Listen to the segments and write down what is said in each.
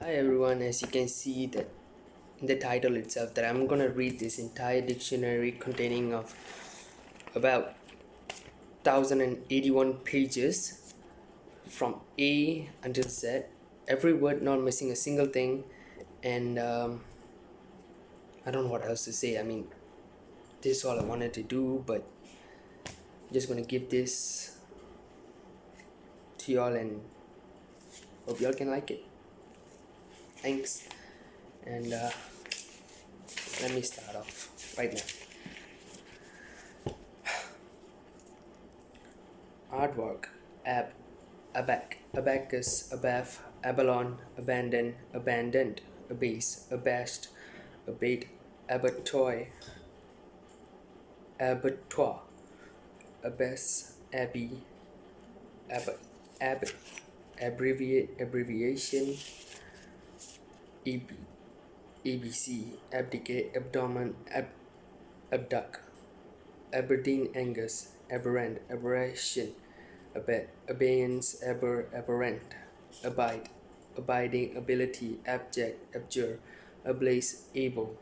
Hi everyone, as you can see that in the title itself that I'm gonna read this entire dictionary containing of about 1081 pages from A until Z, every word not missing a single thing, and I don't know what else to say. I mean, this is all I wanted to do, but I'm just gonna give this to y'all and hope y'all can like it. Thanks, and let me start off right now. Artwork, abacus, abaf, abalone, abandon, abandoned, abase, abashed, abate, abattoir, abattoir, abbess, abbey, abbot, abbreviation, EB, ABC, abdicate, abdomen, abduct, Aberdeen Angus, aberrant, aberration, abeyance, aberrant, abide, abiding, ability, abject, abjure, ablaze, able,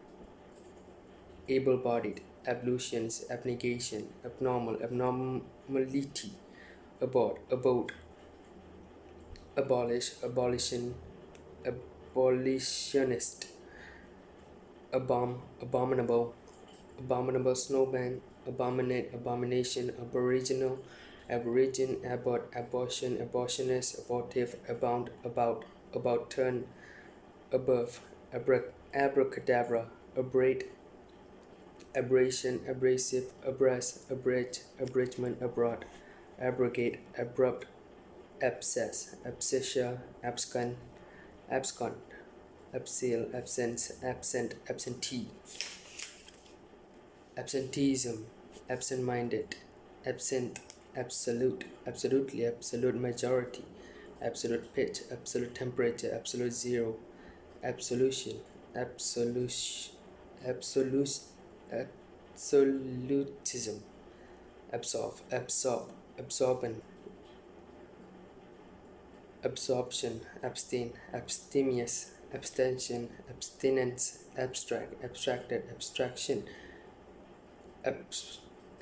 able-bodied, ablutions, abnegation, abnormal, abnormality, abode, abolish, abolition, abolitionist, abominable, abominable snowman, abominate, abomination, aboriginal, aborigine, abort, abortion, abortionist, abortive, abound, about turn, above, abracadabra, abrade, abrasion, abrasive, abras, abridge, abridgment, abroad, abrogate, abrupt, abscess, abscissia, abscon, abscond, abseil, absence, absent, absentee, absenteeism, absent-minded, absinthe, absolute, absolutely, absolute majority, absolute pitch, absolute temperature, absolute zero, absolution, absolution, absolutism, absorbent, absorption, abstain, abstemious, abstention, abstinence, abstract, abstracted, abstraction,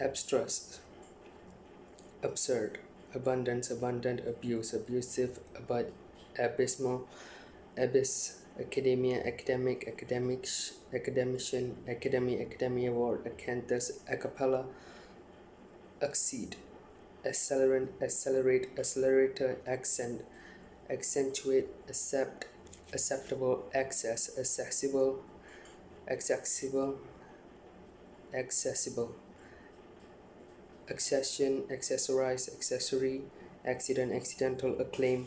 abstruse, absurd, abundance, abundant, abuse, abusive, abysmal, abyss, academia, academic, academics, academician, academy, academia award, acanthus, acapella, accede, accelerant, accelerate, accelerator, accent, accentuate, accept, acceptable, access, accessible, accessible, accessible, accession, accessorize, accessory, accident, accidental, acclaim,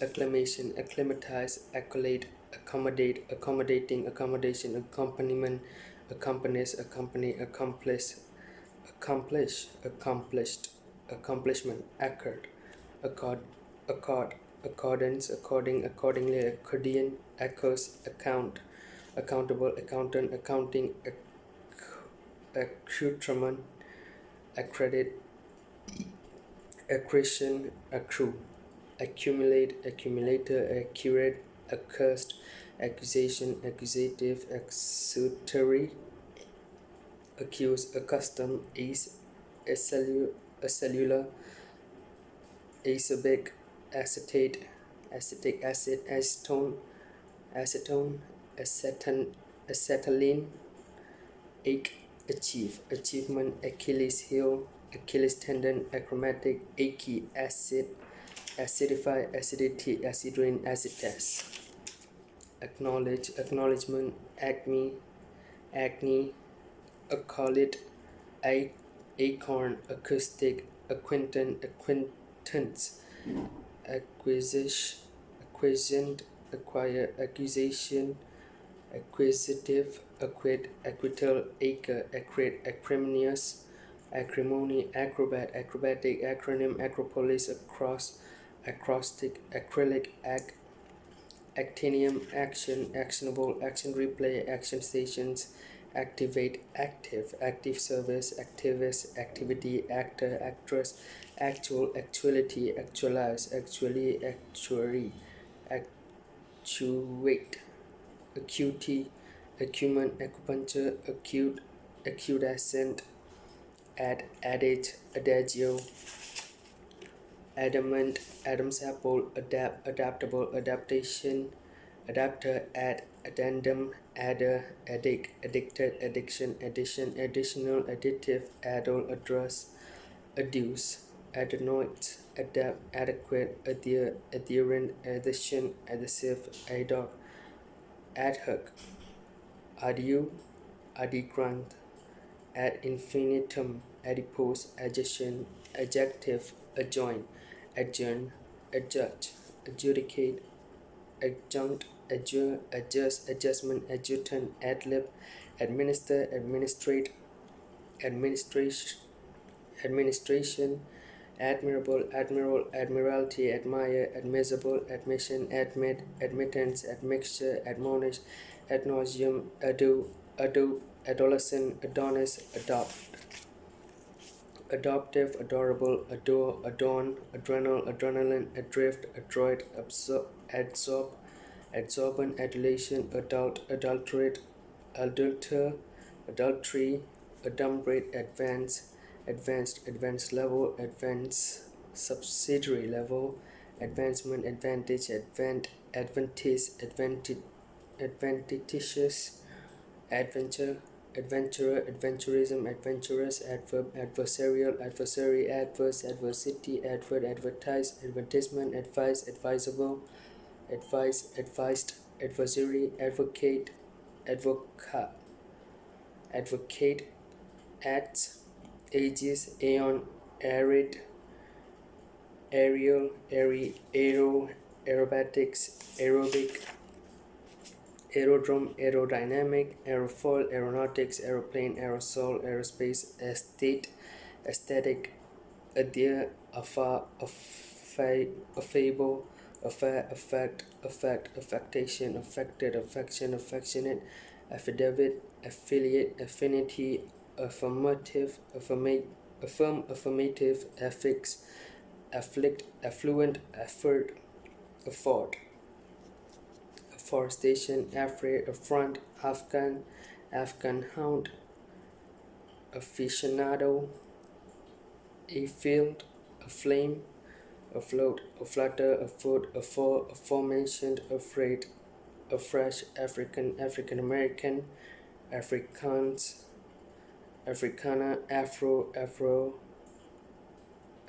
acclamation, acclimatize, accolade, accommodate, accommodating, accommodation, accompaniment, accompanies, accompany, accomplished, accomplishment, accord, accordance, according, accordingly, accordion, echoes, account, accountable, accountant, accounting, accoutrement, accredit, accretion, accrue, accumulate, accumulator, accurate, accursed, accusation, accusative, accusatory, accuse, accustom, ace, acellular, acerbic, acetate, acetic acid, acetone, acetylene, ache, achieve, achievement, Achilles heel, Achilles tendon, achromatic, achy, acid, acidify, acidity, acidrin, acid test, acknowledge, acknowledgement, acme, acne, accolade, acorn, acoustic, acquaintance, acquisient, acquire, accusation, acquisitive, acquit, acquittal, acre, acrid, acrimonious, acrimony, acrobat, acrobatic, acronym, acropolis, acrostic, acrylic, actinium, action, actionable, action replay, action stations, activate, active, active service, activist, activity, actor, actress, actual, actuality, actualize, actually, actuary, actuate, acuity, acumen, acupuncture, acute accent, adage, adagio, adamant, Adam's apple, adaptable, adaptation, adapter, addendum, adder, addict, addicted, addiction, addition, additional, additive, addle, address, adduce, adenoid, adapt, adequate, adherent, addition, adhesive, adhoc, ad hoc, adieu, adigrant, ad infinitum, adipose, adjacent, adjective, adjoin, adjourn, adjudge, adjudicate, adjunct, adjure, adjust, adjustment, adjutant, adlib, administer, administrate, administration, admirable, admiral, admiralty, admire, admissible, admission, admit, admittance, admixture, admonish, ad nauseam, ado, adolescent, adonnis, adopt, adoptive, adorable, adore, adorn, adrenal, adrenaline, adrift, adroit, adsorb, adsorbent, adulation, adult, adulterate, adulter, adultery, adumbrate, advanced level, advanced subsidiary level, advancement, advantage, adventitious, adventure, adventurer, adventurism, adventurous, adverb, adversarial, adversary, adverse, adversity, advert, advertise, advertisement, advice, advisable, advice, advised, adversary, advocate, advocate, acts, aegis, aeon, arid, aerial, aerobatics, aerobic, aerodrome, aerodynamic, aerofoil, aeronautics, aeroplane, aerosol, aerospace, estate, aesthetic, adhere, afar, affable, affair, affect, affectation, affected, affection, affectionate, affidavit, affiliate, affinity, affirmative, affirmative, affix, afflict, affluent, effort, afford, afforestation, afraid, affront, Afghan hound, aficionado, afield, aflame, afloat, aflutter, afoot, aforementioned, afraid, afresh, African, African American, Afrikaans, Africana,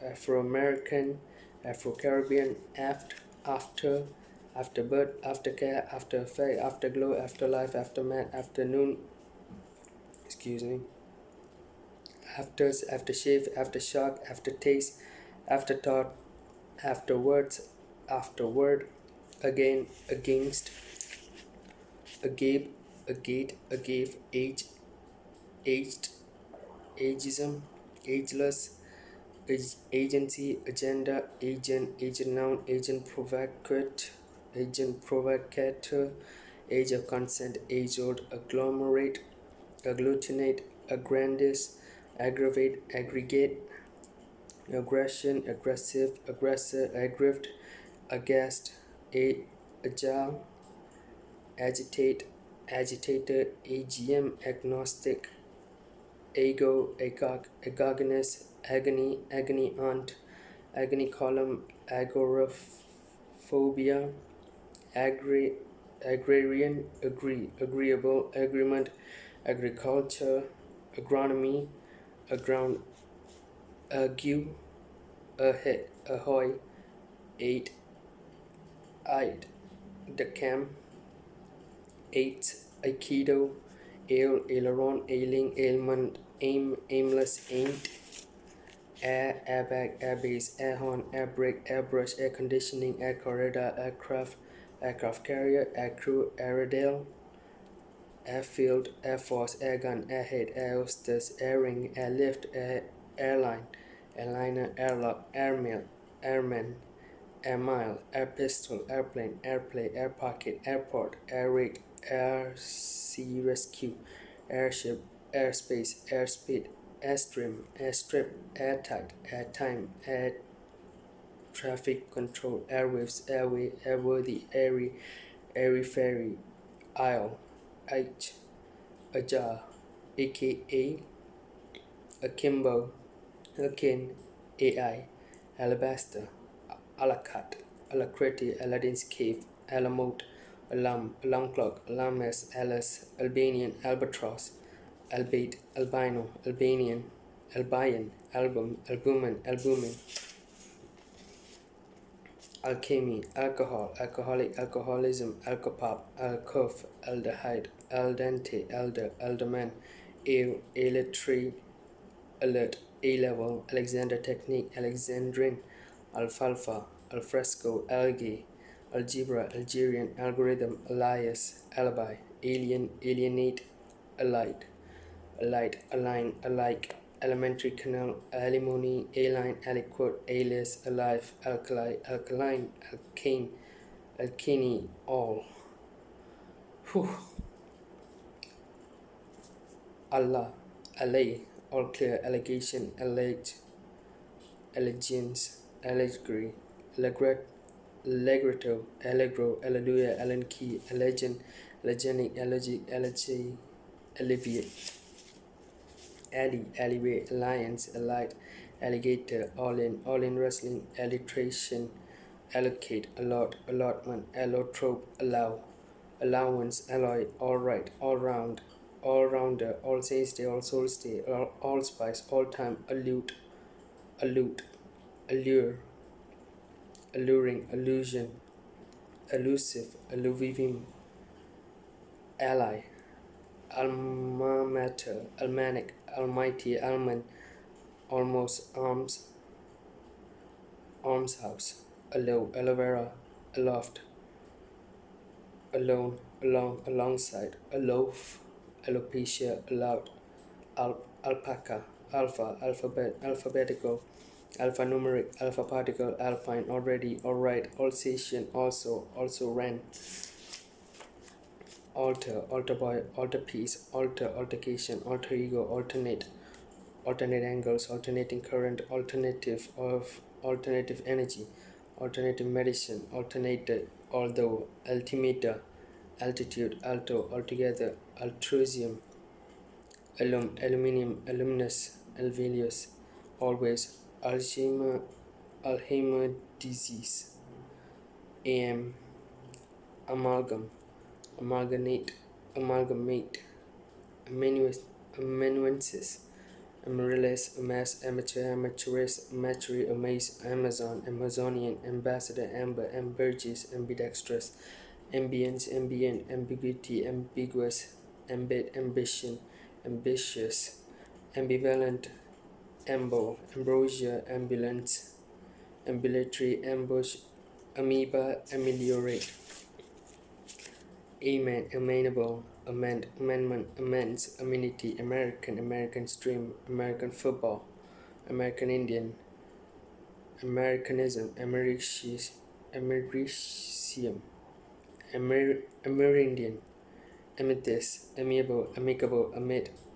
Afro-American, Afro-Caribbean, after, afterbirth, aftercare, after effect, afterglow, afterlife, aftermath, afternoon, excuse me, afters, aftershave, aftershock, aftertaste, afterthought, afterwards, afterward, again, against, agape, agate, agave, aged, ageism, ageless, agency, agenda, agent, agent noun, agent provocateur, age of consent, age old, agglomerate, agglutinate, aggrandize, aggravate, aggregate, aggression, aggressive, aggressor, aggrieved, aghast, agile, agitate, agitator, AGM, agnostic, agogonous, agony, agony aunt, agony column, agoraphobia, agrarian, agreeable, agreement, agriculture, agronomy, aground, ague, ahead, ahoy, eight, eyed, decam, eight, aikido, ale, aileron, ailing, ailment, aimless, ain't, air, airbag, airbase, airhorn, airbrake, airbrush, air conditioning, air corridor, aircraft carrier, aircrew, airedale, airfield, air force, airgun, airhead, air hostess, airring, airlift, airline, airliner, airlock, airmail, airman, air mile, air pistol, airplane, airplay, air pocket, airport, air rig, air sea rescue, airship, airspace, airspeed, airstream, airstrip, airtight, airtime, traffic control, airwaves, airway, airworthy, airy fairy, aisle, H, ajar, aka, akimbo, akin, AI, alabaster, alacat, alacrity, Aladdin's cave, alamote, alarm clock, alarmless, Alice, Albanian, albatross, albeit, albino, Albanian, albion, album, albumin, albumin, alchemy, alcohol, alcoholic, alcoholism, alcopop, alcove, aldehyde, al dente, elder, alderman, ale, aleatory, alert, A-level, Alexander technique, Alexandrine, alfalfa, alfresco, algae, algebra, Algerian, algorithm, alias, alibi, alien, alienate, allied, align, alike, elementary canal, alimony, align, aliquot, alias, alive, alkali, alkaline, alkane, alkene, all. Whew. Allah, allay, all clear, allegation, allege, allegiance, allegory, allegretto, allegro, alleluia, allenkey, allegin, allegenic, allergic, elegy, alleviate, alley, alleyway, alliance, allied, alligator, all in wrestling, alliteration, allocate, allot, allotment, allotrope, allow, allowance, alloy, all right, all round, all rounder, all saints day, all souls day, all spice, all time, allude, allure, alluring, allusion, elusive, alluvivim, ally, alma mater, almanac, almighty, almond, almost, almshouse, aloe, aloe vera, aloft, alone, along, alongside, aloaf, alopecia, allowed, alpaca, alpha, alphabet, alphabetical, alphanumeric, alpha particle, alpine, already, alright, Alsatian, also ran, altar boy, altar piece, altercation, alter ego, alternate angles, alternating current, alternative of alternative energy, alternative medicine, alternated, although, altimeter, altitude, alto, altogether, altruism, aluminium, alumnus, alveolus, always, Alzheimer disease, amalgam, amalgamate, amanuensis, amaryllis, amass, amateur, amateurist, amatory, amaze, Amazon, Amazonian, ambassador, amber, ambergris, ambidextrous, ambience, ambient, ambiguity, ambiguous, ambit, ambition, ambitious, ambivalent, ambrosia, ambulance, ambulatory, ambush, amoeba, ameliorate, amenable, amendment, amends, amenity, American stream, American football, American Indian, Americanism, Americium, Amerindian, amethyst, amiable, amicable,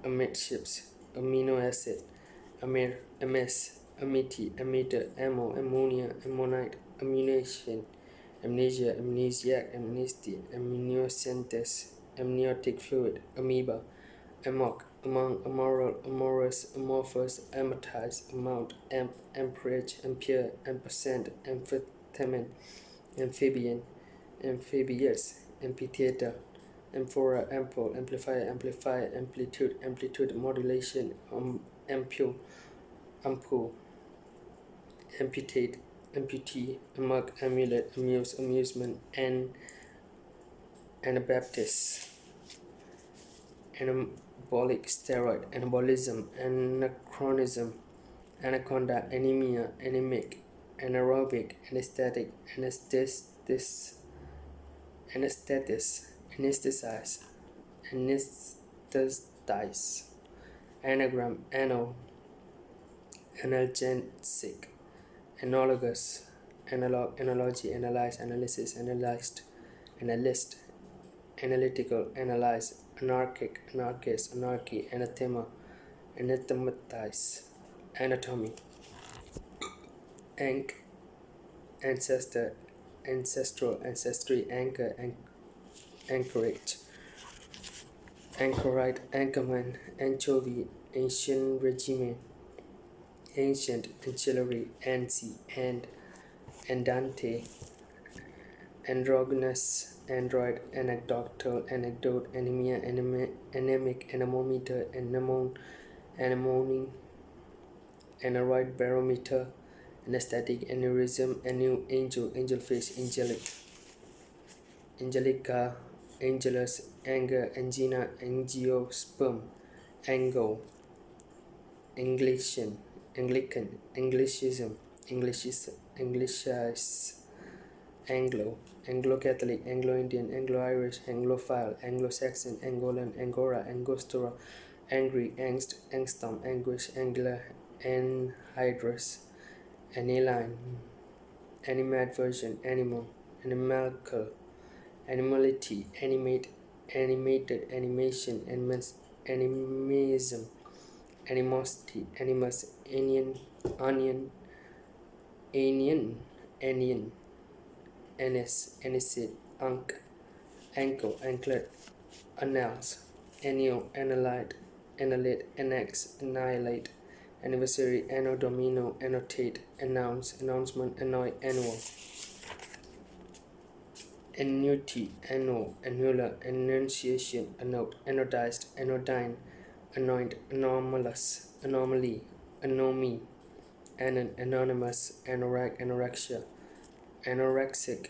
amidships, amino acid, amiss, amity, emitter, ammonia, ammonite, ammunition, amnesia, amnesiac, amnesty, amniocentesis, amniotic fluid, amoeba, amok, among, amoral, amorous, amorphous, amortize, amount, amperage, ampere, ampersand, amphetamine, amphibian, amphibious, amphitheater, amphora, ample, amplifier, amplifier, amplitude, modulation, ampule, amputate, amputee, amok, amulet, amusement, Anabaptist, anabolic steroid, anabolism, anachronism, anaconda, anemia, anemic, anaerobic, anesthetic, anesthetize, anagram, analgesic, analogous, analog, analogy, analyze, analysis, analyst, analytical, analyze, anarchic, anarchist, anarchy, anathema, anathematize, anatomy, ancestor, ancestral, ancestry, anchor, anchorage, anchorite, anchorman, anchovy, ancient regime, ancient, ancillary, ansi, andante, androgynous, android, anecdotal, anecdote, anemia, anemic, anemometer, anemone, anemoning, aneroid, barometer, anesthetic, aneurysm, angel, angel face, angelic, angelica, angelus, anger, angina, angiosperm, angle, Anglican, Anglicism, Englishise, Anglo, Anglo-Catholic, Anglo-Indian, Anglo-Irish, Anglophile, Anglo-Saxon, Angolan, Angora, Angostura, angry, angst, angstom, anguish, angular, anhydrous, aniline, animadversion, animal, animalcle, animality, animate, animated, animation, animism, animosity, animus, onion, anion, anise, anisette, ankle, anklet, annals, annual, annulate, annex, annihilate, anniversary, anno domino, annotate, announce, announcement, annoy, annual, annuity, annual, annular, annunciation, annote, anodized, anodyne, anoint, anomalous, anomaly, anomy, anon, anonymous, anorexia, anorexic,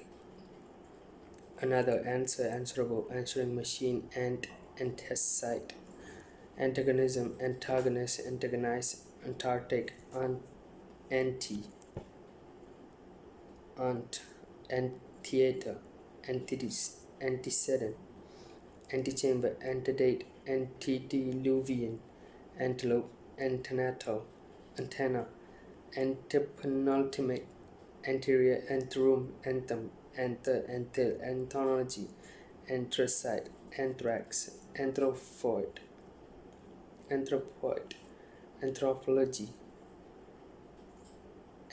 another, answer, answerable, answering machine, antecite, antagonism, antagonist, antagonize, Antarctic, anti, anteater, antecedent, antechamber, antedate, antediluvian, antelope, antenatal, antenna, antepenultimate, anterior, anteroom, anthem, anther, anthil, anthology, anthracite, anthrax, anthropoid, anthropology,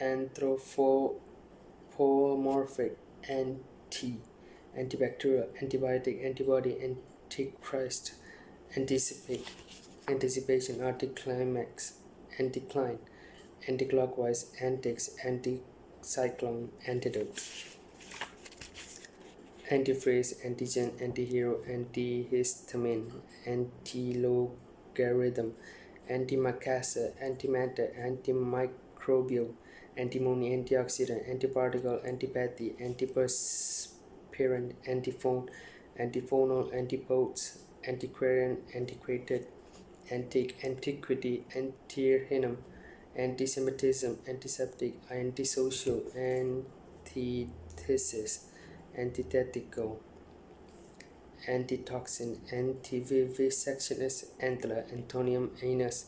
anthropomorphic, antibacterial, antibiotic, antibody, antichrist, anticipation, anticlimax, anticline, anticlockwise, antics, anticyclone, antidote, antiphrase, antigen, antihero, antihistamine, antilogarithm, antimacassar, antimatter, antimicrobial, antimony, antioxidant, antiparticle, antipathy, antiperspirant, antiphone, antiphonal, antipodes, antiquarian, antiquated, antique, antiquity, antirrhinum, antisemitism, antiseptic, antisocial, antithesis, antithetical, antitoxin, antivivisectionist, antler, antonium, anus,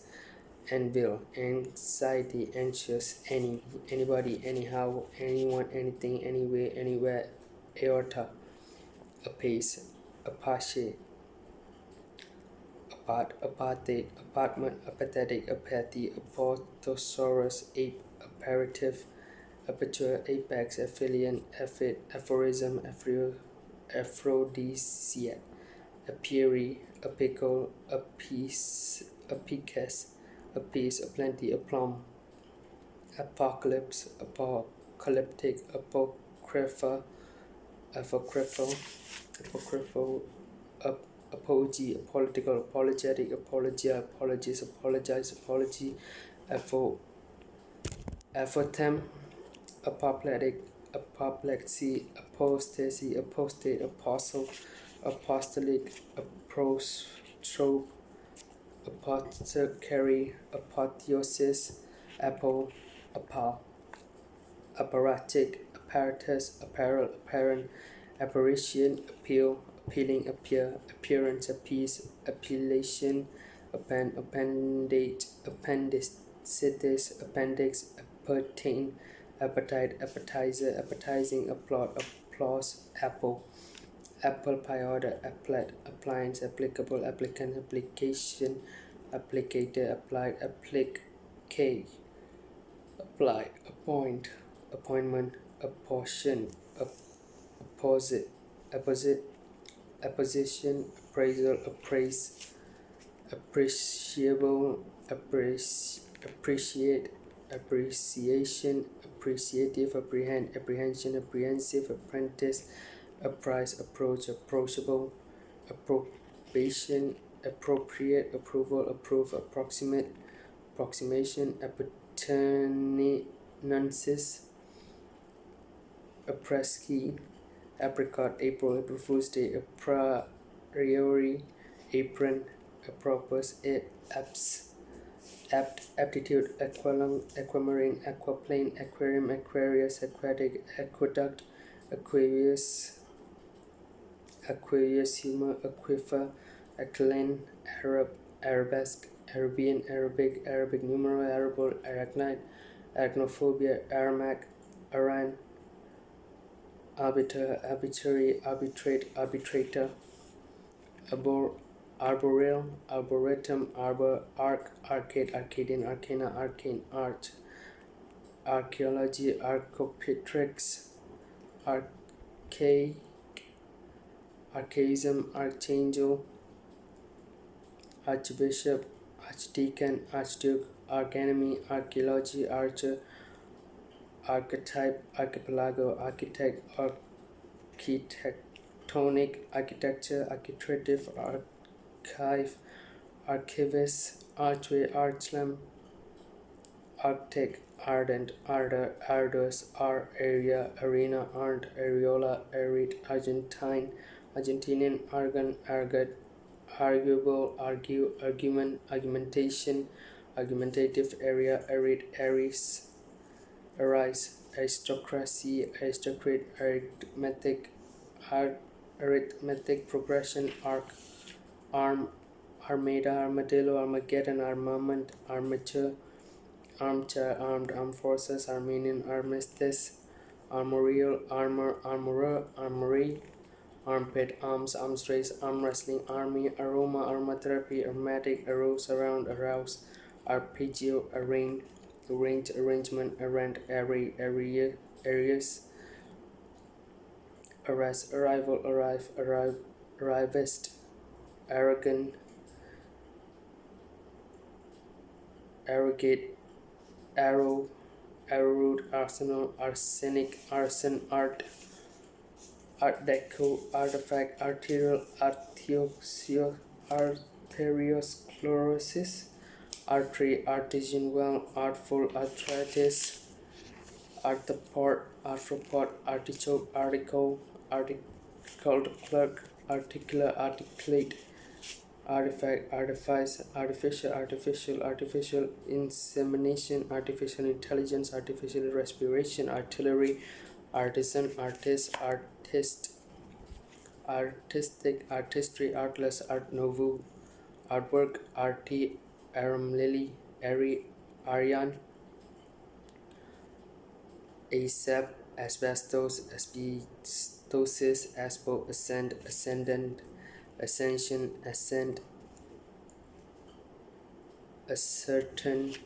anvil, anxiety, anxious, anybody, anyhow, anyone, anything, anywhere, anywhere, aorta, apace, apache, apart, apartheid, apartment, apathetic, apathy, apathosaurus, ape, apparative, aperture, apex, aphelion, aphid, aphorism, aphrodisiac, apiary, apical, apicus, apiece, aplenty, aplomb, apocalypse, apocalyptic, apocryphal, apology, political, apologetic, apologia, apologies, apologize, apology, aphotem, apoplectic, apoplexy, apostasy, apostate, apostle, apostolic, apostrope, apothecary, apotheosis, apparatic, apparatus, apparel, apparent, apparition, appeal, appealing, appear, appearance, appease, appellation, appendate, appendicitis, appendix, appertain, appetite, appetizer, appetizing, applaud, applause, apple, apple pie order, applet, appliance, applicable, applicant, application, applicator, applied, applique, applied, appoint, appointment, apportion, opposite, opposite, apposition, appraisal, appraise, appreciable, appreciate, appreciation, appreciative, apprehend, apprehension, apprehensive, apprentice, apprise, approach, approachable, approbation, appropriate, approval, approve, approximate, approximation, appurtenances, apres-ski, apricot, April, April Fool's Day, a priori, apron, apropos, apps, apt, aptitude, aqualung, aquamarine, aquaplane, aquarium, aquarius, aquatic, aqueduct, aquarius, aquarius humor, aquifer, aquilane, Arab, arabesque, Arabian, Arabic, Arabic numeral, arable, arachnide, arachnophobia, aramac, aran, arbiter, arbitrary, arbitrate, arbitrator, arboreal, arboretum, arbor, arc, arcade, arcadian, arcana, arcane, art, archaeology, archaeopteryx, archaic, archaism, archangel, archbishop, archdeacon, archduke, archenemy, archaeology, archer, archetype, archipelago, architect, architectonic, architecture, architrative, archive, archivist, archway, archlam, arctic, ardent, ardor, arduous, area, arena, arnt, areola, arete, Argentine, Argentinian, argon, argot, arguable, argue, argument, argumentation, argumentative, area, arete, aries, arise, aristocracy, aristocrat, arithmetic, arithmetic progression, arc, arm, armada, armadillo, armageddon, armament, armature, armchair, armed, armed forces, Armenian, armistice, armorial, armor, armorer, armory, armpit, arms, arms race, arm wrestling, army, aroma, aromatherapy, aromatic, arose, around, arouse, arpeggio, arrange, arrange, arrangement, errant, array, area, areas, arrest, arrival, arrive, arrivist, arrogant, arrogate, arrow, arrowroot, arsenal, arsenic, arson, art, art deco, artifact, arterial, arteriosclerosis, artery, artesian well, artful, arthritis, arthropod, artichoke, article, articled clerk, articular, articulate, artifact, artifice, artificial insemination, artificial intelligence, artificial respiration, artillery, artisan, artist, artistic, artistry, artless, art nouveau, artwork, arty, arum lily, Aryan, asap, asbestos, asbestosis, aspo, ascend, ascendant, ascension, ascent, ascertain,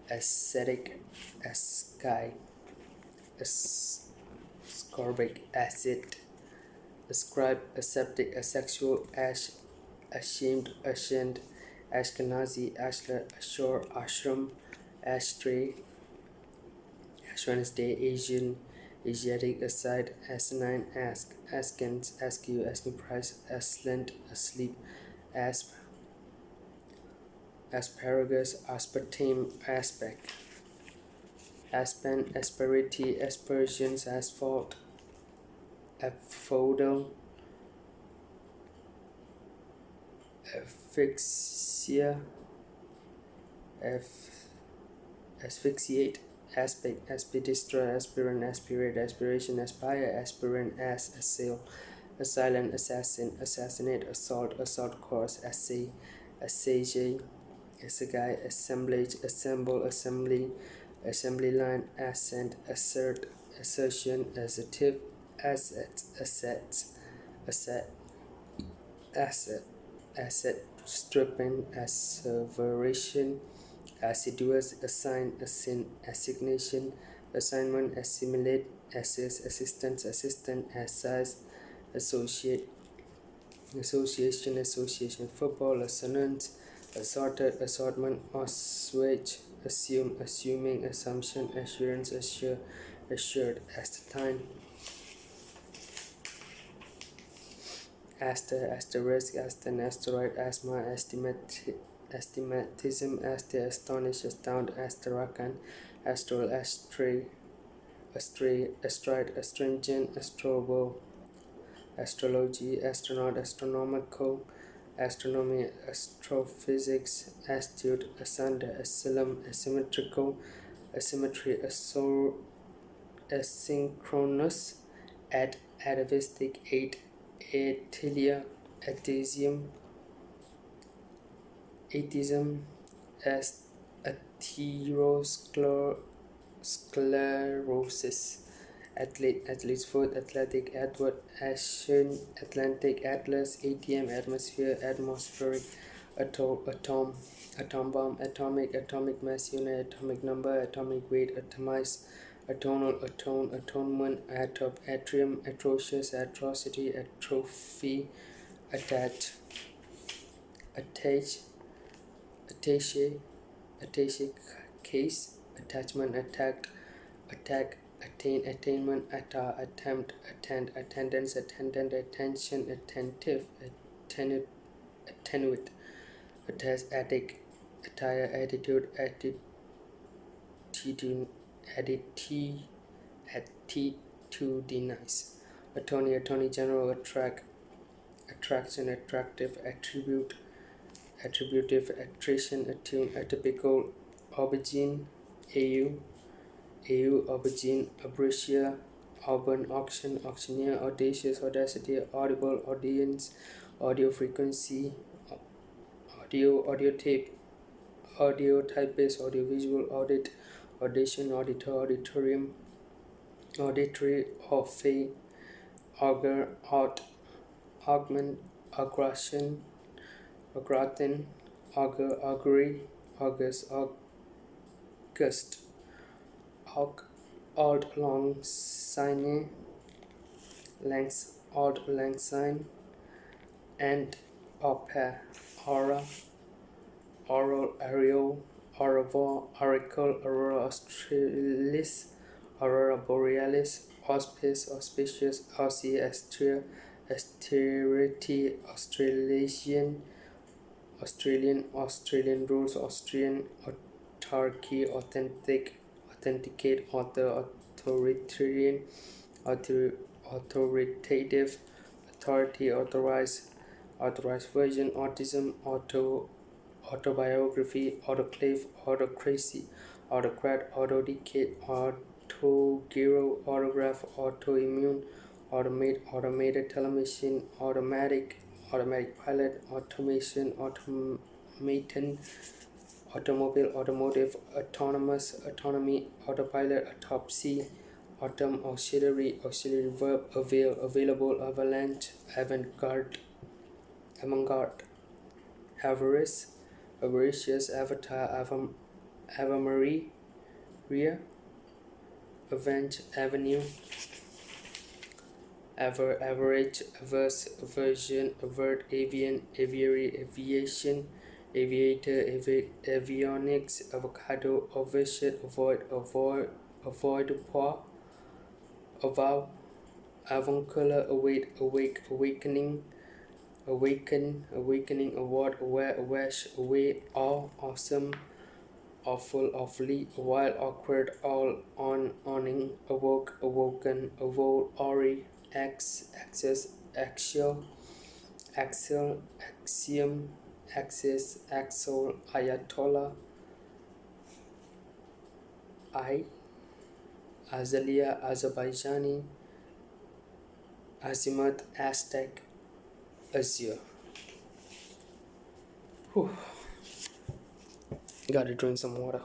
ascetic, asci, ascorbic, acid, ascribe, aseptic, asexual, ashamed, ascend, Ashkenazi, Ashler, Ashore, Ashram, Ashtray, Ash Wednesday, Asian, Asiatic, aside, asinine, ask, askance, askew, asking price, aslant, asleep, asp, asparagus, aspartame, aspect, aspen, asperity, aspersions, asphalt, aphodal, asphyxia, asphyxiate, aspect, aspidistra, aspirant, aspirate, aspiration, aspire, aspirant, assail, assailant, assassin, assassinate, assault, assault course, assay, assage, assegai, assemblage, assemble, assembly, assembly line, assent, assert, assertion, assertive, asset, asset, stripping, asseveration, assiduous, assign, assign, assignation, assignment, assimilate, assist, assistance, assistant, assis, associate, association, association, football, assonance, assorted, assortment, assuage, assume, assuming, assumption, assurance, assure, assured, ascertain, aster, asterisk, aston, asteroid, asthma, estimate, astigmatism, aster, astonish, astound, astrakhan, astral, astray, astride, astringent, astrobo, astrology, astronaut, astronomical, astronomy, astrophysics, astute, asunder, asylum, asymmetrical, asymmetry, asynchronous, atavistic, atelia, atheism, atherosclerosis, athlete, athlete's foot, athletic, Edward, Asian, Atlantic, Atlas, ATM, atmosphere, atmospheric, atom, atom bomb, atomic, atomic mass unit, atomic number, atomic weight, atomize, atonal, atone, atonement, atrium, atrocious, atrocity, atrophy, attach, attach, attache, attache case, attachment, attack, attack, attain, attainment, attempt, attend, attendance, attendant, attention, attentive, attenuate, attach, attic, attire, attitude, attitude, attitudinize, attorney, attorney general, attract, attraction, attractive, attribute, attributive, attrition, attune, atypical, aubergine, AU, aubergine, abritia, auburn, auction, auctioneer, audacious, audacity, audible, audience, audio frequency, audio tape, audio typeface, audiovisual, audit, audition, auditor, auditorium, auditory, orphe, augur, augment, aggression, augrathin, augur, augury, august, alt long sine, length, alt lang sine, and opera, aura, oral, aerial, aurora, oracle, aurora australis, aurora borealis, auspice, auspicious, aussie, astrea, austerity, Australian rules, Austrian, autarky, authentic, authenticate, author, authoritarian, authoritative, authority, authorized version, autism, autobiography, autoclave, autocracy, autocrat, autodicate, autogyro, autograph, autoimmune, automated television, automatic pilot, automation, automaton, automobile, automotive, autonomous, autonomy, autopilot, autopsy, autumn, auxiliary verb, available, avalanche, avant-garde, avarice, avaricious, avatar, avamaria, avenge, avenue, average, averse, aversion, avert, avian, aviary, aviation, aviator, avionics, avocado, ovation, avoid, avow, avuncular, await, awake, awakening, awakening, award, aware, awash, away, awe, awesome, awful, awfully, while, awkward, all, on, awning, awoke, awoken, avole, ori, access, axial, axiom, axis, axle, ayatollah, Azalea, Azerbaijani, Azimuth, Aztec, Azure. Whew. Gotta drink some water.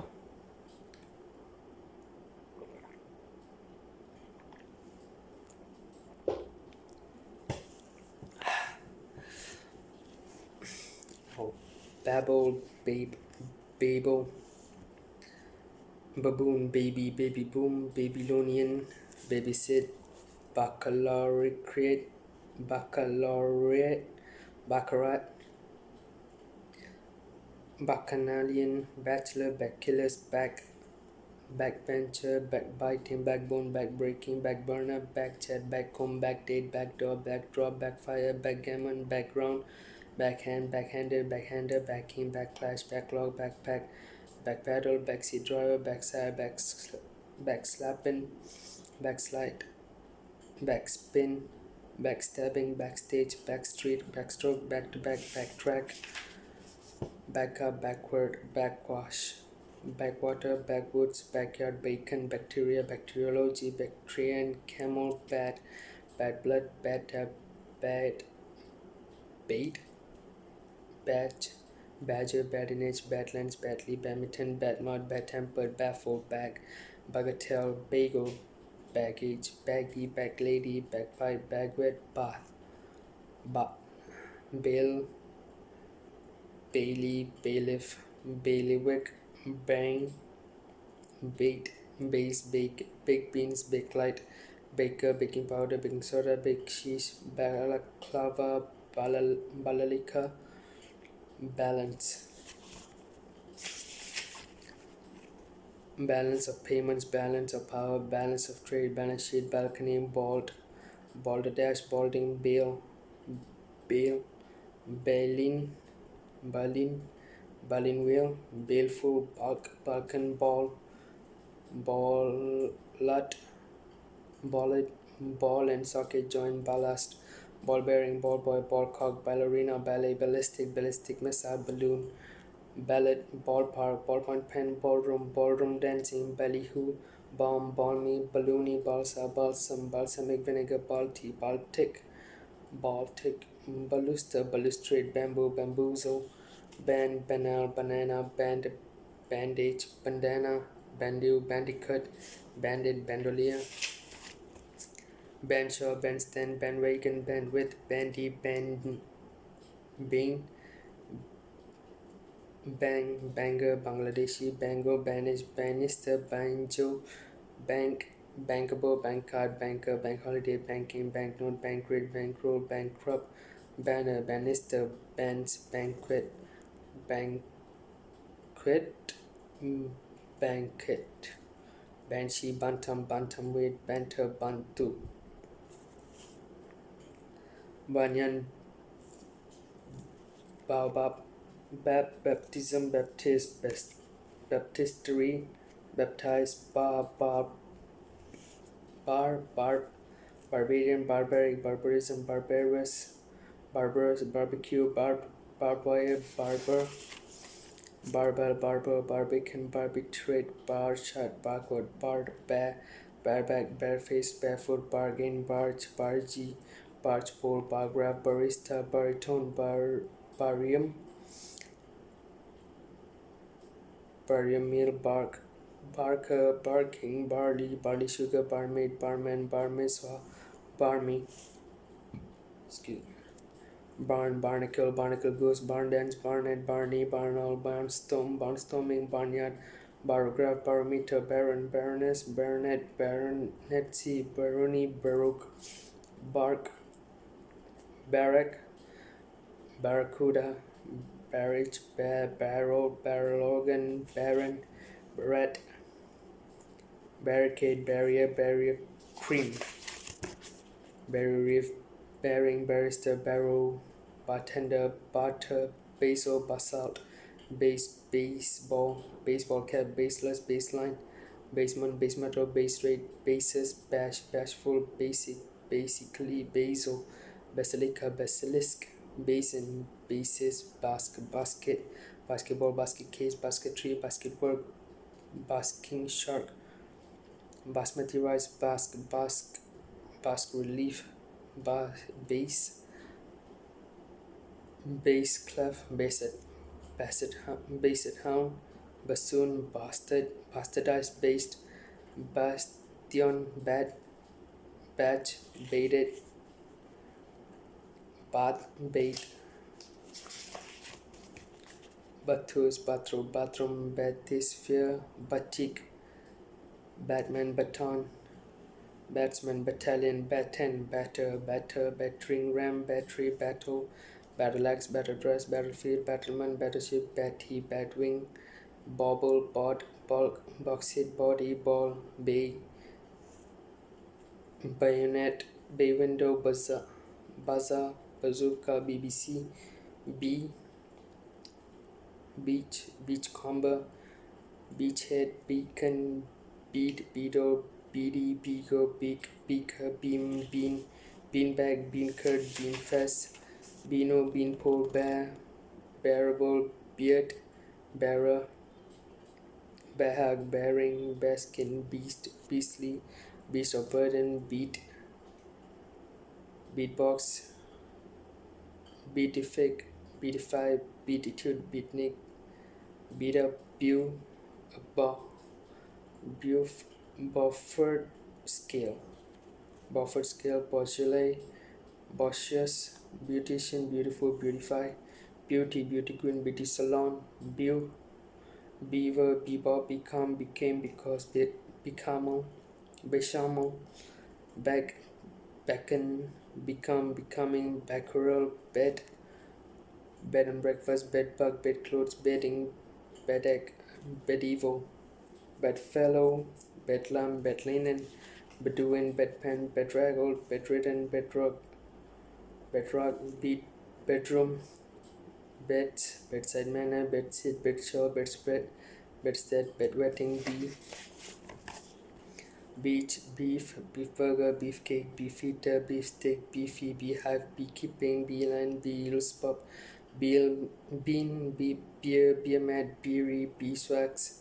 Oh, Babel, Babel, baboon, baby, baby boom, Babylonian, babysit, baccalaureate, baccarat, bacchanalian, bachelor, bacillus, backbencher, backbiting, backbone, backbreaking, backburner, backchat, backcomb, backdate, backdoor, backdrop, backfire, backgammon, background, backhand, backhanded, backhander, backing, backlash, backlog, backpack, backpedal, backseat driver, backside, backslapping, backslide, backspin, backstabbing, backstage, backstreet, backstroke, back-to-back, backtrack, backup, backward, backwash, backwater, backwoods, backyard, bacon, bacteria, bacteriology, Bactrian, camel, bad blood, bad tap, bad bait, badge, badger, badinage, badlands, badly, badminton, badmouth, bad-tempered, baffled, bagatelle, bagel, baggage, baggy, baglady, bagpipe, bagwet, bath, bail, bailey, bailiff, bailiwick, bang, bait, base, baked beans, baked light, baker, baking powder, baking soda, baked cheese, balaclava, balalika, balance of payments, balance of power, balance of trade, balance sheet, balcony, balderdash, balding, bail, baleen, balin wheel, baleful, balkan, ballad, ball and socket joint, ballast, ball bearing, ball boy, ball cock, ballerina, ballet, ballistic missile, balloon, ballad, ballpark, ballpoint pen, ballroom dancing, ballyhoo, bomb, balmy, balloony, balsa, balsam, balsamic vinegar, baltic, baluster, balustrade, bamboo, bamboozle, banal, banana, bandage, bandana, bandu, bandicoot, bandit, bandolier, bandshaw, bandstand, bandwagon, bandwidth, bandy, bane, banger, Bangladeshi, bango, banish, banister, banjo, bank, bankable, bank card, banker, bank holiday, banking, banknote, bankrate, bankroll, bankrupt, banner, banister, bands, banquet, banquet, banshee, bantamweight, banter, bantu, banyan, baobab, baptism, baptist, baptistery, baptize, barbarian, barbaric, barbarism, barbarous, barbecue, barbed wire, barbell, barbican, barbitrate, bar shut, backward, bareback, barefaced, barefoot, bargain, bargee, barge pole, bargraph, barista, baritone, barium meal, barker, barking, barley sugar, barmaid, barman, barmeswa, barmy, barnacle, goose, barn dance, barnet, barney, barnowl, barnstorming, barnyard, barograph, barometer, baron, baroness, baronet, baronetcy, barony, baroque, barrack, barracuda, barrage, barrel organ, baron, rat, barricade, barrier, cream, barrier reef, bearing, barrister, barrow, bartender, barter, basil, basalt, baseball cap, baseless, baseline, basement, base metal, base rate, basis, bashful, basically, basil, basilica, basilisk, basin, basis, basket, basketball, basket case, basketry, basketwork, basking shark, basmati rice, basque relief, bass clef, basset hound, bassoon, bastardized, based, bastion, badge, baited, bait, bathos, bathroom, bathysphere, batik, batman, baton, batsman, battalion, batten, batter, battering ram, battery, battle, battle axe, battle dress, battlefield, battlement, battleship, batty, batwing, bauble, bod, bulk, bauxite, body, ball, bay, bayonet, bay window, buzzer, bazooka, BBC, bee, beachcomber, beachhead, beacon, bead, beetle, beady, beagle, beaker, bean, beanbag, beancurd, beanfest, beano, beanpole, bearable, beard, bearer, behag, bearing, bearskin, beast, beastly, beast of burden, beatbox, beatific, beatify, beatitude, beatnik, beat up, bew, Buf- Beaufort scale, Beaujolais, Bossius, beautician, beautiful, beautify, beauty queen, beauty salon, beaver, bebop, become, became, because, becamo, bechamel, back, beckon, become, becoming, becquerel, bed and breakfast, bedbug, bedclothes, bedding, bedeck, bedevil, bedfellow, bedlam, bedlinen, Bedouin, bedpan, bedraggled, bedridden, bedrock, bedroom, beds, bedside manner, bedsit, bedshaw, bedspread, bedstead, bedwetting, beach, beef burger, beefcake, beefeater, beefsteak, beefy, beehive, beekeeping, beeline, beelspop, bean, beer mat, beery, beeswax,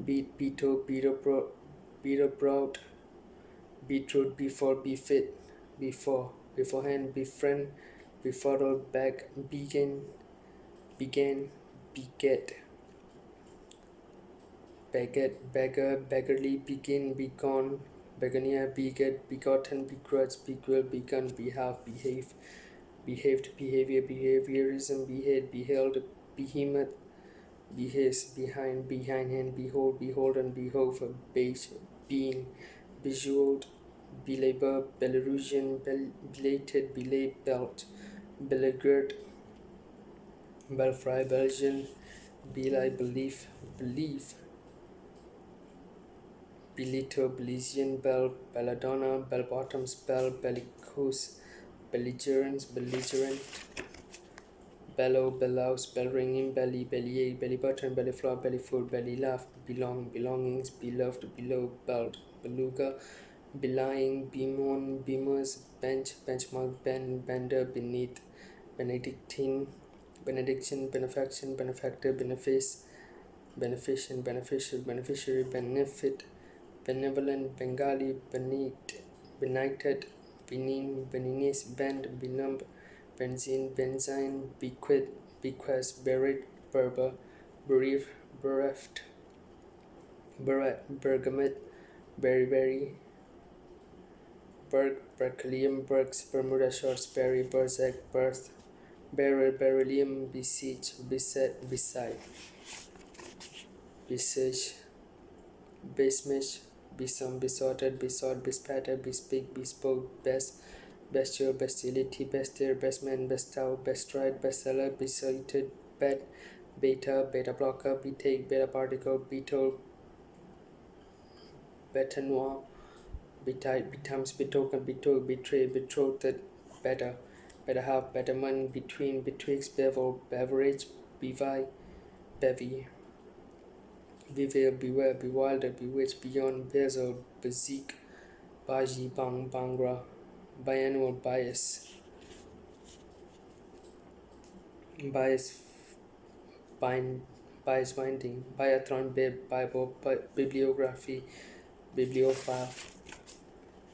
beetle, beetle, beetroot, before, befit, beforehand, befriend, befuddled, began, beget, beggar, beggarly, begin, begone, begonia, beget, begotten, begrudge, bequill, begun, behaved, behavior, behaviorism, behead, beheld, behemoth, behaste, behindhand, behold, beholden, behove, beige, being, bejeweled, belabor, Belarusian, belated, belayed, belt, beleaguered, belfry, Belgian, belie, belief, belito, Belizean, belladonna, bell bottoms, bellicose, belligerent, bellow, bellows, bell ringing, belly, belly button, belly floor, belly food, belly laugh, belongings, beloved, below, belt, beluga, belying, bemoan, beamers, benchmark, bender, beneath, benedictine, benediction, benefaction, benefactor, benefice, beneficent, beneficial, beneficiary, benefit, benevolent, Bengali, benighted, beniness, bend, benumb, benzine, bequest, buried, berber, bereft, bergamot, berry, berkelium, berks, Bermuda shorts, berry, berserk, birth, beryllium, beseech, beside, besiege, besmish, besom, besotted, besought, bespattered, bespeak, bespoke, bestial, bestiality, bestier, bestman, bestow, bestride, bestseller, besotted, beta blocker, betake, beta particle, beetle, betanoir, betimes, betoken, betoke, betray, betrothed, better half, betterment, between, betwixt, bevel, beverage, bevy, bewail, beware, bewildered, bewitched, beyond, bezel, bezique, baji, bangra, biannual, bias, bias binding, biathlon, bible, bibliography, bibliophile,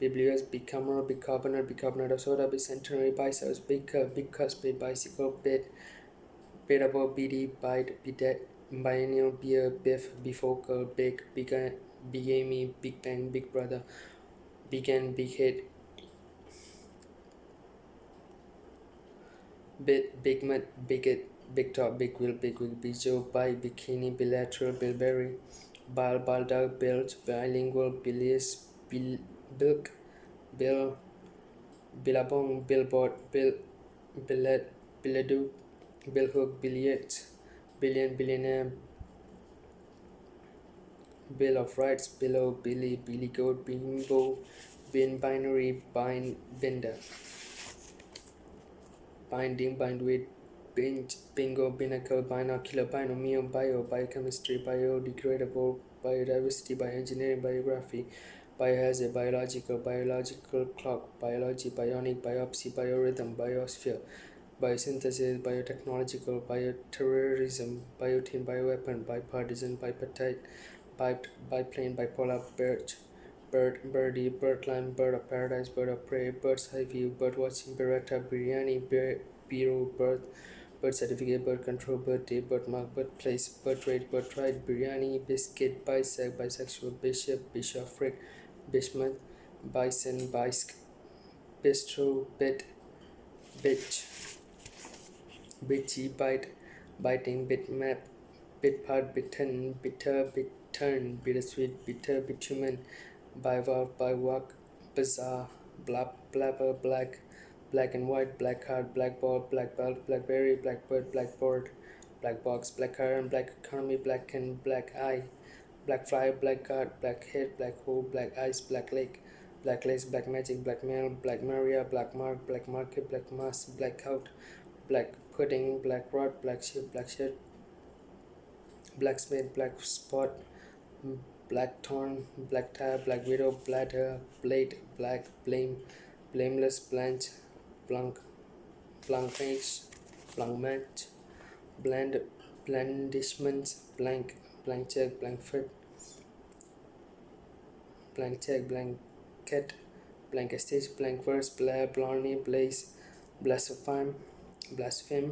biblios, bicameral, bicarbonate of soda, bicentenary, biceps, big cuspid, bicycle, beatable, bd, bite, bidet, biennial, beer, biff, bifocal, bigamy, big bang, big brother, began, big head, big mud, bigot, big top, big wheel, big wig, bijo, bi, bikini, bilateral, bilberry, bile, dog, bilge, bilingual, bilious, bilk, Bill, Billabong, Billboard, Billet, Billadu, Billhook, Billiards, Billionaire, Bill of Rights, Billow, Billy, Billy Goat, Bimbo, Bin, Binary, Binder, Binding, Bindweed, Bingo, Binacle, Binocular, Binomial, Biochemistry, Biodegradable, Biodiversity, Bioengineering, Biography, Biohazard, Biological Clock, Biology, Bionic, Biopsy, Biorhythm, Biosphere, Biosynthesis, Biotechnological, Bioterrorism, Biotin, Bioweapon, Bipartisan, Bipartite, Biplane, Bipolar, Birdie, Birdland, Bird of Paradise, Bird of Prey, Bird's Eye View, Bird Watching, Beretta, Biryani, Bureau, Bird Certificate, Bird Control, Bird Day, Bird Mark, Bird Place, Bird Rate, Bird Ride, Biryani, Biscuit, Bisexual, Bishopric, Bismuth, Bison, Bistro, Bitch, Bitchy, Biting, Bitmap, Bitpart, Bitten, Bitter, Bitturn, Bittersweet, Bitter, Bitumen, Bivouac, Bizarre, Blabber, Black and White, Black Heart, Black Ball, Black Belt, Blackberry, Blackbird, Blackboard, Black Box, Black Current, Black Economy, Black Can, Black Eye, Black Fly, Black Guard, Black Head, Black Hole, Black Ice, Black Lake, Black Lace, Black Magic, Black Mail, Black Maria, Black Mark, Black Market, Black Mass, Black Out, Black Pudding, Black Rod, Black Shed, Blacksmith, Black Spot, Black Thorn, Black Tire, Black Widow, Bladder, Blade, Black Blame, Blameless, Blanche, Blancmage, Blancmatch, Blandishments, Blank Check, Blank Foot, Blank Check, Blanket, Blank Stage, Blank Verse, Blair, Blarney, Blaze, Blaspheme, Blasphemy,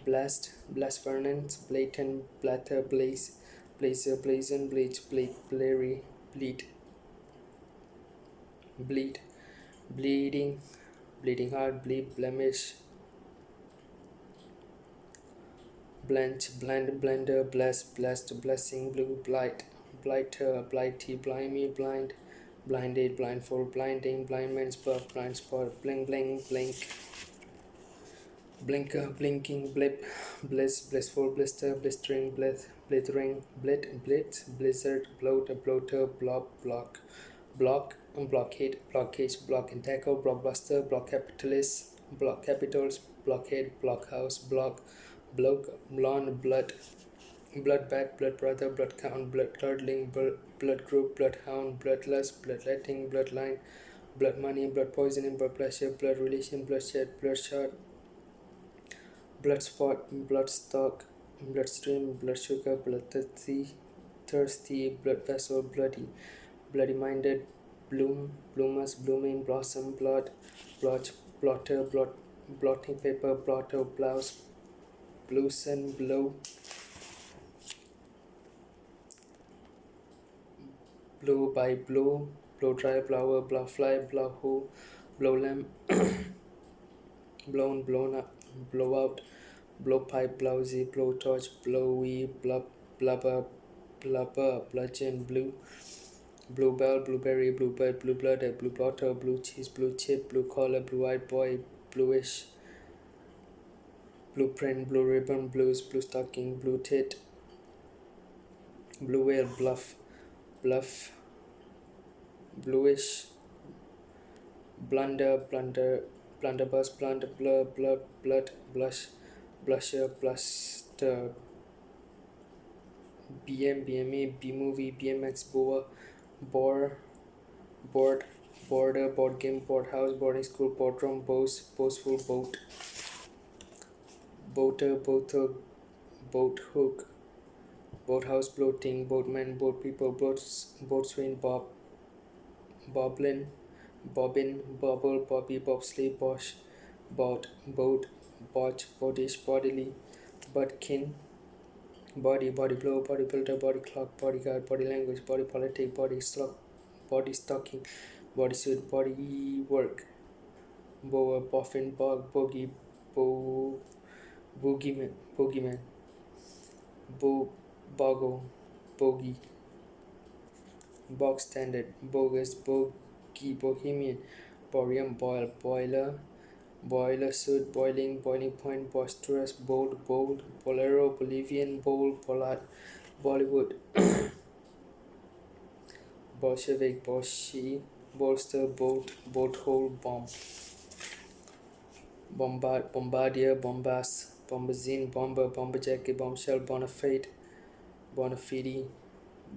Blast, Blasphernance, Blatant, Blatter, Blazer, Blazon, Bleach, Blary, Bleed, Bleeding Heart, Blemish, Blanch, Blender, Blessed, Blessing, Blue, Blighter, Blighty, Blimey, Blinded, Blindfold, Blinding, Blindman's Buff, Blind Spot, Bling, Blink, Blinker, Blinking, Blip, Blissful, Blister, Blistering, Blithering, Blitz, Blizzard, Bloater, Blockade, Blockage, Block and Tackle, Blockbuster, Block Capitals, Blockhead, Blockhouse, Blonde, Bloodbat, Blood Brother, Blood Count, Blood Curdling, Blood Group, Bloodhound, Bloodlust, Bloodletting, Bloodline, Blood Money, Blood Poisoning, Blood Pressure, Blood Relation, Bloodshed, Bloodshot, Blood Spot, Bloodstock, Bloodstream, Blood Sugar, Thirsty, Blood Vessel, Bloody Minded, Bloomers, Blooming, Blossom, Blotch, Blotter, Blotting Paper, Blotter, Blouse, Bluesen, Blow by Blow Dry, Blower, Blow Fly, Blow Who, Blow Lamb, Blown up, Blow Out, Blow Pipe, Blousy, Blow Torch, Blowy, Blubber, Bludgeon, Blue Bell, Blueberry, Bluebird, Blue Blood, Blue Blotter, Blue Cheese, Blue Chip, Blue Collar, Blue Eyed Boy, Bluish, Blueprint, Blue Ribbon, Blues, Blue Stocking, Blue Tit, Blue Whale, Bluff, Bluish, Blunderbuss, Blood, Blusher, Bluster, BMA, B-Movie, BMX, Boa, Board, Border, Board Game, Board House, Boarding School, Boardroom, Boastful, Boater, Boat Hook, Boathouse, Bloating, Boatman, Boat People, Boatswain, Bobbin, Bobble, Bobby, Bobsleigh, Bosch, Boat, Botch, Bodish, Bodily, Budkin, Body Blow, Body Builder, Body Clock, Bodyguard, Body Language, Body Politic, Body Stocking, Bodysuit, Body Work, Boa, Boffin, Bogey, Boogeyman, Boggle, Bogey, bog standard, bogus, bogey, bohemian, borium, boil, boiler, boiler suit, boiling, boiling point, boisterous, bold, bold, bolero, Bolivian, bold, pollard, Bollywood, Bolshevik, Bolshi, bolster, bolt, bolt hole, bomb, bombard, bombardier, bombast, bombazine, bomber, bomberjacket, bombshell, bonafide, bonafide,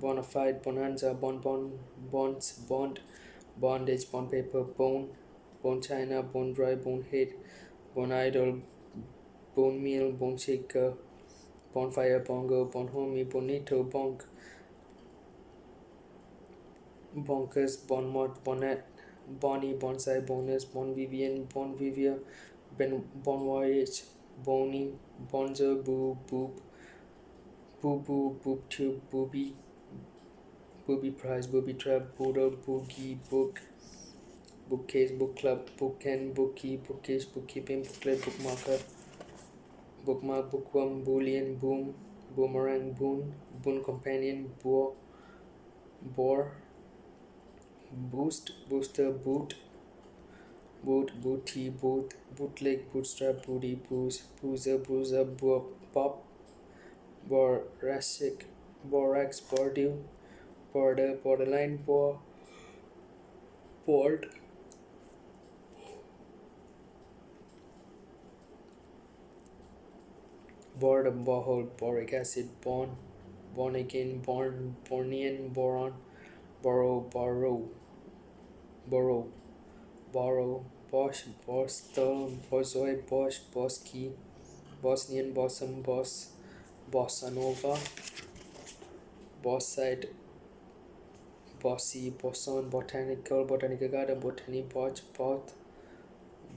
bonafide, bonanza, bonbon, bonds, bond, bondage, bond paper, bone, bone china, bone dry, bonehead, bone idol, bone meal, bone shaker, bonfire, bongo, bonhomie, bonito, bonk, bonkers, bonmot, bonnet, bonnie, bonsai, bonus, bon vivien, bon vivia, bon voyage, bony, bonzo, boo, boop, boo boo, boob tube, booby, booby prize, booby trap, boodle, boogie, book, bookcase, book club, bookend, bookie, bookcase, bookkeeping, booklet, bookmarker, bookmark, bookworm, boolean, boom, boomerang, boon, boon companion, bore, boost, booster, boot, boot, booty, boot, bootleg, bootstrap, booty, booze, boozer, bruiser, pop, boracic, borax, bordeaux, border, borderline, board, boredom, borehole, boric acid, born again, bornian, boron, borrow, bosch, bostel, bozoi, bosch, bosky, Bosnian, bosom, bossa nova, bossite, bossy, boson, botanical garden, botany,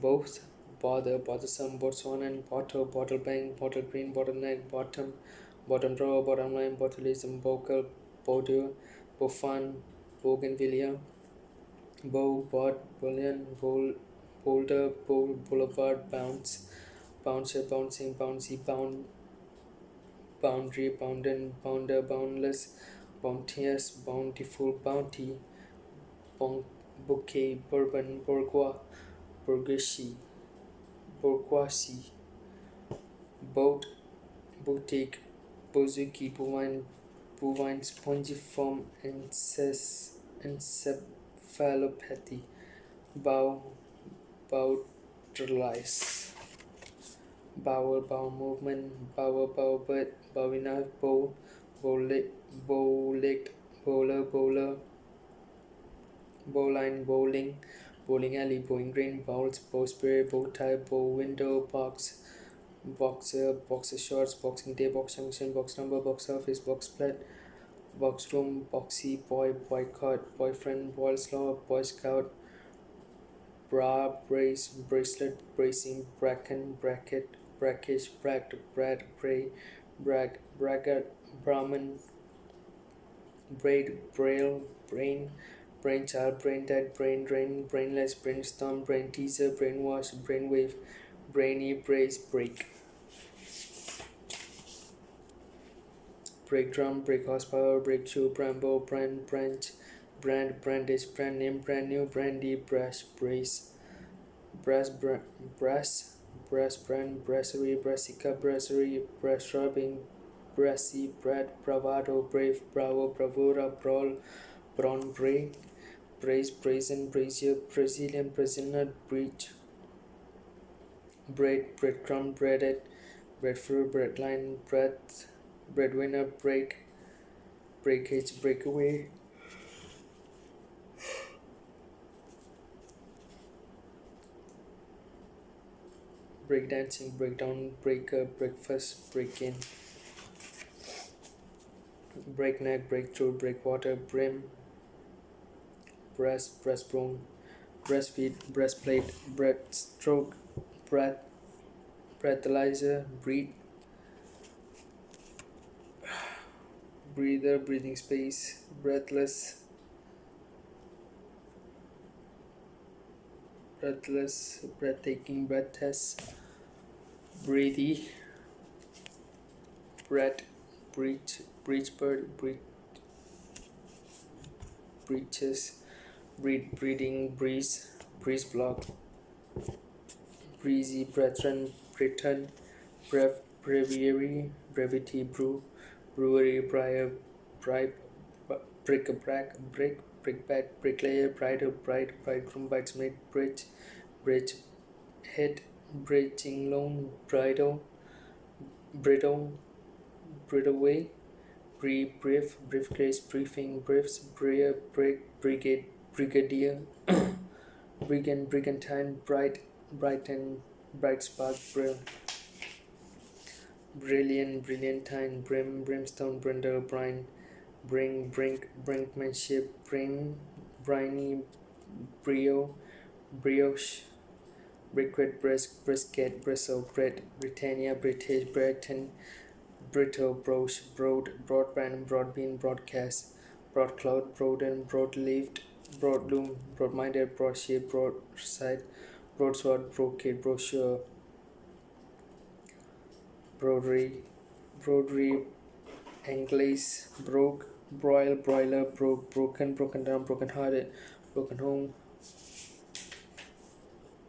both, bother, bothersome, botswanan, bottle bank, bottle green, bottleneck, bottom drawer, bottom line, botulism, bocal, bowdew, bofan, bougainvillea, bullion, boulder, boulevard, bouncer, bouncing, bouncy, boundary, bounder, boundless, bounteous, bountiful, bounty, bouquet, bourbon, bourgeoisie, boat, boutique, bouzouki, bovine, spongiform, encephalopathy, bowdrelice, bowel movement, bowbird, bowina, bow-legged, bowler, bowline, bowling alley, bowling green, bowls, bowspray, bowtie, bow window, boxer shorts, boxing day, box junction, box number, box office, box plat, box room, boxy, boycott, boyfriend, boy slow, boy scout, bra, bracelet, bracing, bracken, bracket, brackish, brad, bray, braggart, Brahman, braille, brainchild, brain dead, brain drain, brainless, brainstorm, brain teaser, brainwash, brainwave, brainy, brace, break drum, break horsepower, breakthrough, bramble, branch, brandish, brand name, brand new, brandy, brass, brass, brand, brasserie, brassica, brasserie, brass rubbing, brassy, brad, bravado, brave, bravo, bravura, brawn, brazen, brazier, Brazilian, Brazilian, breadcrumb, breadfruit, breadline, breadwinner, breakage, breakaway, breakdancing, breakdown, breaker, breakfast, break-in, breakneck, breakthrough, breakwater, brim, breastbone, breastfeed, breastplate, breaststroke, breathalyzer, breather, breathing space, breathless, breathtaking, breath test, breathy, breath, breach bird, breeches, breeding, breeze block, breezy, brethren, Britain, breviary, brevity, brewery, bribe, bric-a-brac, brickbat, bricklayer, bridegroom, bridesmaid, bridge, head, bridging loan, bridle, bridleway, briefcase, briefing, briefs, brigadier, brigantine, bright spark, brilliantine, brimstone, brindle, brinkmanship, briny, brioche, brisket, bristle, Britannia, British, Breton, brittle, broadband, broadbean, broadcast, broadcloud, broad-leaved, broadloom, broad-minded, broadshape, broadside, broadsword, brocade, brochure, broderie, anglaise, broiler, broken down, broken-hearted, broken home,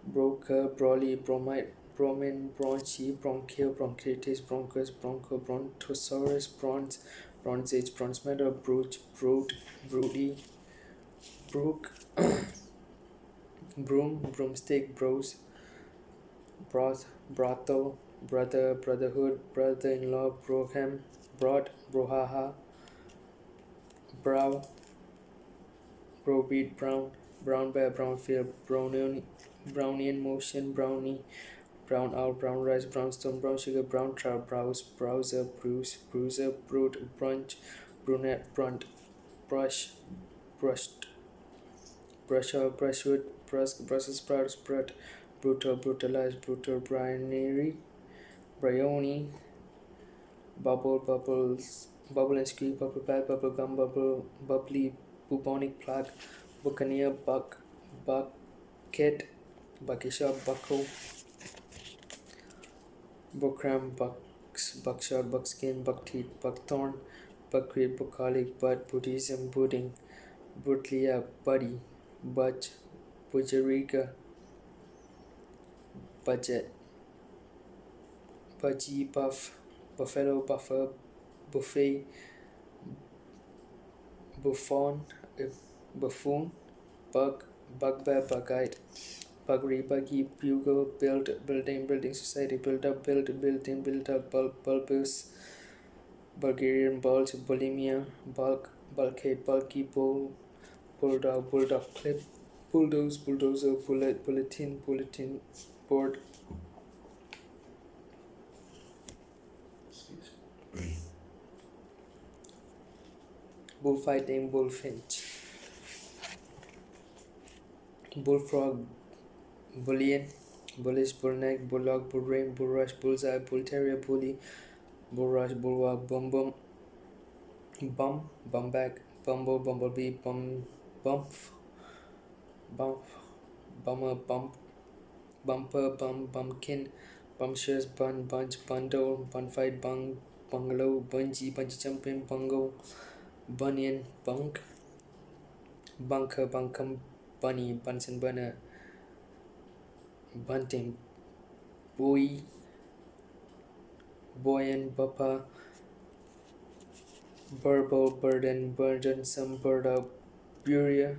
broker, broly, bromide, bromine, bronchi, bronchial, bronchitis, bronchus, brontosaurus, bronze age, bronze metal, broody, brook, broomstick, brothel, brotherhood, brother-in-law, brouhaha, browbeat, brown bear, brownfield, brownian motion, brownie, brown owl, brown rice, brownstone, brown sugar, brown trout, browser, bruiser, brunch, brunette, brushed, brushwood, Brussels sprouts, brutalized, binary, bryony, bubble and squeak, bubble bath, bubble gum, bubbly, bubonic plaque, buccaneer, bucket, buckshot, buckle, buckram, buckshot, buckskin, buckteeth, buckthorn, buckwheat, bucolic, Buddhism, budding, Butlia, buddy, budgeriga, budget, budgie, buffalo, buffer, buffet, buffoon, bugbear, bugite, buggery, buggy, bugle, building society, build up, built up, bulbous, Bulgarian, bulge, bulimia, bulkhead, bulky, bulldog, clip, bulldozer, bulletin, board, bullfighting, bullfinch, bullfrog, bullion, bullish, bullneck, bulldog, bullrain, bulrush, bullseye, bull terrier, bully, bullrush, bulwark, bumback, bumblebee, bummer, bumper, bumpkin, bumptious, bunch, bundle, bunfight, bungalow, bungee jumping, bungle, bunion, bunker, bunkum, bunny, Bunsen burner, bunting, buoy, buoyant, bupper, burble, burdensome, bird up, bureau,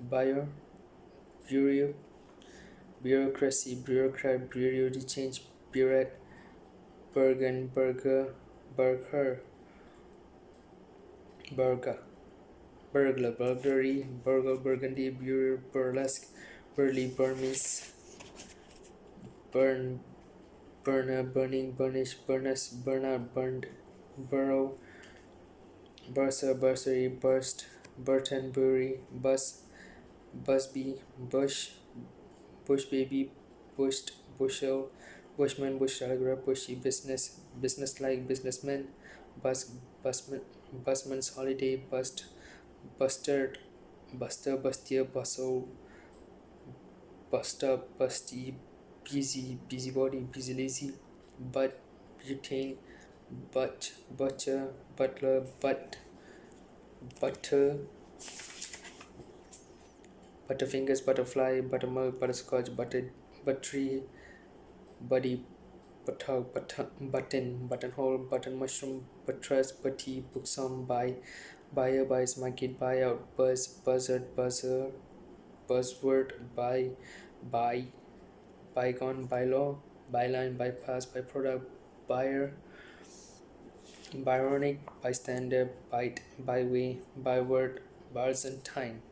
buyer, bureaucracy, bureaucrat, bureau de change, bureau, burger, burglar, burglary, burgundy, burlesque, burly, burmese, burner, burning, burnish, burnout, burned, burrow, bursary, burst, Burton, bury, busby, bush baby, bushed, bushel, bushman, bush telegraph, bushy, businesslike, businessman, busman's holiday, buster, bustier, bustle, buster, busty, busybody, busy lazy, butane, butcher, butler, butter, butterfingers, butterfly, buttermilk, butterscotch, buttery, buddy, buttonhole, button mushroom, buttress, butty, buxom, buyer, buys, market, buyout, buzzard, buzzword, buy, bygone, bylaw, byline, bypass, byproduct, buyer, Byronic, bystander, bite, byway, byword, Byzantine.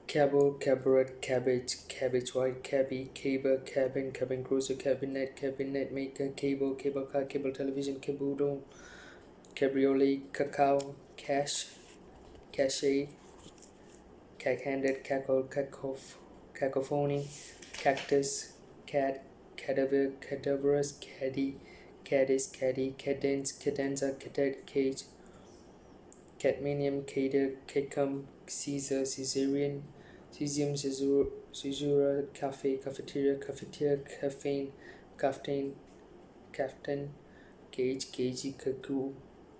Cabo, cabaret, cabbage white, cabby, cable, cabin cruiser, cabinet maker, cable car, cable television, caboodle, cabriolet, cacao, cache, cack-handed, cacophony, cactus, cadaverous, cadenza, cage, cadmium, caesarian, caesura, cafeteria, caffeine, caftan, cagey,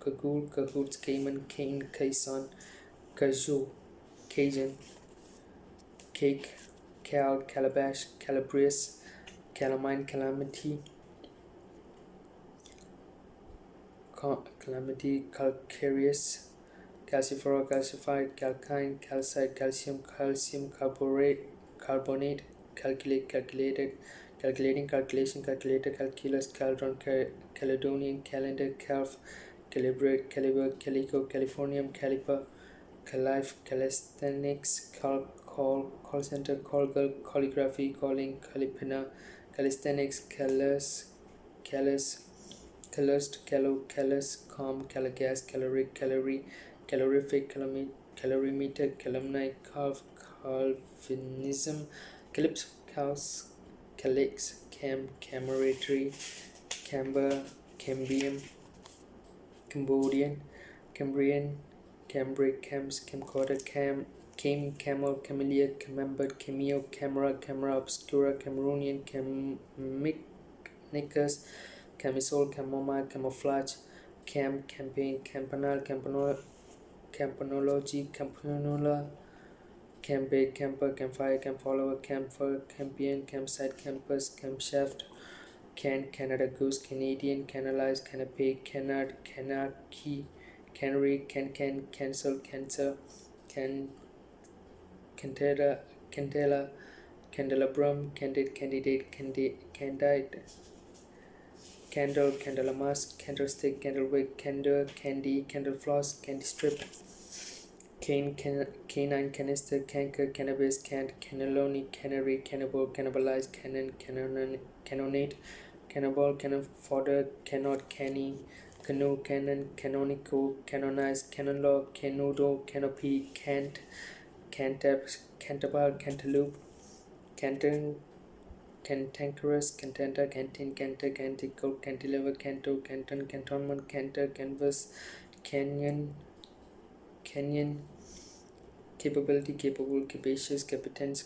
cahoots, cayman, cane, caisson, cajou, Cajun, cake, calabash, calabrius, calamine, calcareous, calciferous, calcified, calcine, calcite, calcium, carbonate, calculation, calculator, calculus, caldron, caledonian, calendar, calibrate, caliber, calico, californium, caliper, calisthenics, call center, call girl, calligraphy, calling, calipina, calisthenics, callus, calagas, calorific, calorimeter, calumni, Calvinism, calypso, calix, camaraderie, cambium, Cambrian, cambric, camcorder, camel, camellia, camembert, cameo, camera obscura, Cameroonian, camicus, camisole, chamomile, camouflage, campaign, campanology, campanola, campbait, camper, campfire, campfollower, camphor, campion, campsite, campus, camshaft, Canada goose, Canadian, canalize, canapé, canard, canarchy, canary, cancel, cancer, cantella, candelabrum, candidate, candide, candle, candlemas, candlestick, candlewick, candor, candy, candlefloss, candy strip, canine, canister, canker, cannabis, cannelloni, canary, cannibal, cannibalize, cannonate, cannibal, cannon fodder, cannot, canny, canoe, cannon, canonical, canonize, canon law, canoodle, canopy, cantabile, cantaloupe, cantankerous, cantanta, canteen, canticle, cantilever, cantonment, canvas, canyon, capability, capable, capacious, capacitance,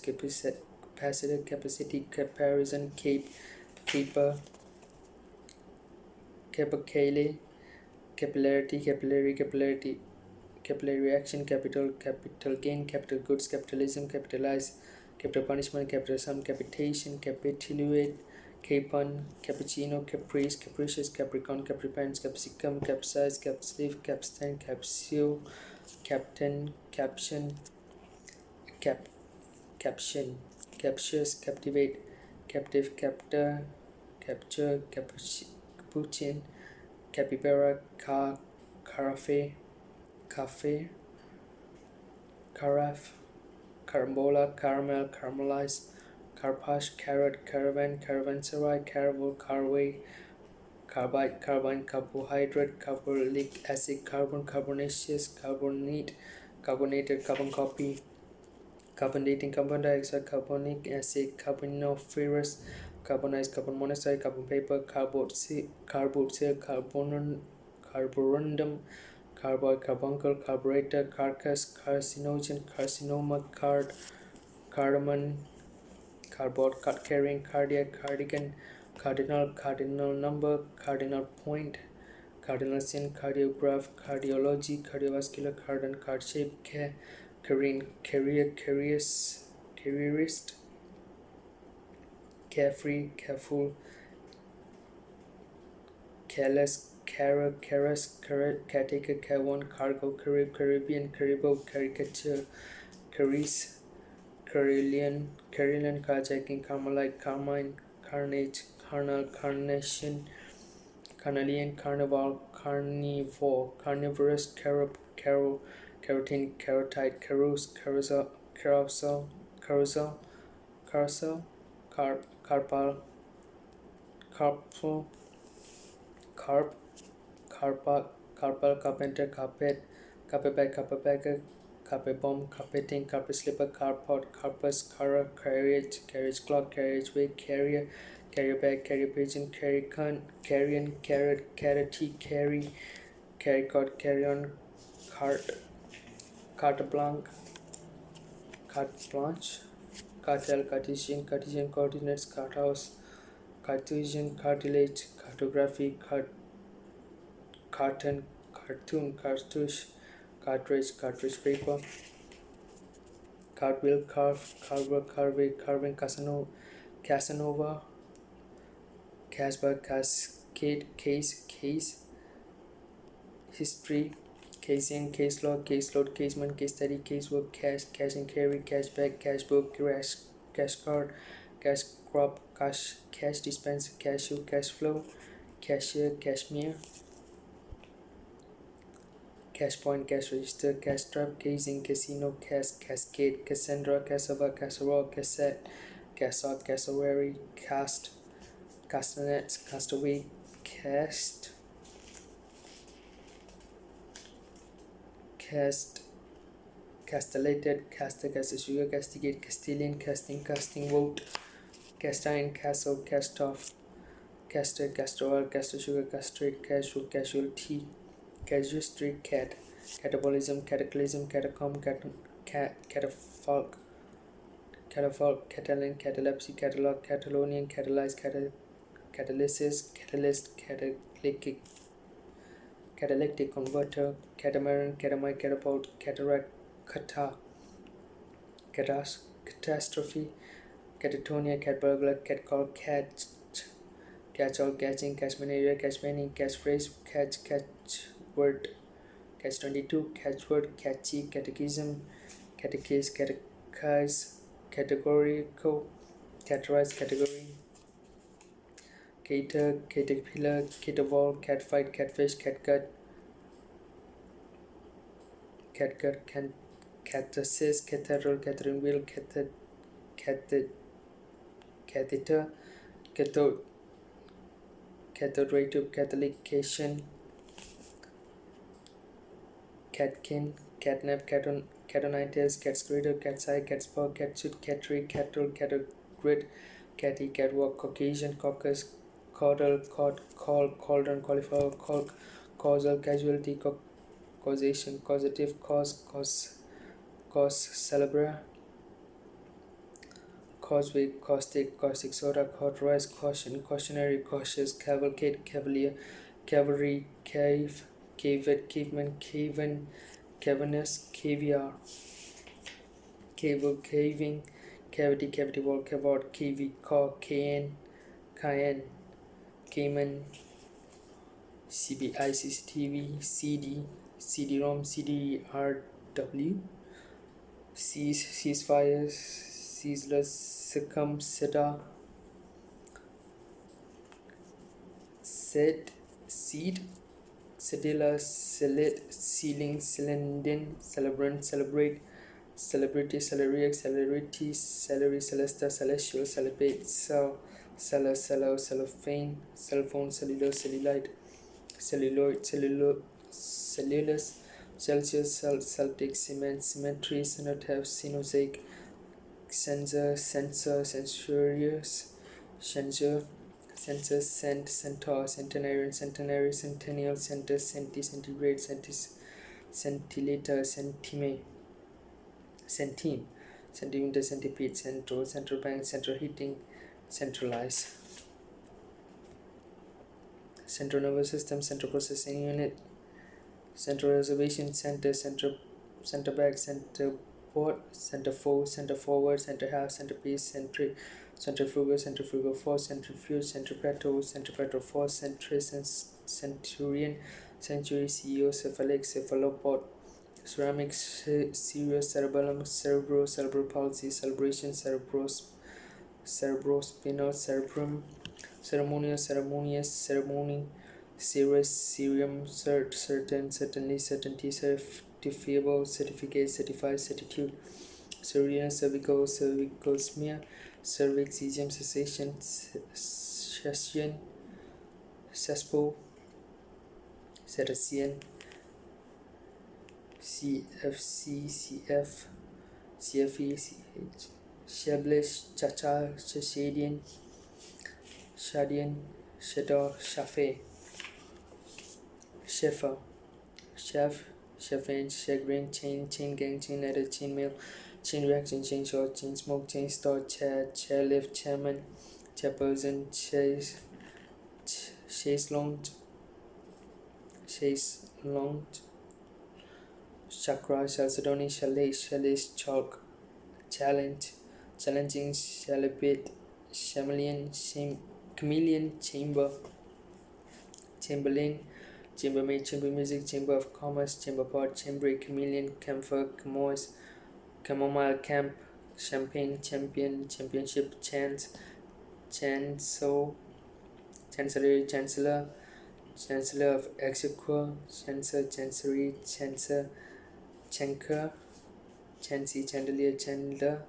capacitor, capacity, caparison, caper, capercaillie, capillary action, capital gain, capital goods, capitalism, capitalize, capital punishment, capital sum, capitation, capitulate, capon, cappuccino, caprice, capricious, capricorn, capripens, capsicum, capsize, capsive, capstan, capsule, captain, caption, captious, captivate, captive, capture, capuchin, capybara, carafe, carafe, carambola, caramel, caramelize, carpash, carrot, caravan, caravanserai, caravel, carway, carbide, carbine, carbohydrate, carbolic acid, carbon, carbonaceous, carbonate, carbonated, carbon copy, carbon dating, carbon dioxide, carbonic acid, carboniferous, carbonized, carbon monoxide, carbon paper, carboxyl, carborundum, carboid, carbuncle, carburetor, carcass, carcinogen, carcinoma, cardamom, cardboard, card carrying, cardiac, cardigan, cardinal number, cardinal point, cardinal sin, cardiograph, cardiology, cardiovascular, cardan, card shape, careen, careerist, carefree, careful, careless, caretaker, carone, cargo, Caribbean, caribou, caricature, carice, Carillion, carjacking, Carmelite, carmine, carnage, carnal, carnation, carnelian, carnival, carnivore, carnivorous, carotene, carotide, carousel, carpal, carpal, carpenter, carpetbagger, carpet bomb, carpeting, carpet slipper, carport, carpus, carriage, carriage clock, carriageway, carrier, carrier bag, carrier pigeon, carrion, carrot, carrotty, carry cart, carrion, carte blanche, cartel, Cartesian, coordinates, carthouse, Cartesian, cartilage, cartography, cartoon, cartouche, cartridge paper, cartwheel, carver, carving, Casanova, Casper, cascade, case, history, casing, case load, casement, case study, casework, cash and carry, cash bag, cash book, cash card, cash crop, cash dispenser, cashew, cash flow, cashier, cashmere, cash point, cash register, cash trap, casing, casino, cascade, Cassandra, cassava, casserole, cassette, cassock, cassowary, castanets, castaway, castellated, caster, sugar, castigate, Castilian, casting, vote, castine, castle, castoff, castor, oil, castor sugar, castrate, casualty, casuistry, catabolism, cataclysm, catacomb, catafalque, Catalan, catalepsy, catalog, Catalonian, catalyze, catalysis, catalyst, catalytic converter, catamaran, catamite, catapult, cataract, catastrophe, catatonia, catburglar, catcall, catch-all, catching, catchmanager, catchmany, catchphrase, catchword, catch-22, catchword, catchy, catechism, catechase, catechize, categorical, categorize, category, caterpillar, caterwall, catfight, catfish, catgut, catesis, cathedral, catherine wheel, catheter, cathode tube, catholication, catkin, catnap, catonitis, catscrader, catseye, catspur, catsuit, cattree, cattle, catgrid, catty, catwalk, Caucasian, caucus, caudal, cauldron, cauliflower, causal, casualty, causation, causative, cause, cerebra, causeway, caustic soda, cauterized, caution, cautionary, cautious, cavalcade, cavalier, cavalry, caveman, cavernous, caviar, caving, cavity wall, cavort, kiwi, cayenne, cayman, CBI, CCTV, CD-ROM, CDRW, ceasefires, ceaseless, circumcida, seed, cedilla, ceiling, cylindin, celebrant, celebrate, celebrity, celeriac, celerity, celery, celesta, celestial, celibate, cellophane, cellphone, cellular, cellulite, celluloid, cellulose, Celsius, Celtic, cement, symmetry, cenotaph, cenotaph, censorious, censor, centaur, centenarian, centennial, centigrade, centillator, centimeter, centipede, central bank, central heating, centralize, central nervous system, central processing unit, central reservation center, center back, center port, center forward, center half, centerpiece, centrifugal force, centrifuge, centripetal force, centurion, century, CEO, cephalic, cephalopod, ceramic, serious, cerebellum, cerebral palsy, celebration, cerebrospinal, cerebrum, ceremonial, ceremonious, ceremony, serious, cerium, certain, certainly, certainty, certifiable, certificate, certified, certitude, cerulean, cervical smear, cervix, cesium, cessation, cessation, cesspool, cetacean, CFC, CFE, Shablish, Chacha, Shadian, Shador, Shafe, Sheffer, Chef, Chefin, Chagrin, chain gang, chain letter, chain mail, chain reaction, chain short, chain smoke, chain store, chairlift, chairman, chairperson, chaise longue, chakra, chalcedony, chalet, chalk, challenging, chalipate, chameleon, chamberlain, chambermaid, chamber music, chamber of commerce, chamberpot, chamber, chameleon, camphor, chamois, chamomile, camp, champagne, champion, championship, chancellor, chancellor of exequer, chancery, chancer, chancy, chandelier, chandler,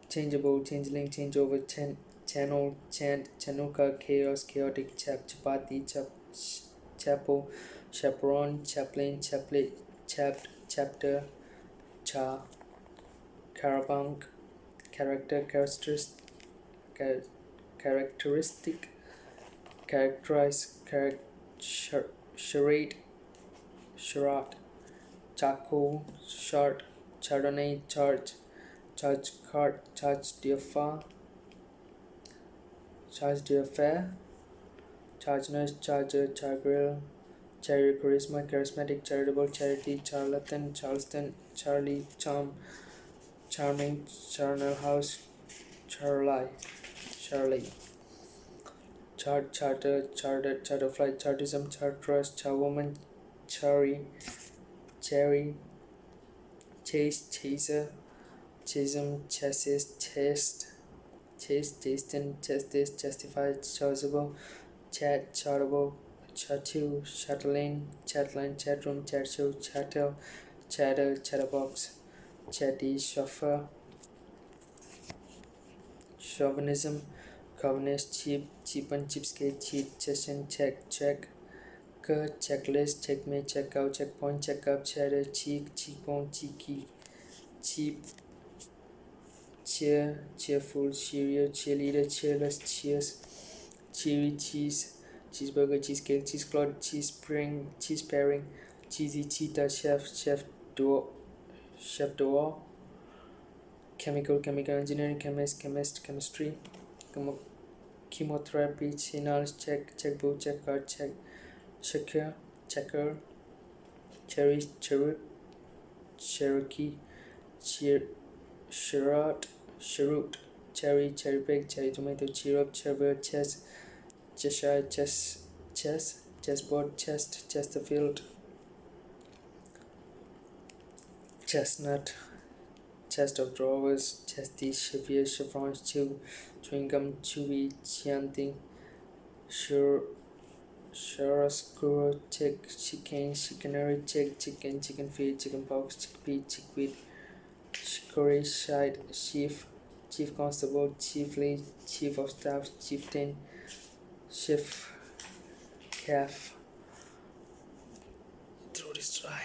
changeable, changeling, changeover, channel, chant, chanuka, chaos, chaotic, chapati, chapel, chaperone, chaplain, chaplet, chapter, carabunk, characteristic, characterize, charade, charade, charcoal, short, chardonnay, charge card, charge d'affaires, charge nurse, charger, chargrill, charity, charisma, charismatic, charitable, charity, charlatan, charleston, Charlie, charming, charnel house, Charlie, charter, charterfly, chartism, chartreuse, charwoman, cherry, chaser, chism, chassis, chasten, justice, justified, choosable, chattable, chatelaine, chatroom, chatshow, chatterbox, chatty, chauffeur, chauvinism, communist, cheapen, cheapskate, cheat, session, check, checklist, checkmate, checkout, checkpoint, checkup, cheddar, cheekbone, cheeky, cheap, cheerful, cheerleader, cheerless, cheers, cheery, cheeseburger, cheesecake, cheese clot, cheese pairing, cheesy, cheetah, chef d'or, chemical, engineering, chemist, chemistry, chemotherapy, chenals, checkbook, checkcard, checker, cherry, Cherokee, Cheroot, cherry pig, cherry tomato, cherub, Cheshire, chessboard, Chesterfield, chestnut, chest of drawers, chesty, chevy, chiffon, chewing gum, chewy, chianti, churrasco, chicken, chickenary, chicken feet, chicken pox, chickpea, chickweed, Shikori, Shide, Chief, Chief Constable, Chiefly, Chief of Staff, Chieftain, Chief, Calf. Throat is dry.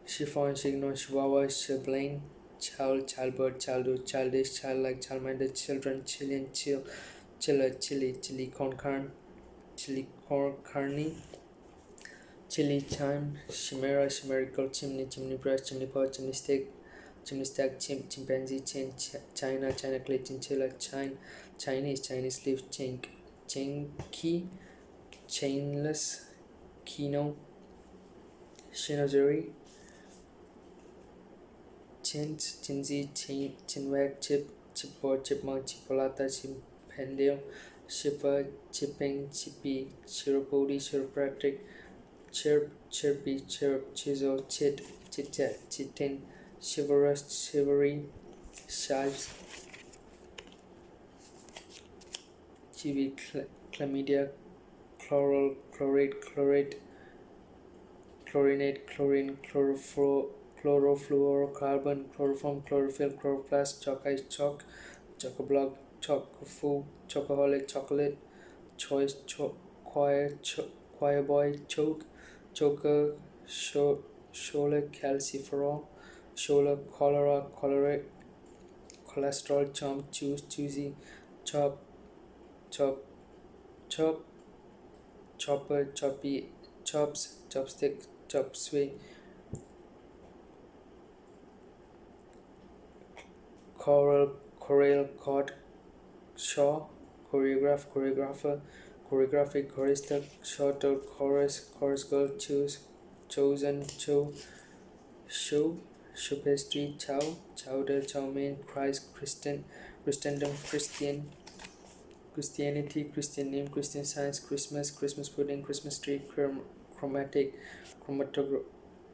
Chiffon, Chignon, Chihuahua, Chilblain, Child, Childbird, Childhood, Childish, Childlike, Childminded, Children, Chilean, Chill, Chiller, Chili, Chili Corn, Chili Corny, Chili Chime, Chimera, Chimerical, Chimney, Chimney Breast, Chimney Pot, Chimney Stick, Chimney Stack, Chimpanzee, China, China Clay, Chinchilla, Chinese, Chinese Leaf, Chinky, Chainless, Kino, Shinozuri, Chinzy, Chinwag, Chipboard, Chipmunk, Chipolata, Chimpendale, Shipper, Chipping, Chippy, Chiropody, Chiropractic, Chirp, Chirpy, Chirp, Chisel, Chit-chat, Chitin, Chivalrous, Chivalry, Shives, Chibi, Chlamydia, Chloral, Chlorate, Chlorate, Chlorinate, Chlorine, Chlorofluorocarbon, Chloroform, Chlorophyll, Chloroplast, Chalk Ice, Chalk, Chocoblock, Chocofu, Chocoholic, Chocolate, Choice, Choir Boy, Choker, Shola, Calciferol, Shola, Cholera, Cholesterol, Chomp, Choosy, Chop, Chop, Chop, Chopper, Choppy, Chops, Chopstick, Chop Suey, Choral, Cod, Shaw, Choreographer, Choreographic, Chorister, Shorter, Chorus Girl, Chosen, Show, Pastry, Chowder, Chow Mein, Christ, Christendom, Christianity, Christian name, Christian science, Christmas pudding, Christmas tree,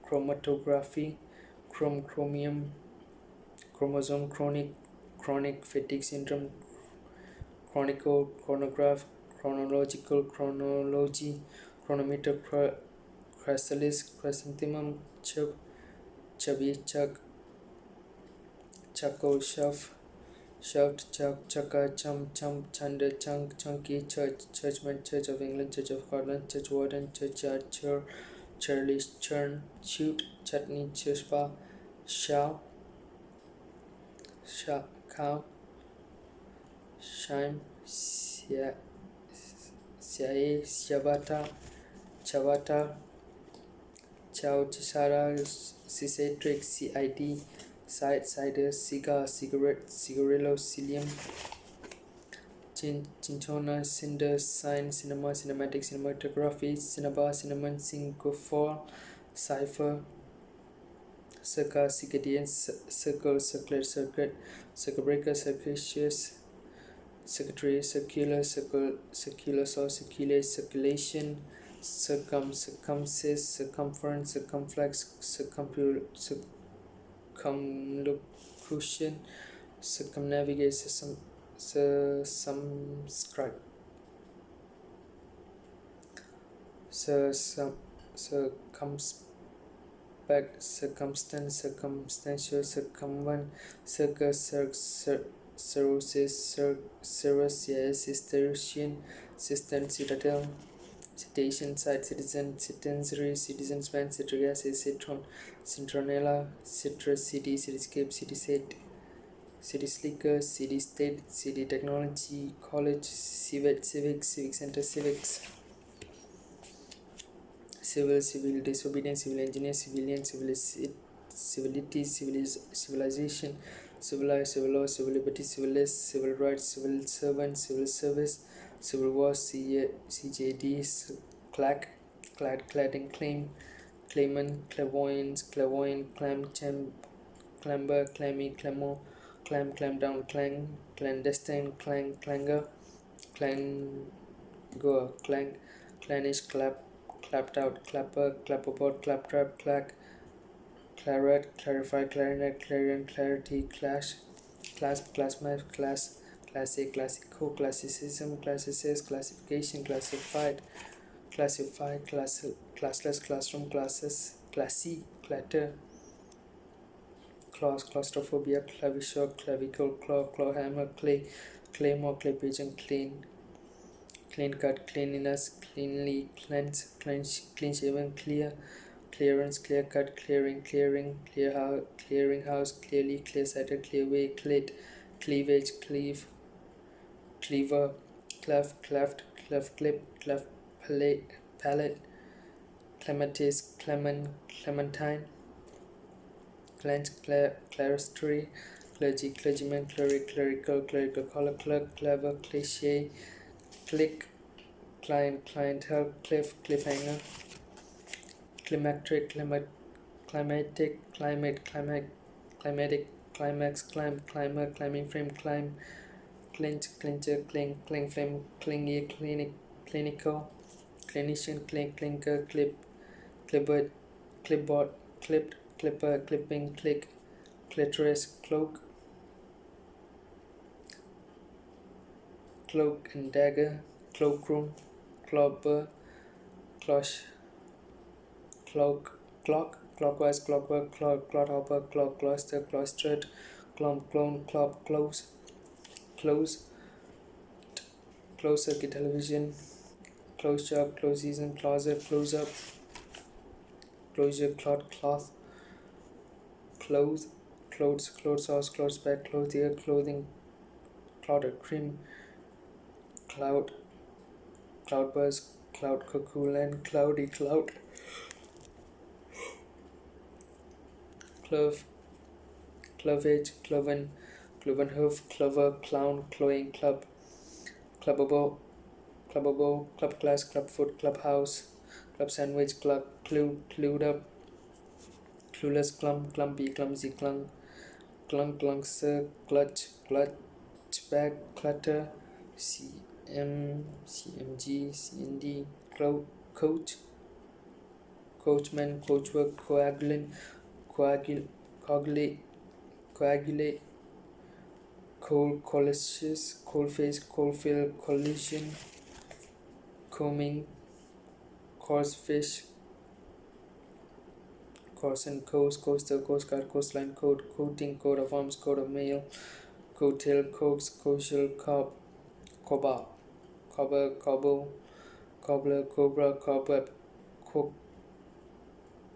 chromatography, chromium, chromosome, chronic fatigue syndrome, chronograph, chronology, chronometer, chrysalis, chrysanthemum, chubby, chuckle, shoved, chukka, chump, chunder, chunky, churchman, Church of England, Church of Scotland, church warden, churchyard, churlish, churn, shoot, chutney, chushpa, cow, shime, siae, chavata, chow, chara, cicatrix, cid, cider, cigarette, cigarillo, cilium, cinchona, cinder, sign, cinema, cinematic, cinematography, cinnabar, cinnamon, cincophore, cipher, circa, circadian, circle, circular, circuit breaker, circuitous, circuitry, circular, circular saw, circulation, circumcis, circumference, circumflex, circumlocution, circumnavigate, circumscribe, circumspect, circumstance, circumstantial, circumvent, circus, cirrhosis, cistercian, citadel, citation, site, citizen, citizenry, citizensman, citrigas, citron, citronella, citrus, city, cityscape, citystate, city slicker, city state, city technology, college, civics, civic center, civics, civil, disobedience, civil engineer, civilian, civility, civilization, civilized, civil law, civil liberty, civil list, civil rights, civil servant, civil service, civil war, CJD, cladding, claimant, clairvoyant, clamber, clammy, clam down, clandestine, clanger, clannish, clapped out, clapper, clapperboard, claptrap, claret, clarify, clarinet, clarion, clarity, clash, clasp, classmate, class, classic, classical, classicism, classicist, classification, classified, classify, classless, classroom, classes, classy, clatter, clause, claustrophobia, clavicle, clavicle, claw, hammer, clay, claymore, clay pigeon, clean cut, cleanliness, cleanly, cleanse, clean shaven, clearance, clear cut, clearing, clearing house, clearly, clear sighted, clear way, cleavage, cleaver, cleft, palate, clematis, clementine, cleanse, clerestory, clergy, clergyman, clerical collar, clerk, clever, cliche, click, clientele, cliffhanger, climatic, climatic, climax, climber, climbing frame, clincher, cling flame, clingy, clinical, clinician, clinker, clipboard, clipped, clipper, clipping, click, clitoris, cloak and dagger, cloakroom, clobber, cloche, clockwise, clockwork, clodhopper, cloister, cloistered, clone, close circuit television, close job, close season, closet, close up, closure, cloth, clothes, sauce, clothes bag, clothier, clothing, clouded cream, cloudburst, cloud cuckoo, and cloudy, clovage, cloven hoof, clover, clown, cloying, clubbable, club class, club foot, clubhouse, club sandwich, clued up, clueless, clumpy, clumsy, clunkster, clutch bag, clutter, CMG, CND, coach, coachman, coachwork, coagulate, coalfield, collision, combing, coarsefish, course and coaster, coastguard, coastline, coating, coat of arms, coat of mail, coattail, coastal, cobber, cobble, cobbler, cobra, cobweb,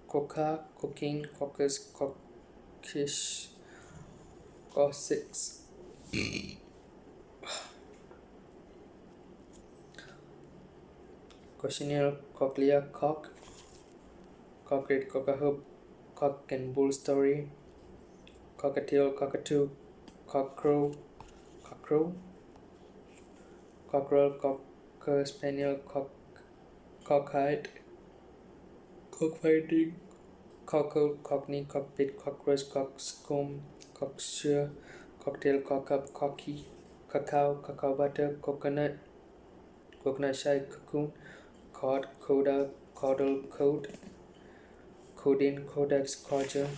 cocaine, caucus, cockish, Cossacks, questionnaire, cochlea, cockade, cockahoof, cock and bull story, cockatiel, cockatoo, cockcrow, cockerel, cocker spaniel, cockeyed, cockfighting, cockle, cockney, cockpit, cockroach, coxcomb, cocksure, cocktail, cockup, cocky, cacao butter, coconut shy, cocoon, cod, coda, caudal, code, codeine, codex, codger,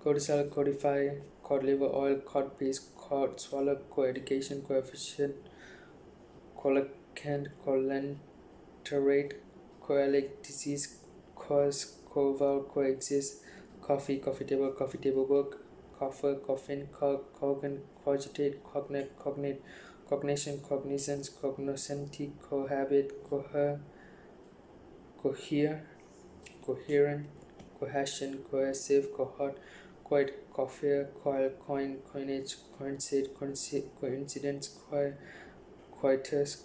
codicil, codify, cod liver oil, cod paste, cod swallow, co-education, coefficient, colecant, colenterate, coelic disease, cause, coval, coexist, coffee table work, coffer, coffin, cogan, cogitate, cognate, cognition, cognizance, cognoscenti, cohabit, coherent, cohesion, cohesive, cohort, coit, coffeer, coil, coinage, coincidence, coitus,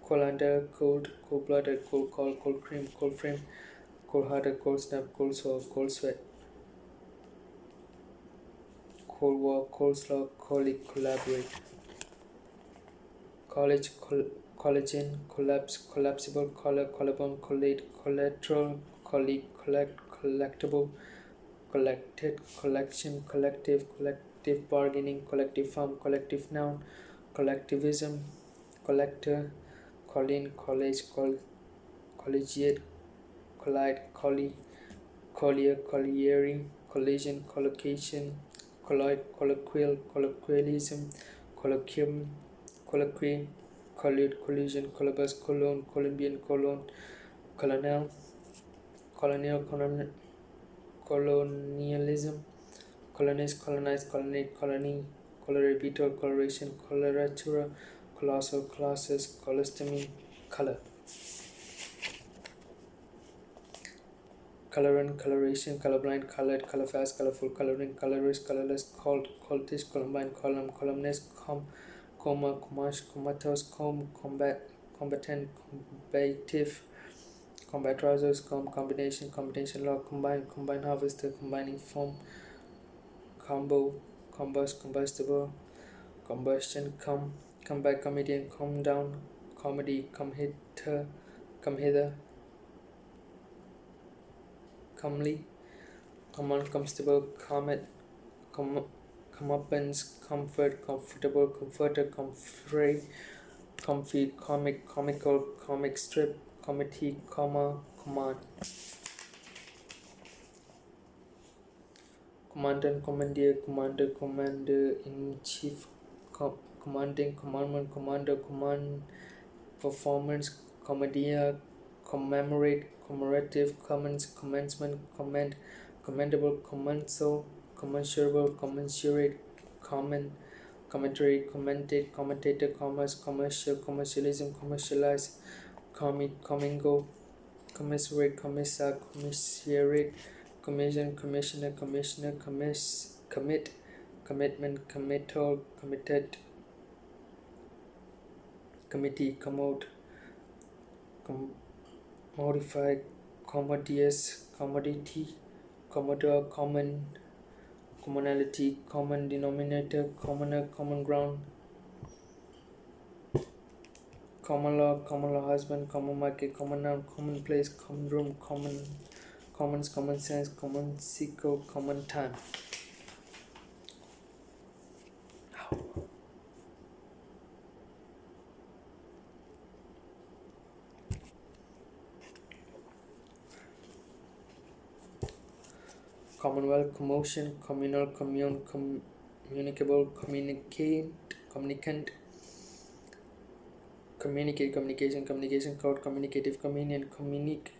colander, cold-blooded, cold call, cold cream, cold frame, cold-hearted, cold snap, cold solve, cold sweat, cold war, cold slaw, colleague, collaborate, college, collagen, collapsible, collarbone, collate, collateral, colleague, collectible, collected, collection, collective bargaining, collective farm, collective noun, collectivism, collector, college, collegiate, collide, collier, colliery, collision, collocation, colloid, colloquial, colloquialism, colloquium, colloquy, collude, collusion, colobus, colon, Columbian, colon, colonial, colonialism, colonize, colonize, colonate, colony, coloribitor, coloration, coloratura, colossal, colossus, colostomy, color. Colorant, coloration, colorblind, colored, colorfast, colorful, coloring, colorist, colorless, called, cultish, columbine, column, columnist, coma, comash, comatose, combatant, combative, combat trousers, combination, combination log, combine harvester, combining form, combo, combust, combustible, combustion, come back, comedian, come down, comedy, come hither, comely, common, comestible, comet, comeuppance, comfort, comfortable, comforter, comfrey, comfy, comic, comical, comic strip, committee, comma, command, commandant, commandeer, commander, commander-in-chief, commanding, commandment, commander, command, performance, commedia, commemorate, commemorative, commence, commencement, commend, commendable, commensal, commensurable, commensurate, common, commentary, commentate, commentator, commerce, commercial, commercialism, commercialize, commingle, commiserate, commissar, commiserate, commission, commissioner, commit, commitment, committal, committed, committee, commode, commodify, commodious, commodity, commodore, common, commonality, common denominator, commoner, common ground, common law husband, common market, common noun, common place, common room, commons, common sense, common sequel, common time. Commonwealth, commotion, communal, commune, communicable, communicant, communicate, communication, communication code, communicative, communion, communique,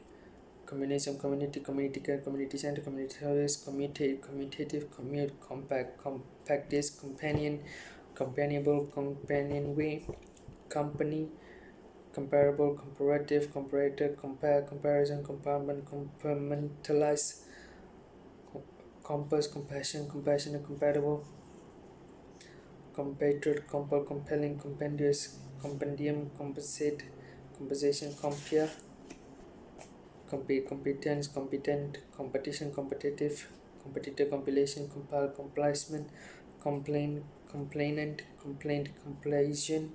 communism, community, community care, community center, community service, commutative, commute, compact, compactist, companion, companionable, companionway, company, comparable, comparative, comparator, compare, comparison, compartment, compartmentalize, compass, compassion, compassionate, compatible, compatriot, compelling, compendious, compendium, compensate, compensation, compare, compete, competence, competent, competition, competitive, competitor, compilation, compile, complacement, complainant, complaint, completion,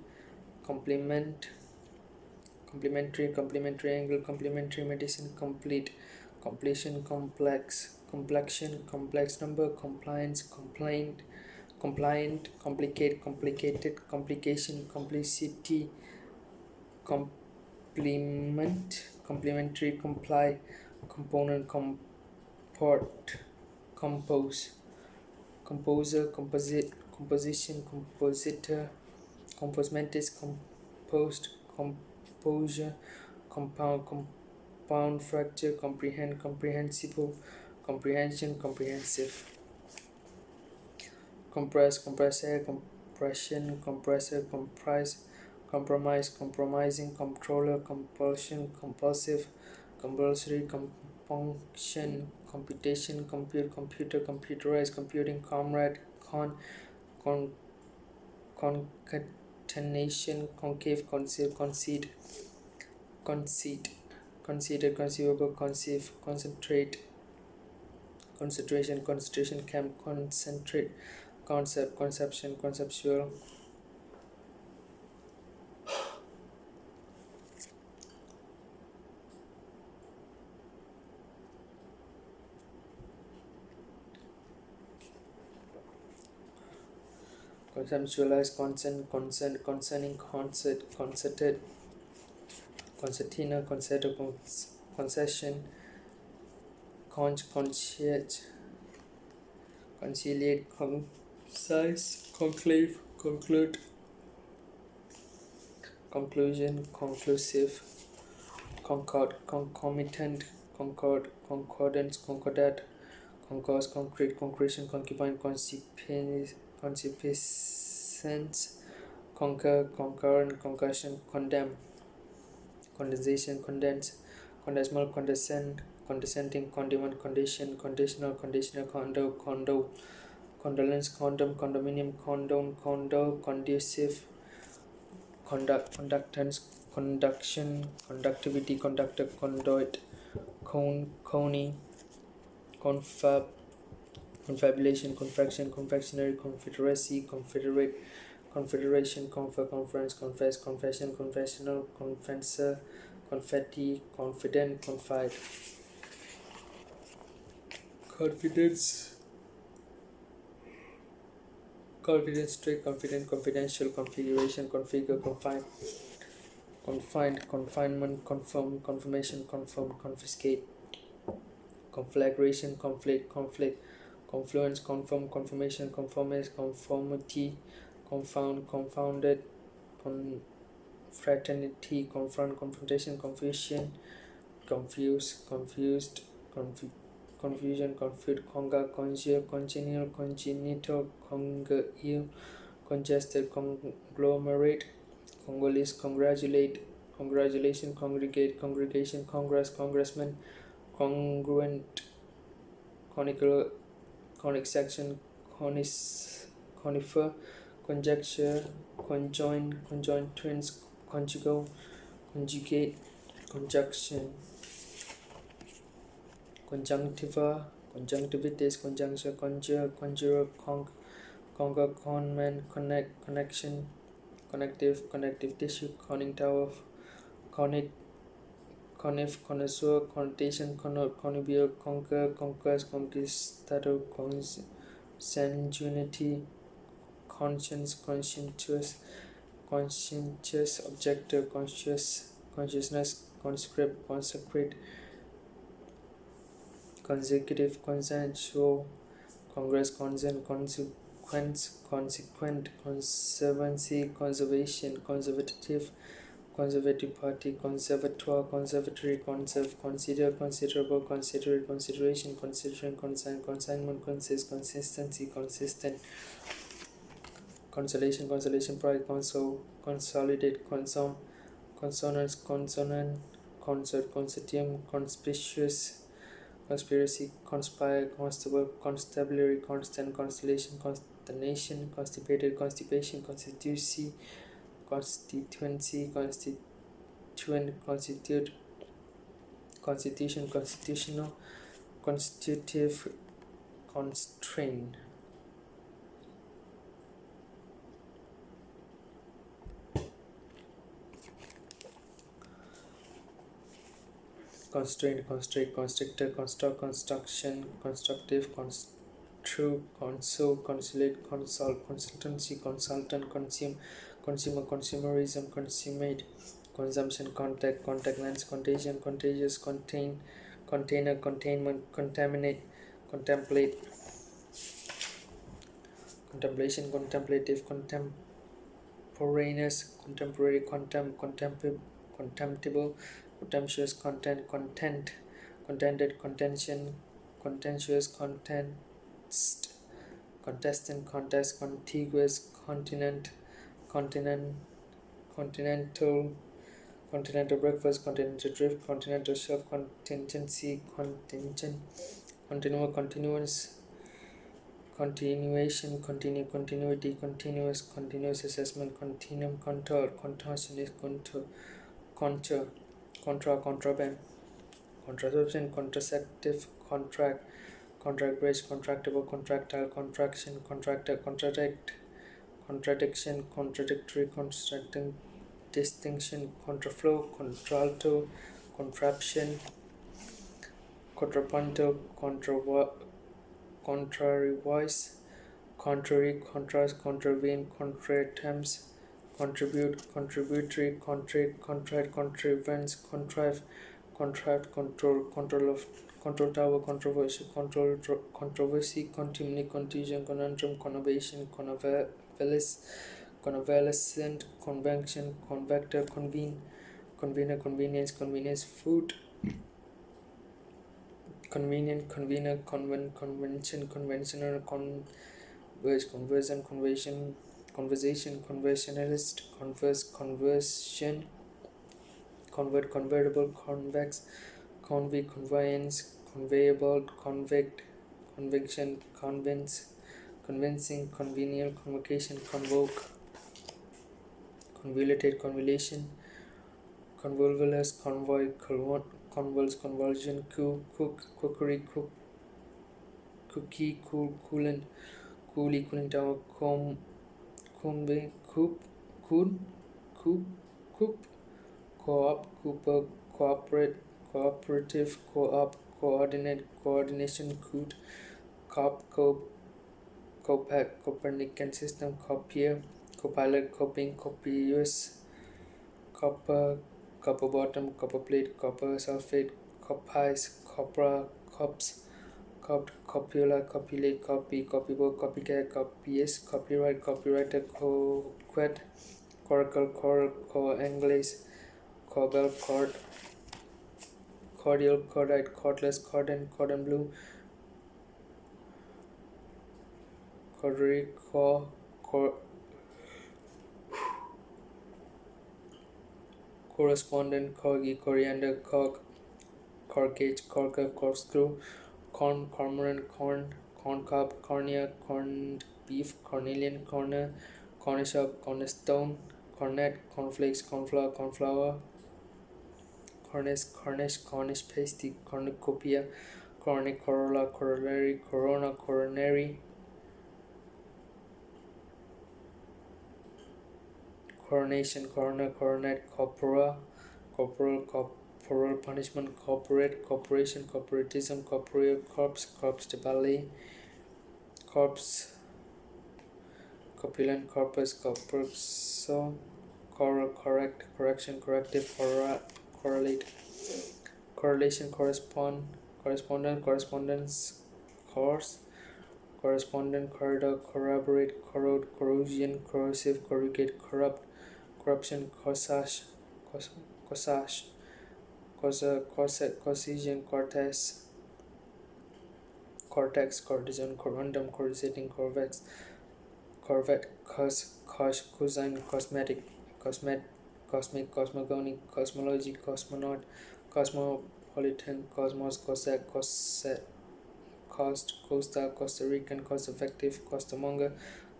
complement, complementary angle, complementary medicine, complete, completion, complexion, complex number, compliance, compliant, complicate, complicated, complication, complicity, complement, complementary, comply, component, comport, compose, composer, composition, compositor, composementis, composed, composure, compound, fracture, comprehend, comprehensible, comprehension, comprehensive, compress, compressor, compression, compressor, comprise, compromise, compromising, controller, compulsion, compulsive, compulsory, compunction, computation, compute, computer, computerized, computing, comrade, concatenation, concave, concede, conceited, conceivable, conceive, concentrate, concentration, concentration camp, concentrate, concept, conception, conceptual, conceptualize, concerning, concert, concerted, concertina, concerto, concession, conciliate, concise, conclave, conclude, conclusion, conclusive, concord, concomitant, concord, concordance, concordat, concourse, concrete, concretion, concubine, concupiscence, concur, concurrent, concussion, condemn, condensation, condense, condensable, condescend, condescending, condiment, condition, conditional, conditioner, condo, condolence, condom, condominium, condone, condo, conducive, conductance, conduction, conductivity, conductor, conduit, coney, confabulation, confection, confectionery, confederacy, confederate, confederation, conference, confess, confession, confessional, confessor, confetti, confident, confide, confidence, confidence, strict, confident, confidential, configuration, configure, confine, confined, confinement, confirm, confirmation, confirm, confiscate, conflagration, conflict, conflict, confluence, confirm, confirmation, conformist, conformity, confound, confounded, confraternity, confront, confrontation, confusion, confuse, confused, confusion, confute, conga, congeal, congenial, congenital, congeal, congested, conglomerate, Congolese, congratulate, congratulation, congregate, congregation, congress, congressman, congruent, conical, conic section, conifer, conjecture, conjoin, conjoined twins, conjugal, conjugate, conjunction, conjunctiva, conjunctivitis, conjuncture, conjure, conjurer, conquer, conman, connect, connection, connective tissue, conning tower, conic, conif, connoisseur, connotation, connubule, conquer, conquest, conquistador, consanguinity, conscience, conscientious, objector, consciousness, conscript, consecrate, consecutive, consensual, congress, consent, consequence, consequent, conservancy, conservation, conservative, conservative party, conservatoire, conservatory, consider, considerable, considerate, consideration, considering, consignment, consist, consistency, consistent, consolation, consolation, pride, consolidate, consonants, consonant, concert, consortium, conspicuous, conspiracy, conspire, constable, constabulary, constant, constellation, consternation, constipated, constipation, constituency, constituent, constitute, constitution, constitutional, constitutive, constrain, constraint, constrict, constrictor, construct, construction, constructive, construe, console, consulate, consult, consultancy, consultant, consume, consumer, consumerism, consummate, consumption, contact lens, contagion, contagious, contain, container, containment, contaminate, contemplate, contemplation, contemplative, contemporaneous, contemporary, contemptible, contemptuous, content, contented, contention, contentious, contestant, contest, contiguous, continental, continental breakfast, continental drift, continental shelf, contingency, contingent, continuance, continuation, continuity, continuous assessment, continuum, contortionist, contour, contraband, contraception, contraceptive, contract bridge, contractible, contractile, contraction, contractor, contradiction, contradictory, constructing, distinction, contraflow, contralto, contraption, contrapunto, contrary voice, contrary, contrast, contravene, contratemps, contribute, contributory, contrite, contrivance, contrive, contract, control tower, controversial, controversy, contumely, contusion, conundrum, conovation, convalescent, convention, convector, convener, convenience, food, convenient, convener, convention, conventional, conversion, conversation, conversationalist, conversion, convertible, convex, conveyance, conveyable, convict, conviction, convincing, convenial, convocation, convoke, convoluted, convolution, convolvulus, convoy, convulsion, cookery, cookie, coolant, cooling tower, combe, coop, co-op, cooper, cooperative, co-op, coordinate, coordination, copac, Copernican system, copier, copilot, coping, copious, copper, copper bottom, copper plate, copper sulfate, copies, copra, cops, copula, copulate, copybook, copycat, copyist, copyright, copywriter, quet, coracle, co-anglaise, cobel, cordial, cordite, cordless, cordon bleu, cordery, correspondent, corgi, coriander, corkage, corker, corkscrew, cormorant, corn cob, cornea, corned beef, cornelian, corner, cornerstone, cornet, cornflakes, cornflour, Cornish pasty, cornucopia, chronic, corolla, corollary, corona, coronary, coronation, coroner, coronet, corporal, corporal punishment, corporate, corporation, corporatism, corporeal, corpse de ballet, corpse, corpulent, corpus, corpuscle, correct, correction, corrective, correlate, correlation, correspondent, correspondence, course, correspondent, corridor, corroborate, corrode, corrosion, corrosive, corrugate, corrupt, corruption, corsage, corset, concision, cortex, courtesan, corundum, corrugating, corvette, cosine, cosmetic, cosmic, cosmogony, cosmology, cosmonaut, cosmopolitan, cosmos, cossack, Costa, Costa Rican, cost effective, costermonger,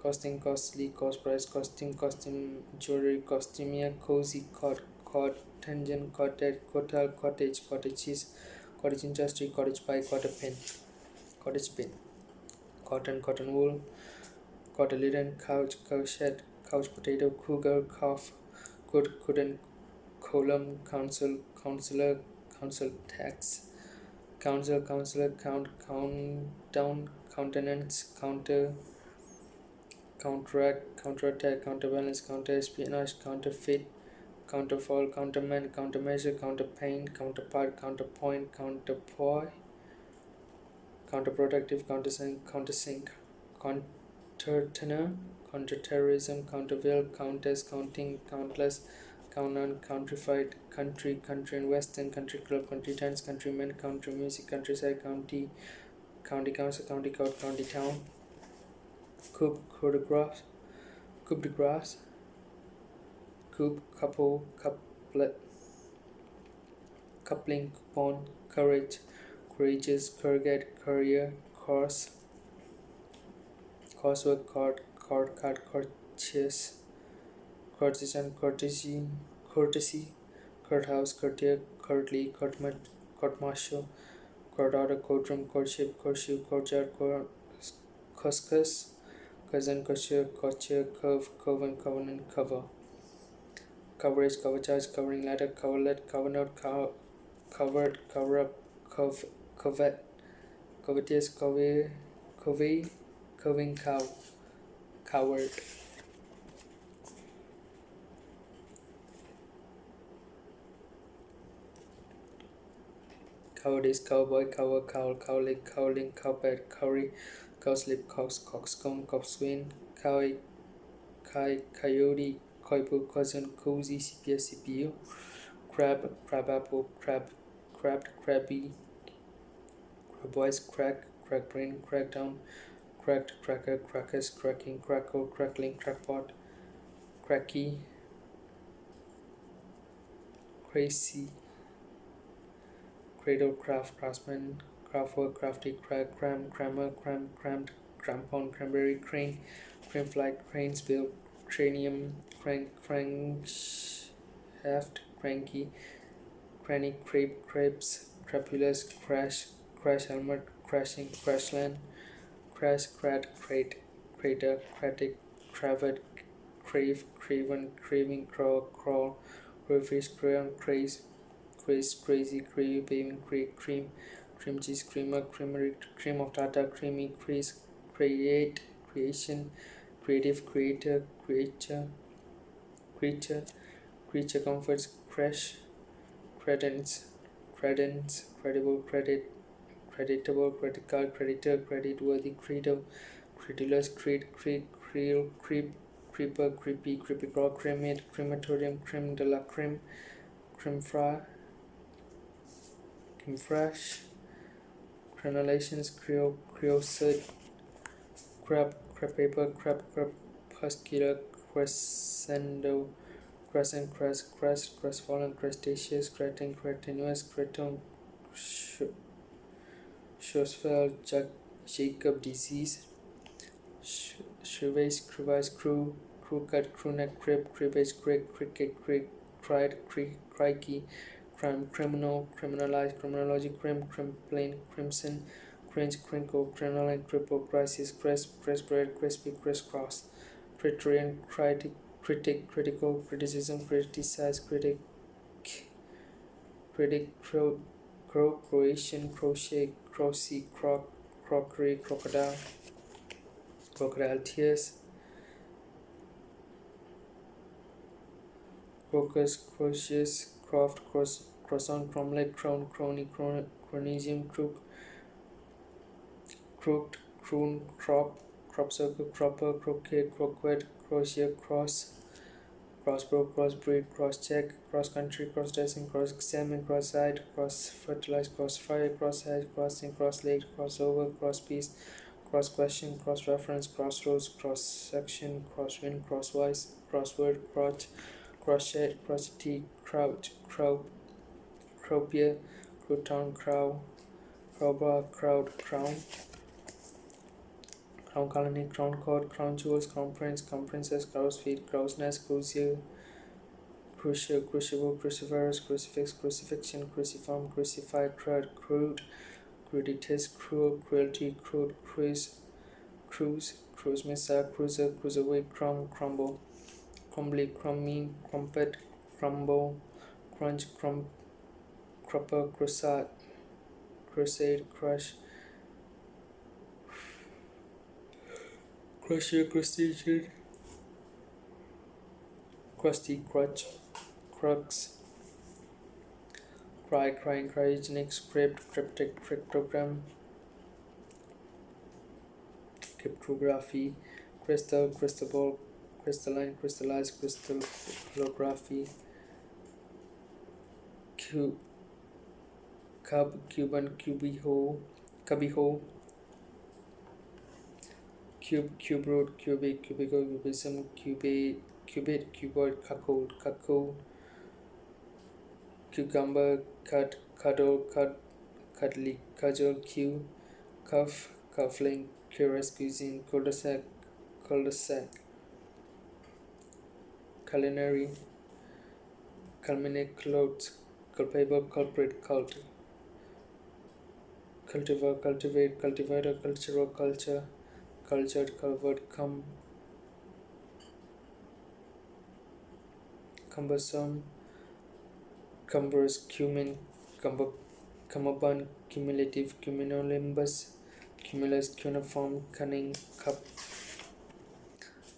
costing, costly, cost price, costume, jewelry, costumia, cozy, tangent, hotel, cottage cheese, cottage industry, cottage pie, cottage pin, cotton wool, cotyledon, couch, cowshed, couch potato, cougar, cough, couldn't, column, counselor, council tax, counselor, countdown, countenance, counterattack, counterbalance, counter-espionage, counterfeit, counterfoil, countermand, countermeasure, counterpaint, counterpart, counterpoint, counterproductive, countersink, countertenor, counterterrorism, countervail, countess, counting, countless, countdown, countrified, country and western, country club, country dance, countryman, country music, countryside, county council, county court, county town, coup de grace, couple, couplet, coupling, coupon, courage, courageous, courgette, courier, coursework, courteous, courtesan, courtesy, courthouse, courtier, courtly, court-martial, court order, courtroom, courtship, courtship, courtyard, couscous, cousin, courtier, curve, covenant, coverage, cover charge, covering letter, coverlet, covernote, covered, cover up, covet, covetous, covey, curving cow, coward. cowardice, cowboy, cower, cowl, cowlick, cowling, cowpet, cowrie, cowslip, coxcomb, coxswain, coy, coyote, coipo, cousin, cozy, sepia, CPU, crab, crabapple, crabbed, crabby, crabwise, crack, crackbrain, crackdown, cracked, cracker, crackers, cracking, crackle, crackling, crackpot, cracky, crazy, cradle, craft, craftsman, craftwork, crafty, cram, crammer, crammed, crampon, cranberry, crane, craneflight, cranesbill, cranium, crankshaft, cranky, cranny, crepe, crepes, crapulous, crash helmet, crashing, crashland, crash, crate, crater, cratic, cravat, crave, craven, craving, crawl, crayfish, crayon, crazy, gravy, paving, cream, cream cheese, creamer, creamery, cream of tartar, creamy, creation, creative, creature comforts, credible, creditable, critical, creditor, creditworthy, credulous, creeper, creepy, cremate, crematorium, creme de la creme fresh, crenellations, creosote, crab paper, crepuscular, crescent, crestfallen, crustaceous, cretinous, creton, Schwarzschild, Jacob disease, crevice, crewcut, crewneck, cribbage, cricket, crikey, crime, criminal, criminalized, criminology, plane, crimson, cringe, crinkle, crinoline, cripple, crisis, crestbread, crispy, crisscross, criterion, critical, criticism, criticize, Croatian, crochet, crockery, crocodile tears, crocus, crocius, croissant, cromlech, crony, chronesium, crooked, croon, crop circle, cropper, croquet, croquet, crochet, crossbow, crossbreed, crosscheck, cross country, cross dressing, cross examine, cross side, cross fertilize, cross fire, cross hedge, crossing, cross lake, crossover, cross piece, cross question, cross reference, crossroads, cross section, crosswind, crosswise, crossword, crochet, crotchety, croupier, crouton, crowbar, crown colony, crown court, crown jewels, crown prince, crown princess, crow's feet, crow's nest, crucible, cruciferous, crucifix, crucifixion, cruciform, crucified, crude, cruditus, cruel, cruelty, crude, cruise missile, cruiserweight, crumble, crumbly, crummy, crumpet, crumble, crunch, crupper, crusade, crusher, crustacean, crusty, crutch, crux, crying, cryogenic, cryptic, cryptogram, cryptography, crystal, crystalline, crystallized, crystallography, cuban, cubbyhole, cube root, cubicle, cubism, cuboid, cuckold, cucumber, cuddle, cuddly, cudgel, cuffling, curious cuisine, cul-de-sac, culinary, culminate, clothes, culpable, culprit, cultivar, cultivate, cultivator, cultural, cultured, culvert, cumbersome, cumbrous, cumin, cummerbund, cumulative, cumulonimbus, cumulus, cuneiform, cunning,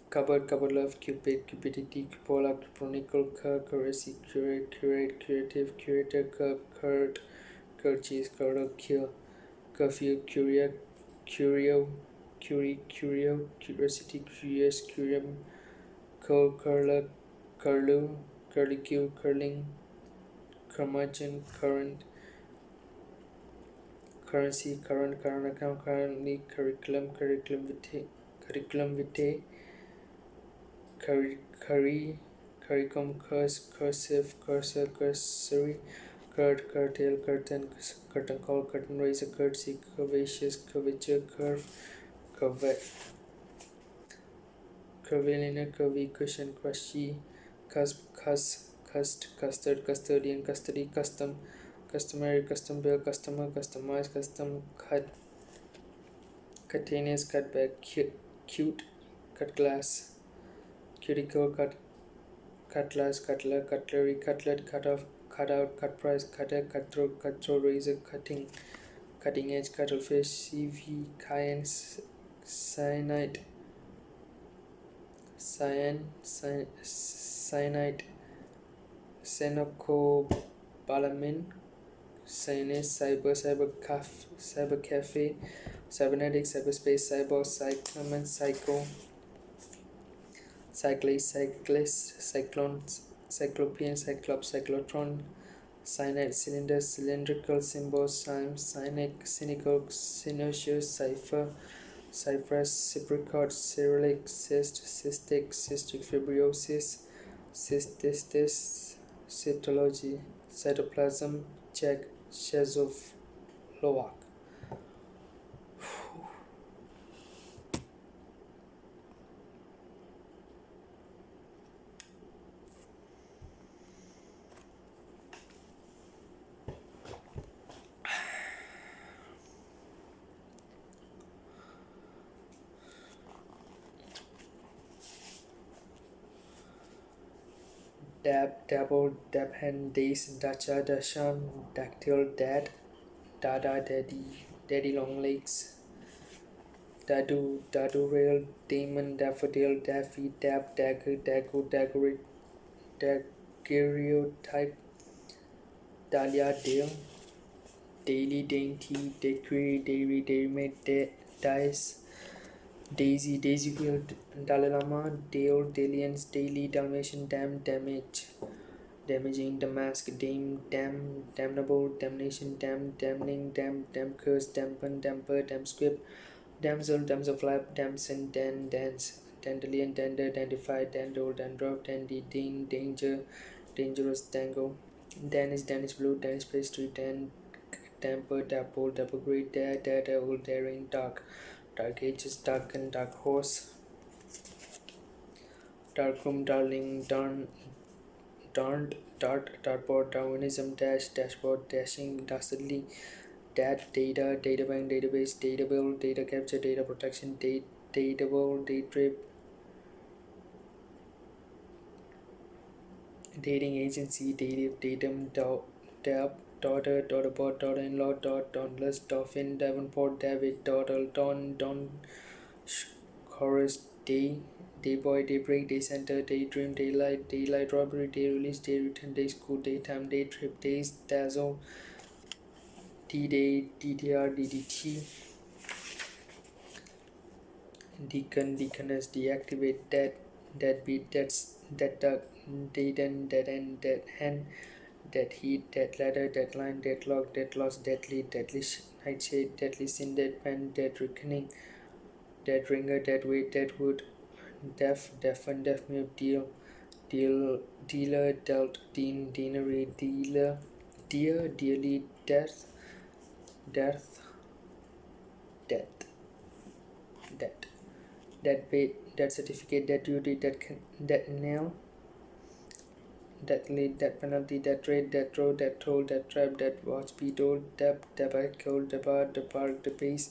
cupboard, love, cupidity, cupola, chronicle, curacy, curate, curative, curator, curd, curches, curl, cure, curfew, curiosity, curious, curium, curler, curlew, curlicue, curling, curmudgeon, current, currency, current account, currently, curriculum vitae, curricum, cursive, cursor, cursory, curtail, curtain call, curtain raiser, curtsy, curvaceous, curvature, curvilinear, curvy, cushion, crushy, custard, custodian, custody, custom, customary, custom build, customer, customize, custom, cutaneous, cutback, cute, cut glass, cuticle, cutlass, cutler, cutlery, cutlet, cut off, cut out, cut price, cutter, cutthroat, razor, cutting edge, cuttlefish, CV, cayenne, cyanide, cyanocobalamin, cyanase, cyber cafe, cybernetics, cyberspace, cyborg, cyclamen, cyclist, cyclone, cyclopean, cyclops, cyclotron, cyanide, cylinder, cylindrical, symbols, cynical, synoecious, cypress, cypricot, cyrillic, cystic fibrosis, cystistis, cytology, cytoplasm, Czechoslovak. Dabble, dabhen, dace, dacha, dashan, dactyl, dada, daddy long legs, dadu rail, damon, daffodil, daffy, dagger, daguerreotype, dahlia, dale, daily, dainty, dairy, dairymaid, dice, daisy wheel, Dalai Lama, Dale, Dalians, daily, Dalmatian, damaging, damask, damnable, damnation, damning, damn curse, dampen, damper, damscript, damsel, damselflap, damson, dance, dandelion, dander, dandify, dandle, dandruff, danger, dangerous, dangle, Danish blue, Danish pastry, damper, dapple, double grey, daredevil, daring, dark ages, darken, dark horse, darkroom, darling, darned, dartboard, Darwinism, dashboard, dashing, dastardly, data bank, database, data build, data capture, data protection, dateable, date rape, dating agency, datum, daughter-bot, daughter-in-law, dauntless, dauphin, Davenport, David, dawn, chorus, dayboy, daybreak, day center, daydream, daylight robbery, day release, day return, day school, daytime, day trip, days, dazzle, D-Day, DDR, DDT, deaconess, deactivate, deadbeat, dead duck, dead end, dead hen, dead heat, dead ladder, deadline, deadlock, dead loss, deadly nightshade, deadly sin, dead pen, dead reckoning, dead ringer, dead weight, dead wood, deafen, deaf mute, dealer, dealt, deanery, dearly, death, debt paid, debt certificate, debt duty, debt nail, debt late, debt penalty, debt rate, debt row, debt toll, debt trap, debt watch, speedo, debacle, debar, debase,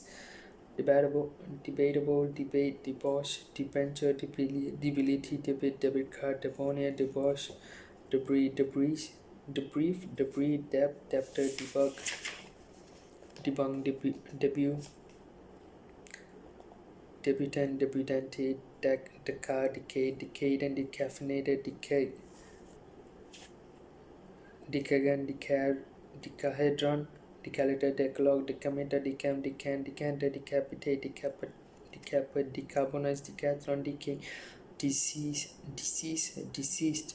debatable, debate, debauch, debenture, debility, debit card, deponia, debauch, debrief, debtor, debunk, debut, debutant, debutante, decadent, decaffeinated, decagon, decahedron, decalator, decalogue, decameter, decam, decant, decanter, decapitate, decarbonize, decathlon, decay, deceased, deceit,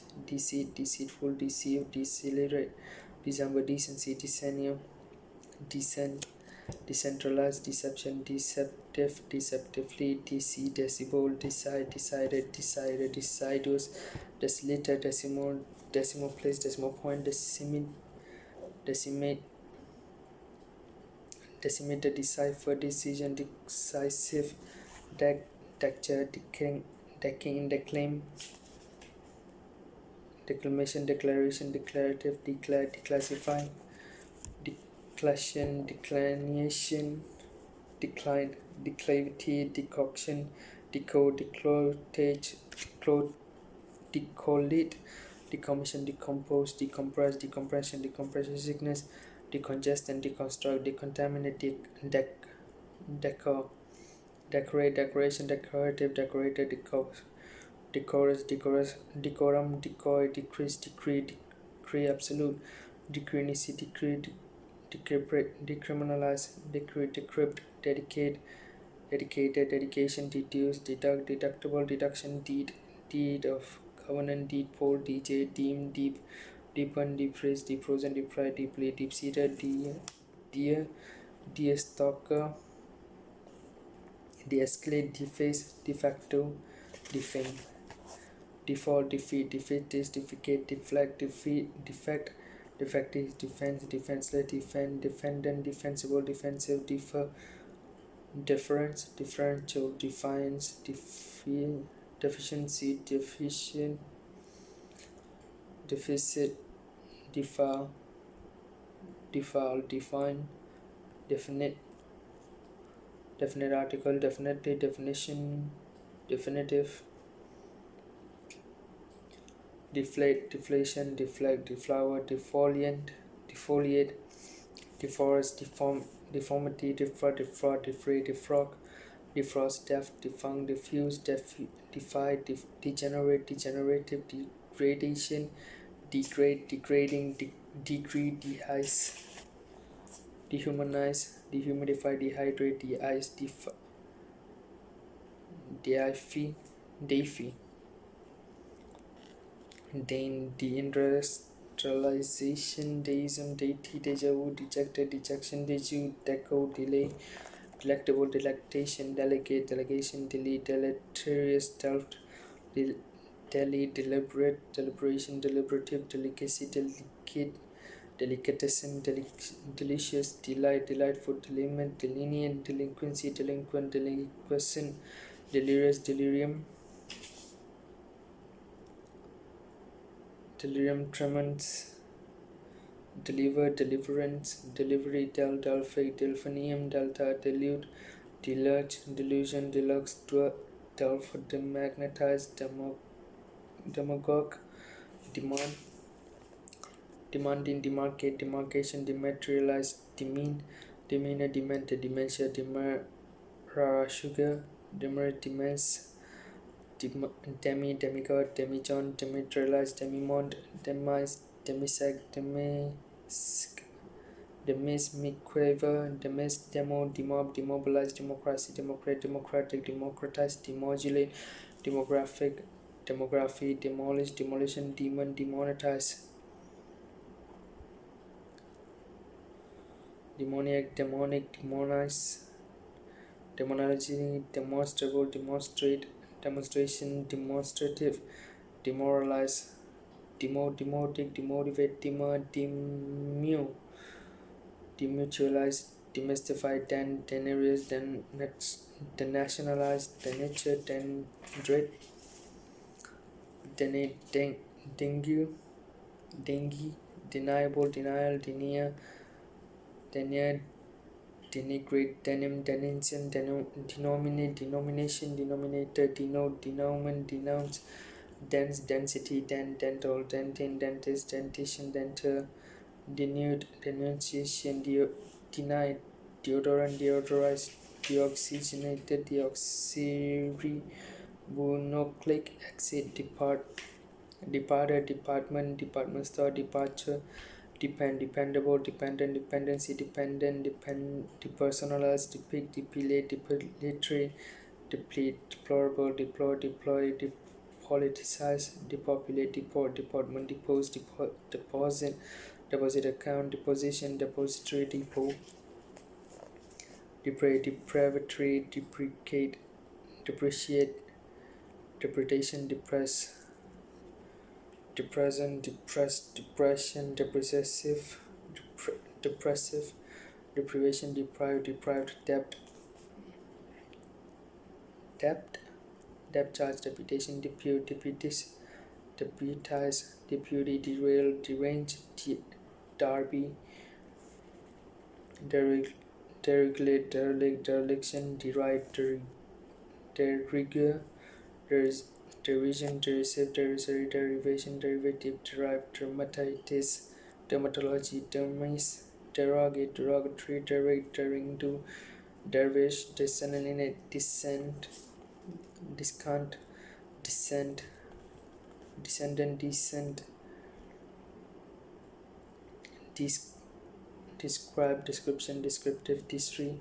deceitful, deceive, decelerate, December, decency, decennium, decent, decentralized, deception, deceptive, deceptively, decibel, decide, decided, deciduous, decilator, decimal place, decimal point, decimate, decimator, decipher, decision, decisive, texture, declaim, declamation, declaration, declarative, declassify, declination, decline, declavity, decoction, decode, declotage, decollate, decommission, decompose, decompress, decompression, decompression sickness, decongest and deconstruct, decontaminate, decor, decorate, decoration, decorative, decorated, decorum, decoy, decrease, decree, absolute, decrease, decriminalize, decrypt, dedicate, dedicated, dedication, deduce, deduct, deductible, deduction, deed of covenant, deed poll, DJ, deem, deepen, defrace, defrozen, deprive, deeply, deep-seated, dear stalker, de-escalate, deface, de facto, defame, default, defeat, defeatist, defecate, deflect, defect, defective, defense, defenseless, defend, defendant, defensible, defensive, difference, differential, defiance, deficiency, deficient, deficit, defile, define, definite, definite article, definitely, definition, definitive, deflate, deflation, deflect, deflower, defoliant, defoliate, deforest, deformity, defraud, defray, defrock, defrost, defunct, diffuse, defy, degenerate, degenerative, degradation, degrade, degrading, degrade, de-ice, dehumanize, dehumidify, dehydrate, de-ice, deify, deindustrialization, deism, deity, deja vu, dejected, dejection, deju, deco, delay, delectable, delectation, delegate, delegation, delete, deleterious, deliberate, deliberation, deliberative, delicacy, delicate, delicatessen, delicious, delight, delightful, delinquent, delineate, delinquency, delinquent, delinquescent, delirious, delirium, delirium tremens, deliver, deliverance, delivery, delphic, delphinium, delta, delude, deluge, delusion, deluxe, delph, demagnetize, demagogue, demand, demanding, demarcate, demarcation, dematerialize, demeanor, dementor, dementia, sugar, demerit, demence, demigod, demijohn, dematerialize, demimond, demise, demisec, demisquaver, demo, demob, demobilize, democracy, democrat, democratic, democratize, demodulate, demographic, demography, demolish, demolition, demon, demonetize, demoniac, demonic, demonize, demonology, demonstrable, demonstrate, demonstration, demonstrative, demoralize, demotic, demotivate, demutualize, demystify, denarius, denationalize, denature, denigre, dengue, deniable, denial, denigrate, denim, denition, denominate, denomination, denominator, denote, denouement, denounce, dense, density, dental, dentin, dentist, dentition, denter, denude, denunciation, denied, deodorant, deodorized, deoxygenated, deoxyribonucleic acid, departed, department, department store, departure, dependable, dependent, dependency, dependent, depersonalized, depict, depilate, depilatory, deplete, deplorable, deploy, depoliticize, depopulate, deport, deportment, depose, deposit account, deposition, depository, depot, depravatory, deprecate, depreciate, deprecation, depressant, depressed, depression, depressive, deprivation, deprived, debt charge, deputation, deputize, deputy, derail, derange, derby, deregulate, dereliction, deride, derigor, derision, derisive, derisory, derivation, derivative, derived, dermatitis, dermatology, dermis, derogate, derogatory, derate, deringdo, dervish, disseminate, descent, discount, descent, descendant, descent, describe, description, descriptive, history,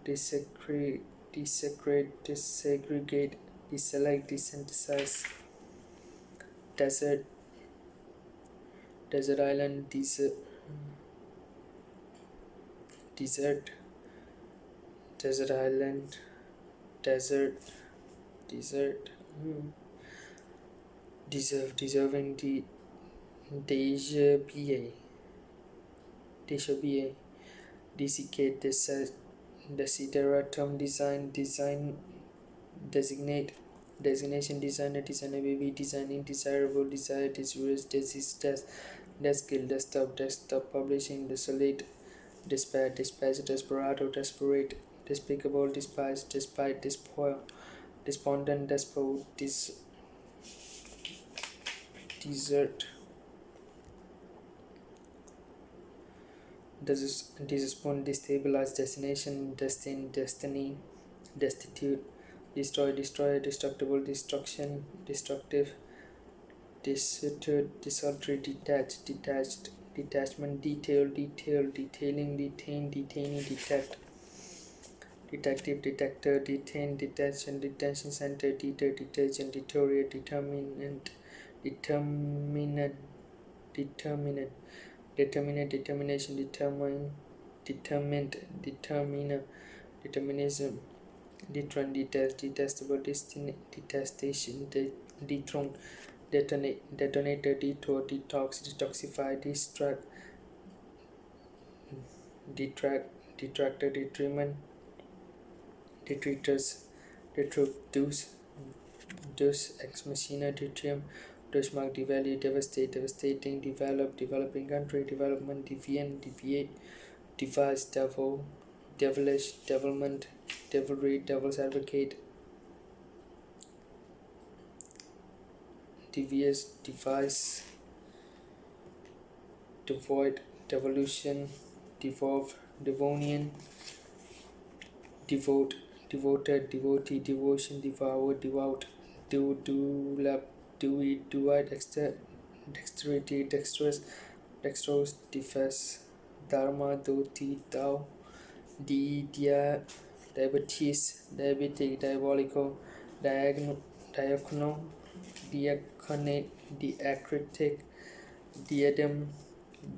desecrate, desegregate, deselect, desynthesize, desert, desert island, desert, desert island, desert, deserving, déshabillé, desiccate, desideratum, designate, designation, designer, baby, designing, desirable, desire, desirous, skill, desktop, publishing, desolate, dispatch, desperado, desperate, despicable, despise, despite, despoil, despondent, despot, desert, despoon, destabilize, destination, destiny, destitute, destroy, destructible, destruction, destructive, desultory, detached, detachment, detail, detailing, detain, detainee, detect, detective, detector, detain, detention center, detergent, deteriorate, determinant, determination, determined, determiner, determinism, detron, detestable, detestation, dethrone, detonator, detour, detox, detoxify, detractor, detriment, detritus, destructus, ex machina, detrium, mark, devalue, devastate, devastating, developing country, development, deviant, deviate, device, devil, devilish, devilment, devilry, devil's advocate, devious, device, devoid, devolution, devolve, devonian, devote, devoted, devotee, devotion, devour, devout, dewlap, dewy, dewite, dexterity, dextrose, defes, dharma, dhoti, thou, diabetes, diabetic, diabolical, diaconal, diaconate, diacritic, diadem,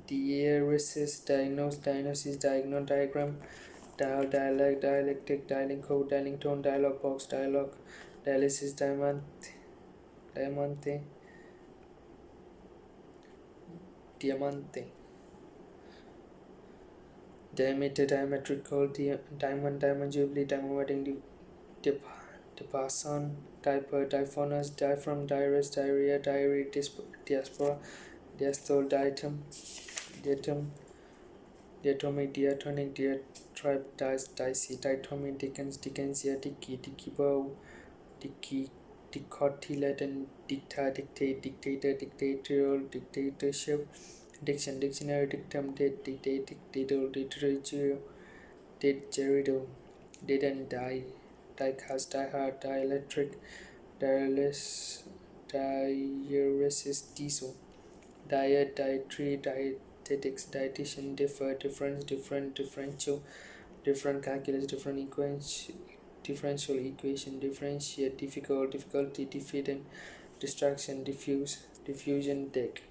diaeresis, diagnosis, diagram, dialect, dialectic, dialing code, dialing tone, dialogue box, dialogue, dialysis, diamante, diameter, diametrical, diamond, jubilee, wedding, diapason, diaper, diaphanous, diaphragm, diarrhea, diary, diaspora, diastole, diatomic, diatonic, diatribe, dicey, diatomic, dickensia, dickey, dicotyledon, dictate, dictator, dictatorial, dictatorship, diction, dictionary, dictum, dictate, literature, didgeridoo, didn't die, diecast, diehard, dielectric, diuresis, diesel, diet, dietary, dietetics, dietitian, differ, difference, different, differential, different calculus, different equation, differential equation, differentiate, difficult, difficulty, defeating, distraction, diffuse, diffusion, deck,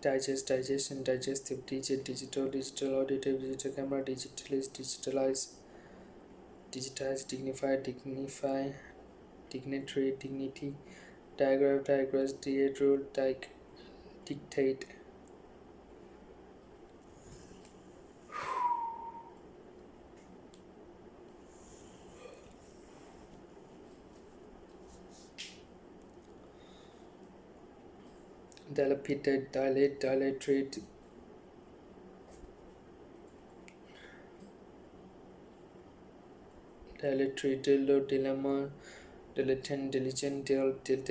digest, digestion, digestive, digit, digital, digital, auditive, digital camera, digitalist, digitalize, digitize, dignify, dignify, dignitary, dignity, diagram, digress, rule, dictate. Dilapidated, dilate, dilatrate, dilatory, dildo, dilemma, dilatant, diligent, dilate,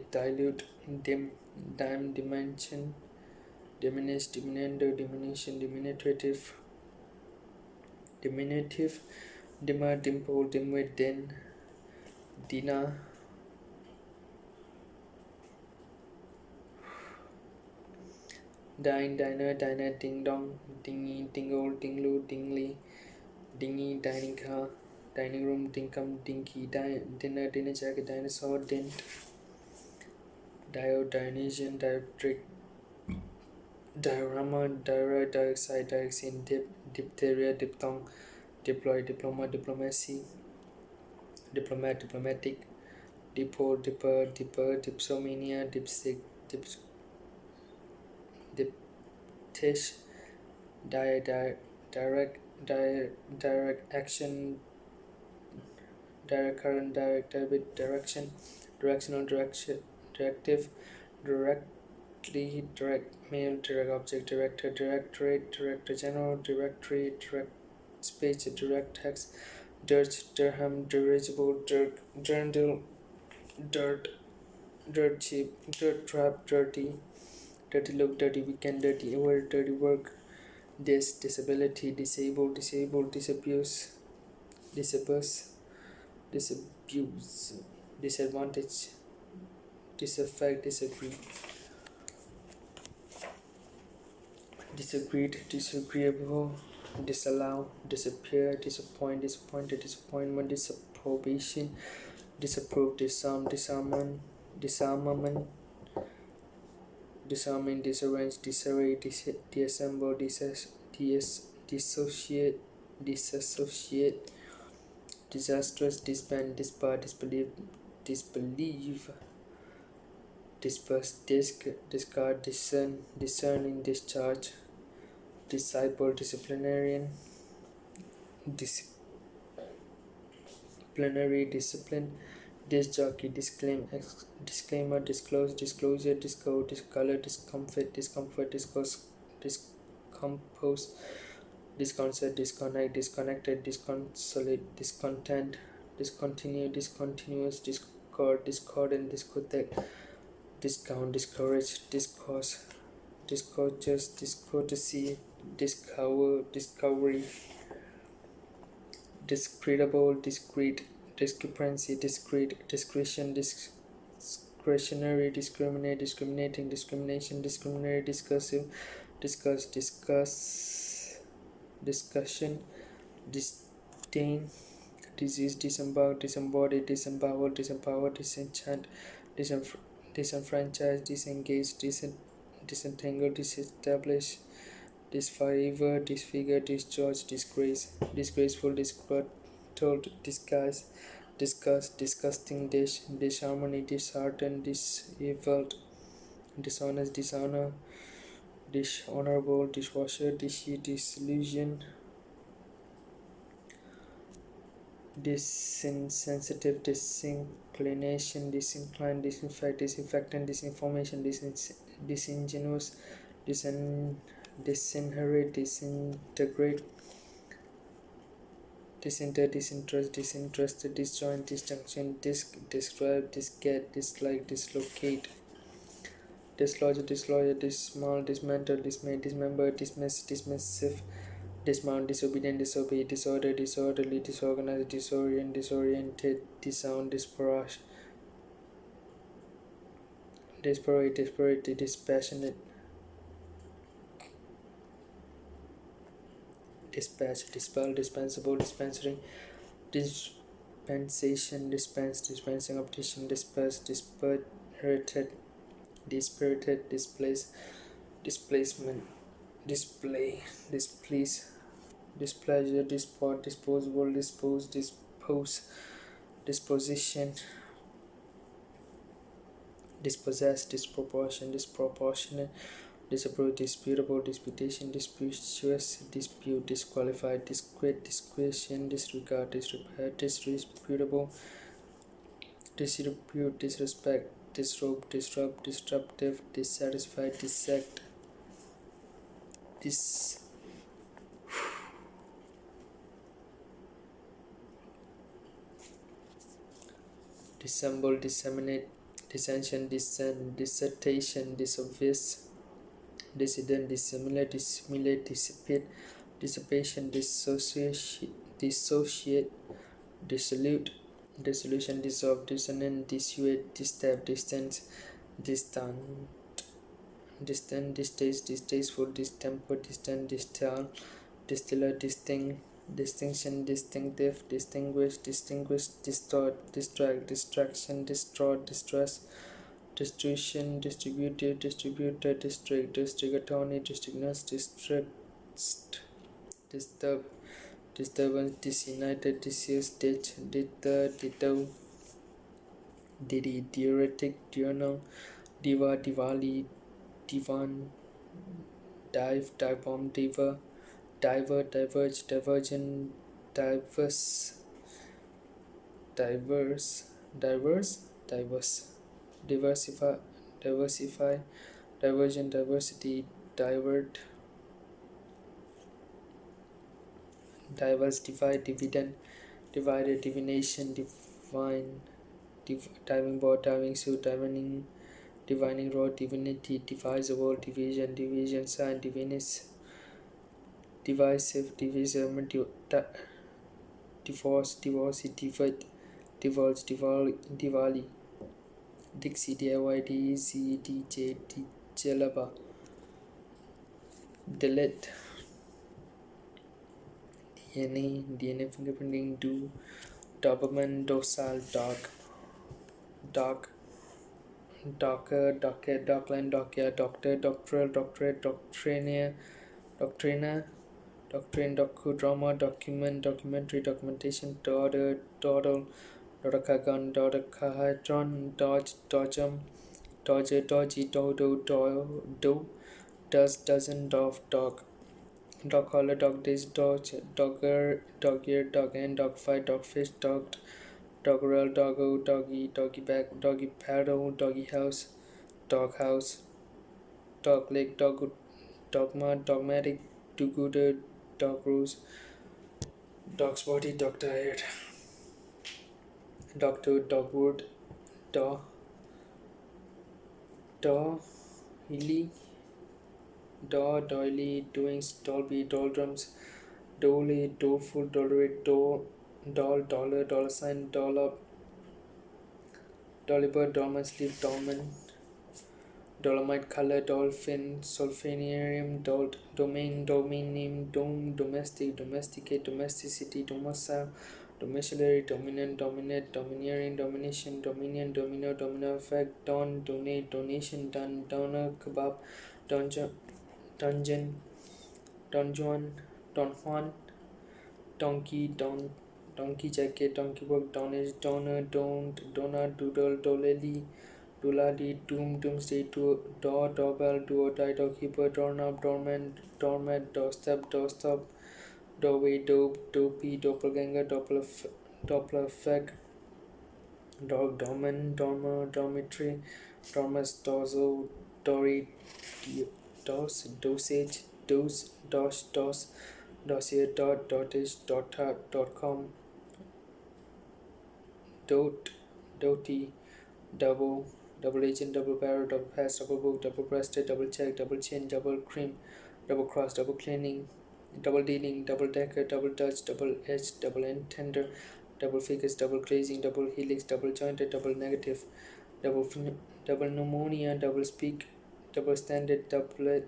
dilute, dim, dimension, diminish, diminuendo, diminution, diminutive, dimmer, dimple, dimwit, din, dina, dine, diner, diner, ding dong, dingy, dingle, dinglu, dingly, dingy, dining car, dining room, dinkum, dinky, dinner, dinner jacket, dinosaur, dint, diode, Dionysian, dioptric, diorama, diarrhea, dioxide, dioxin, diphtheria, diphthong, diploid, diploma, diplomacy, diplomat, diplomatic, dipole, dipper, dipsomania, dipstick, diptish, direct, direct action, direct current, direct debit, direction, directional, directive, directly, direct mail, direct object, director, directorate, director general, directory, direct space, direct text, dirt, dirham, dirigible, dirndl, dirt, dirt cheap, dirt trap, dirty, dirty look, dirty weekend, dirty hour, dirty work, disability, disabled, disabuse, disabuse, disadvantage, disaffect, disagreed, disagreeable, disallow, disappear, disappoint, disappointed, disappointment, disapprobation, disapprove, disarm, disarmament, disarming, disarrange, disarray, disassemble, dissociate, disassociate, disastrous, disband, disbar, disbelieve, disperse, discard, discerning, discharge, disciple, disciplinarian, discipline, disjockey, disclaimer, disclose, disclosure, discode, discolor, discomfort, discompose, disconcert, disconnect, disconnected, disconsolate, discontent, discontinue, discontinuous, discordant, discotheque, discount, discourage, discourse, discourteous, discourtesy, discovery, discreditable, discrete, discrepancy, discrete, discretion, discretionary, discriminate, discriminating, discrimination, discriminatory, discursive, discussion, disdain, disease, disembark, disembodied, disempowered, disenchant, disenfranchise, disengage, disentangle, disestablish, disfavor, disfigure, discharge, disgrace, disgraceful, disgruntled, disguise, disgust, disgusting, disharmony, disheartened, disabled, dishonest, dishonor, dishonorable, dishwasher, disillusion, disinsensitive, disinclination, disinclined, disinfect, disinfectant, disinformation, disingenuous, disinherit, disintegrate, disinterest, disinterested, disjoint, disjunction, describe, disget, dislike, dislocate, dislodge, dismal, dismantle, dismay, dismember, dismissive, dismount, disobedient, disobey, disorder, disorderly, disorganized, disoriented, disown, disparage, desperate, dispassionate, dispatch, dispel, dispensable, dispensary, dispensation, dispense, dispensing, optician, disperse, dispirited, dispirited, displace, displacement, display, displease, displeasure, disport, disposable, dispose, disposition, dispossess, disproportion, disproportionate, disapprove, disputable, disputation, disputatious, dispute, disqualified, discreet, discretion, disregard, disrepair, disreputable, disrepute, disrespect, disrupt, disruptive, dissatisfied, dissect, dis dissemble, disseminate, dissension, dissent, dissertation, disobvious, dissident, dissimulate, dissipate, dissipation, dissociate, dissolute, dissolution, dissolve, dissonant, dissuade, disturb, distance, distant, distaste, distasteful, distemper, distant, distill, distiller, distinct, distinction, distinctive, distinguish, distort, distract, distraction, distraught, distress, distribution, distributive, distributor, district attorney, districtness, disturb, disturbance, disunited, disused, ditch, dither, ditto, diddy, diuretic, diurnal, diva, Diwali, divan, dive, bomb, diva, diver, diverge, divergent, diverse, diversify, divergent, diversity, divert, diversify, dividend, divided, divination, divine, diving board, diving suit, divining rod, divinity, divisible, division, sign, divisive, divisor, divorce, divide, divulge, Diwali, Dixie, DIY, DJ, Jalaba, delete, DNA fingerprinting, do, Doberman, docile, dog, docker, docket, dockland, dockyard, doctor, doctoral, doctorate, doctrinaire, doctrine, docudrama, document, documentary, documentation, dawdle, dodecagon, dodecahedron, dodgem, dodger, dodgy, do, dozen, dog, dog collar, dog days, dogger, dog ear, dog end, dog fight, dogfish, doggerel, doggo, doggy bag, doggy paddle, doggy house, doghouse, dog leg, dogma, dogmatic, do gooder, dog rose, dog's body, dog tired, doctor, dogwood, daw, hilly, doily, doings, dolby, doldrums, dolly, doleful, dolorate, dollar, dollar sign, dollop, Dolliver, dormant, sleep, dormant, dolomite, color, dolphin, solfanarium, domain name, domestic, domesticate, domesticity, domicile, domiciliary, dominant, dominate, domineering, domination, dominion, domino effect, donate, donation, donor, kebab, dungeon, don Juan, donkey jacket, donkey work, donish, donor, donut, doodle, dolely, doolally, doomsday, doorbell, do or die, doorkeeper, doorknob, doormat, doorstop, doorway, dopey, doppelganger, doppler effect, dog, dormitory, dormus, dorso, dory, dosage, dossier, dotish, com, doty, double agent, double barrel, double pass, double book, double breasted, double check, double chin, double cream, double cross, double cleaning, double dealing, double decker, double dutch, double edge, double end tender, double figures, double glazing, double helix, double jointed, double negative, double double pneumonia, double speak, double standard, doublet,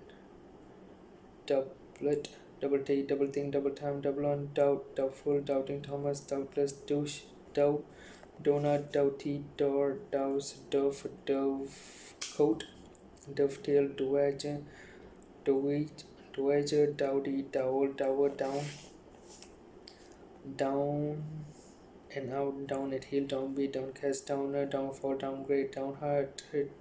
double take, double think, double time, double on, doubt, doubtful, doubting Thomas, doubtless, douche, dough, donut, doughty, door, douse, dove, dove, coat, dovetail, dowager, dowager, dowdy, dowel, dower, down and out, down at heel, downbeat, downcast, downer, downfall, downgrade, downheart, hit,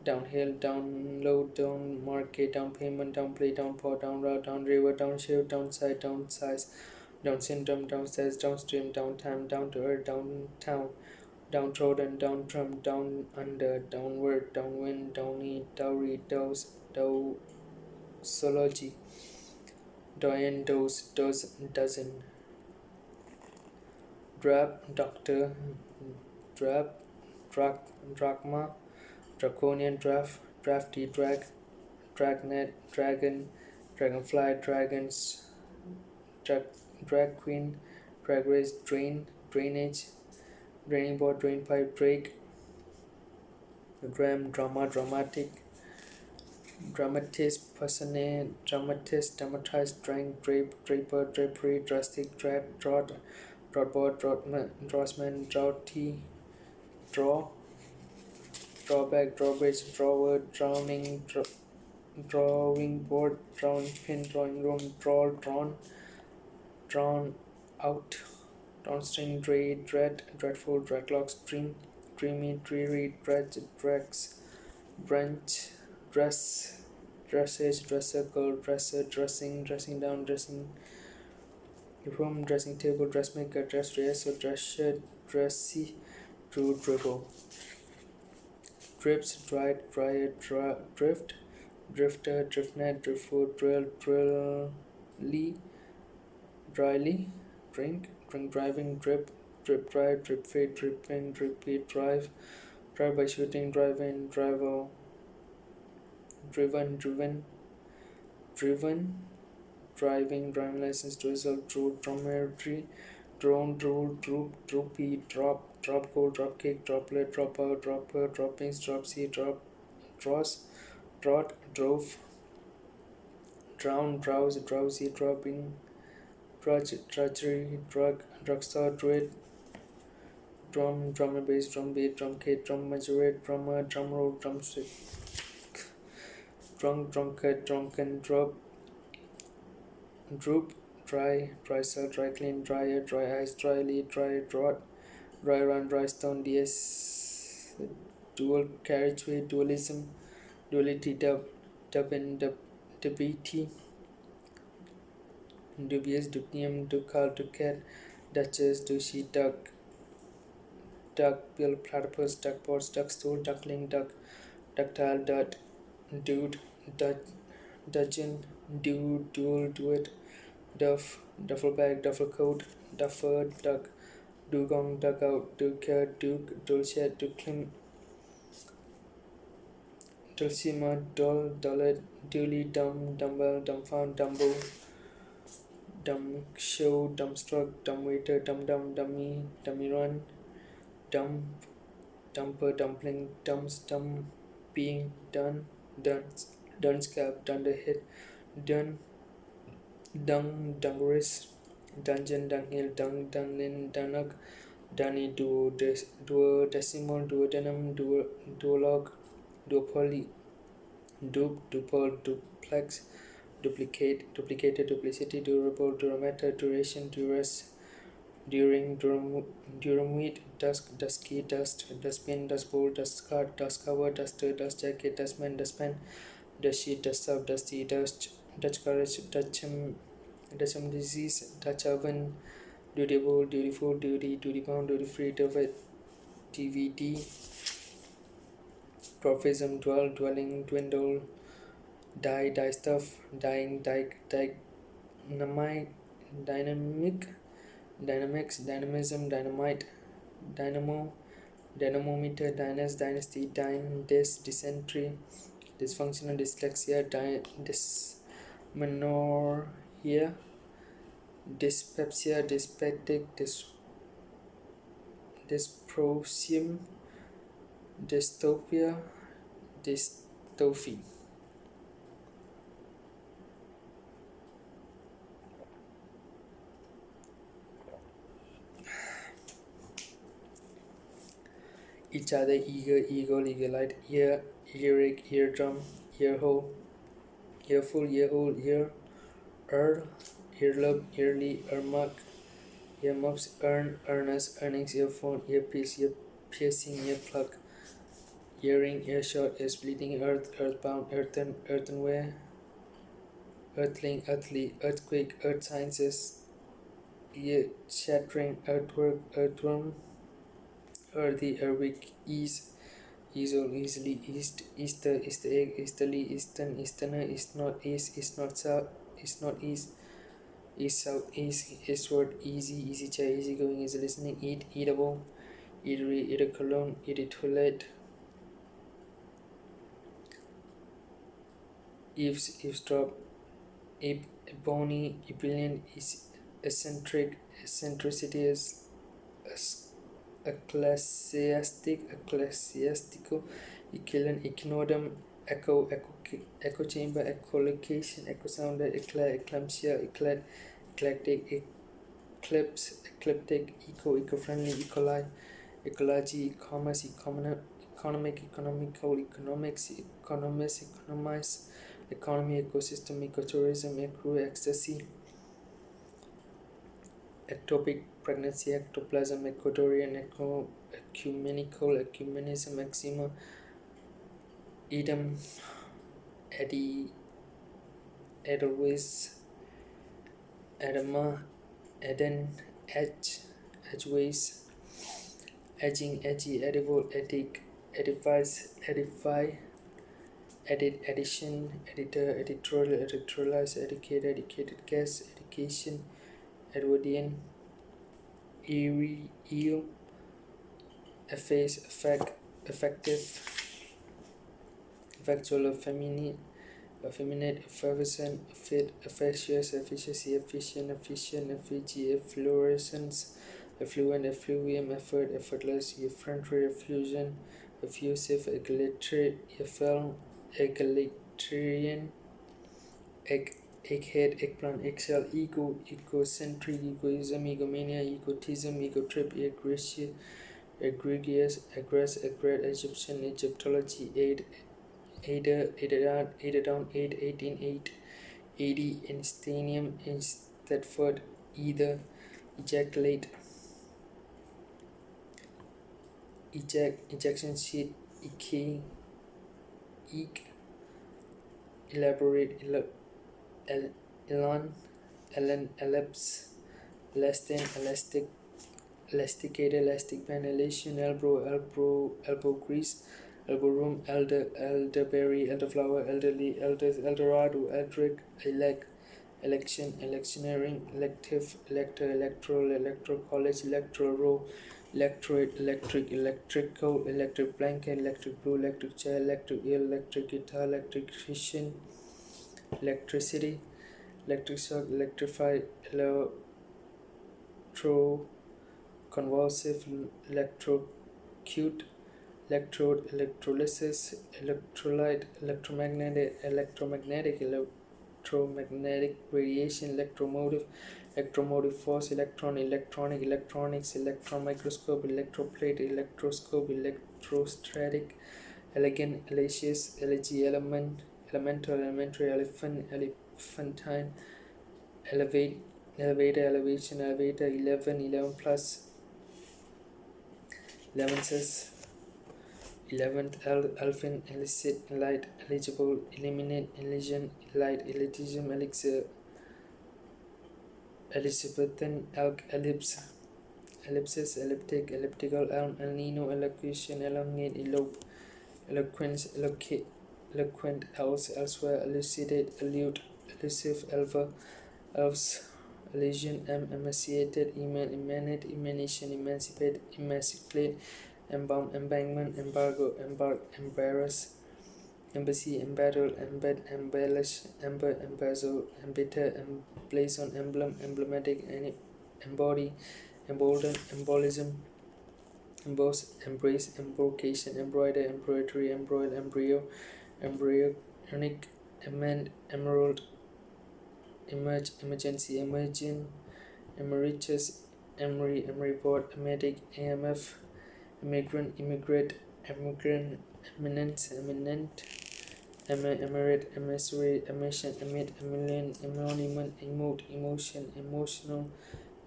downhill, download, down market, down payment, downplay, downpour, down route, down river, downshift, downside, downsize, down syndrome, downstairs, downstream, downtime, down to earth, downtown, downtrodden, downtrum, down under, downward, downwind, downy, dowry, dose, dosology, doyen, dozen, drab, doctor, drab, drachma, draconian, drafty, dragnet, dragon, dragonfly, dragons, drag queen, drag race, drainage, draining board, drain pipe, drake, drama, dramatic, dramatist, personate, dramatist, dramatize, draper, drapery, drastic, drawboard, drawsman, droughty, drawback, drawbridge, drawer, drawing board, drawing pin, drawing room, drawn out, downstream, dreadful, dreadlocks, dreamy, dreary, dregs, branch, dressage, dresser, girl, dresser, dressing down, dressing room, dressing table, dressmaker, dress rehearsal, dress shirt, dressy, dribble, drips, drift, drifter, driftnet, driftwood, dryly, drink, driving, drip drive, drip fade, dripping, drip drive by shooting, drive in, driver, driven, driving, driving license, drizzle, dromedary, drone, droopy, drop goal, drop kick, droplet, dropout, dropper, droppings, drop seed, dross, drove, drown, drowse, drowsy, dropping, drudgery, drugstore, druid, drummer bass, drum beat, drum kit, drum majorette, drummer, drum roll, drumstick, drunkard, drunken, droop, dry cell, dry clean, dryer, dry ice, dry lead, dry draught, dry run, dry stone, DS, dual carriageway, dualism, duality, dubity, dubious, dubnium, ducal, ducat, duchess, duchy, duck bill, platypus, duckboards, duckstool, duckling, ductile, dude, dudgeon, duel, duet, duffel bag, duffel coat, duffer, duck, dugong, dugout, duker, duke, dulcet, duclim, dulcimer, dullet, duly, dumbbell, dumbfound, dumbo, dumb show, dumbstruck, dumbwaiter, dum, dummy run, dump, dumper, dumpling, dumb being, done scab, dunderhead, done, dungaris, dungeon, dunghill, dunlin, dunnock, dunny, duodecimal, duodenum, duologue, duopoly, dupole, duplex, duplicated, duplicity, durable, durometer, duration, during, durumweed, dusk, dusky, dustbin, dust bowl, dust cart, dust cover, duster, dust jacket, dustman, dustpan, dust sheet, dust up, dusty, Dutch courage, Dutcham disease, Dutch oven, dutiful, duty bound, duty free, DVD, dwarfism, dwelling, dwindle, die stuff, dying, dynamite, dynamics, dynamism, dynamite, dynamo, dynamometer, dynasty, dysentery, dysfunctional, dyslexia, dysmenorrhea, dyspepsia, dyspeptic, dysprosium, Dystopia, dystophy. Each other, eagle, eagle-eyed, earache, eardrum, earhole, earful, earhole, ear, earlobe, early, earmark, earmuffs, earnest, earnings, earphone, earpiece, piercing, earplug, earring, earshot, ear-splitting, earthbound, earthenware, earthling, earthly, earthquake, earth sciences, ear-shattering, earthwork, earthworm, earthy, earwick, easel, easily, Easter, Easter egg, Easterly, Eastern, Easterner, East not east, East not south, East not east, East south, eastward, easy chair, easy going, easy listening, eatable, eatery, eatacolone, eatitoilet, eavesdrop, ebony, ebullient, eccentricity is ecclesiastical, equivalent, echinoderm, echo chamber, echolocation, echo sounder, eclampsia, eclectic, eclipse, ecliptic, eco-friendly, ecology, e-commerce, economical, economics, economize, economy, ecosystem, ecotourism, ecru, ecstasy, ectopic, pregnancy, ectoplasm, ecuadorian, ecumenical, ecumenism, eczema, Edom, Edelweiss, Edema, Eden, Edgeways, edging, edgy, edible, edit, edifies, edify, edit, edition, editor, editorial, editorialize, educated guess, education, Edwardian, eerie, eel, efface, effective, effectual, effeminate, effervescent, efficacious, efficiency, efficient, effigy, efflorescence, effluent, effluvium, effort, effortless, effrontery, effusion, effusive, egalitarian, egghead, eggplant, eggshell, egocentric, egoism, egomania, egotism, egotrip, egregious, egret, Egyptian, Egyptology, Ada down 8, 18, 8, 80, Einsteinium, Einstedford, either, ejaculate, ejection sheet, elaborate, ellipse, elastin, elasticated, elastic band, elation, elbow grease, elbow room, elderberry, elderflower, elderly, eldorado, eldrick, election, electioneering, elective, elector, electoral, electoral college, electoral row, electorate, electrical, electric blanket, electric blue, electric chair, electric eel, electric guitar, electrician, electricity, electric shock, electrify, convulsive, electrocute, electrode, electrolysis, electrolyte, electromagnetic radiation, electromotive force, electronic, electronics, electron microscope, electroplate, electroscope, electrostatic, elegant, elacious, elegy, elemental, elementary, elephantine, elevator, elevation, elevator, 11 plus, 11th, 11th, illicit, light, eligible, eliminate, elision, light, elitism, elixir, Elizabethan, elk, ellipsis, elliptic, elliptical, elm, El Nino, elocution, elongate, elope, eloquence, eloquent, else, elsewhere, elucidate, elude, elusive, elves, elision, emaciated, emanate, emanation, emancipate, emancipate, embalm, embankment, embargo, embarrass, embassy, embattle, embed, embellish, embezzle, embitter, emblazon, emblem, emblematic, embody, embolden, embolism, emboss, embrace, embrocation, embroider, embroidery, embroil, embryo, embryonic, amend, emerald, emerge, emergency, emerging, emeritus, emery, emeryport, emetic, AMF, immigrant, immigrate, emigrant, eminence, eminent, emirate, emissary, emission, emit, emulsion, emolument, emote, emotion, emotional,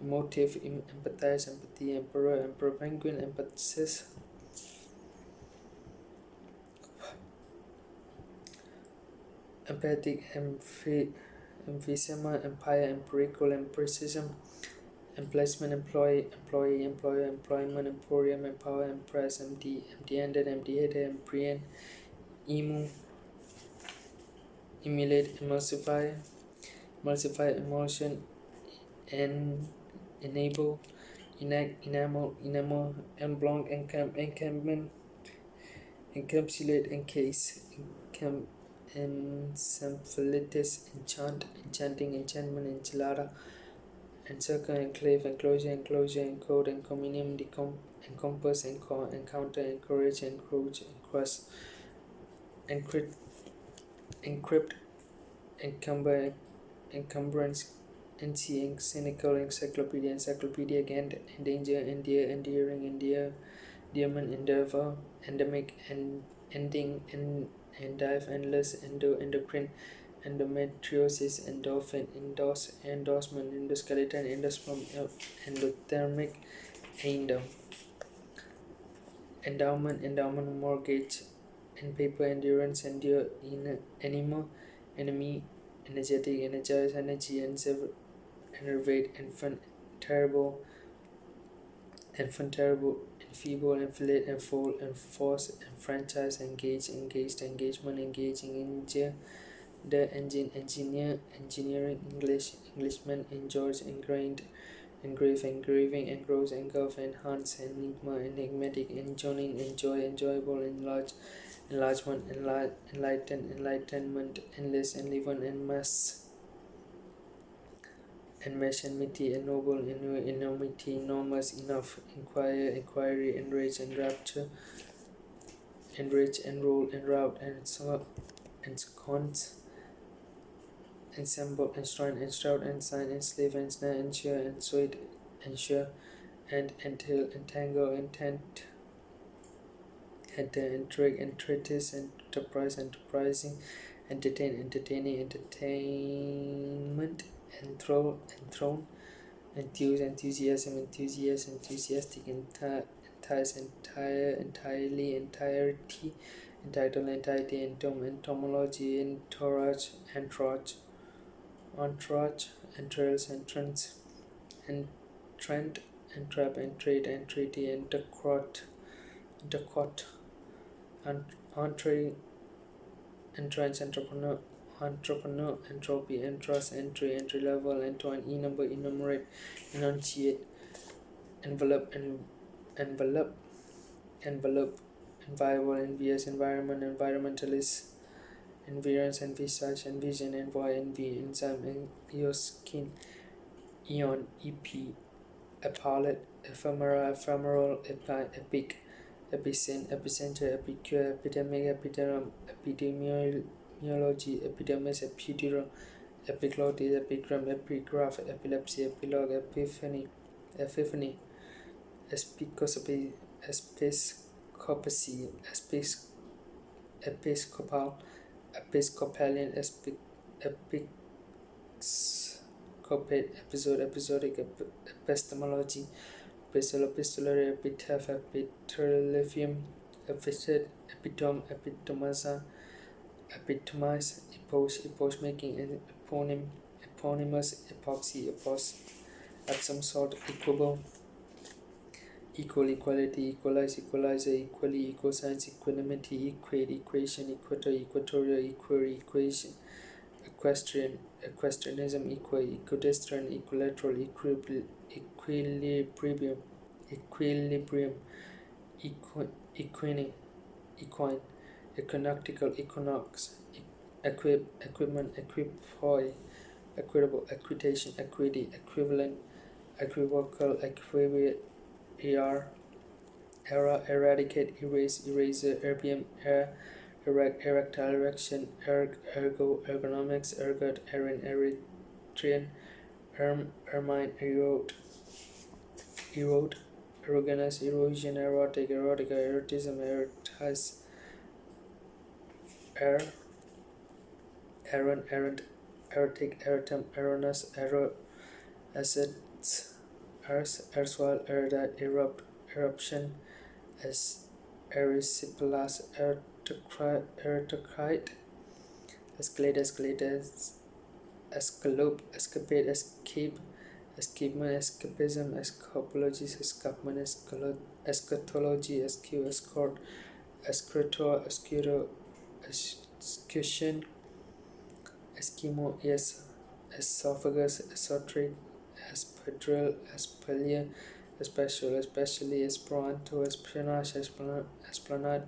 emotive, empathize, empathy, emperor, emperor penguin, emphasis, empathic, emphysema, empire, empirical, empiricism, emplacement, employee, employee, employer, employment, emporium, empower, empress, empty, empty-handed, empty-headed, emprehend, emu, emulate, emulsify, emulsify, emulsion, enable, enact, enamel, emblanc, encampment, encapsulate, encase, encephalitis, enchant, enchanting, enchantment, enchilada, encircle, enclave, enclosure, enclosure, encode, encomium, encompass, encounter, encourage, encroach, encrust, encrypt, encumber, encumbrance, cynical, encyclopedia, endanger, endearing, endearment, endeavor, endemic, ending, endive, endless, endocrine, endometriosis, endorphin, endorsement, endoskeleton, endosperm, endothermic, endowment, mortgage, and paper, endurance, endure, animal, enemy, energetic, energize, energy, enervate, infant, terrible, enfeeble, enfilade, enfold, enforce, enfranchise, engage, engaged, engagement, engaging, injure, the engine, engineer, engineering, Englishman, enjoys, ingrained, engrave, engraving, engross, engulf, enhance, enigma, enigmatic, enjoining, enjoy, enjoyable, enlarge, enlargement, enlighten, enlightenment, endless, enliven, enmass, enmesh, enmity, ennoble, enormity, enormous, enough, inquire, inquiry, enrage, enrapture, enrich, enroll, enroute, ensconce, ensemble, enshrine, enshroud, ensign, enslave, ensnare, ensure, ensuade, ensure, and entail, entangle, intent, enter, intrigue, entreaties, enterprise, enterprising, entertain, entertaining, entertainment, enthrall, enthrone, enthuse, enthusiasm, enthusiastic, entice, entire, entirely, entirety, entitle, entirety, entomology, entourage, entourage, entrails, entrance, entrant, entrap, entrade, entreaty, interquart, entree, entrance, entrepreneur, entropy, entrust, entry, entry level, entwine, enumber, enumerate, enunciate, envelope, envelope, enviable, envious, environment, environmentalist, environs, envisage, envision, envoy, envy, enzyme, eoskin, eon, ep, epaulet, ephemera, ephemeral, epic, epicene, epicenter, epicure, epidemic, epiderm, epidemiology, epidermis, epidural, epiglottis, epigram, epigraph, epilepsy, epilogue, epiphany, episcopacy, episcopal, episcopalian, episcopate, episode, episodic, epistemology, epistolary, epitaph, epitaphium, epithet, epitome, epitomize, epoch making, eponymous, epoxy, epsom salt, equable, equal, equality, equalize, equalizer, equally, equoscience, equanimity, equate, equation, equator, equatorial, equerry, equation, equestrian, equestrianism, equidistran, equilateral, equilibrium, equine, equinoctial, equinox, equipment, equipoi, equitable, equitation, equity, equivalent, equivocal, equivar, era, eradicate, erase, eraser, erbium, erectile, erection, ergo, ergonomics, ergot, erin, eretrian, ermine, erode, erogenous, erosion, erotic, erotica, erotism, erotize, errant, erotic, erotum, erroneous, assets, erstwhile, erudite, eruption, as erysipelas, ertocrite, escalate, escalope, escapade, escape, escapement, escapism, escapology, escapement, eschatology, escue, escort, escritor, escudo, escutcheon, Eskimo, yes, esophagus, esoteric, espadrille, espalier, especially, esperanto, espionage, esplanade,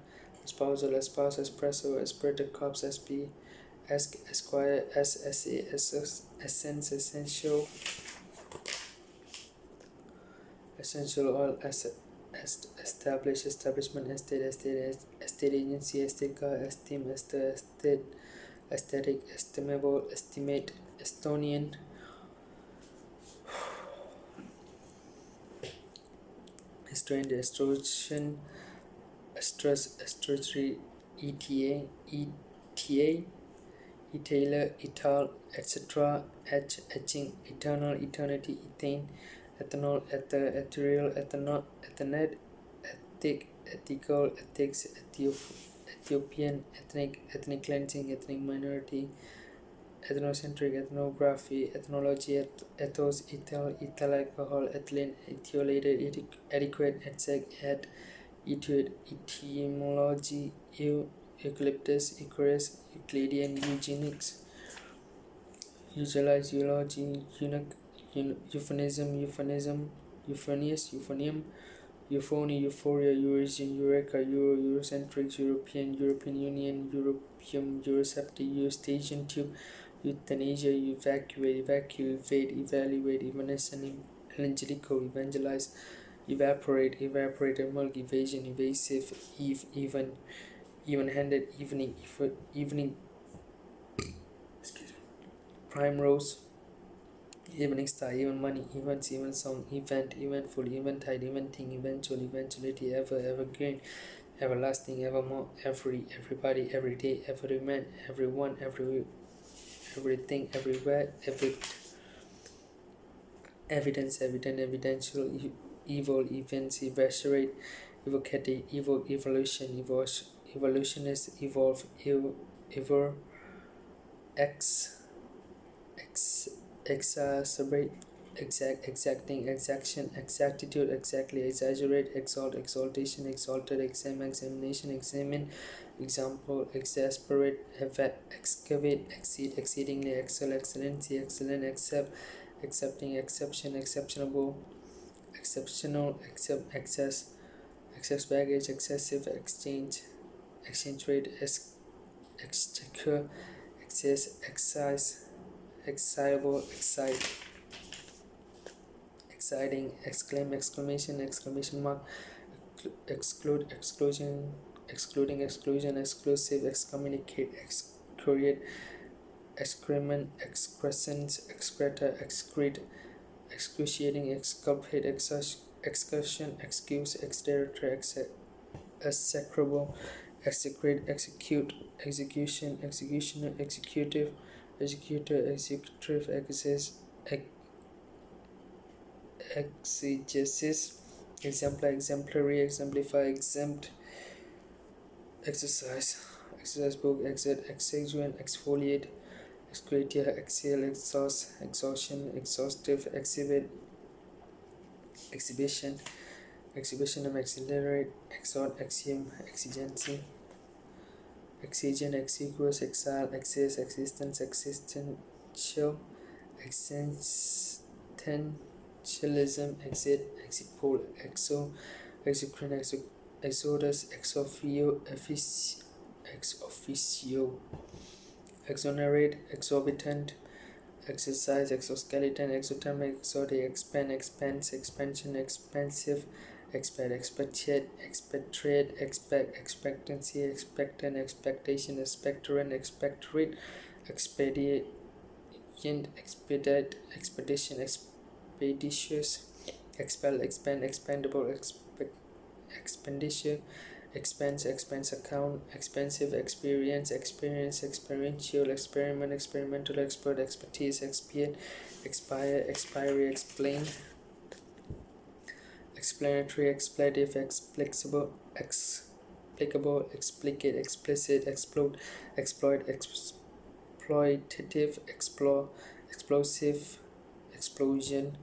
espousal, espouse, espresso, espirited corpse, sp, esquire, ssa, essence, essential oil, establish, establishment, estate agency, estate car, esteem, estate, aesthetic, estimable, estimate, Estonian, estrained, estrogen, estrus, estratory, ETA, etailer, etal, etc., etching, eternal, eternity, ethane, ethanol, ethereal, ethaned, ethic, ethical, ethics, Ethiopian, ethnic cleansing, ethnic minority, ethnocentric, ethnography, ethnology, ethos, ethyl alcohol, ethylene, ethylated, adequate, etude, etymology, eucalyptus, Icarus, Euclidean, eugenics, usualize, eulogy, euphonism, euphonium, euphony, euphoria, Eurasian, Eureka, Eurocentric, European Union, Europeum, Eurosceptic, Eurastasian tube, euthanasia, evacuate, evaluate, evanescent, evangelical, evangelize, evaporate, emulge, evasion, evasive, even-handed, evening, primrose, evening star, even money, events, even song, event, eventful, eventide, eventing, eventual, eventuality, evergreen, everlasting, evermore, everybody, every day, every man, everyone, everything, everywhere, evidence, evident, evidential, evil, events, evaporate, evocative, evolution, evolutionist, evolve, ever, exacerbate, exacting, exaction, exactitude, exactly, exaggerate, exalt, exaltation, exalted, examination, examine, example, exasperate, excavate, exceed, exceedingly, excel, excellency, excellent, accepting, exception, exceptionable, exceptional, excess baggage, excessive, exchange rate, exchequer, excess, excise, excitable, exciting, exclaim, exclamation mark, exclusion, exclusive, excommunicate, excoriate, excrement, excrescence, excreta, excrete, excruciating, exculpate, excursion, excuse, exterior, execrable, execrate, execute, execution, executioner, executive, executor, executive, exegesis, exemplar, exemplary, exemplify, exempt, exercise book, exiguent, exfoliate, excretia, exhale, exhaust, exhaustion, exhaustive, exhibition, accelerate, exhort, axiom, exigency, exigent, exiguous, exile, excess, existence, existential, existentialism, exipole, exocrine, exodus, ex officio, exonerate, exorbitant, exercise, exoskeleton, exothermic, exotic, expand, expanse, expansion, expansive, expect, expected, expectorate, expect, expectancy, expectant, expectation, expectorant, expectorate, expedient, expedite, expedition, expeditious, expel, expand, expandable, expenditure, expense, expense account, expensive, experience, experience, experiential, experiment, experimental, expert, expertise, expiate, expire, expiry, explain, explanatory, expletive, explicable, explicable, explicate, explicit, explode, exploit, exploitative, explosive, explosion,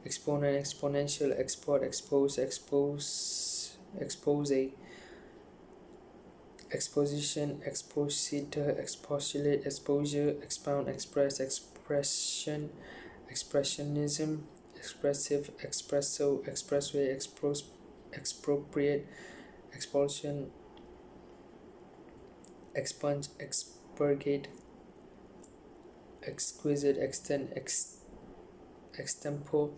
exponent, exponential, export, expose, expose, exposition, expositor, expostulate, exposure, expound, express, expression, expressionism, expressive, expresso, expressway, expropriate, expulsion, expunge, expurgate, exquisite, extend, extempore,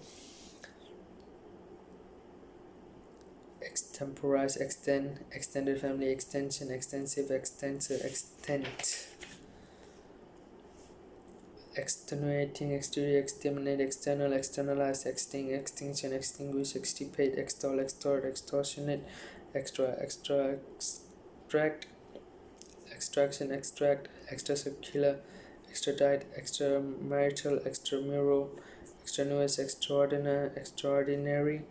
extemporize, extend, extended family, extension, extensive, extensor, extent, extenuating, exterior, exterminate, external, externalize, extinct, extinction, extinguish, extirpate, extol, extort, extortionate, extra, extract, extraction, extract, extracircular, extradite, extramarital, extramural, extraneous, extraordinary,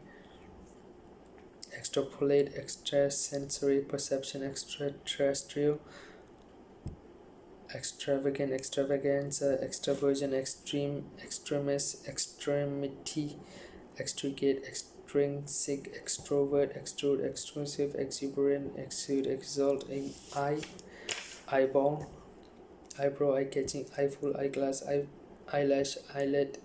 extrapolate, extrasensory perception, extraterrestrial, extravagant, extravaganza, extraversion, extreme, extremis, extremity, extricate, extrinsic, extrovert, extrude, extrusive, exuberant, exude, exalt, eyeball, eyebrow, eye-catching, eyeful, eyeglass, eyelash, eyelid,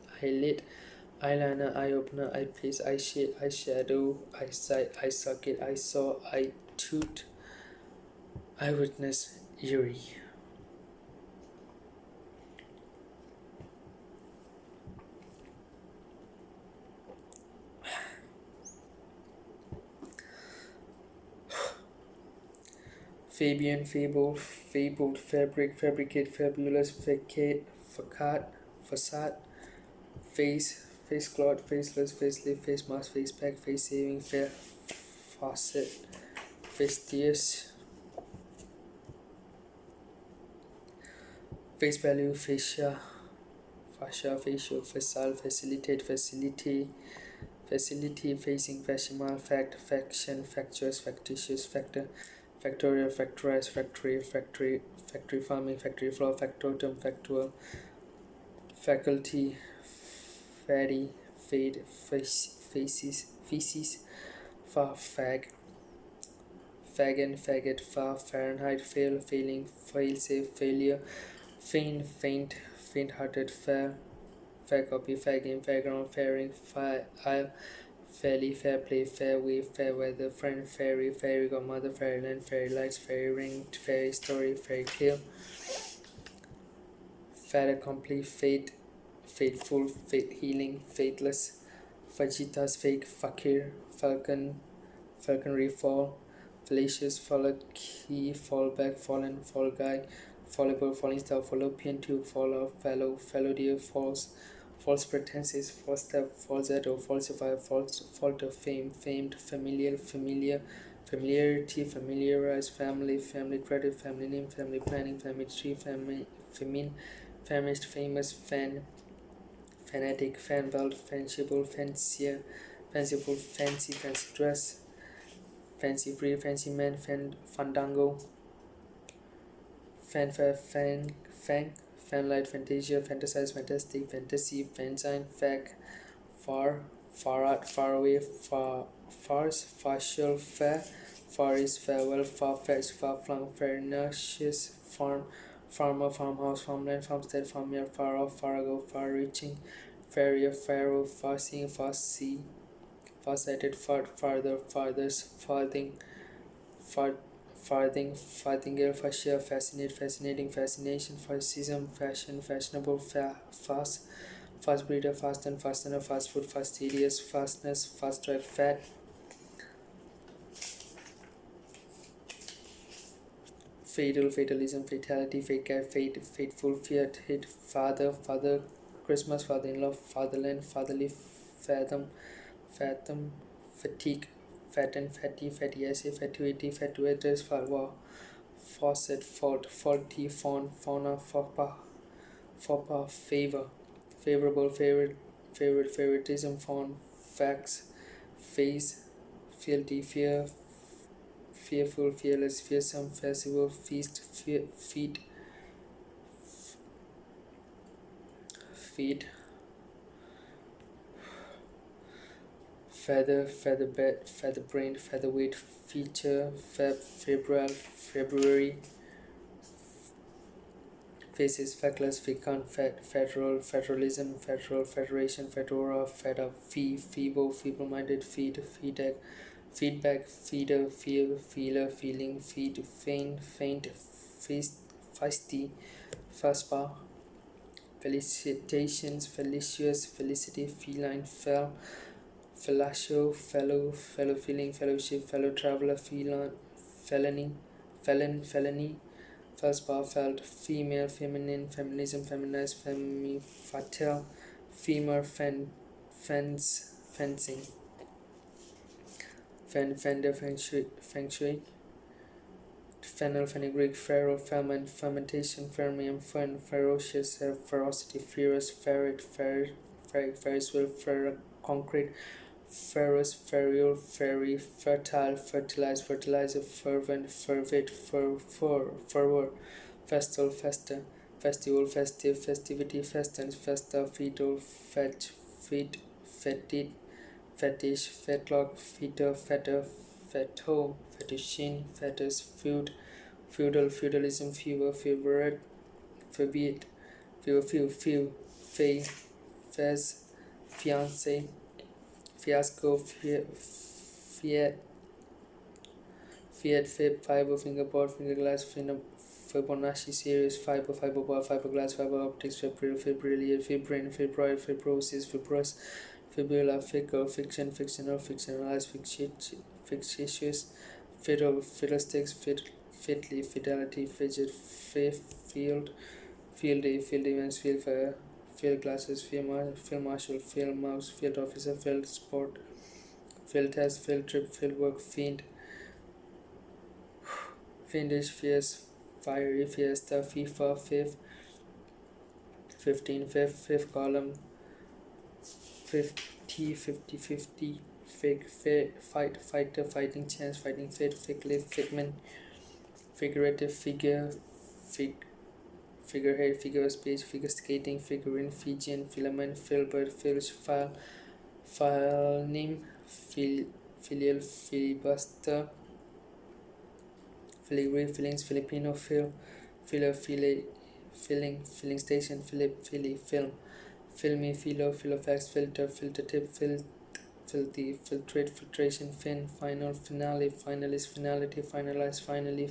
eyeliner, eye-opener, eyepiece, eyeshade, eyeshadow, eyesight, eye socket, eyesaw, eye-tooth, eyewitness, eerie. Fabian, fable, fabled, fabric, fabricate, fabulous, facade, facade, face, face cloth, faceless, facelift, face mask, face pack, face saving, fair, faucet, fastidious, face value, fascia, facial, facile, facilitate, facility, facing, facimal, fact, faction, factious, factitious, factor, factorial, factorize, factory, farming, factory floor, factotum, factual, faculty, fatty, fade, feces, fag, fagin, faggot, Fahrenheit, failing, failsafe, failure, faint-hearted, fair copy, fair game, fairground, fairing, isle, fairly, fair play, fair wave, fair weather, friend, fairy godmother, fairyland, fairy lights, fairy ring, fairy story, fairy tale, fait accompli, fate, fateful, fate healing, fateless, fajitas, fake, fakir, falconry, fall, fallacious, fallacy, fallback, fallen, fall guy, fallible, falling star, fallopian tube, fall off, fallow deer, false pretenses, false step, falsetto, falsify, falter, famed, familiar, familiarity, familiarize, family credit, family name, family planning, family tree, famine, famished, famous, fanatic, fan belt, fanciful, fancier, fanciful, fancy dress, fancy free, fancy man, fandango, fanfare, fanlight, fantasia, fantasize, fantastic, fantasy, fanzine, far out, far away, farce, partial, far east, farewell, far-fetched, far-flung, farinaceous, farmer, farmhouse, farmland, farmstead, farmyard, far off, far ago, far-reaching, farrier, pharaoh, far-seeing, far-see, far-sighted, farther, farthest, farthinger, fascia, fascinating, fascination, fascism, fashion, fashionable, fast breeder, fastener, fast food, fastidious, fastness, fast track, fat, fatal, fatalism, fatality, fate, fate, fateful, fiat, hit, father, father, Christmas, father-in-law, fatherland, fatherly, fathom, fathom, fatigue, fatten, fatty, fatty acid, fatuity, fatuators, fatwa, faucet, fault, faulty, fawn, fauna, foppa, favor, favorable, favorite, favorite, favoritism, fawn, facts, face, fealty, fear, fearful, fearless, fearsome, festival, feast, feet, feet, feather, feather bed, feather brain, featherweight, feature, febrile, February, faces, feckless, fecund, federal, federalism, federal, federation, fedora, fed feeble, feeble-minded, feedback, feedback, feeder, feeler, feeling, faint, feast, feisty, fastbar, felicitations, felicious, felicity, feline, fellatio, fellow feeling, fellowship, fellow traveler, felony, felony, felsbar, felt, female, feminine, feminism, feminized, fatal, femur, fence, fencing, fender, feng shui, fennel, fenugreek, ferro, fermentation, fermium, ferocious, ferocity, furious, ferris wheel, concrete, ferrous, ferrule, ferry, fertile, fertilize, fertilizer, fervent, fervid, fervor, festal, festival, festive, festivity, festens, festa, fetal, fetch, feet, fetid, fetish, fetlock, fetter, fetter, feto, fetishin, fetus, feudal, feudalism, fever, favorite, forbid, fey, fez, fiance, fiasco, fiat, fib, fiber, fingerboard, fingerglass, Fibonacci series, fiberbar, fiberglass, fiber optics, fibrillate, fibrin, fibroid, fibrosis, fibrous, fibula, figure, fiction, fictional, fictionalized, fictitious, fiddlesticks, fitly, fidelity, fidget, field, field events, field fire, field glasses, field marshal, field mouse, field officer, field sport, field test, field trip, field work, fiendish, fierce, fiery, fiesta, FIFA, fifth, 15, fifth column, 50, fig, fighter, fighting chance, fighting fit, fig lift, figment, figurative, figurehead, figure of speech, figure skating, figurine, Fijian, filament, filbert, filch, file name, filial, filibuster, filigree, fillings, Filipino, filler, filling station, film, filmy, filofax, filter tip, filthy, filtrate, filtration, final, finale, finalist, finality, finalize, finally,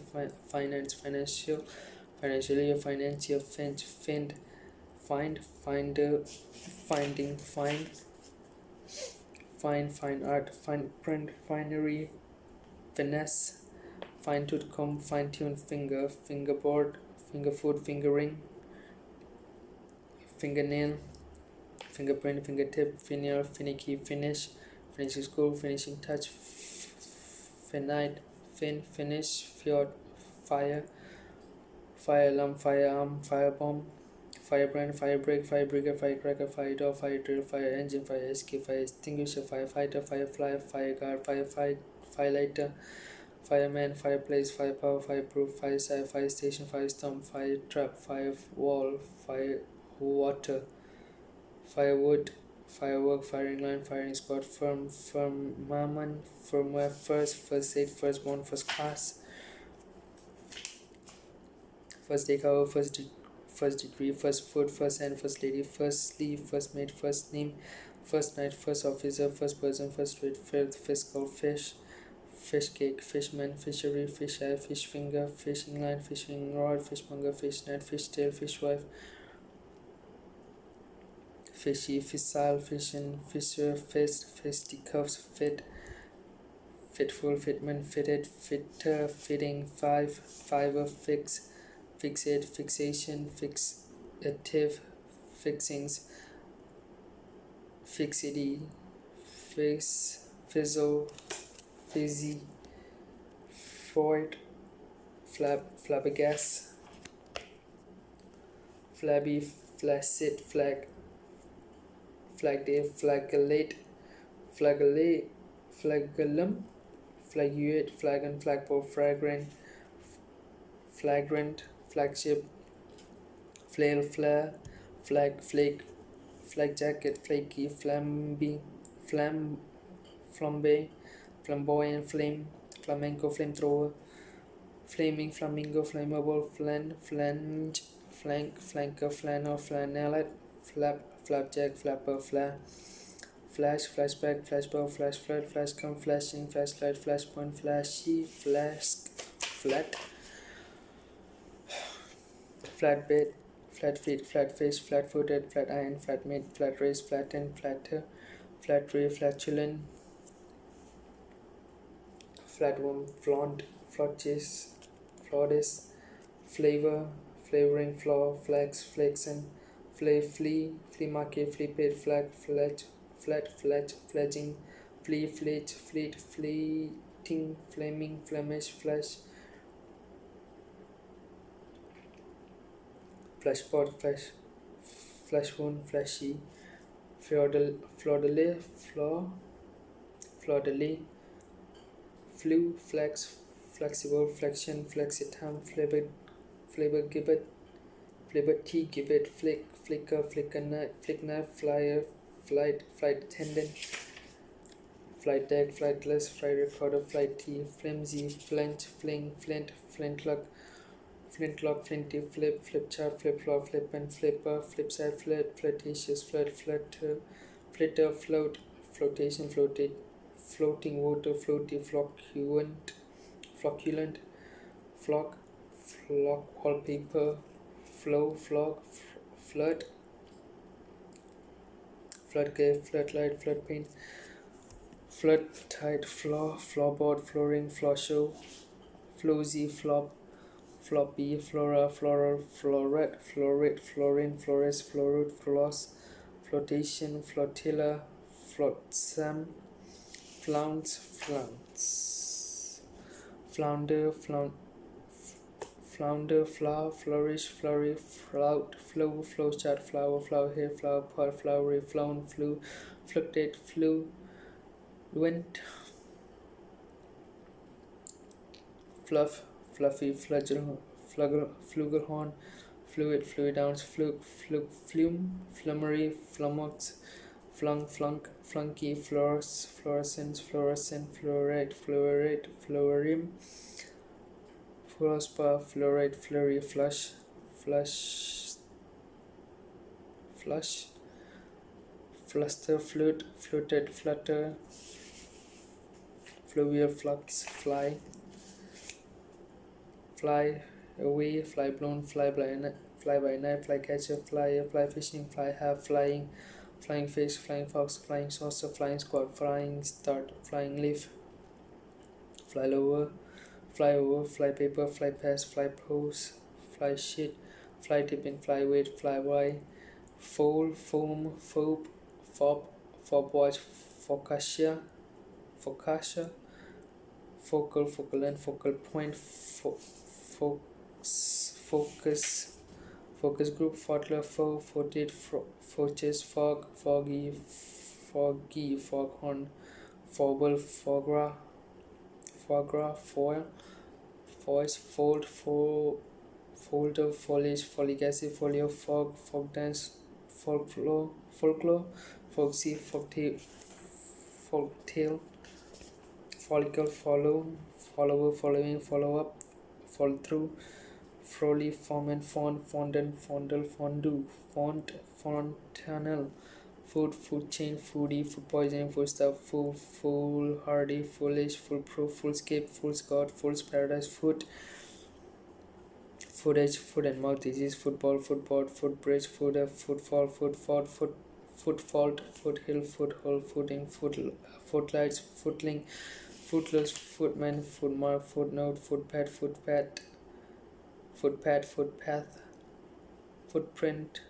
finance, financially, financial, find, finder, finding, fine art, fine print, finery, finesse, fine tooth comb, fine tuned fingerboard, finger food, fingering, fingernail, fingerprint, fingertip, finial, finicky, finishing school, finishing touch, finite, finish, fjord, fire, fire alarm, firearm, firebomb, firebrand, firebreak, firebrigger, firecracker, fire door, fire drill, fire engine, fire escape, fire extinguisher, firefighter, firefly, fireguard, firefight, firelighter, fireman, fireplace, firepower, fireproof, fireside, fire station, firestorm, fire trap, firewall, fire water, firewood, firework, firing line, firing squad, firmament, firmware, first aid, firstborn, first class, first day cover, first degree, first foot, first hand, first lady, first sleeve, first mate, first name, first night, first officer, first person, first rate, fiscal, fish cake, fishman, fishery, fish eye, fish finger, fishing line, fishing rod, fishmonger, fish net, fish tail, fishwife, fishy, fissile, fishing, fisher, fist, fisticuffs, fit, fitful, fitment, fitted, fitter, fitting, fiber, fixate, fixation, fixative, fixings, fixity, fizzle, fizzy, void, flabbergast, flabby, flaccid, flagday, flagellum, flaguate, flagon, flagpole, flagrant, flagship, flail, flare, flake, flag jacket, flaky, flambe, flamboyant, flame, flamenco, flamethrower, flaming, flamingo, flammable, flange, flanker, flanner, flanellet, flapjack, flapper, flash, flashback, flashbow, flash flood, flashcom, flashing, flashlight, flashpoint, flashy, flask, flat, flatbed, flat feet, flat face, flat footed, flat iron, flat made, flat race, flatten, flatter, flat ray, flatulent, flatworm, flaunt, flotches, flaudis, flavor, flavoring, flaw, flax, flaxen, flea market, flea pit, fledging, fleet, fleeting, flaming, flemish, flashpot, flash wound, flashy, flaudelé, flew, flexible, flexion, flexitam, flavor gibbet, Liberty, gibbet, flicker, flickner, flyer, flight attendant, flight deck, flightless, flight recorder, flight T, flimsy, flintlock, flinty, flip chart, flip flop, flippant, flipper, flipside, flirtatious, flitter, flotation, floating water, floaty, flocculent, flock, wallpaper, flock, flood, floodgate, floodlight, flood paint, flood tide, floorboard, flooring, floor show, floozy, floppy, flora, floral, floret, florin, florist, florut, floss, flotation, flotilla, flotsam, flounce, flounder, flower, flourish, flurry, flout, flow, flowchart, flower, flower hair, flower pot, flowery, flown, fluctate, went, fluff, fluffy, flugelhorn, fluid flume, flummery, flummox, flunky, fluorescent, fluorite, fluorim, fluospar, fluorite, flurry, flush, fluster, fluted, flutter, fluvial, flux, fly away, fly blown, fly by night, fly catcher, fly fishing, fly half, flying fish, flying fox, flying saucer, flying squad, flying start, flying leaf, fly over, fly paper, fly pass, fly pose, fly shit, fly tipping, fly weight, fly y, foam, fob, watch, focaccia, focal length, focal point, focus group, fottler, foated, foaches, foggy, foghorn, foible, foie, voice, folder, foliage, folic acid, folio, fog dance, folklore, foxy, folktail, follicle, follower, following, follow up, fall through, Froli, foment, fondant, fondle, fondue, fontanel, food chain, foodie, food poisoning, foodstuff, foolhardy, foolish, foolproof, foolscape, fool's god, fool's paradise, footage, foot and mouth disease, football, footboard, footbridge, footer, footfall, footfault, foothill, foothole, footing, footlights, footling, Footloose, footman, footmark, footnote, footpad, footpath, footprint,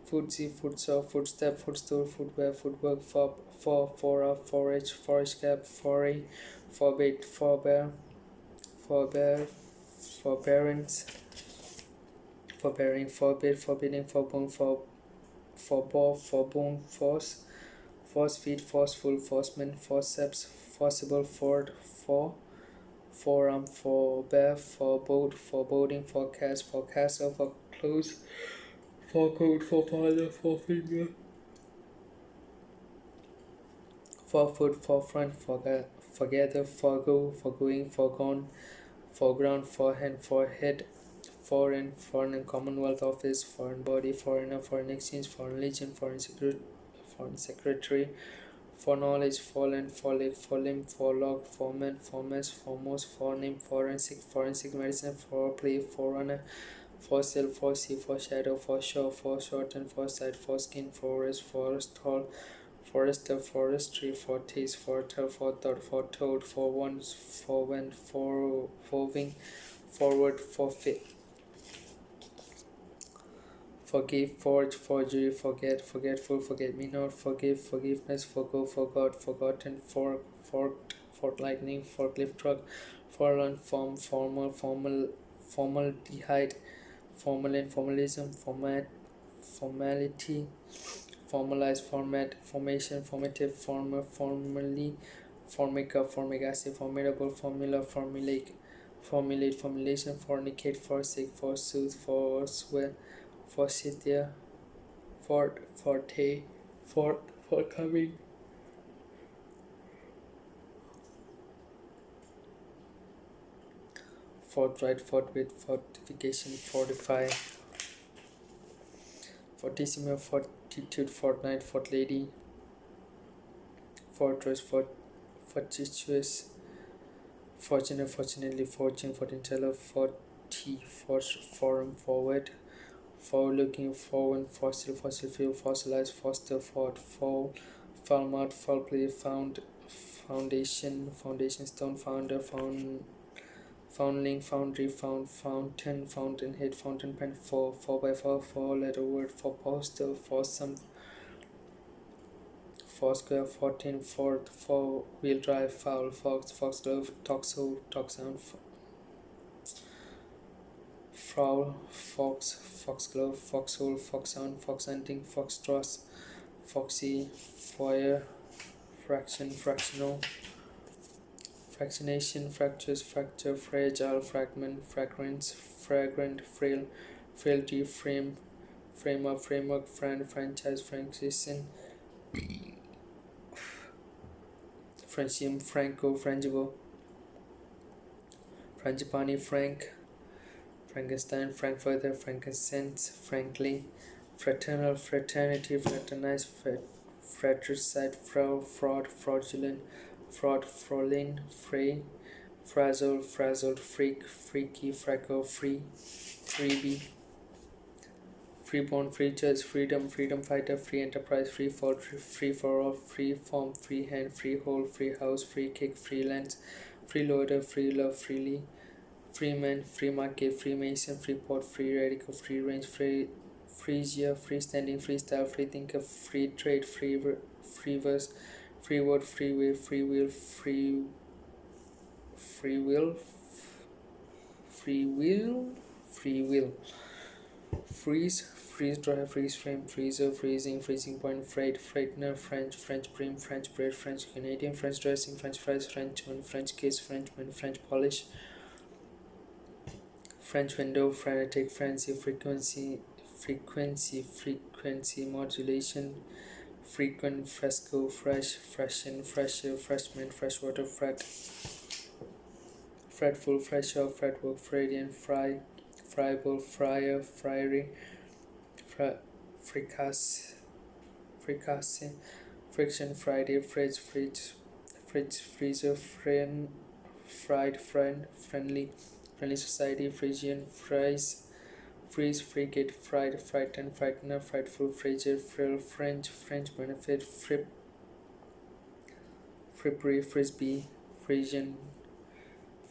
footsy, footsaw, footstep, footstool, footwear, footwork, fora, forage, forage cap, foray, forbade, forbearance, forbearing, forbid, forbidding, forbone, forbore, forbone, force feed, forceful, forceman, forceps, forcible, ford, forearm, forbear, forebode, foreboding, forecast, forecaster, foreclose, forecode, forefather, forefinger, forefoot, forefront, forgather, forego, foregoing, foregone, foreground, forehand, forehead, foreign Commonwealth Office, foreign body, foreigner, foreign exchange, foreign legion, foreign secretary, foreknowledge, foreland, foreleg, forelimb, forelog, foreman, foremast, foremost, forename, forensic medicine, foreplay, forerunner, fossil, foresee, foreshadow, foreshore, foreshorten, foresight, foreskin, forest, forest hall, forester, forestry, foretaste, foretell, forethought, foretold, forewarned, forewent, forwing, forward, forfeit, forgive, forge, forgery, forget, forgetful, forget me not, forgive, forgiveness, forgo, forgot, forgotten, forked, fortlightning, forklift truck, forlorn, formaldehyde, formalin, formalism, formality, formalize, format, formation, formative, former, formally, formica, formicacid, formidable, formula, formulation, fornicate, forsake, forsooth, forswear, forsythia, forte, forthcoming, forthright, forthwith, fortification, fortify, fortissimo, fortitude, fortnight, fortlady, fortress, fortuitous, fortunate, fortunately, fortune, fortunatello, forum, forward, forward-looking, forward, fossil fuel, fossilize, foster, foul-mouthed, foul play, foundation, foundation stone, founder, foundling, foundry, fountain, fountainhead, fountain pen, 4x4, 4-letter word, for poster, foursome, foursquare, 14, four-wheel drive, foul, foxglove, toxhole, toxhound, fowl, foxglove, foxhole, foxhound, foxhunting, foxtrot, foxy, foyer, fraction, fractional, fractionation, fractures, fracture, fragile, fragment, fragrance, fragrant, frailty, framework, franchise, franciscan, francium, franco, frangible, frangipani, Frankenstein, Frankfurter, frankincense, frankly, fraternal, fraternity, fraternize, fratricide, fraud, fraudulent, fraulein, fray, frazzled, freaky, fracco, freebie, freeborn, free church, freedom fighter, free enterprise, free fall, free for all, free form, free hand, free hole, free house, free kick, freelance, freeloader, free love, freely, freeman, free market, freemason, free port, free radical, free range, freesia, freestanding, freestyle, free thinker, free trade, free verse, free word, free will, free will, free will, freeze dry, freeze frame, freezer, freezing point, freightener, French bream, French bread, French Canadian, French dressing, French fries, Frenchman, French kiss, Frenchman, French polish, French window, frenetic, frenzy, frequency modulation, frequent, fresco, freshen, fresher, freshman, freshwater, fretful, fresher, fretwork, freudian, friable, friar, friery, fricasse, friction, Friday, fridge, freezer, friendly, society, Frisian, freeze, frigate, frighten, frightener, frightful, frigid, frill, French benefit, frippery, frisbee, Frisian,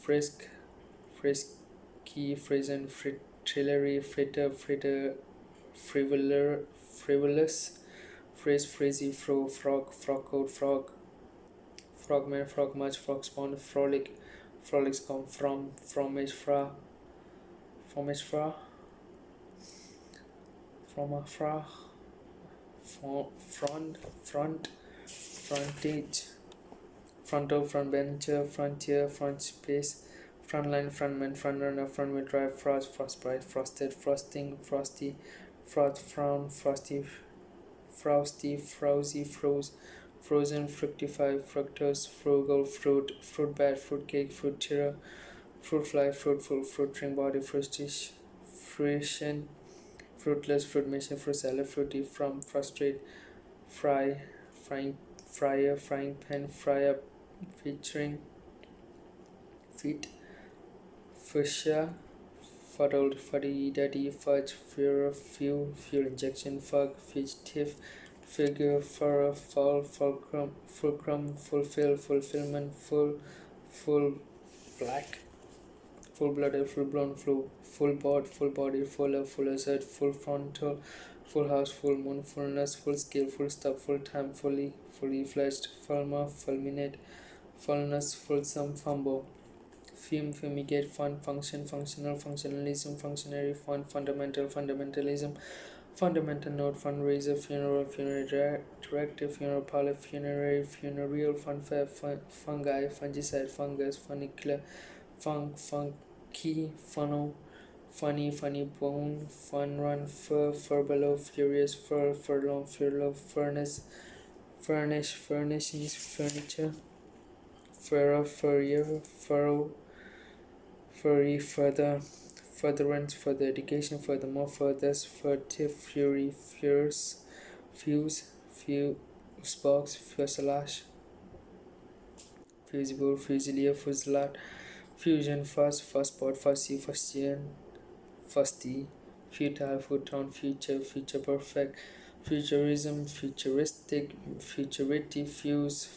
frisk, frisky, frisian, frillary, frivolous, frizzy, frog, frog coat, frogman, frog much, frog spawn, frolics come from is from a frontage, frontal, front bencher, frontier, front space, frontline, frontman, frontrunner, front-wheel drive, frostbite, frosted, frosting, frosty, frosty, frowsy, frozen, fructify, fructose, frugal, fruit bat, fruitcake, fruit tira, fruit fly, fruitful, fruit drink body, fruitish, fruition, fruitless, fruit mission, fruit salad, fruity, from, frustrate, fry, frying, fryer, frying pan, fry up, featuring, feet, fuchsia, fuddled, fuddy, duddy, fudge, furor, fuel injection, fug, fugitive, figure, furrow, fall, fulcrum, fulfill, fulfillment, full, black, full blooded, full blown, full board, full body, full assert, full frontal, full house, full moon, fullness, full scale, full stop, full time, fully fledged, fulma, fulminate, fullness, fulsome, fumble, fumigate, fun, function, functional, functionalism, functionary, fun, fundamental, fundamentalism, fundamental note, fundraiser, funeral, funerary directive, funeral parlor, funerary, funereal, funfair, fungi, fungicide, fungus, funicular, funky, funnel, funny bone, fun run, furbelow, furious, furlong, furnishings, furniture, furrow, furry, furtherance, further education, furthermore, furthest, furtive, fury, fuse box, fuselage, fusible, fusilier, fuselage, fusion, fusspot, fussy, fustian, fusty, futile, futon, future perfect, futurism, futuristic, futurity, fuse,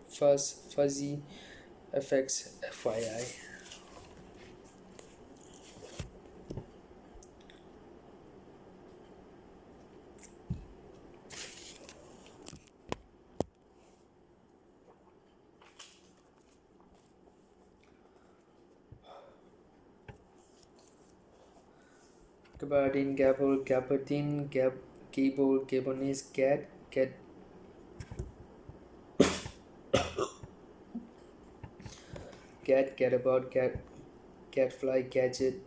fuzzy, effects, FYI. Gabardine, Gabardine, Gable, Gabonese, Gadabout, Gadfly, Gadget,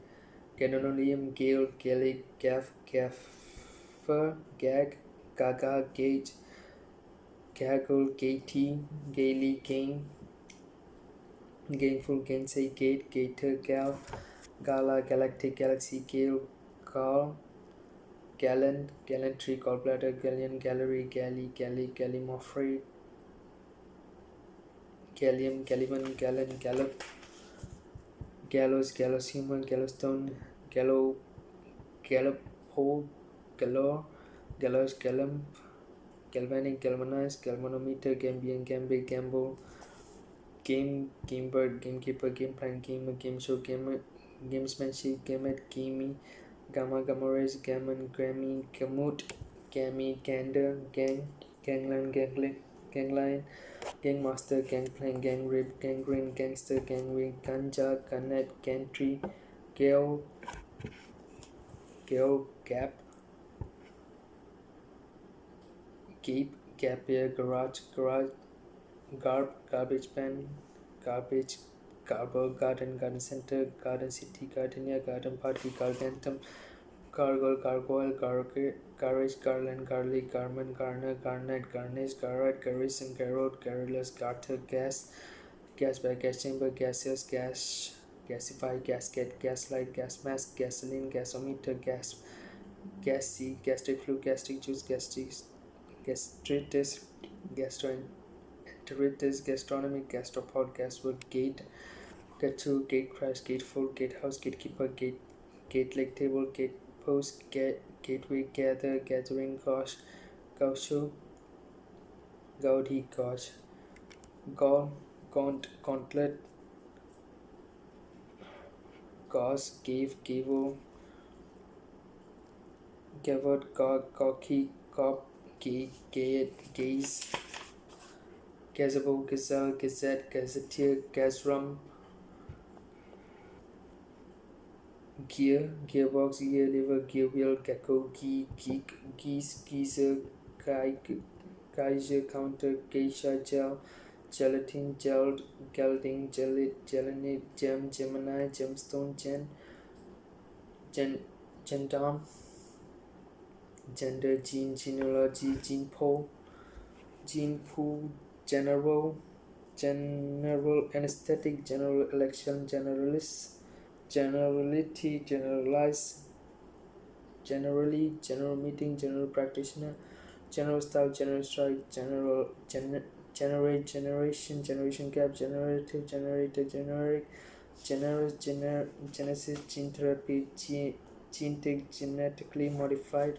Gadonolium, Gale, Gaelic, Gaffer, Gaga, Gage, Gaggle, Gaty, Gaily, Gainful, Gainsay, Gator, Gala, Galactic, Galaxy, Gale, Gallantry, Gallbladder, Galleon, Gallery, Gallimaufry, Gallium, Gallivan, Gallop, Gallows, Human, Gallowstone, Gallophole, Gallows, Galvanic, Galvanize, Galvanometer, Gambian, Gamble, Gamebird, Gamekeeper, Gameplan, Gameshow, Gamesmanship, Gamete, Gamma Rays, Gammon, Gamut, Gander, Gangline, Gangmaster, Gangplank, Gangrip, Gangrene, Gangster, Gangway, Ganja, Gunnet, Gantry, Gale, Gap, Gapier, Garage, Garbage Pan, Garden Center, Garden City, Gardenia, Garden Party, Gargantum, Gargoyle, Garage, Garland, Garlic, Garment, Garner, Garnet, Garnish, Garrett, Garrison, Garrod, Garrulous, Garter, Gas bag, gas chamber, gaseous, gasify, gasket, gaslight, gas mask, gasoline, gasometer, gassy, gastric fluid, gastric juice, gastritis, gastroenteritis, gastronomy, gastropod, gaswood, gate, gate crash, gateful, gatehouse, gatekeeper, gate leg table, gate post, gateway, gathering, gaucho, gaudy, gall, gauntlet, gauze, gave, gavel, gavotte, gawky, cop, gaze, gazebo, gazelle, gazette, gazetteer, gazrum, gear, gearbox, gear lever, gear wheel, gecko, geek, geese, geezer, geyser, counter, geisha, gel, gelatin, gelled, gelding, gelid, gelinate, gem, Gemini, gemstone, gendam, gender, gene, genealogy, gene pool, general, anesthetic, general election, generalist, generality, generalize, generally, general meeting, general practitioner, general style, general strike, generate, generation gap, generative, generator, generic, genesis, gene therapy, genetically modified,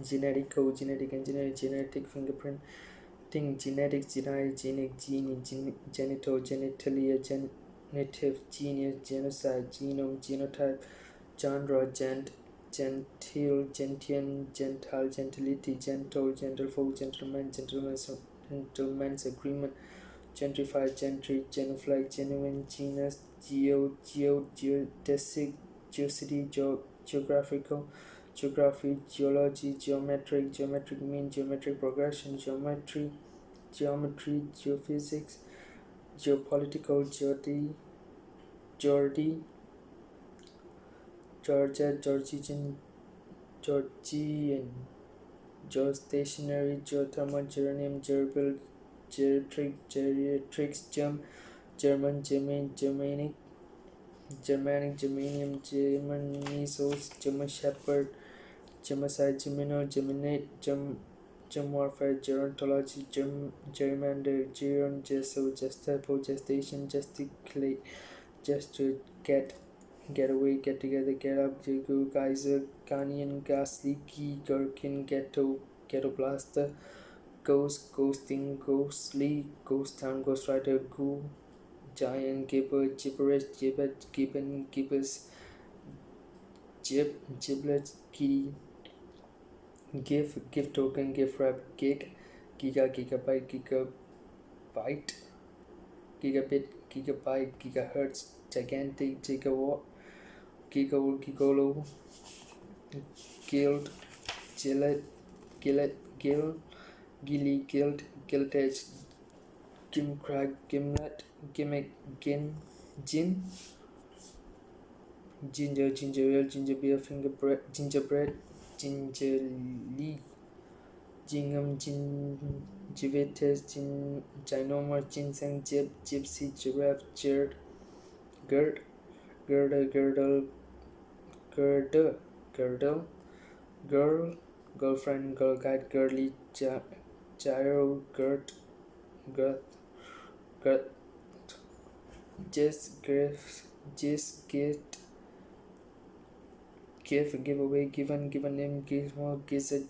genetic code, genetic engineering, genetic fingerprint, genetic, genital, genitalia, genitive, genius, genocide, genome, genotype, genre, gentile, gentian, gentile, gentility, gentle, gentlefolk, gentleman, gentleman's agreement, gentrify, gentry, genuflect, genuine, genus, geodesic, geocity, geographical, geography, geology, geometric mean, geometric progression, geometry, geophysics, geopolitical, Geordie, Georgia, Georgian, geostationary, geothermal, geranium, gerbil, geriatrics, German, Germanic, Germanium, Germanisos, German Shepherd, Germicide, Geminal, Geminate, Germ warfare, gerontology, gerrymander, geron, gesso, gestapo, gestation, gesticulate, gesture, get away, get together, get up, Jago, geyser, Ghanaian, ghastly, key, gherkin, ghetto blaster, ghosting, ghostly, ghost town, ghostwriter, goo, giant, gibber, gibberish, gibbet, gibbon, gibbous, giblet, kitty, give token, give rep, gig, gigabyte, gigabit, gigabyte, gigahertz, gigantic, gigawatt, gigolo, guild, gilly, guild, gildage, gimcrack, gimlet, gimmick, gin, ginger, ginger ale, ginger beer, gingerbread, gingerly, gingham, gingivitis, ginormous, ginseng, gypsy, giraffe, gird, girdle, girl, girlfriend, girl guide, girly, gyro, girth, get, give away, given name, gizmo, gizzard,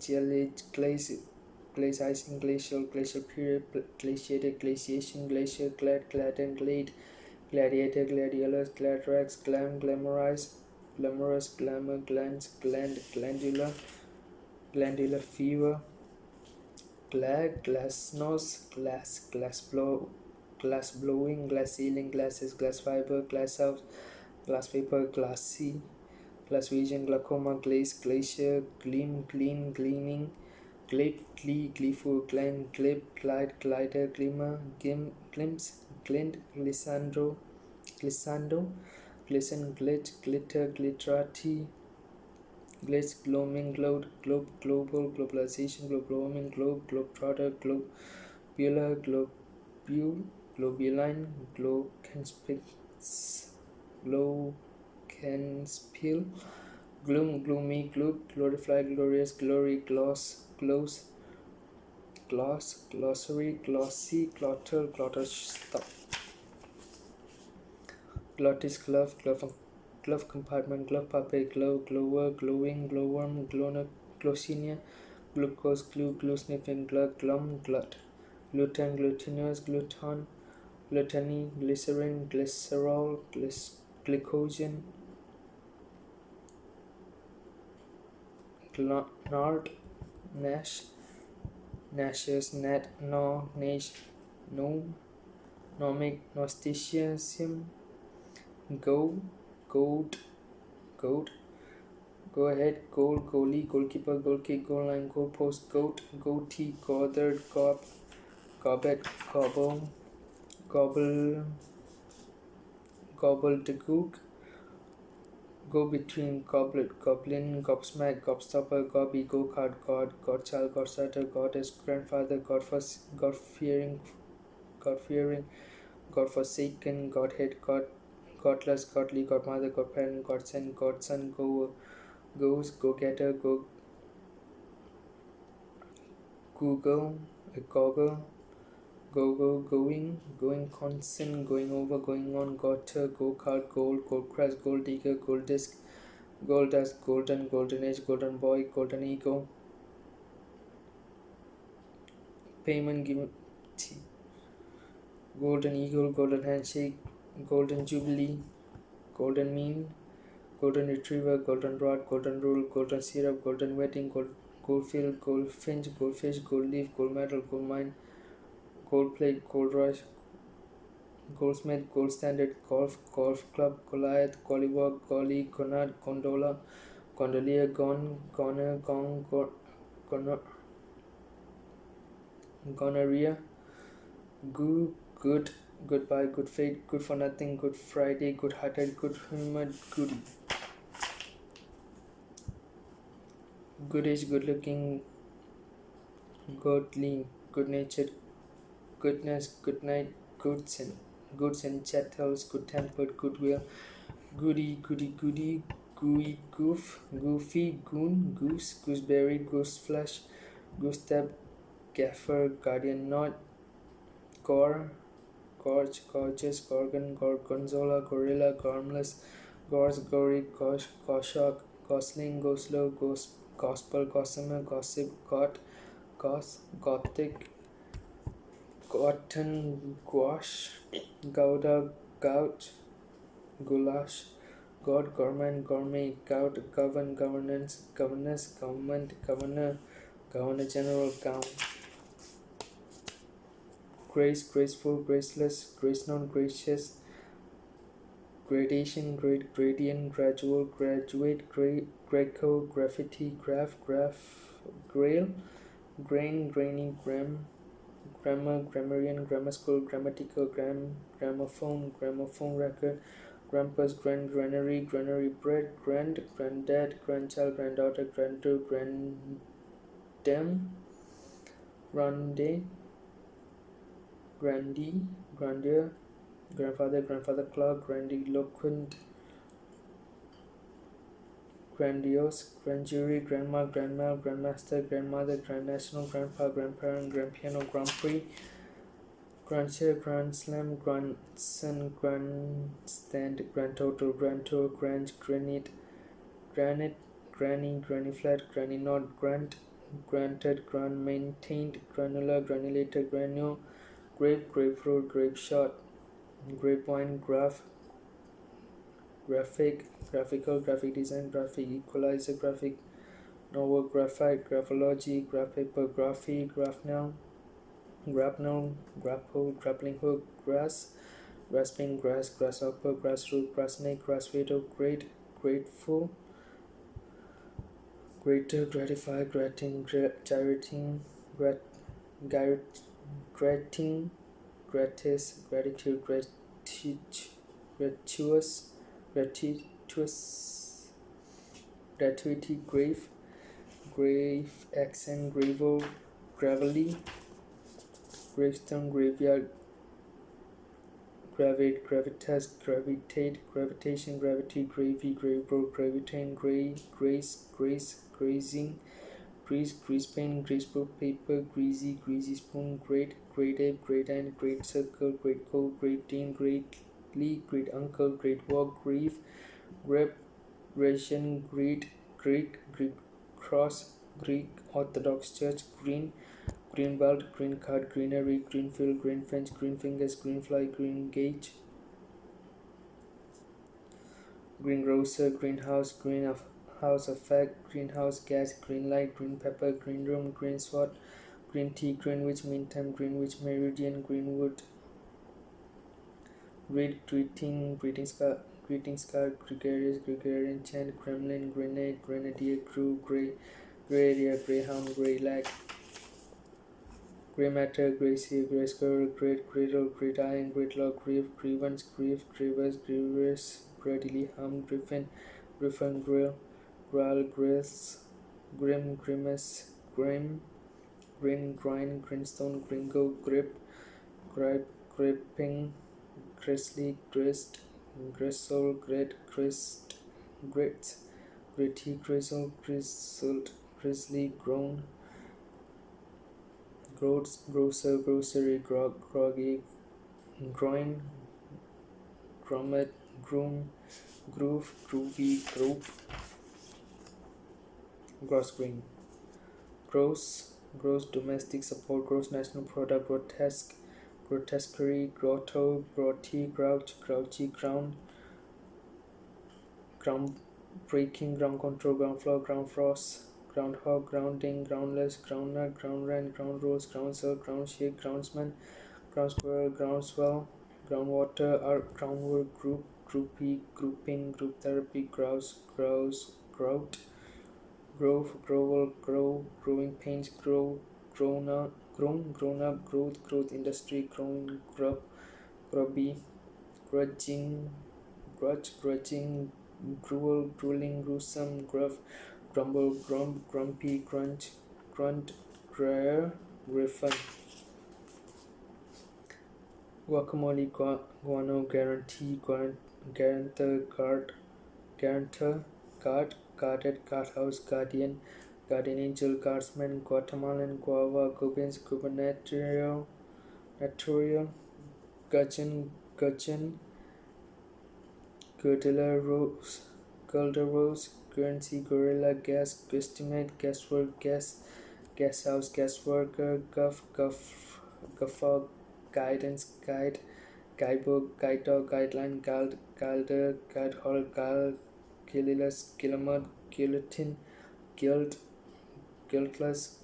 glaze icing, glacial period, glaciated, glaciation, glacier, glad and glade, gladiator, gladiolus, gladrax, glamorize, glamorous, glamour, glandular fever, glasnost, glass blowing, glass ceiling, glasses, glass fiber, glass house, glass paper, glassy, glass vision, glaucoma, glaze, glacier, gleam, glean, gleaming, gleeful, glib, glide, glider, glimmer, glimpse, glint, glissando, glisten, glit, glitter, glitterati, glitz, gloaming, globe, global, globalization, warming, globetrotter, globular, globuline, glockenspiel, gloom, gloomy, glorify, glorious, glory, glossary, glossy, stop, glottis, glove compartment, glove puppet, glower, glowing, glowworm, gloner, glosinia, glucose, glue sniffing, glug, glum, glut, gluten, glutinous, gluton, gluttony, glycerin, glycerol, glycogen, nard, nash, nashes, nat, no, nash, no, nomic, nosticium, go, goat, goat, go ahead, goal, goalie, goalkeeper, goal kick, goal line, goal post, goat, goatee, gothered, gob, gobbet, gobble, gobble, gobbledygook, go between, goblet, goblin, gobsmack, gobstopper, gobby, go-kart, god, godchild, godsutter, goddess, grandfather, god-fearing, god-fearing, godforsaken, godhead, godless, godly, godmother, godparent, godson, godson, goes, go-getter, Google, goggle, going constant, going over, going on, gotter, go-kart, gold, gold-crush, gold digger, gold disc, gold dust, golden, golden age, golden boy, golden eagle, payment given, golden eagle, golden handshake, golden jubilee, golden mean, golden retriever, golden rod, golden rule, golden syrup, golden wedding, goldfield, goldfinch, goldfish, gold leaf, gold medal, gold mine, gold plate, gold rush, goldsmith, gold standard, golf, golf club, Goliath, gollywog, golly, gonad, gondola, gondolier, goner, gong, gonorrhea, goo, good, goodbye, good fate, good for nothing, good Friday, good hearted, good humored, goody, goodish, good looking, godly, good natured, goodness, good night, goods and chattels, good tempered, goodwill, goody, gooey, goof, goofy, goon, goose, gooseberry, goose flesh, goose step, gaffer, guardian knot, gore, gorge, gorgeous, gorgon, gorgonzola, gorilla, gormless, gorse, gory, goshawk, gosling, goslow, gospel, gossamer, gossip, gothic, gotten, gouache, gouda, gout, goulash, god, gourmand, gourmet, gout, govern, governance, governess, government, governor, governor general, gown, grace, graceful, graceless, grace known, gracious, gradation, grade, gradient, gradual, graduate, greco, graffiti, graph, grail, grain, grainy, grammar, grammarian, grammar school, grammatical, gramophone record, grampus, granary, bread, granddad, grandchild, granddaughter, granddaughter, grandam, grande, grandee, grandeur, grandfather, clock, grandiloquent, grandiose, grand jury, grandma, grandma, grandmaster, grandmother, grand national, grandpa, grandparent, grand piano, grand prix, grandchair, grand slam, grandson, grandstand, grand total, grand tour, granite, granny, granny flat, granny not, granted, grand maintained, granular, granulator, granule, grape, grapefruit, grape shot, grapevine, graphic, graphical, graphic design, graphic equalizer, graphic novel, graphite, graphology, graph paper, graphy, graphnel, grapple, grappling hook, grasping, grass, grasshopper, grassroot, grassnake, grasswidow, grateful, greater, gratify, gyrating, grating, gratis, gratitude, gratuitous, gratuity, grave, accent, gravel, gravelly, gravestone, graveyard, gravate, gravitas, gravitate, gravitation, gravity, gravy, gravebrook, gravitane, grace, grazing, grease paint, greasebook, paper, greasy spoon, great ape, great aunt, great circle, great coat, great dean, greatly, great uncle, great walk, grief, grep, Grecian, Greek cross, Greek Orthodox Church, green, green belt, green card, greenery, greenfield, green fence, green fingers, green fly, green gate, greengrocer, greenhouse, house effect, greenhouse gas, green light, green pepper, green room, green sword, green tea, greenwich mean time, greenwich meridian, greenwood, read, greetings card, gregarious, gregarian chant, Kremlin, grenade, grenadier, crew, grey area, greyhound, grey lag, grey matter, grey sea, grey squirrel, great griddle, great iron, great log, grievance, grievous, greedily hum, griffin, grill, growl, grills, grim, grimace, grim, grin, grind, grinstone, gringo, gripping, grizzly, grist, gristle, grit, grist, grits, gritty, grizzle, grizzled, grizzly, groan, grocer, grocery, groggy, groin, grommet, groom, groove, groovy, group, gross green, gross domestic support, gross national product, grotesque, grotesquerie, grotto, grotty, grouch, grouchy, ground breaking, ground control, ground floor, ground frost, groundhog, grounding, groundless, groundnut, ground rent, ground rose, ground cell, ground shake, groundsman, ground squirrel, groundswell, groundwater, groundwork, group, groupie, grouping, group therapy, grout, grove, grovel, growing pains, grown up, growth industry, growing, grubby, grudging, grueling, gruesome, gruff, grumble, grumpy, grunt, grare, griffin, guacamole, guano, guarantee, guarantor, guarded, guardhouse, guardian angel, guardsman, Guatemalan, guava, gubernatorial, gudgeon, Gilder Rose, Guernsey, Gorilla, Gas, Guesstimate, Guesswork, Guess House, Guess Worker, Guffaw, Guidance, Guidebook, Guide Dog, Guideline, Guilder, Guildehall, Guileless, Guillemot, Guillotine, Guiltless,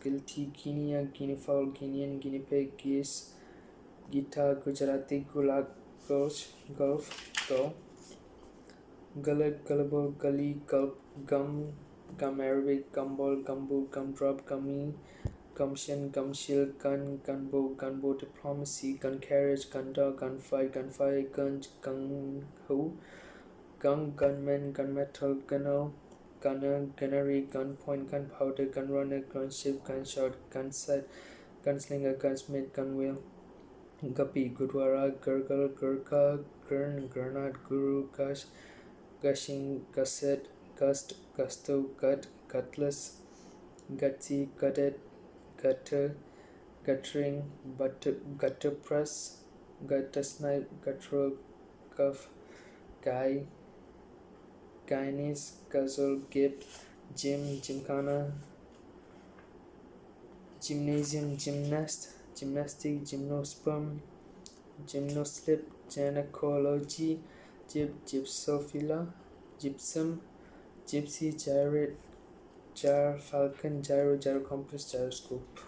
Guilty, Guinea, Guineafowl, Guinean, Guinea Pig, Geese, Guitar, Gujarati, Gulag, Gull, Gullet, gullible, gully, gulp, gum Arabic, gumball, gumboot, gumdrop, gummy, gumption, gumshield, gunbow, diplomacy, gun carriage, gundog, gunfight, gunfire, gung-ho, gunman, gunmetal, gunner, gunnery, gunpoint, gunpowder, gunrunner, gunship, gunshot, gunset, gunslinger, gunsmith, gunwheel, guppy, gurdwara, gurgle, gurkha, gurnard, guru, gushing, gusset, gusto, gutless, gutsy, gutted, guttering, gutter press, gutter snipe, guttural, guff, guineas, guzzle, gip, gymkhana, gymnasium, gymnastic, gymnosperm, gymnoslip, gynecology, gypsophila, gypsum, gypsy, gyrate, falcon, gyro compass, gyroscope.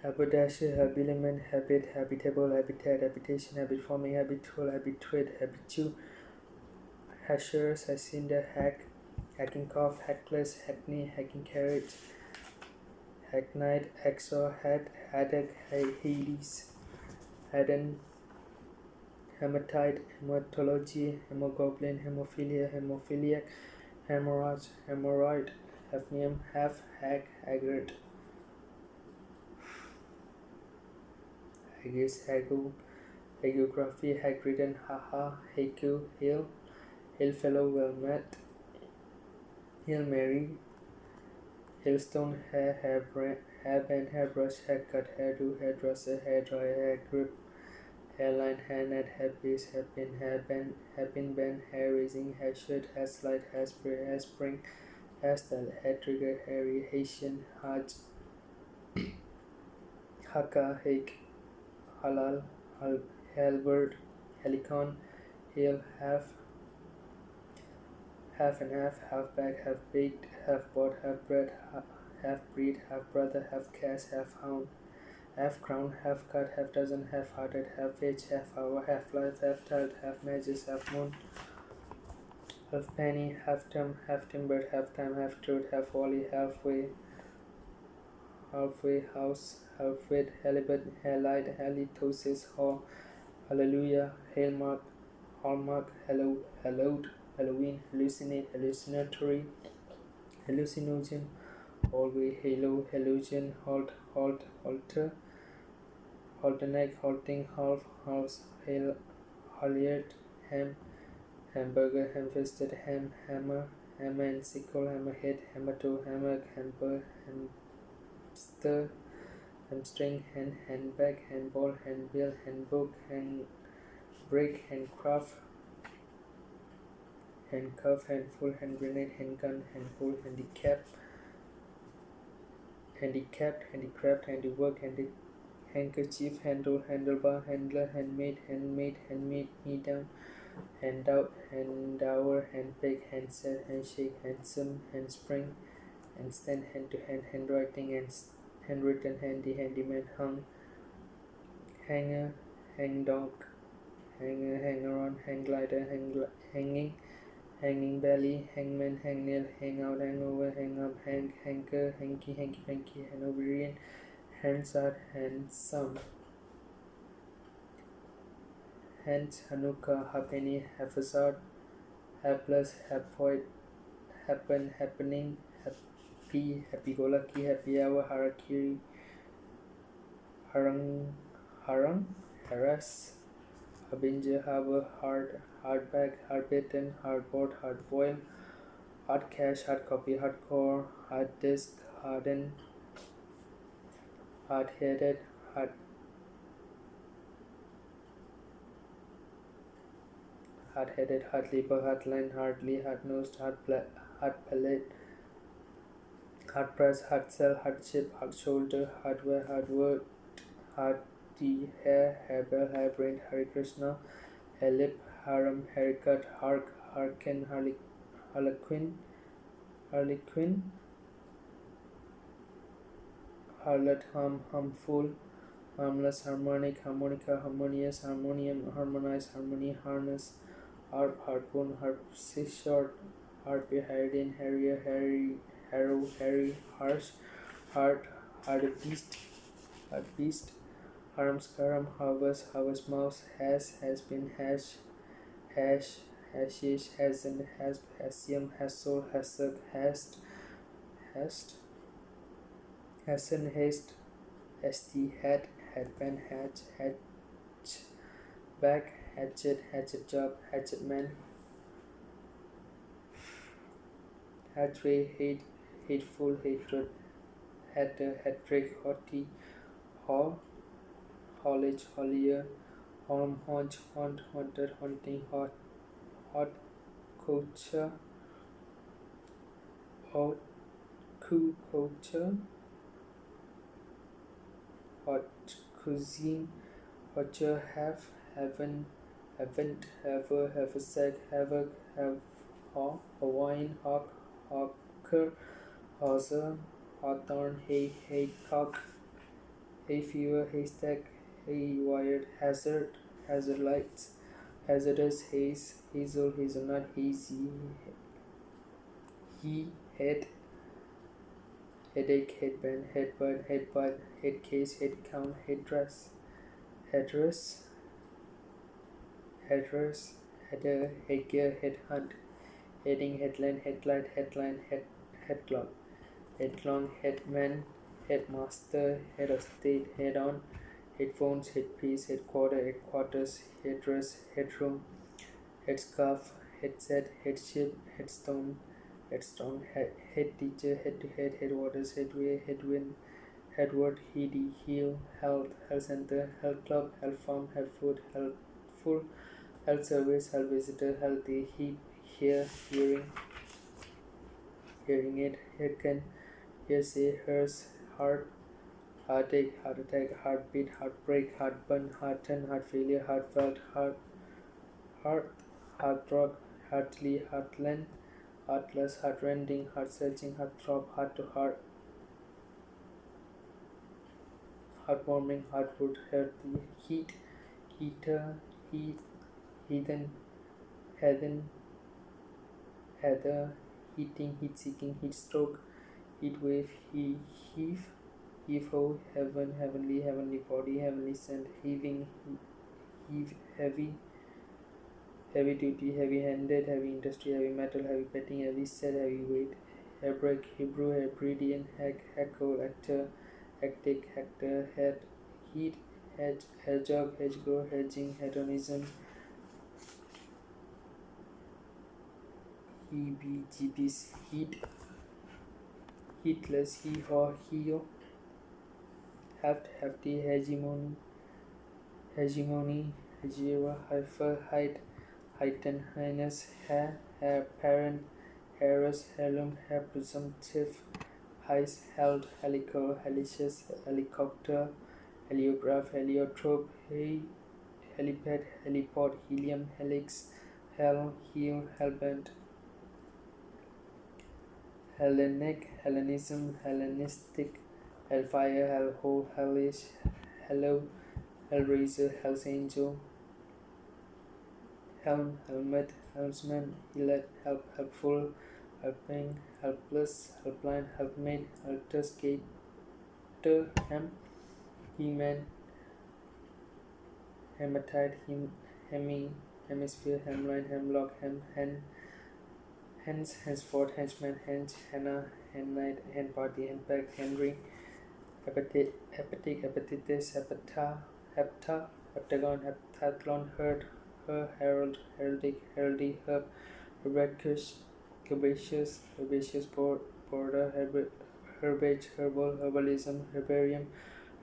Haberdasher, habiliment, habit, habitable, habitat, habitation, habit forming, habitual, habituate, habitu, hashers, hacienda, hacking cough, hackless, hackney, hacking carrot, hacknight, hacksaw, haddock, Hades, Haddon, hematite, hematology, hemoglobin, hemophilia, hemophiliac, hemorrhoid, hafnium, haggard, haggis, hagiography, hagridden, haha, haiku, hail fellow, well met, Hail Mary, hailstone, hairband, hairbrush, haircut, hairdo, hairdresser, hairdryer, hair grip, hairline, hairnet, hairpiece, hairpin, hairband, hairpin band, hair raising, hair shirt, hair slide, hairspray, hairspring, hairstyle, hair trigger, hairy, Haitian, Hajj, Hakka, Hake, Halal, Halberd, Helicon, Hail, half and half bag, half baked, half bought, half bred, half breed, half brother, half cash, half hound, half crown, half cut, half dozen, half hearted, half age, half hour, half life, half tide, half mages, half moon, half penny, half term, half timbered, half time, half truth, half volley, halfway house, half wit, halibut, halide, halitosis, hallelujah, hailmark, hallmark, hallowed, Halloween, hallucinate, hallucinatory, hallucinogen, hallway, halo, hallucion, halter, halterneck, halting, half, house, halliard, ham, hamburger, ham-fisted, hammer, hammer and sickle, hammerhead, hammertoe, hammer, hamster, hamstring, handbag, handball, handbill, handbook, handbrake, handcraft, handcuff, handful, hand grenade, handgun, handhole, handicapped, handicraft, handiwork, handkerchief, handle, handlebar, handler, handmade, me down, handout, handour, handpick, handset, handshake, handsome, handspring, handstand, hand to hand, handwriting, handwritten, handyman, hung, hanger, hangdog, hanger on, hang glider, hanging, hanging belly, hangman, hangnail, hangout, hangover, hang up, hanker, hanky, panky, Hanoverian, Hansard, handsome, Hence, Hanukkah, Happenny, Haphazard, Hapless, Haploid, Happening, Happy-go-lucky, happy hour, Harakiri, Harang, Harass, Harbinger, Harbor, hardback, hard-bitten, hardboard, hard-boiled, hard cash, hard copy, hardcore, hard disk, harden, hard-headed, hard-headed, hard-labor, hard-line, hardly, hard-nosed, hard-palate, hard-press, hard-sell, hardship, hard-shoulder, hardware, hard-word, hardy, hairbell, hair-brained, Hare Krishna, hair-lip, harem, haircut, harken, harlequin, harlot, harmful, harmless, harmonic, harmonica, harmonious, harmonium, harmonize, harmony, harness, harp, harpoon, harpsichord, harpy, harridan, harrier, harrow, harry, harsh, heart, hartebeest, harum, harvest mouse, has been, hash, hashish, hasn't, hasp, hasium, hassle, hassock, hast, hasten, haste, hasty, headband, hatch, back, hatchet job, hatchet man, hatchway, hateful, hatred, hat-trick, haughty, haulage, haulier, haunch, haunted, haunting, hot, culture, hot, culture, hot cuisine, hotcher, haven't, ever, have a sack, havoc, Hawaiian, hawker, hawser, hawthorn, haycock, hay fever, haystack, hay-wired, hazard, lights, hazardous, haze, hazel, hazelnut, hazy, headache, headband, headbutt, headcase, headcount, headrest, header, headgear, headhunt, heading, headland, headlight, headlock, headlong, headman, headmaster, head of state, head-on, headphones, headpiece, headquarters, headdress, headroom, headscarf, headset, headship, headstone, head teacher, head-to-head, headwaters, headway, headwind, headward, heady, heel, health, health center, health club, health farm, health food, helpful, health service, health visitor, healthy, heat, hear, hearing aid, hearken, hearsay, hearse, heart, heartache, heart attack, heartbeat, heartbreak, heartburn, heart turn, heart failure, heartfelt, heart, heartthrob, heartily, heartland, heartless, heartrending, heart searching, heartthrob, heart to heart, heartwarming, heartwood, healthy, heat, heater, heat, heathen, heathen, heather, heating, heat seeking, heat stroke, heat wave, heave, heave ho, heaven, heavenly, heavenly body, heavenly scent, heaving, heave, heavy, heavy duty, heavy handed, heavy industry, heavy metal, heavy betting, heavy set, heavy weight, hairbreak, Hebrew, Hebridean, hack, hackle, actor, hectic, hector, head, heat, hedge, hedgehog, hedgerow, hedging, hedonism, heebie-jeebies, heat, heatless, hee-haw, heo, heft, hefty, hegemony, hegira, heifer, height, heighten, highness, hair, parent, heiress, heirloom, hair, presumptive, heist, held, helical, helicous, helicopter, heliograph, heliotrope, helipad, helipod, helium, helix, hell, heel, hellbent, Hellenic, Hellenism, Hellenistic, Hellfire, Hellhole, Hellish, Hello, Hellraiser, Hell's Angel, Helm, Helmet, Helmsman, Helet, Help, Helpful, Helping, Helpless, Helpline, Helpmate, Helter, He-Man, Hematite, Hemisphere, Hemline, Hemlock, Hence, henceforth, henchman, hench, henna, hen party, henpack, Henry, hepatic, hepatitis, hepta, heptagon, heptathlon, herd, herald, heraldic, heraldy, herbaceous, herbaceous border, herbage, herbal, herbalism, herbarium,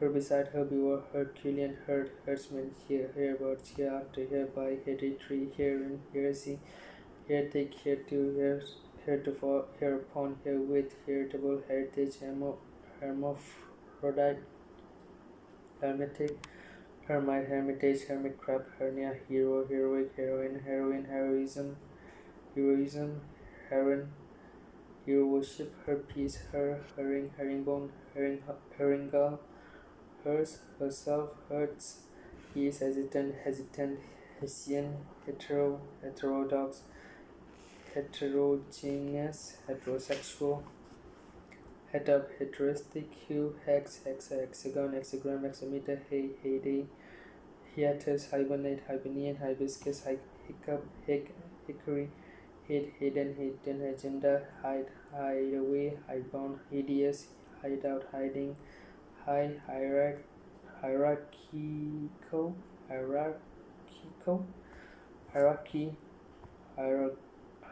herbicide, herbivore, Herculean, herd, herdsman, hereabouts, hereafter, hereby, hereditary, herein, heresy, here take, here to, heretofore, hereupon, herewith, heritable, heritage, hermaphrodite, hermetic, hermite, hermitage, hermit crab, hernia, hero, heroic, heroine, heroism, heron, hero worship, herpes, herring, herringbone, herringull, hers, herself, herds, he is hesitant, Hessian, heterodox, heterogeneous, heterosexual, head up, heteristic, hue, hex, hexagon, hexagram, hexameter, heyday, hiatus, hibernate, hibernian, hibiscus, hiccup, hickory, hidden, agenda, hideaway, hidebound, hideous, hideout, hiding, hierarchical, hierarchy,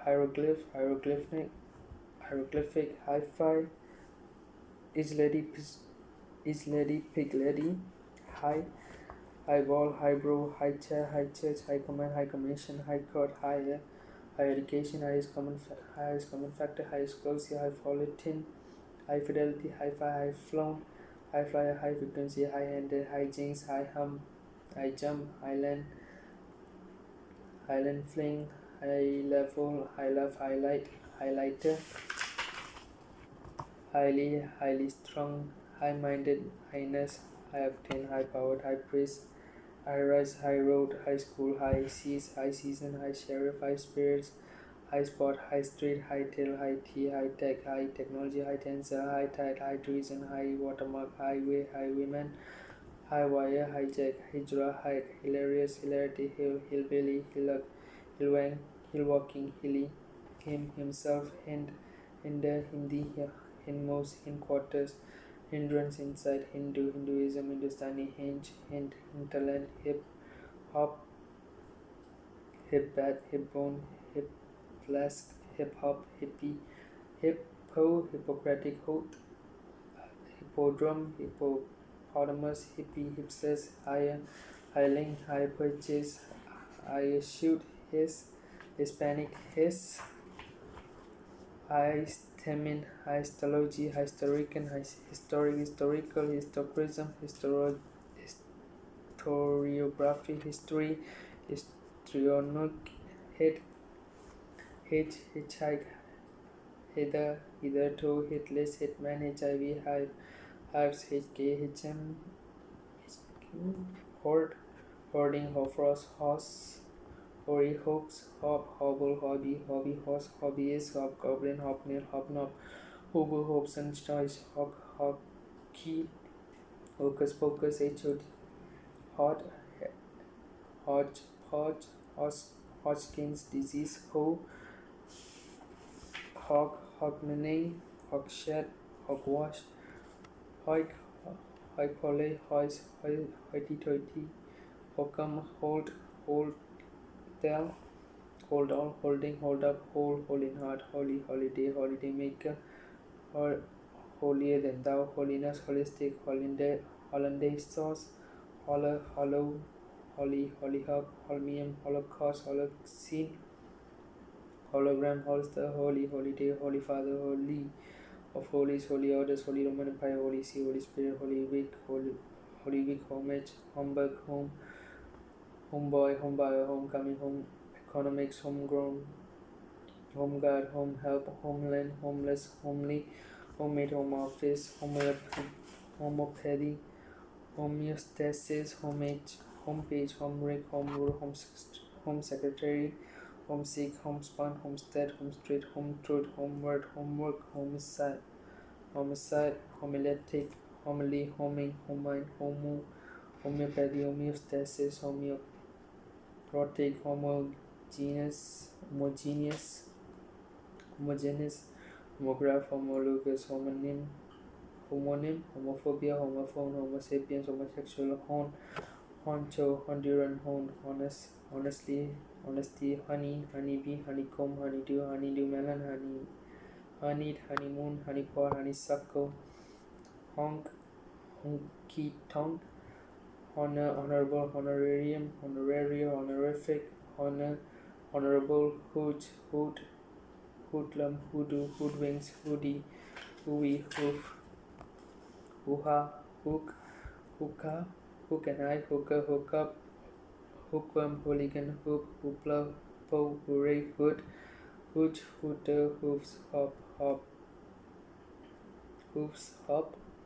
hieroglyphic, hi-fi, is lady, pig lady, high ball, highbrow, high chair, high church, high command, high commission, high court, higher, high education, highest common factor, high explosive, high folletin, high fidelity, hi-fi, high flown, high flyer, high frequency, high handed, high jinx, high hum, high jump, highland fling, high level, high love, highlighter, highly strung, high-minded, highness, high octane, high powered, high priest, high rise, high road, high school, high seas, high season, high sheriff, high spirits, high spot, high street, high tail, high tea, high tech, high technology, high tensor, high tide, high treason, high watermark, highway, highwayman, high wire, hijack, hijra, hike, hilarious, hilarity, hillbilly, hillock, hillwang, hillwalking, hilly, him, himself, hinder, Hindi, hindmost, hindquarters, hindrance, inside, Hinduism, Hindustani, hint, hinterland, hip hop, hip bat, hip bone, hip flask, hip hop, hippie, hippo, Hippocratic oath, hippodrome, hippopotamus, hippie, hipsters, higher, hireling, high purchase, higher shoot, his, Hispanic, his, histamine, histology, historican, historic, historical, historicism, historiography, history, histrionic, hit, hitchhike, hitherto, hitless, hitman, HIV, hives, HK, horde, hoarding, hoffrost, horse, hoary, hoax, hobble, hobby, horse, hobbyist, hobgoblin, hobnail, hobnob, hobo, hobson, choice, hockey, hocus pocus, HOD, hot, hodgepodge, Hodgkin's disease, hogmanay, hogshed, hogwash, hoik, hoipole, hoity toity, hokum, hold, tell, hold all, holding, hold up, hole in heart, holy, holiday, holiday maker, holier than thou, holiness, holistic, hollandaise sauce, hollow, hollyhock, holmium, holocaust, holocene, hologram, holster, holy, holiday, holy father, holy of holies, holy orders, holy Roman Empire, holy see, holy spirit, holy week, homage, Homburg, homeboy, homebuyer, homecoming, home economics, homegrown, home guard, home help, homeland, homeless, homely, homemade, home office, homopathy, homeostasis, homepage, homerig, home rule, home secretary, homesick, homespun, homestead, home street, home truth, homeward, homework, homicide, homiletic, homily, homing, homine, homeopathy, homeostasis, homeoprotic, homogeneous, homograph, homologous, homonym, homophobia, homophone, homosapiens, homosexual, honcho, honduran, honesty, honey, honeybee, honeycomb, honeydew melon, honeyed, honeymoon, honeypot, honeysuckle, honky tonk, honor, honorable, honorarium, honoraria, honorific, honorable, hoodlum, hoodoo, hoodwinks, hoodie, hooey, hoof, hoo-ha, hookah, hook and eye, hooker, hookup, hookworm, hooligan, hoop, hoopla, hoe, hooray, hood, hooch, hooter, hoofs, hop,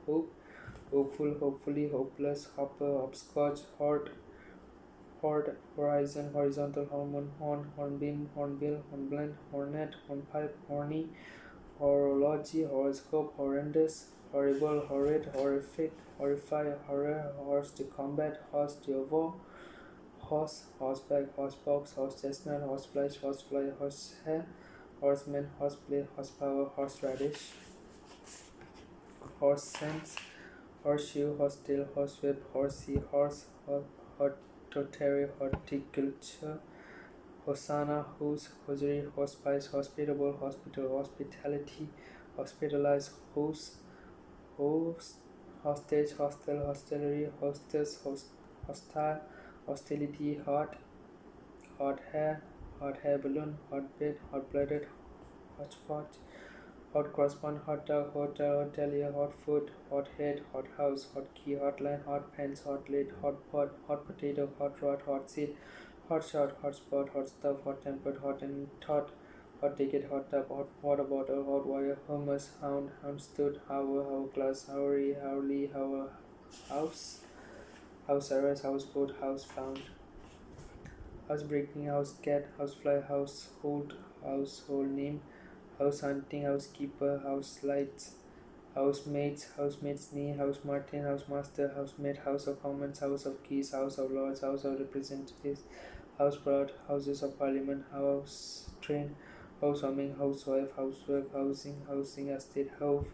hoop, hopeful, hopefully, hopeless, hopper, hopscotch, horde, horizon, horizontal, hormone, hornbeam, hornbill, hornblende, hornet, hornpipe, horny, horology, horoscope, horrendous, horrible, horrid, horrific, horrify, horror, horse to combat, horse to war, horse, horseback, horsebox, horse chestnut, horsefly, horsehair, horseman, horseplay, horsepower, horseradish, horse sense, horseshoe, horsetail, horsewhip, horsey, horse, hortatory, horticulture, hosanna, hosiery, hospice, hospitable, hospital, hospitality, hospitalize, host, hostage, hostel, hostelry, hostess, hostile, hostility, hot hair, balloon, hotbed, hot-blooded, hodgepodge, hot correspond, hot dog, hotel, hotelier, hot foot, hot head, hot house, hot key, hotline, hot pants, hot lid, hot pot, hot potato, hot rod, hot seat, hot shot, hot spot, hot stuff, hot tempered, hot and hot, hot ticket, hot tub, hot water bottle, hot wire, hummus, hound, houndstood, hourglass, howly, house arrest, houseboat, house found, housebreaking, house cat, housefly, household name, house hunting, housekeeper, house lights, housemaid's knee, house martin, housemaster, housemaid, house of commons, house of keys, house of lords, house of representatives, house proud, houses of parliament, house train, housewarming, housewife, housework, housing, estate, hover,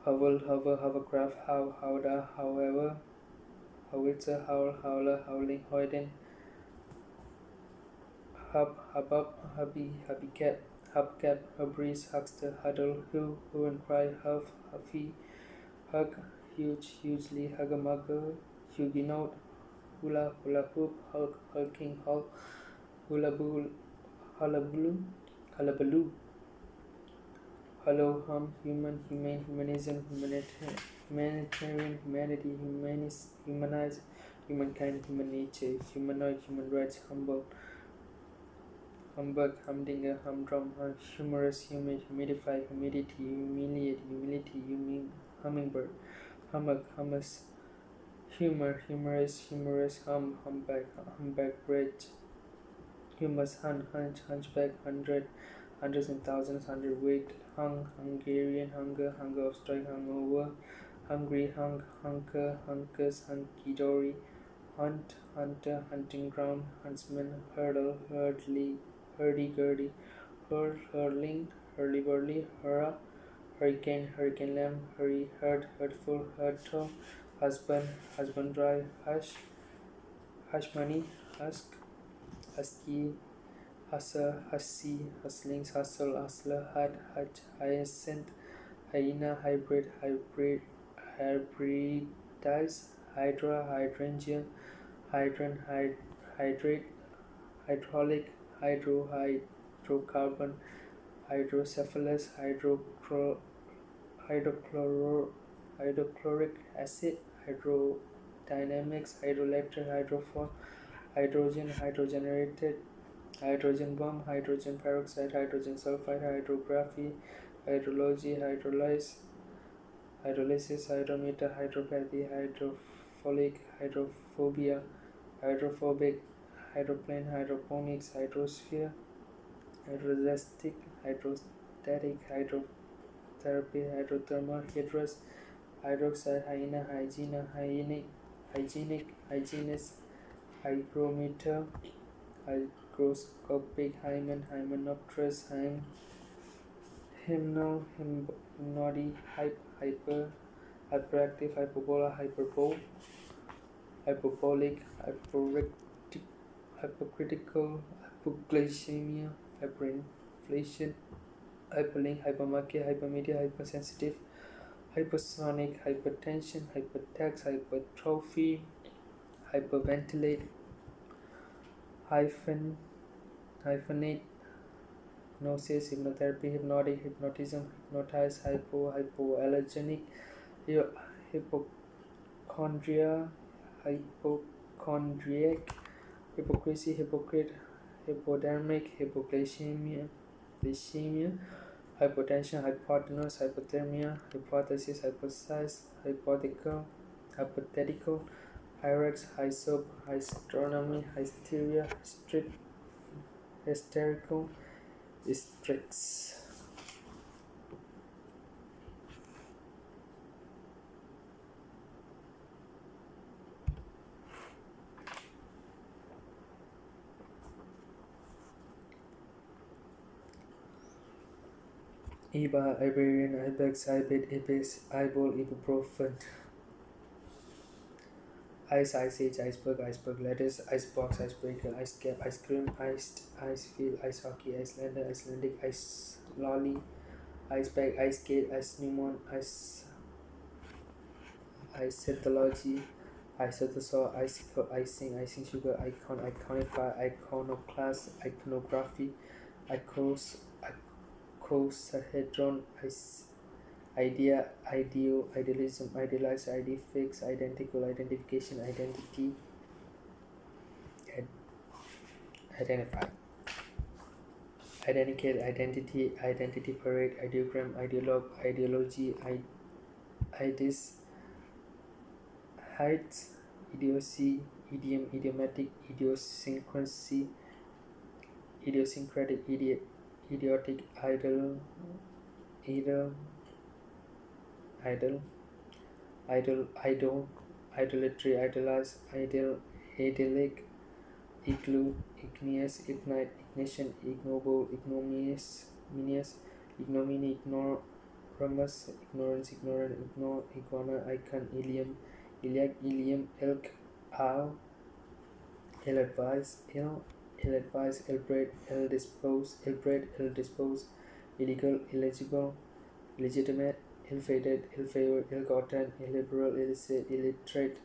hovercraft, howdah, however, howitzer, howl, howler, howling, hoiden, hubbub, hubby cat, hubcap, hubris, huckster, huddle, hue and cry, huff, huffy, hug, huge, hugely, hugger-mugger, Huguenot, hula, hula hoop, hulk, hulking, hull, hullabaloo, hullabaloo, hullabaloo, hello, hum, human, humane, humanism, humanitarian, humanity, humanize, humankind, human nature, humanoid, human rights, humbug, humdinger, humdrum, humorous, humid, humidify, humidity, humiliate, humility, hummingbird, hummock, hummus, humor, humorous, humbug, bridge, humus, hunch, hunchback, hundreds and thousands, hundredweight, Hungarian, hunger of strike, hungover, hungry, hunker, hunkers, hunky dory, hunt, hunter, hunting ground, huntsman, hurdle, hurdy-gurdy, hurling, hurly-burly, hurrah, hurricane lamb, hurtful, hurtle, husband, husband dry, hush money, husky, hussy, hustlings, hustle, hustler, hutch, hyacinth, hyena, hybridize, hydra, hydrangea, hydrant, hydrate, hydraulic, hydrocarbon, hydrocephalus, hydrochloric acid, hydrodynamics, hydroelectric, hydrophone, hydrogen, hydrogenated, hydrogen bomb, hydrogen peroxide, hydrogen sulfide, hydrography, hydrology, hydrolysis, hydrometer, hydropathy, hydrophilic, hydrophobia, hydrophobic, hydroplane, hydroponics, hydrosphere, hydrostatic, hydrotherapy, hydrothermal, hydrous, hydroxide, hygienist, hygrometer, hygroscopic, hymenopterous, hymnal, hymnody, hyperactive, hyperbola, hyperbolic, hypercritical, hypoglycemia, hyperinflation, hyperlink, hypermarket, hypermedia, hypersensitive, hypersonic, hypertension, hypertext, hypertrophy, hyperventilate, hyphenate, hypnosis, hypnotherapy, hypnotic, hypnotism, hypnotize, hypoallergenic, hypochondria, hypochondriac, hypocrisy, hypocrite, hypodermic, hypoglycemia, hypotension, hypotenuse, hypothermia, hypothesis, hypothesize, hypothetical, hyrex, hysope, hystronomy, hysteria, hysterical, hystrix. Iba, Iberian, Ibex, Ibid, Ibis, Ibol, Ibuprofen, ice, ice age, iceberg, iceberg lettuce, icebox, icebreaker, ice cap, ice cream, iced, ice field, ice hockey, Icelander, Icelandic, ice lolly, ice bag, ice skate, ice pneumon, ice cytology, isotosaur, icicle, icing sugar, icon, iconify, iconoclast, iconography, icosahedron, idea, idealism, idealize, fix, identical, identification, identity, identify, identicate, identity parade, ideogram, ideologue, ideology, idis, heights, idiocy, idiom, idiomatic, idiosyncrasy, idiosyncratic, idiotic, idle, idolatry, idolize, idyllic, igloo, igneous, ignite, ignition, ignoble, ignominious, ignominy, ignoramus, ignorance, ignorant, iguana, icon, ilium, iliac, ilium, ilk, owl, ill advised, ill advised, ill bred, ill disposed, ill bred, ill disposed, illegal, illegible, illegitimate, ill fated, ill favored, ill gotten, illiberal, illicit, illiterate,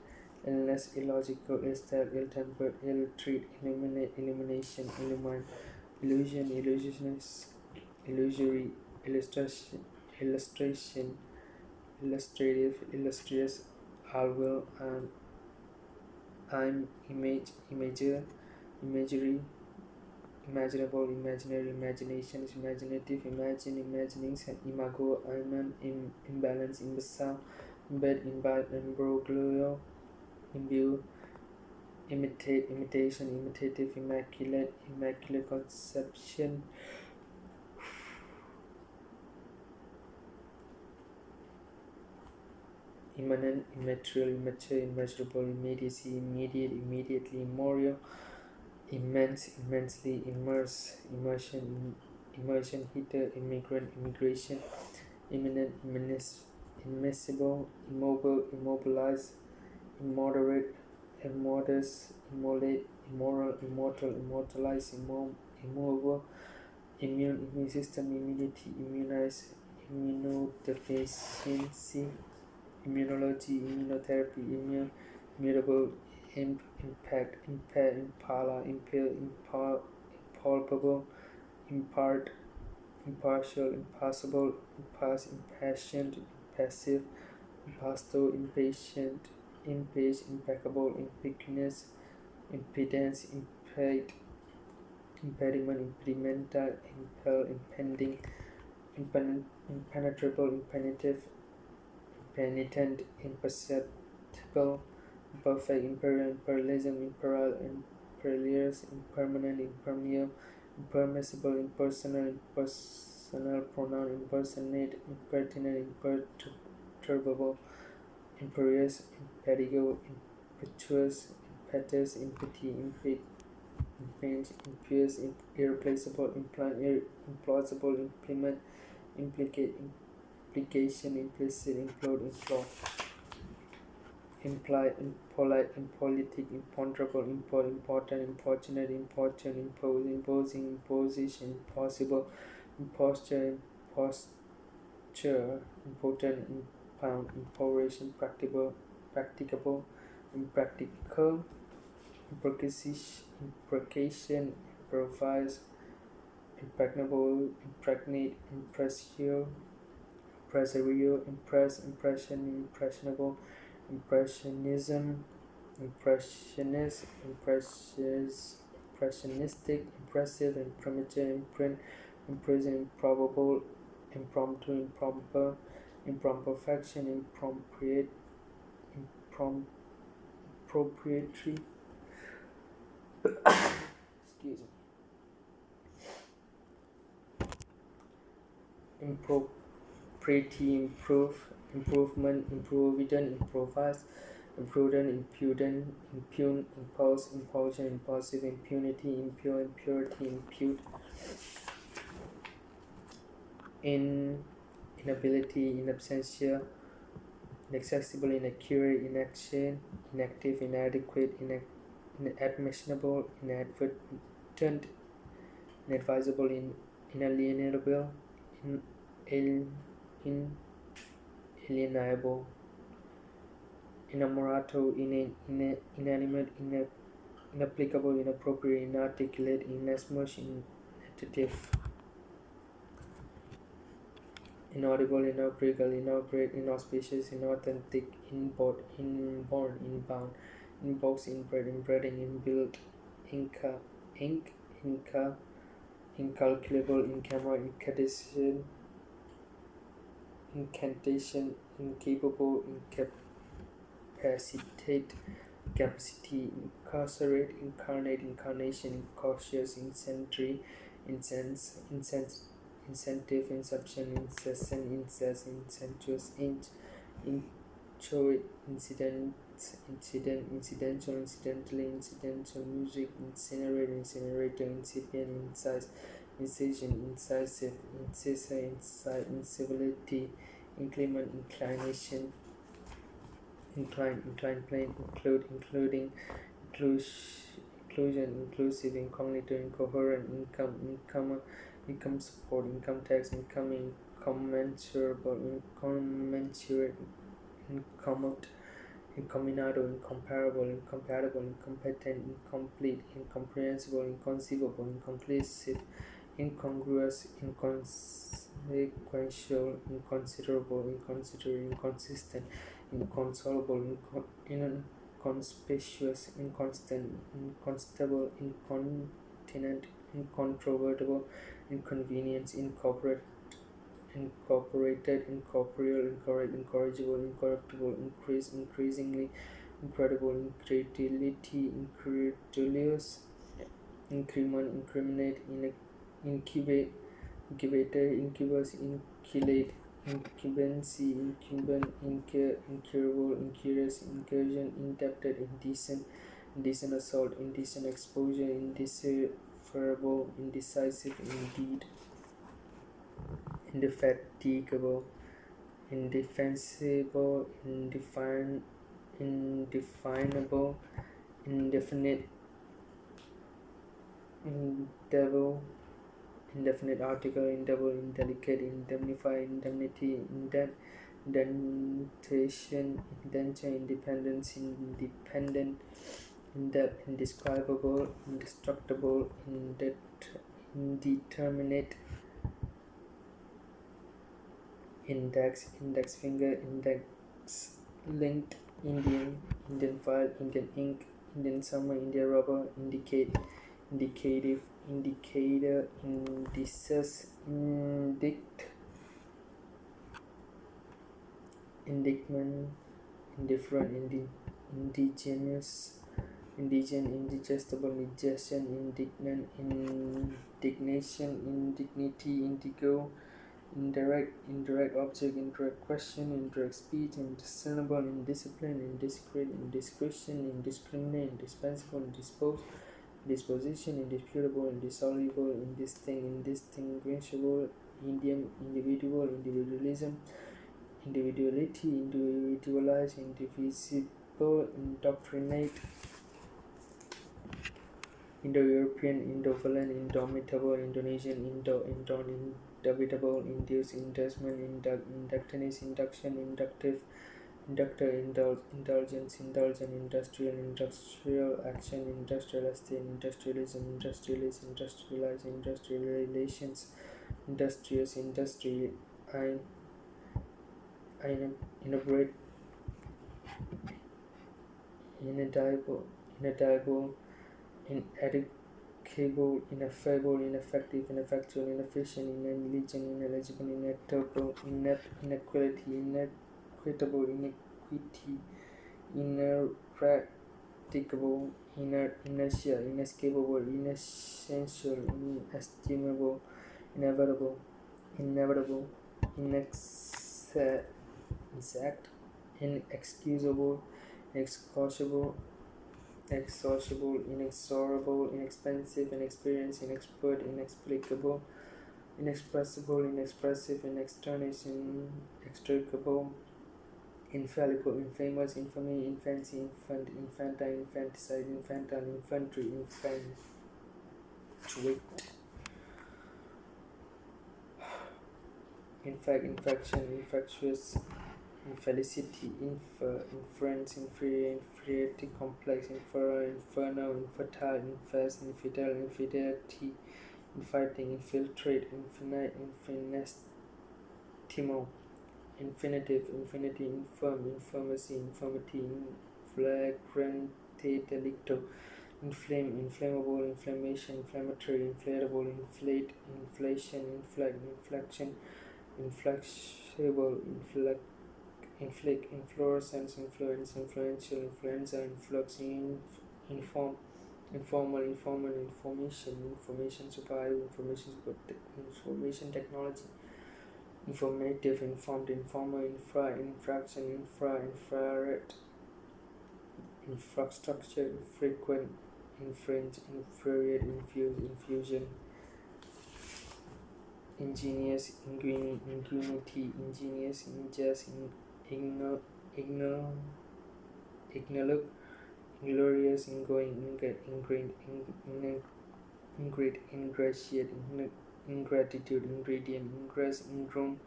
illness, illogical, ill styled, ill tempered, ill treat, illuminate, illumination, illumine, illusion, illusionist, illusory, illustration, illustrative, illustrious, alveol, and I'm image, imager, imagery, imaginable, imaginary, imaginations, imaginative, imagine, imaginings, imago, iman, imbalance, imbecile, embed, imbibe, imbroglio, imbue, imitate, imitation, imitative, immaculate, immaculate conception, immanent, immaterial, immature, immeasurable, immediacy, immediate, immediately, immemorial, immense, immensely, immerse, immersion, immersion, heater, immigrant, immigration, imminent, immiscible, immobile, immobilize, immoderate, immodest, immolate, immoral, immortal, immortalize, immovable, immune, immune system, immunity, immunize, immunodeficiency, immunology, immunotherapy, immutable, impact, impair, impala, impale, impalpable, impart, impartial, impassable, impasse, impassioned, impassive, impasto, impatient, impage, impeccable, impecunious, impedance, impede, impediment, impedimental, impel, impending, impenetrable, impenitent, impenitent, imperceptible, imperfect, imperial, imperialism, imperal, imperious, impermanent, impermeable, impermissible, impersonal, impersonal pronoun, impersonate, impertinent, imperturbable, imperious, impetigo, impetuous, impetus, impety, impinge, impious, irreplaceable, implant, implausible, implement, implicate, implication, implicit, implode, implore, imply, impolite, impolitic, imponderable, import, important, importunate, importune, impose, imposing, imposition, impossible, imposture, imposture, impotent, impound, impoverish, impracticable, impractical, imprecation, improvise, impregnable, impregnate, impressio, impresario, impress, impression, impressionable, impressionism, impressionist, impressionistic, impressive, imprimatur, imprint, imprison, improbable, impromptu, improper, imperfection, impropriatory, excuse me, impropriety, improvement, improvident, improvise, imprudent, impudent, impugn, impulse, impulsion, impulsive, impunity, impure, impurity, impute, inability, in absentia, inaccessible, inaccurate, inaction, inactive, inadequate, inadmissible, inadvertent, inadvisable, inalienable, inalienable, inamorato, inanimate, inapplicable, inappropriate, inarticulate, inasmuch, inattentive, inaudible, inaugural, inaugurate, inauspicious, inauthentic, inborn, inbound, inbox, inbred, inbreeding, inbuilt, inca, incalculable, in camera, incantation, incapable, incapacitate, capacity, incarcerate, incarnate, incarnation, incautious, incendiary, incentive, inception, incessant, incest, incestuous, inchoate, incident, incidental, incidentally, incidental, music, incinerate, incinerator, incipient, incise, incision, incisive, incisor, incivility, inclement, inclination, incline, plane, include, including, inclusion, inclusive, incognito, incoherent, income support, income tax, incoming, incommensurable, incommensurate, incommode, incombinado, incomparable, incompatible, incompetent, incomplete, incomprehensible, inconceivable, inconclusive, incongruous, inconsequential, inconsiderable, inconsiderate, inconsistent, inconsolable, inconspicuous, inconstant, inconstable, incontinent, incontrovertible, inconvenience, incorporated, incorporeal, incorrect, incorrigible, incorruptible, increasingly, incredible, incredulity, incredulous, increment, incriminate, incubate, incubator, incubus, inculate, incumbency, incumbent, incurable, incurious, incursion, indebted, indecent, indecent assault, indecent exposure, indecipherable, indecisive, indeed, indefatigable, indefensible, indefinable, indefinite, indelible, indefinite article, indelible, indelicate, indemnify, indemnity, indentation, indenture, independence, independent, indescribable, indestructible, indeterminate, index, index finger, index linked, Indian file, Indian ink, Indian summer, India rubber, indicate, indicative, indicator, indices, indictment, indifferent, indigenous, indigent, indigestible, indigestion, indignant, indignation, indignity, indigo, indirect object, indirect question, indirect speech, indiscernible, indiscipline, indiscreet, indiscretion, indiscriminate, indispensable, disposition, indisputable, indissoluble, indistinguishable, idiom, individual, individualism, individuality, individualize, indivisible, indoctrinate, Indo-European, Indo-Valen, Indomitable, Indonesian, indubitable, induce, inducement, inductionist, induction, inductive, inductor, indulgence, indulgent, industrial, industrial action, industrial estate, industrialism, industrialist, industrialize, industrial relations, industrious, industry, inaugurate, inedible, inadequable, ineffable, ineffective, ineffectual, inefficient, intelligent, ineligible, inequitable, inept, inequality, inequitable, inequity, ineradicable, inertia, inescapable, inessential, inestimable, inevitable, inexact, inexcusable, inexcusable, inexorable, inexpensive, inexperienced, inexpert, inexplicable, inexpressible, inexpressive, inextraneous, inextricable, infallible, infamous, infamy, infancy, infantine, infanticide, infantile, infantry, infatuate, infact, infection, infectious, infelicity, inference, inferior, inferiority, complex, inferor, inferno, infertile, infest, infidel, infidelity, infighting, infiltrate, infinite, infinitesimal, infinitive, infinity, infirm, infirmacy, infirmity, inflagrante delicto, inflame, inflammable, inflammation, inflammatory, inflatable, inflate, inflation, inflect, inflection, inflexible, inflict, inflorescence, influence, influential, influenza, influx, inform, informal, informant, information survive, information technology, informative, informed, informer, infraction, infrared, infrastructure, infrequent, infringe, infuriate, infusion, ingenious, ingenuity, ingenious, injust, ignoble, inglorious, ingoing, ingrained, ingrate, ingratiate, ingratitude, ingredient, ingress, ingrown,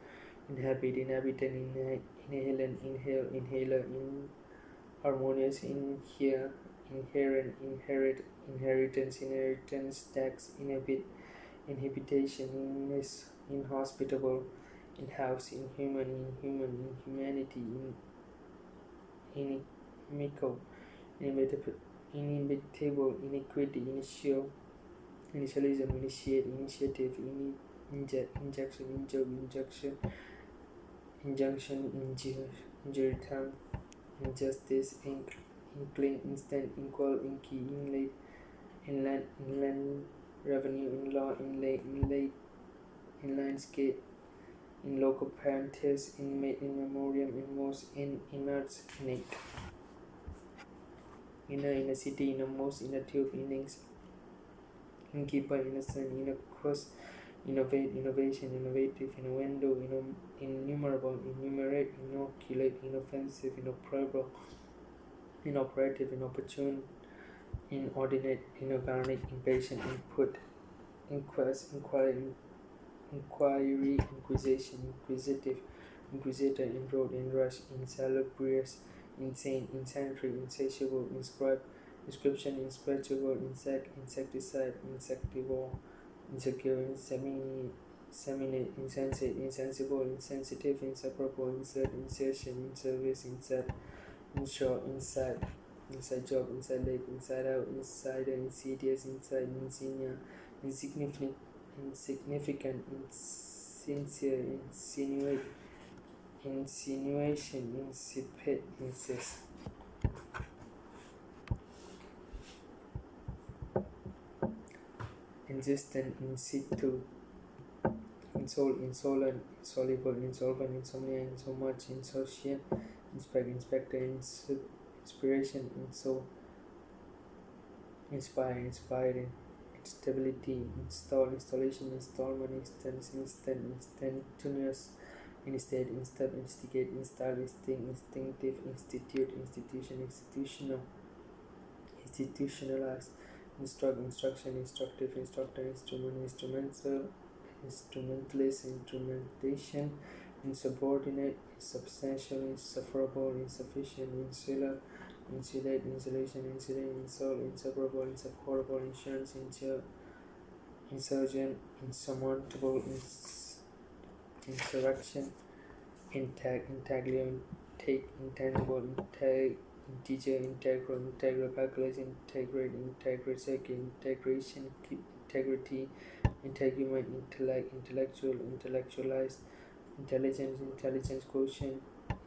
inhabit, inhabitant, inhalant, inhale, inhaler, inharmonious, inhere, inherent, inherit, inheritance, inheritance, tax, inhabit, inhabitation, inhospitable, in-house, inhuman, inhuman, inhumanity, inimical, inimitable, iniquity, initialism, initiate, initiative, injection, injunction, injury term, injustice, inkling, instant, inquel, inky, inlate, inland revenue, in-law, inlate, inlinescape, in loco parentis, inmate, in memoriam, inmost, inerts, innate, inner city, innermost, inner tube, innings, innkeeper, innocent, innocuous, innovate, innovation, innovative, innuendo, innumerable, innumerate, inoculate, inoffensive, inoperable, inoperative, inopportune, inordinate, inorganic, impatient, input, inquest, inquiry, inquisition, inquisitive, inquisitor, inroad, inrush, insalubrious, insane, insanitary, insatiable, inscribe, inscription, inscrutable, insect, insecticide, insectivore, insecure, inseminate, insensate, insensible, insensitive, inseparable, insert, insertion, inservice, insert, inshore, inside, inside job, inside leg, inside out, insider, insidious, inside, insignia, insignificant, insincere, insinuate, insinuation, incipit, incest. Insistent, in situ, insolent, insoluble, insolvent, insomnia, insomuch, insouciant, inspector, inspiration, inspire, inspiring, instability, installation, installment, instantaneous, instate, instant, instigate, install, instinct, instinctive, institute, institution, institutional, institutionalized, instruction, instructive, instructor, instrument, instrumental, instrumentalist, instrumentation, insubordinate, insubstantial, insufferable, insufficient, insular, insulate, insulation, insulin, insult, inseparable, insupportable, insurance, insurgent, insurmountable, insurrection, intaglio, intake, intangible, integer, integral, calculus, integrate circuit, integration, integrity, integument, intellect, intellectual, intellectualized, intelligence quotient,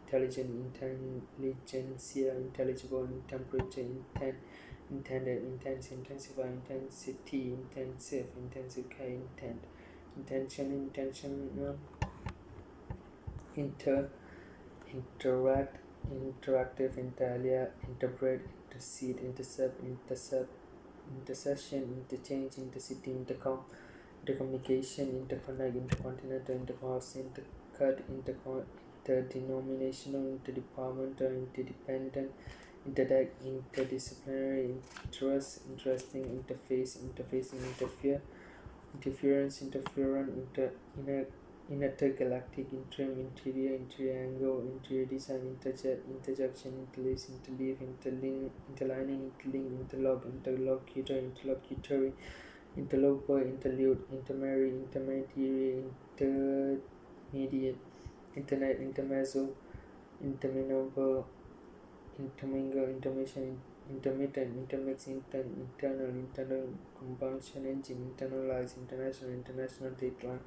intelligent, intelligentsia, intelligible, temperature, intended, intense, intensify, intensity, intensive, intensive care, intent, intention, intentional, interact, interactive, intalia, interpret, intercede, intercept, intercession, interchange, intercity, intercom, intercommunication, interconnect, intercontinental, intercourse, intercut, interdenominational, interdepartmental, interdependent, interact, interdisciplinary, interest, interesting, interface, interfacing, interfere, interference, interferent, intergalactic, interim, interior, interiangle, interior design, interjet, interjection, interlace, interleave, interlining, interlink, interlock, interlocutor, interlocutory, interloper, interlude, intermarry, intermediary, intermediate, internet, intermezzo, interminable, intermingle, intermission, intermittent, intermix, internal combustion engine, internalize, international dateline,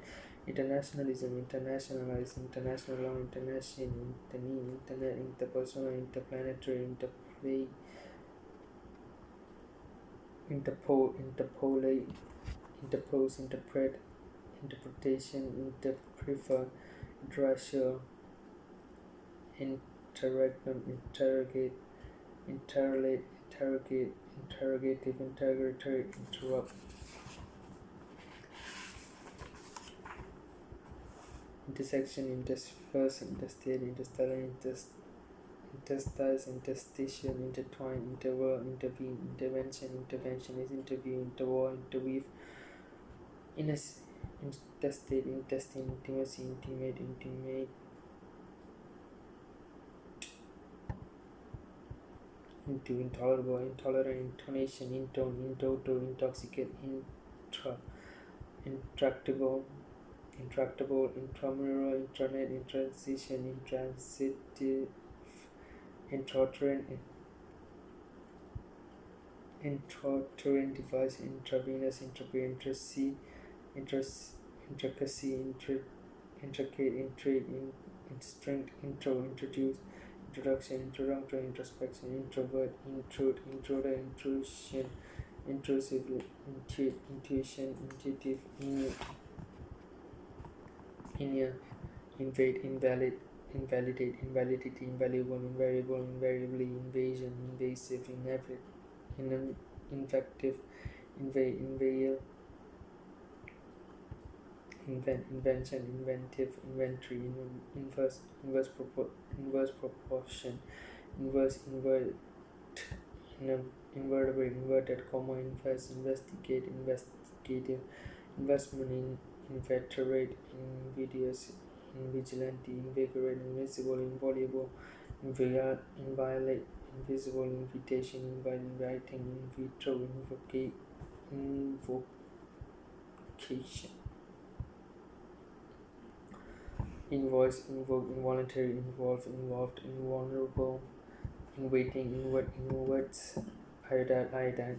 internationalism, internationalize, international law, international, internet, interpersonal, interplanetary, interplay, interpolate, interpose, interpret, interpretation, interprefer, interracial, interregnum, interrogate, interrelate, interrogate, interrogative, interrogatory, interrupt, intersection, intersperse, interstate, interstellar, interstice, interstitial, intertwine, interval, intervene, intervention, intervention is interview, interwar, interweave, intestate, intestine, intimacy, intimate, intimate, into, intolerable, intolerant, intonation, intone, intoto, intoxicate, intractable, intractable, intramural, intranet, intransition, intransitive, intrauterine, intrauterine device, intravenous, intrapay, intracy, intricacy, intricate, intrigue, instinct, introduce, introduction, introductory, introspection, introvert, intrude, intruder, intrusion, intrusive, intuition, intuitive, inner, invade, invalid, invalidate, invalidity, invaluable, invariable, invariably, invasion, invasive, infective, inveil, invention, inventive, inventory, inverse proportion, invertebrate, inverted comma, investigate, investigative, investment, inveterate, invidious, invigilante, invigorate, invisible, inviolable, inviolate, invisible, invitation, inviting, in vitro, invocation, invoice, invoke, involuntary, involved, invulnerable, inwaiting, inwards, iodide,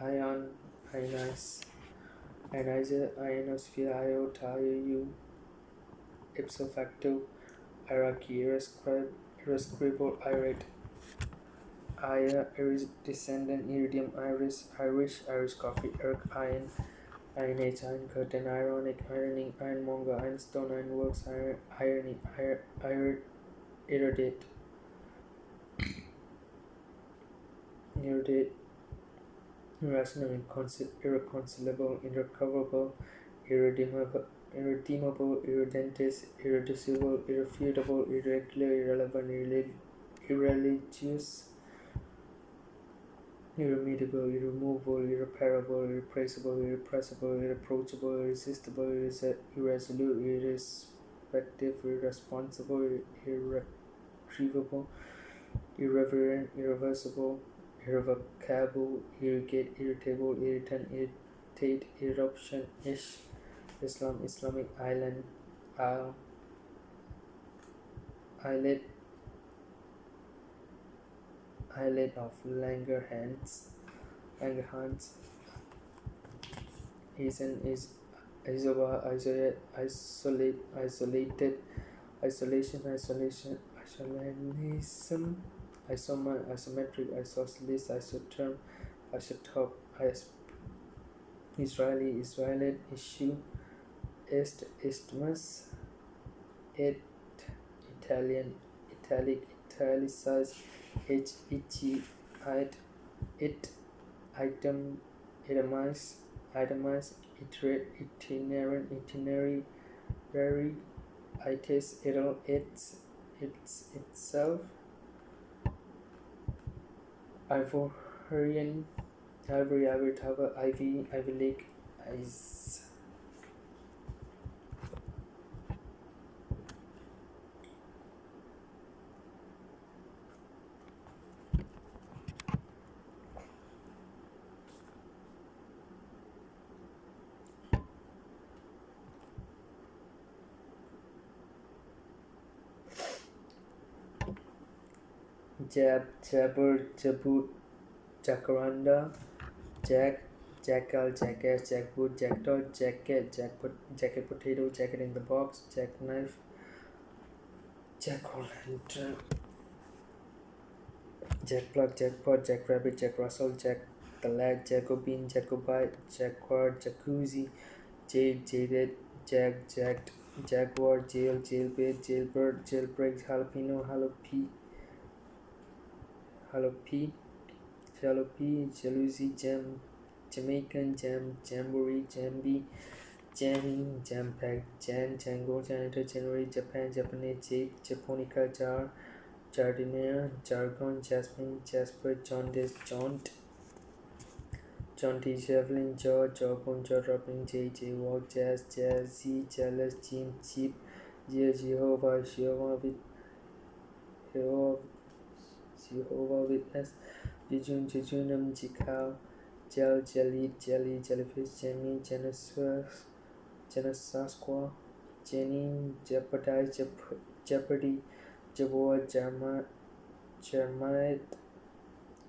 ion, ionize, ionizer, ionosphere, iota, IOU, ipso facto, hierarchy, irascible, irate, iris, descendant, iridium, Irish coffee, iron, ironage, iron curtain, ironic, ironing, ironmonger, ironstone, ironworks, irony, erudite, irrational, irreconcilable, irrecoverable, irredeemable, irredentist, irreducible, irrefutable, irregular, irrelevant, irreligious, irremediable, irremovable, irreparable, irreplaceable, irrepressible, irreproachable, irresistible, irresolute, irrespective, irresponsible, irretrievable, irreverent, irreversible, irrevocable, irrigate, irritable, irritant, irritate, eruption, Islam, Islamic, island, islet of Langerhans, isobar, isolated, isolation, isolationism, isomer, isometric, isosceles, isotherm, isotope, Israeli, Israelite, issue, isthmus, Italian, italic, italicized, itchy, item, itemize, iterate, itinerant, itinerary, itis, itself, Ivorian, ivory tower, ivy league, ice. Jabber, Jabut, Jacaranda, Jackal, Jackass, Jackboot, Jackdaw, Jacket Potato, Jacket in the Box, Jackknife, Jack-o'-lantern, Jackplug, Jackpot, Jackrabbit, Jack Russell, Jack the Lad, Jacobin, Jacobite, Jacquard, Jacuzzi, Jaded, Jacked, Jaguar, Jail, Jailbait, Jailbird, Jailbreak, Jalapeno, Jalopy, Jalousie, Jamaican, Jamboree, Jambi, Jenny, Jampack, Jan, Django, Janitor, January, Japan, Japanese, Jake, Japonica, Jar, Jardinier, Jargon, Jasmine, Jasper, Jaundice, Jaunt, Jaunty, Javelin, Jaw, Jawbone, Jaw Dropping, J, Walk, Jazz, Jazzy, Jealous, Jean, Cheap, Jehovah, Jehovah Witness, Jejunum, Jikal, Jelly, Jellyfish, Jenny, Janusasqua, Jenny, Jeopardize, Jeopardy, Jabor, Jermite,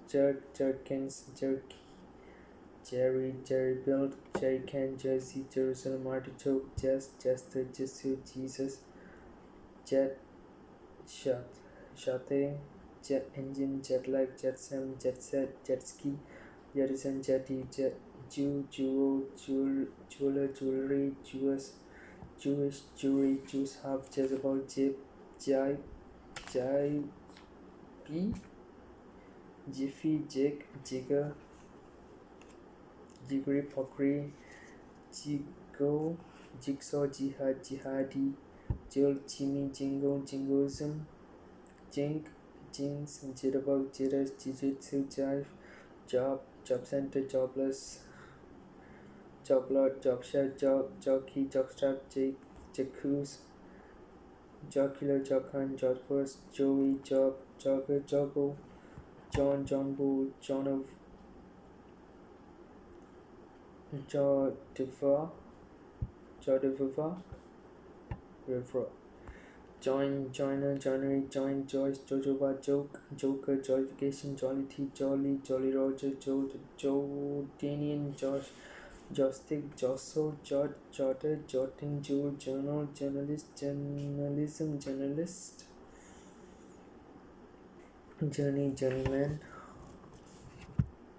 Jerkins, Jerry Build, Jerrycan, Jersey, Jerusalem, Artichoke, Jester, Jesu, Jesus, Jet, Shate, Jet Engine, Jetlag, Jetsam, Jetset, Jetski, Jettison, Jetty, Jewel, Jeweler, Jewelry, Jewish, Jewry, Juice Hub, Jezebel, Jibe, Jiffy, Jigger, Jiggery, Pokry, Jigsaw, Jihad, Jihadi, Jimmy, Jingoism, Jinx, Jitterbug, Jitters, Jujutsu, Jive, Job Center, Jobless, Joblot, Jobshot, Jockey, Jockstrap, Jacuz, Jocular, Jockhunt, Jodhpurs, Joey, Jogger, Joggo, John Bull, John of Jodiva, River, Joiner, Joinery, Joyce, Jojoba, Joker, Joyfication, Jollity, Jolly Roger, Jordanian, Joystick, Jostle, Jotter, Jotting, Jewel, Journal, Journalism, Journalist, Journeyman,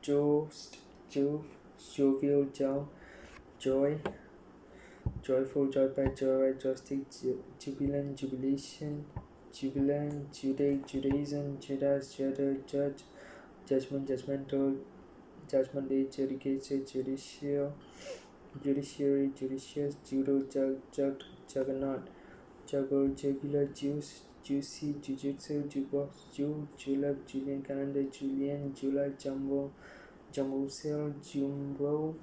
Jovial, Joy, Joyful, Joypad, Joyride, Joystick, Jubilant, Jubilation, Judaism, Judas, Judge, Judgment, Judgmental, Judgment Day, Judicature, Judiciary, Judicious, Judo, Juggernaut, Jugular, Juicy, Jujutsu, Jukebox, Julep, Julian Calendar, Julian, July, Jumbo Cell, Jumbo,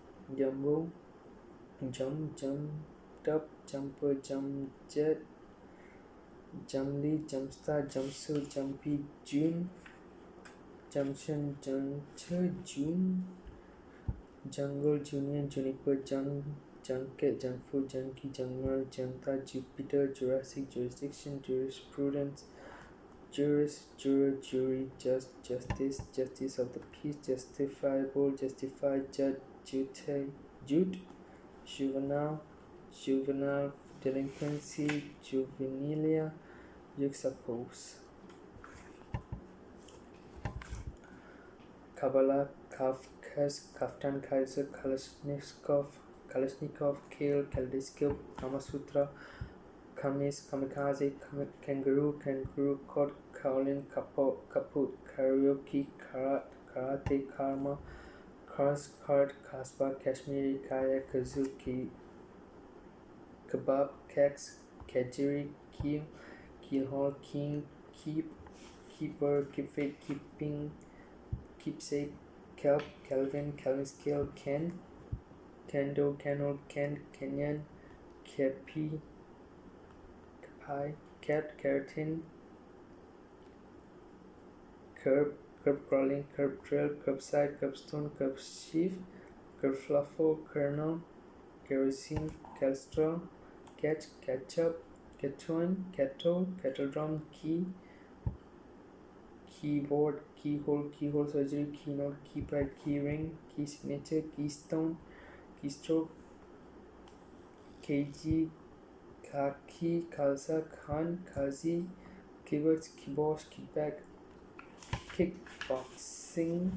Jumped Up, Jumper, Jump Jet, Jumly, Jumpstart, Jumpsuit, Jumpy, June, Junction, Juncture, June, Jungle, Junior, Juniper, Junket, Junkfood, Junkie, Jungle, Junta, Jupiter, Jurassic, Jurisdiction, Jurisprudence, Juror, Jury, Justice of the Peace, Justifiable, Justified, Jute, Juvenile, Delinquency, Juvenilia, Juxtapose, Kabbalah, Kafkas, Kaftan, Kaiser, Kalashnikov, Kale, Kaleidoscope, Kamasutra, Kamis, Kamikaze, Kangaroo, Cod, Kaolin, Kaput, Karaoke, Karate, Karma, Card, Kasbah, Kashmiri, Kayak, Kazuki, Kebab, Kex, Kajiri, Keelhaul, King, Keeper, Keepfake, Keeping, Keepsake, Kelp, Kelvin, Scale, Ken, Kendo, Kennel, Kenyan, Kepi, Cat, Keratin, Curb Crawling, Curb Trail, Curbside, Curbstone, Curbsheaf, Curfluffle, Kernel, Kerosene, Kestrel, Ketchup, Ketone, Kettle Drum, Keyboard, Keyhole Surgery, Keynote, Keypad, Keyring, Key Signature, Keystone, Keystroke, KG, Kaki, Khalsa, Khan, Kazi, Keywords, Keybosh, Kickback, Kickboxing,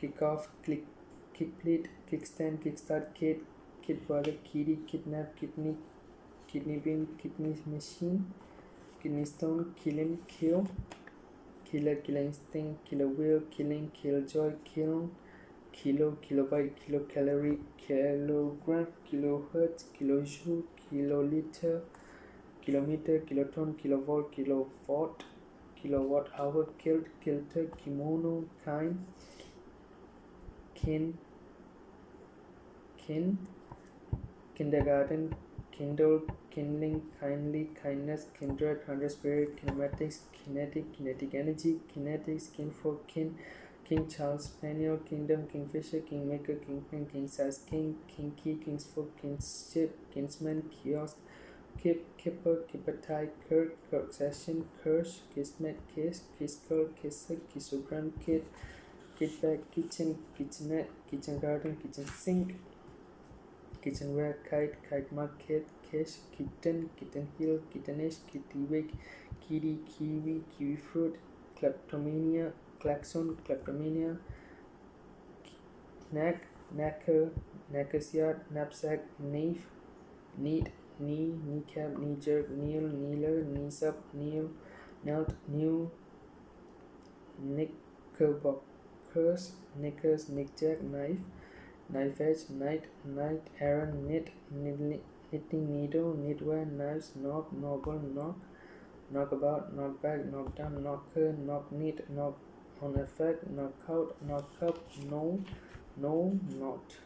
Kickoff, Kickplate, Kickstand, Kickstart, Kid Brother, Kiddy, Kidnap, Kidney Bean, Kidney Machine, Kidney Stone, Kill Him, Kill, Killer, Killer Instinct, Killer Wheel, Killing, Killjoy, Kill, kilo, kilobyte, kilocalorie, kilogram, kilohertz, kilojoule, kiloliter, kilometer, kiloton, kilovolt, kilowatt, kilowatt hour, kilt, kilter, kimono, kin, kindergarten, kindle, kindling, kindly, kindness, kindred, hundred spirit, kinematics, kinetic, kinetic energy, kinetics, kinfolk, King Charles Spaniel, Kingdom, Kingfisher, Kingmaker, Kingpin, King Size King, Kinky, Kingsfolk, Kingship, Kinsman, Kiosk, Kipper, Kippertide, Kirk Session, Kirsch, Kismet, Kiss, Kiskel, Kisser, Kisogram, Kid, Kidbag, Kitchen, Kitchenette, Kitchen Garden, Kitchen Sink, Kitchenware, Kite Mark, Kish, Kitten, Kitten Hill, Kittenish, Kittywig, Kiwi, Kiwi Fruit, Kleptomania, Klaxon, Kleptomania, Knacker, Knacker's Yard, Knapsack, Neat, Knee, Kneecap, Knee Jerk, Kneel, Kneeler, Knees Up, Knelt, New, Knickerbockers, Knickers, Knickjack, Knife Edge, Knight, Aaron, Knitting Needle, Knitwear, Knives, Knock, Nobble, Knockabout, Knockback, Knockdown, Knocker, Knockkneat, Knock on Effect, Knockout, Knockup, No, Not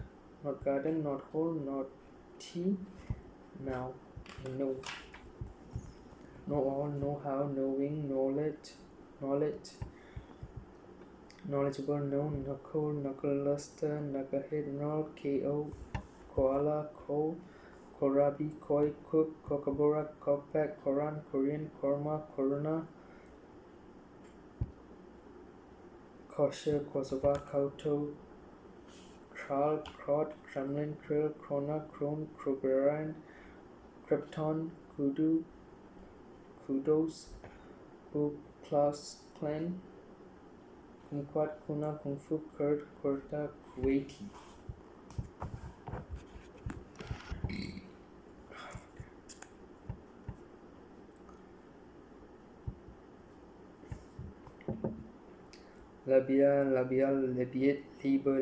Garden, Not Hole, Not Tea, Now, No All, Know How, Knowing, Knowledge, Knowledgeable, Known, Knuckle, Knuckleluster, Knucklehead, Knoll, KO, Koala, Korabi, Koi, Cook, Kookaburra, Cockback, Koran, Korean, Korma, Corona, Kosher, Kosovo, Kauto, Kral, Krot, Kremlin, Krill, Krona, Krone, Krogerine, Krypton, Kudos, Ku Klux Klan, Kumquat, Kuna, Kung Fu, Kurd, Kurta, Kuwaiti. Labial, labiate, labor,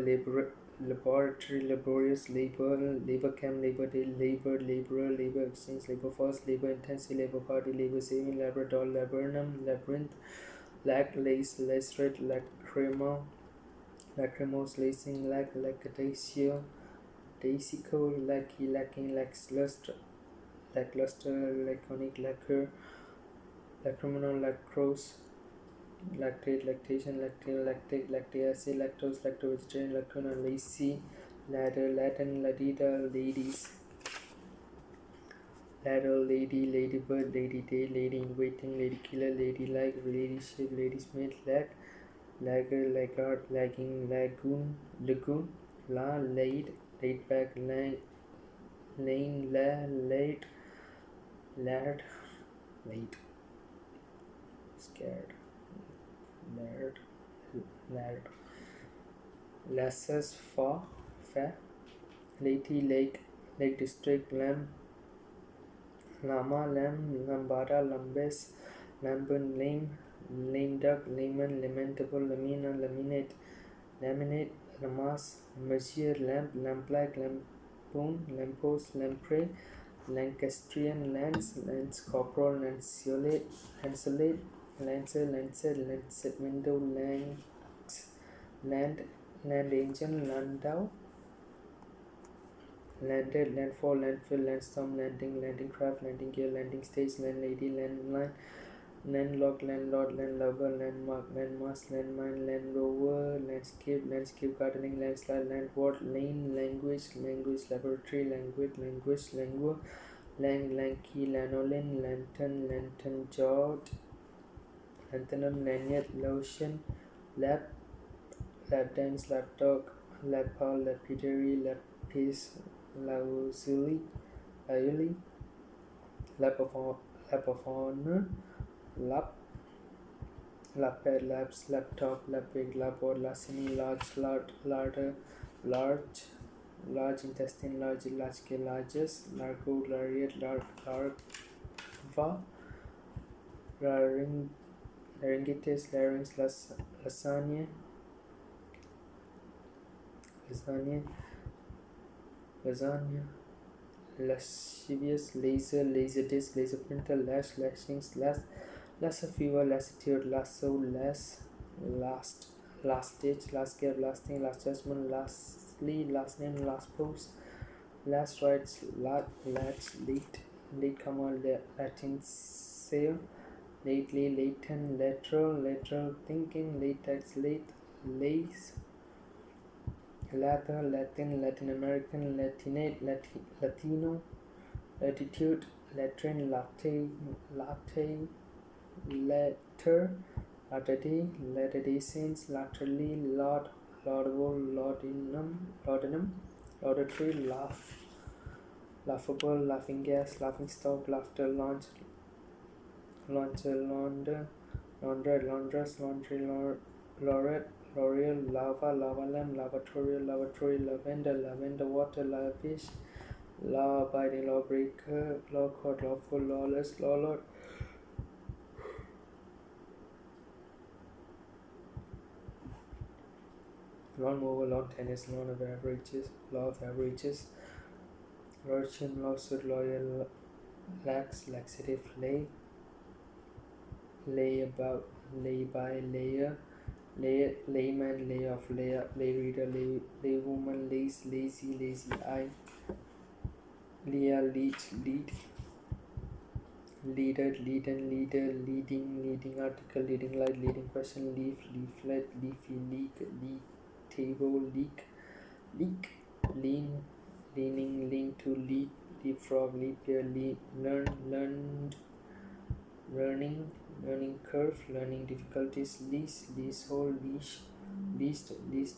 laboratory, laborious, labor camp, labor day, laborer, labor exchange, labor force, labor intensive, labor party, labor saving, labrador, laburnum, labyrinth, lace, lacerate, lacrimose, lacing, lackadaisical, lacking, lackluster, laconic, lacquer, lacriminal, lacrose, lactate, lactation, lactane, lactate, lactic acid, lactose, lacto-vegetarian, lactona, lacy, ladder, Latin, ladida, ladies, ladder, lady, ladybird, lady day, lady in waiting, lady killer, ladylike, ladyship, ladysmith, lagger, laggard, lagging, lagoon, laid back, lane, late, lad, late, scared, lad, lasses, fair, lady, lake district, lamb, Lama, Lambada, Lambes, Lambun, lame duck, layman, lamentable, lamina, laminate, lamas, mercier, lamplight, lampoon, lamppost, lamprey, Lancastrian, lance corporal, lanceolate, lancer, lancet, window, land angel, landau, landed, landfall, landfill, landstorm, landing craft, landing gear, landing stage, landlady, landline, landlocked, landlord, landlubber, landmark, landmass, landmine, land rover, landscape gardening, landslide, landward, lane, language, laboratory, language, languor, lanky, lanolin, lantern jawed, lanthanum, lanyard, lotion, lap dance, lapdog, lapal, lapidary, lapis, lazuli, lap of honor, lapad, laps, laptop, lapig, lapboard, larceny, large intestine, large largest, largo, lariat, larva, laryngitis, larynx, lasagna, lasagna, lasagna, lascivious, laser, laser disc, laser printer, lash, lashings, lasso fever, lassitude, lasso, last ditch, last gap, last thing, last judgment, lastly, last name, last post, last rights, latch, late comer, Latin sale, lately, latent, lateral thinking, latex, lace, lather, Latin, Latin American, Latinate, Latino, latitude, latrine, latte, letter, latter day saints, laterally, laudable, laudanum, laudatory, laughable, laughing gas, laughing stock, laughter, launcher, laundress, laundry, laureate, l'oreal, lava lamp, lavatory, lavender water, lavish, law abiding, lawbreaker, law court, lawful, lawless, lawlord, lawn mower, lawn tennis, law of averages, lordship, lawsuit, lawyer, laxative, lay about, lay by, layer, layman, lay off, lay reader, laywoman, lazy eye, Leah, lead, leader, leading article, leading light, leading question, leaflet, leafy, leak, table, leak, leaning, lean to, leapfrog, leap year, learning curve, learning difficulties, leasehold, leased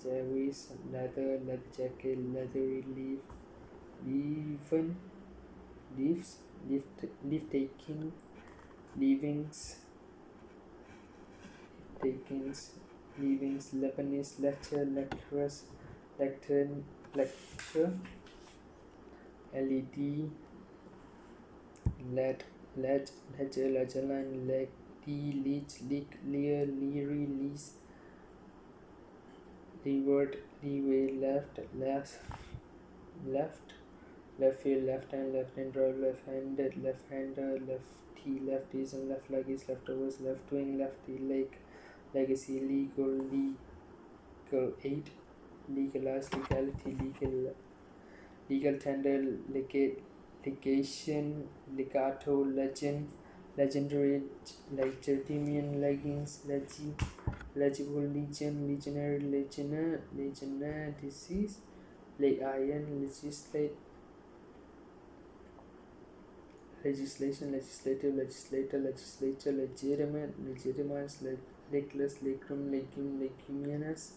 airways, leather jacket, leathery, leaves, leaf taking, leavings, Lebanese, lecture, LED, ledger line, leak, leery, leeward, leeway, left field, left hand drive, left-handed, left-hander, lefty, leftism, left leg is leftovers, left wing, lefty leg, legacy, legal aid, legalize, legality, legal tender, legation, legato, legendary, legitimate, leggings, legible, legionary, legionnaire, disease, iron, legislation, legislative, legislator, legislature, legitimize, legless, leguminous,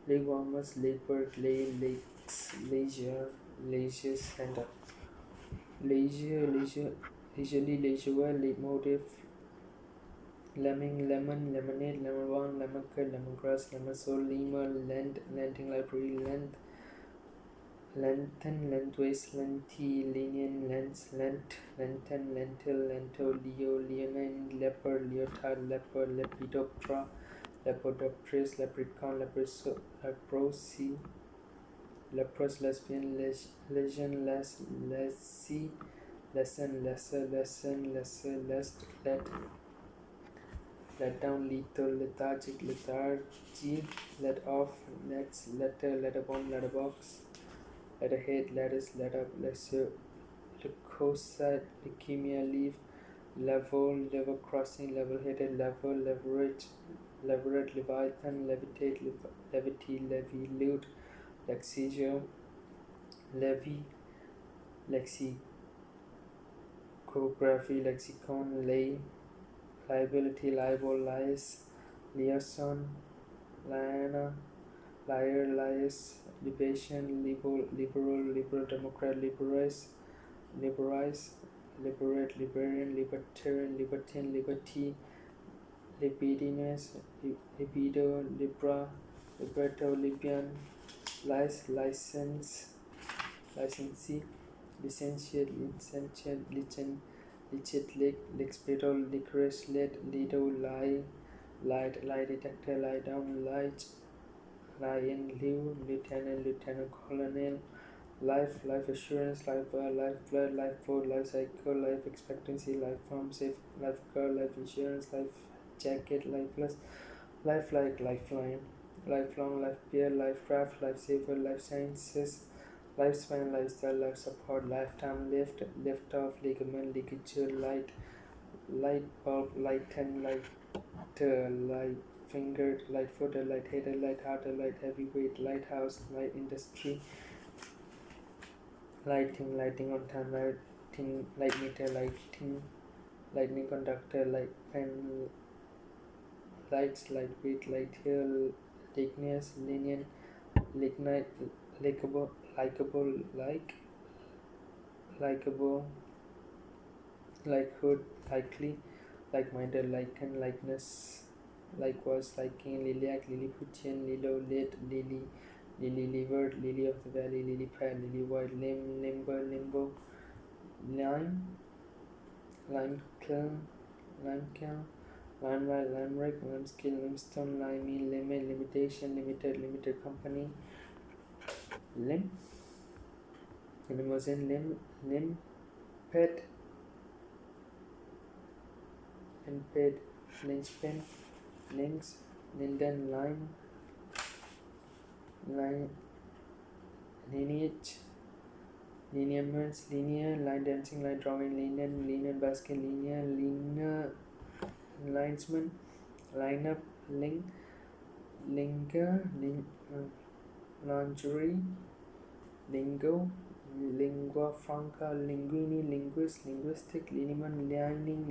legwarmers, labor, lakes, leisure center, leisurely, leisure, leitmotiv, lemming, lemon, lemonade, lemon one, lemon curd, lemongrass, lemon soul, lemur, lending library, lengthen, lengthways, lenient, lenten, lentil, lento, leonine, leopard, leotard, leopard, lepidoptera, lepidopteris, leprechaun, leprosy, leprous, lesbian, lesion, lessee, lesson, lesser, let down, lethal, lethargic, lethargy, let off, letterbomb, letterbox, letterhead, lettuce, let up, leukocyte, leukemia, leaf, level crossing, level-headed, leverage, leviathan, levitate, levity, levy, lute, lexicure, levy, lexicography, lexicon, liability, libel, lies, liaison, liana, liar, liars, libation, liberal, democrat, liberate, liberarian, libertine, liberty, libidinous, libido, liberto, Libyan, licensee, licentiate, lickspittle, licorice, lido, lie detector, lie down, lion, lieutenant colonel, life assurance, lifeblood, lifeboat, life cycle, life expectancy, life farm, safe, lifeguard, life insurance, life jacket, lifeless, lifelike, lifeline, lifelong, life peer, life craft, life saver, life sciences, lifespan, lifestyle, life support, lifetime, lift off, ligament, ligature, light bulb, lighten, lighter, light fingered, light footer, light headed, light hearted, light heavyweight, lighthouse, light industry, lighting on time, light meter, lightning conductor, light pen, lights, lightweight, light here, ligneous, lenient, lignite, likable, likable, likehood, likely, like-minded, liken, likeness, likewise, liking, lilac, lilliputian, lilo, lit, lily livered, lily of the valley, lily pad, lily white, limbo, lime, limekiln, limelight, limerick, limescale, limestone, limey, limit, limitation, limited company, limousine, limpet, linchpin, links, linden, lineage, lineaments, linear, line dancing, line drawing, linen basket, linear, linesman, lineup, linger, lingerie, lingo, lingua franca, linguini, linguist, linguistic, lineman, lining,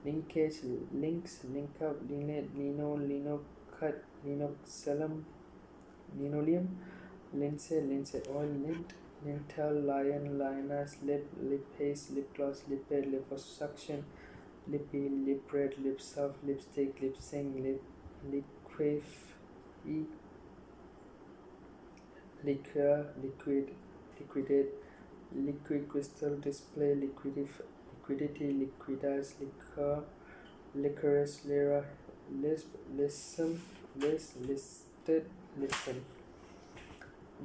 linkage, links, link up, linet, linocut, linoxylum, linoleum, linseed oil, lintel, lion, lioness, lip paste, lip gloss, lipid, liposuction, lippy, lip red, lip soft, lipstick, lip sync, liquid, liquor, liquidate, liquid crystal, display, liquidity, liquidize, liquor, licorice, lira, lisp, listen, listed, listen,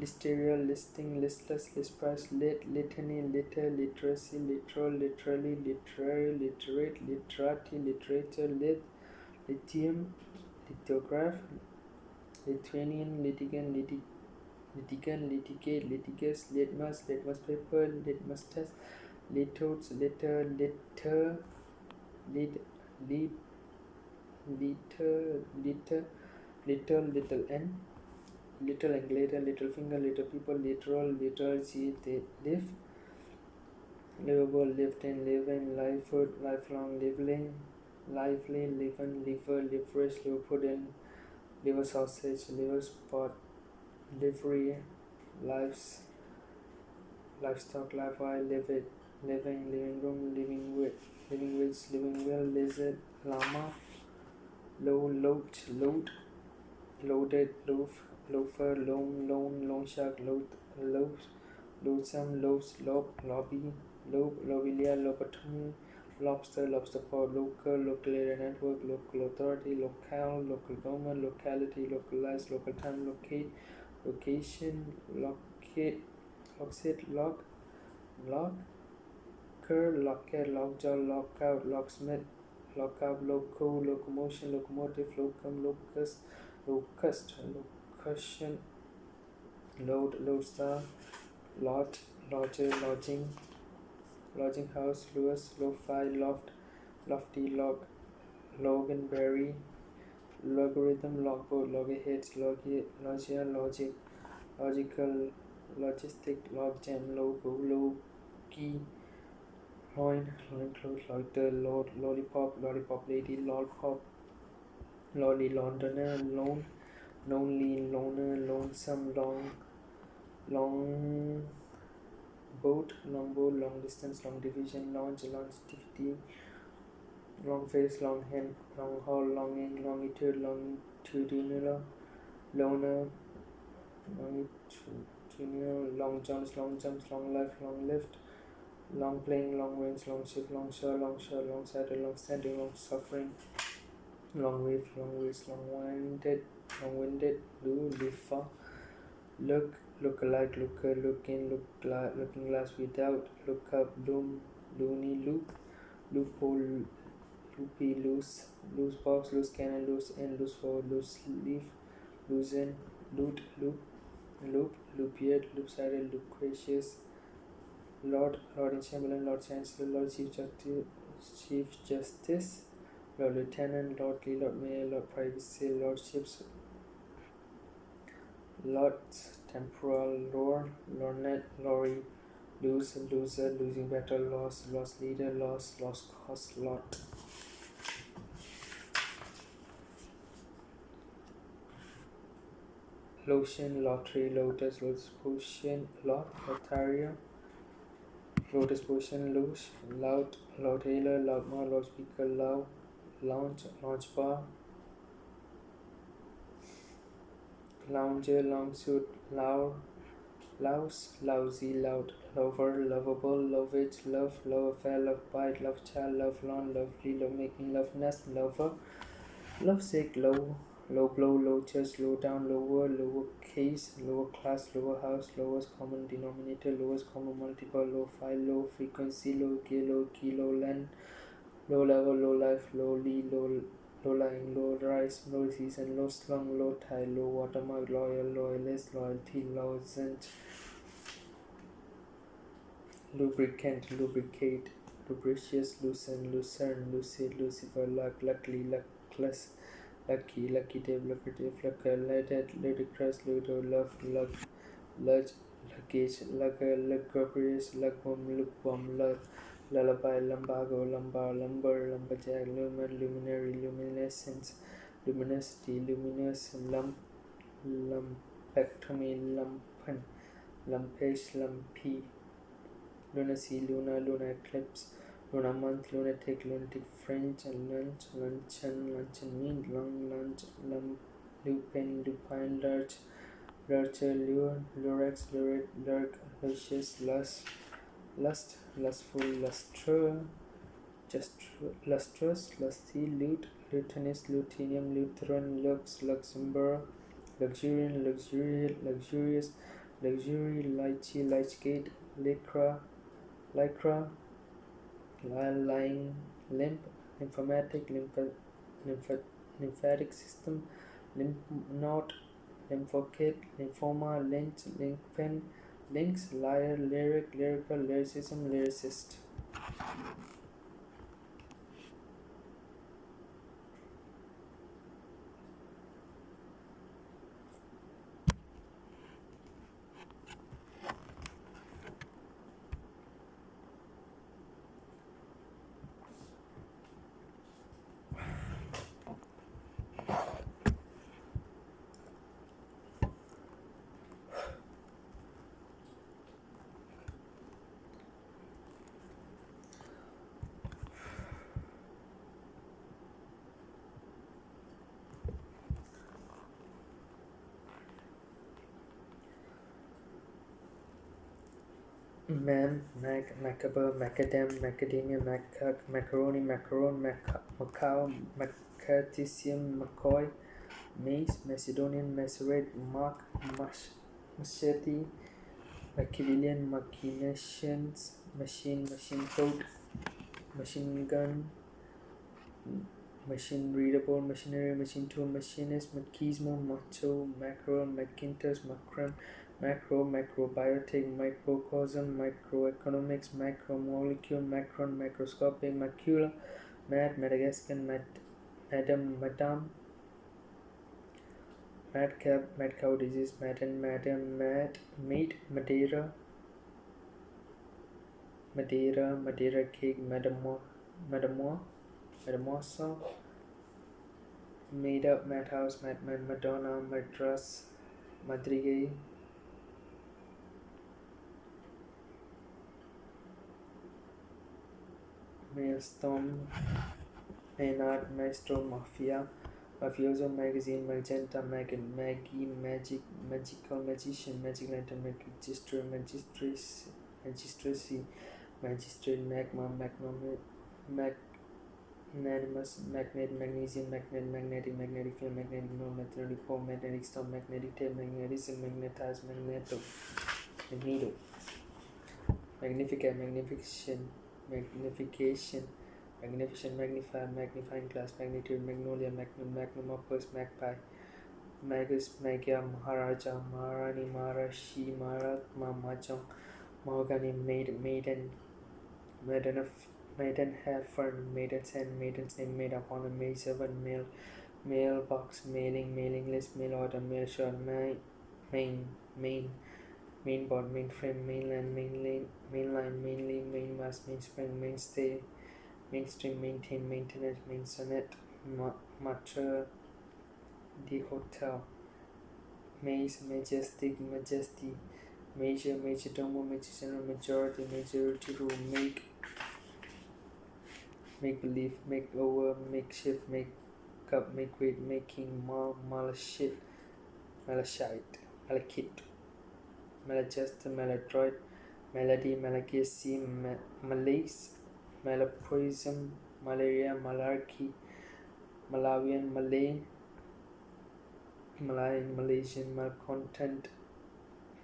listeria, listing, listless, list price, litany, litter, literacy, literal, literally, literary, literate, literati, literature, lithium, lithograph, Lithuanian, litigant, litigate, litigious, litmus paper, litmus test, litotes, little, little n, little and later, little finger, little people, literal, liturgy, they live, livable, lived in, livelihood, lifelong, lively, liver, liverish, liver pudding, liver sausage, liver spot, livery, livestock, live wire, living, living room, living well, lizard, llama, loaded, loafer, loan shark, loathsome, lobby, lobelia, lobotomy, lobster pod, local area network, local authority, local government, locality, localized, local time, location, locate, locker, locket, lockjaw, lockout, locksmith, lockup, locomotion, locomotive, locution, lodestar, lodger, lodging house, lo-fi, lofty, loganberry, logarithm, logboat, loggerheads, logia, logical, logistic, logjam, logi, loincloth, loiter, lollipop lady, lollipop, lolly, londoner, lonely, loner, lonesome, long boat, long distance, long division, longevity, long face, long hand, long haul, longing, longitudinal, loner, longitudinal, long jumps, long life, long lived, long playing, long wings, long ship, long shore, long saddle, long standing, long suffering, long wave, long waist, long-winded, Lufa, look, look alike, looker, looking, looking glass without, look up, loom, loony, loop, loophole, loopy, loose box, loose cannon, loose end, loose forward, loose leaf, loosen, loop, loop-sided, loquacious, Lord in Chamberlain, Lord Chancellor, Lord Chief Justice, Lord Lieutenant, Lord Lee, Lord Mayor, Lord Privacy, Lordships, Lords Temporal, Lornet, Lorry, loser, losing battle, lost leader, lost cause, lot. Lotion, lottery, lotus potion, Lotaria, lotus potion, loud hailer, loudmouth, loudspeaker, launch bar, lounger, long suit, louse, lousy, loud, lover, lovable, lovage, love affair, love bite, love child, love lawn, lovely, love making, love nest, lover, love sick, low blow, low church, low down, lower case, lower class, lower house, lowest common denominator, lowest common multiple, low file, low frequency, low key, low land, low level, low life, lowly, low lying, low rise, low season, low slung, low tide, low watermark, loyalist, loyalty, lozenge, lubricant, lubricate, lubricious, lucerne, lucid, lucifer, luckily, luckless, lucky, lucrative, ludicrous, love, luggage, lugubrious, lukewarm, lullaby, lumbago, lumber, lumberjack, luminary, luminescence, luminosity, luminous, lumpectomy, lumpish, lumpy, lunacy, lunar eclipse, lunar month, lunatic fringe, luncheon meat, long lunch, lupine, lurcher, lurex, lurk, luscious, lustful, lustrous, lusty, lutinous, lutinium, Lutheran, Luxembourg, luxurious, luxury, lichgate, lycra, lying, lymphatic, lymphatic system, lymph node, lymphokit, lymphoma, lynch pen, links, lyre, lyrical, lyricism, lyricist. Macabre, macadam, macadamia, macaroni, macaron, macao, macartesium, McCoy, mace, Macedonian, macerate, machete, Machiavellian, machinations, machine code, machine gun, machine readable, machinery, machine tool, machinist, machismo, macho, macro, McIntosh, macrobiotic, microcosm, microeconomics, macromolecule, macron, macroscopic, macula, Madagascar, madam, madcap, mad cow disease, madam, mate, Madeira, cake, Madamosa, made up, madhouse, madman, Madonna, Madras, Madrigal, Maelstrom, Maynard, Maestro, Mafioso, Magazine, Magenta, Maggie, Magical, Magician, Magic Lantern, Magister, Magistracy, Magistrate, Magma, Magnanimous, magnet, magnesium, magnet, magnetic, magnetic field, magnetic north, magnetic pole, magnetic storm, magnetic tape, magnetism, magnetize, magneto, magnificent, magnification, magnificent, magnifier, magnifying glass, magnitude, magnolia, magnum, magnum opus, magpie, magus, magyar, maharaja, maharani, maharashi, mahatma, mahjong, mahogany, maiden, maiden fern, maiden's hand, maiden's name, maid of honor, maid servant, mailbox, mailing list, mail order, mail shot, main, mainboard, mainframe, mainland, mainline, mainly, mainmast, mainspring, mainstay, mainstream, maintain, maintenance, maisonette, mature, the hotel, maze, majestic, majesty, major, major domo, major general, majority rule, make believe, make over, make shift, make up, make weight, making, malachite, malachite, malajust, maladroit, melody, malagasy, malaise, malapoism, malaria, malarkey, Malawian, Malayan, Malaysian, malcontent,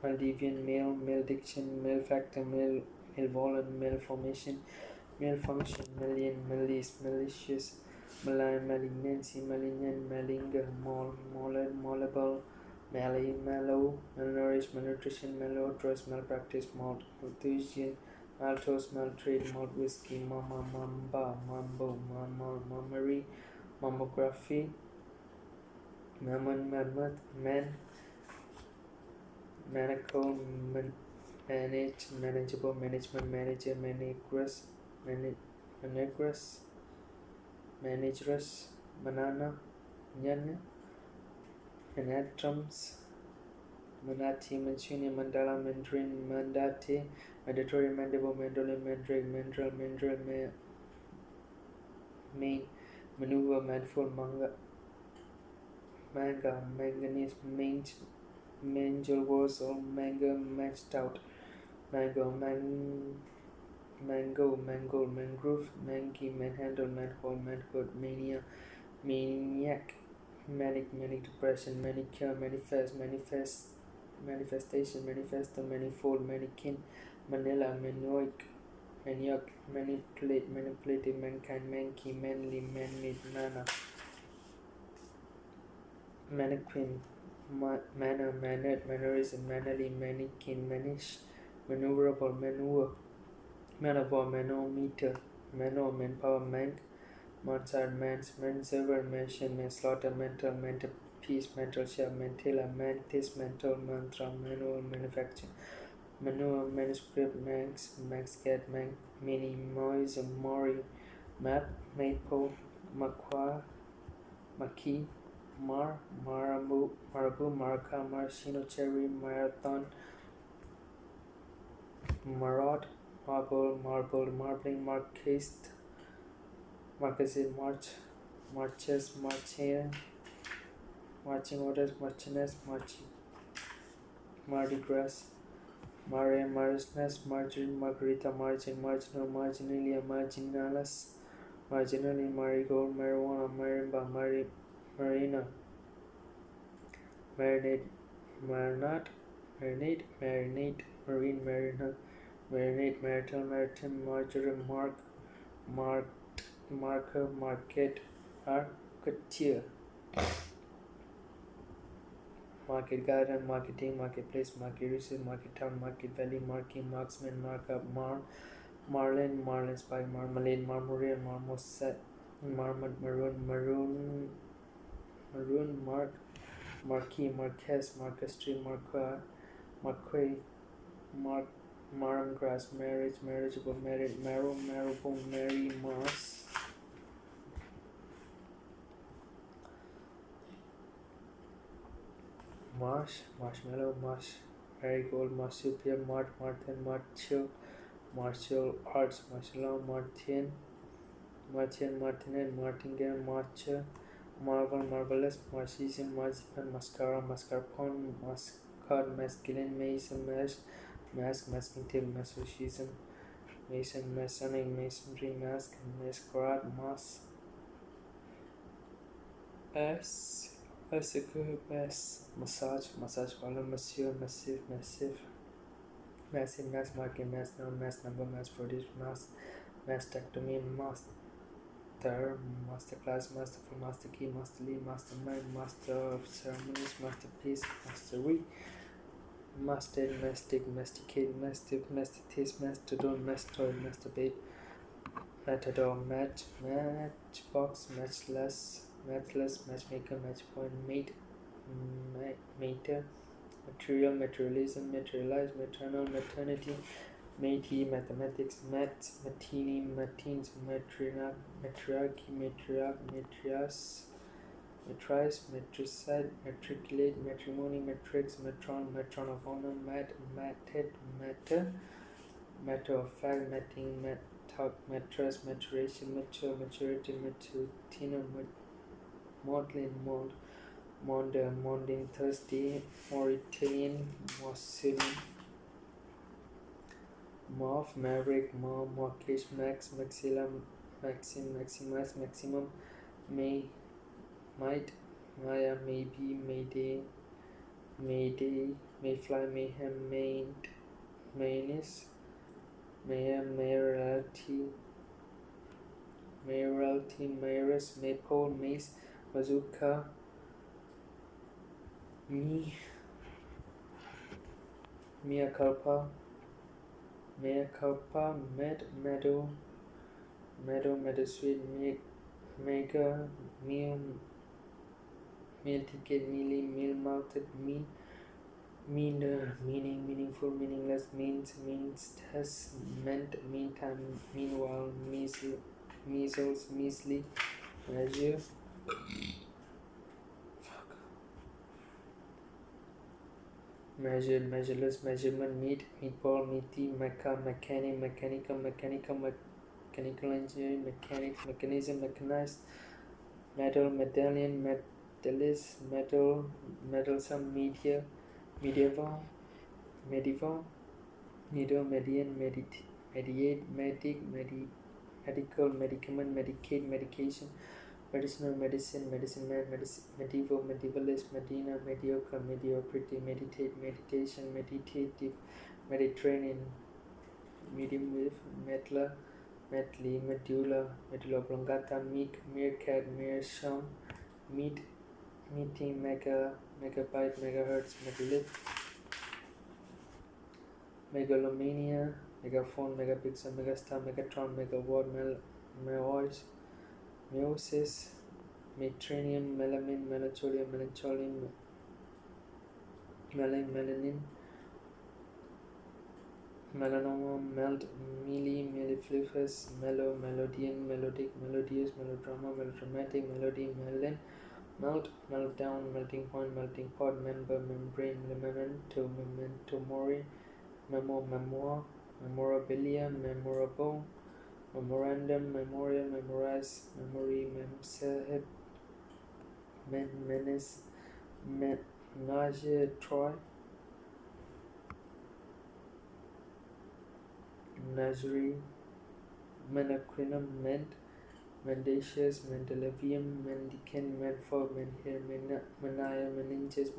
Maldivian, malediction, malefactor, malevolent, malformation, malfunction, million, malice, malicious, malign, malignancy, malignant, malinger, malleable, mallow, malnourished, malnutrition, malodorous, malpractice, malthusian, maltose, maltrade, malt whiskey, mamba, mambo, mammary, mammography, mammon, mammoth, manacle, manage, manageable, management, manager, manageress, banana, nyanya, manatrums, manati, manchunia, mandala, mandarin, mandate, mandatory, mandible, mandolin, mandrake, mandrel, main, maneuver, manful, manga, manganese, mange, mangelwurzel, manga, matched out, mango, mango, mangrove, mangy, manhandle, manhole, manhood, mania, maniac, manic depression, manicure, manifestation, manifesto, manifold, mannequin, manila, manioc, manipulative, mankind, manky, manly, man-made, mannequin, manner, mannered, mannerism, mannerly, mannequin, manish, maneuverable, maneuver, manoeuvre, manometer, manpower, Mozart, manserver, mansion, manslaughter, mental, mantelpiece, mental shell, mantilla, mantis, mental, mantra, manual, manufacture, manual, manuscript, maxcat, mini, moise, mori, map, maple, maki, marabu, marca, maraschino, cherry, marathon, maraude, marble, marbling, marquist, marquisite, marches, marching orders, marchioness, Mardi Gras, Maria, Marisness, Margarine, Margarita, Margin, Marginal, Marginalia, Marginalis, Marginally, Marigold, Marijuana, Marimba, Marina, Marinade, Marinade, Marine, Marina, Marinate, Marital, Maritime, Marjoram, Marker, Market, Arketeer, Market Garden, Marketing, Marketplace, Market Research, Market Town, Market Valley, Marking, Marksman, Markup, Marlin, Marlinspike, Marmalade, Marmoreal, Marmoset, Marmot, Maroon, Marquis, Marquez, Marquestry, Marquay, Marmgrass, Marriageable, Married, Marrowbone, Mary, Marshmallow, Marigold, Marsupial, Martin, Martial Arts, Martian, Martinet, Martingale, Marvel, Marvelous, Marxism, Marzipan, Mascara, Mascarpone, Mascot, Masculine, Mason, masking tape, Masochism, Masonic, Masonry, Masquerade, S, S, massage column, monsieur, massive, massive, mass market, mass noun, mass number, mass produce, mastectomy, masterclass, masterful, master key, masterly, mastermind, master of ceremonies, masterpiece, mastery, masted, mastic, masticate, mastiff, mastitis, mastodon, mastoid, masturbate, matador, matchbox, matchless, matchmaker, matchpoint, mater, material, materialism, materialize, maternal, maternity, matey, mathematics, matines, matriarchy, matriarch, matricide, matriculate, matrimony, matrix, matron of honor, matter of fact, mattress, maturation, mature, maturity, matutino, maudlin, monding, thirsty, Mauritanian, Moussulian, morph, maverick, mawkish, maxilla, maximise, maximum, might, maya, maybe, mayday, mayfly, mayhem, mayonnaise, mayoralty, mayoress, maypole, mace, bazooka, mea culpa, meadow, meadowsweet, mega, meal ticket, meal mounted, meaner, meaningful, meaningless, means, test, meant, meantime, meanwhile, measles, measly, measure, measured, measureless, measurement, meatball, meaty, mechanical, mechanical engineering, mechanics, mechanism, mechanized, metal, medallion, medalist, meddlesome, medieval, needle, median, mediate, medical, medicament, medicate, medication, medicinal, medicine, medicine man, medieval, medievalist, Medina, mediocre, mediocrity, meditate, meditation, meditative, Mediterranean, medium wave, medley, medulla oblongata, meerkat, meerschaum, meeting, megabyte, megahertz, megalith, megalomania, megaphone, megapixel, megastar, megatron, megawatt, meiosis, Mediterranean, melamine, melancholia, melanin, melanoma, mellifluous, melodian, melodic, melodious, melodrama, melodramatic, melody, meltdown, melting point, melting pot, membrane, memento mori, memoir, memorabilia, memorable, memorandum, memorial, memorize, memory, memsahib, menace, menage, Troy, menagerie, menacrinum, mendacious, mendelevium, mendican, menfolk, menhair, menire, meninges,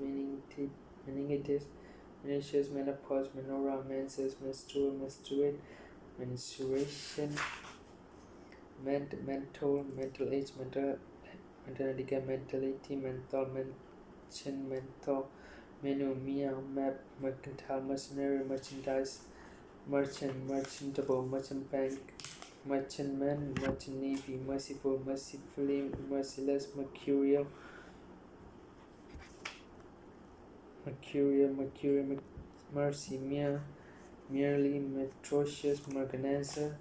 meningitis, menitious, menopause, menorah, menses, menstruate, mensuration, mental age, mental handicap, mentality, menthol, menthol, menu, meow, map, mercantile, mercenary, merchandise, merchantable, merchant bank, merchantman, merchant navy, merciful, mercifully, merciless, mercurial, mercy, merely, metrocious, merganser,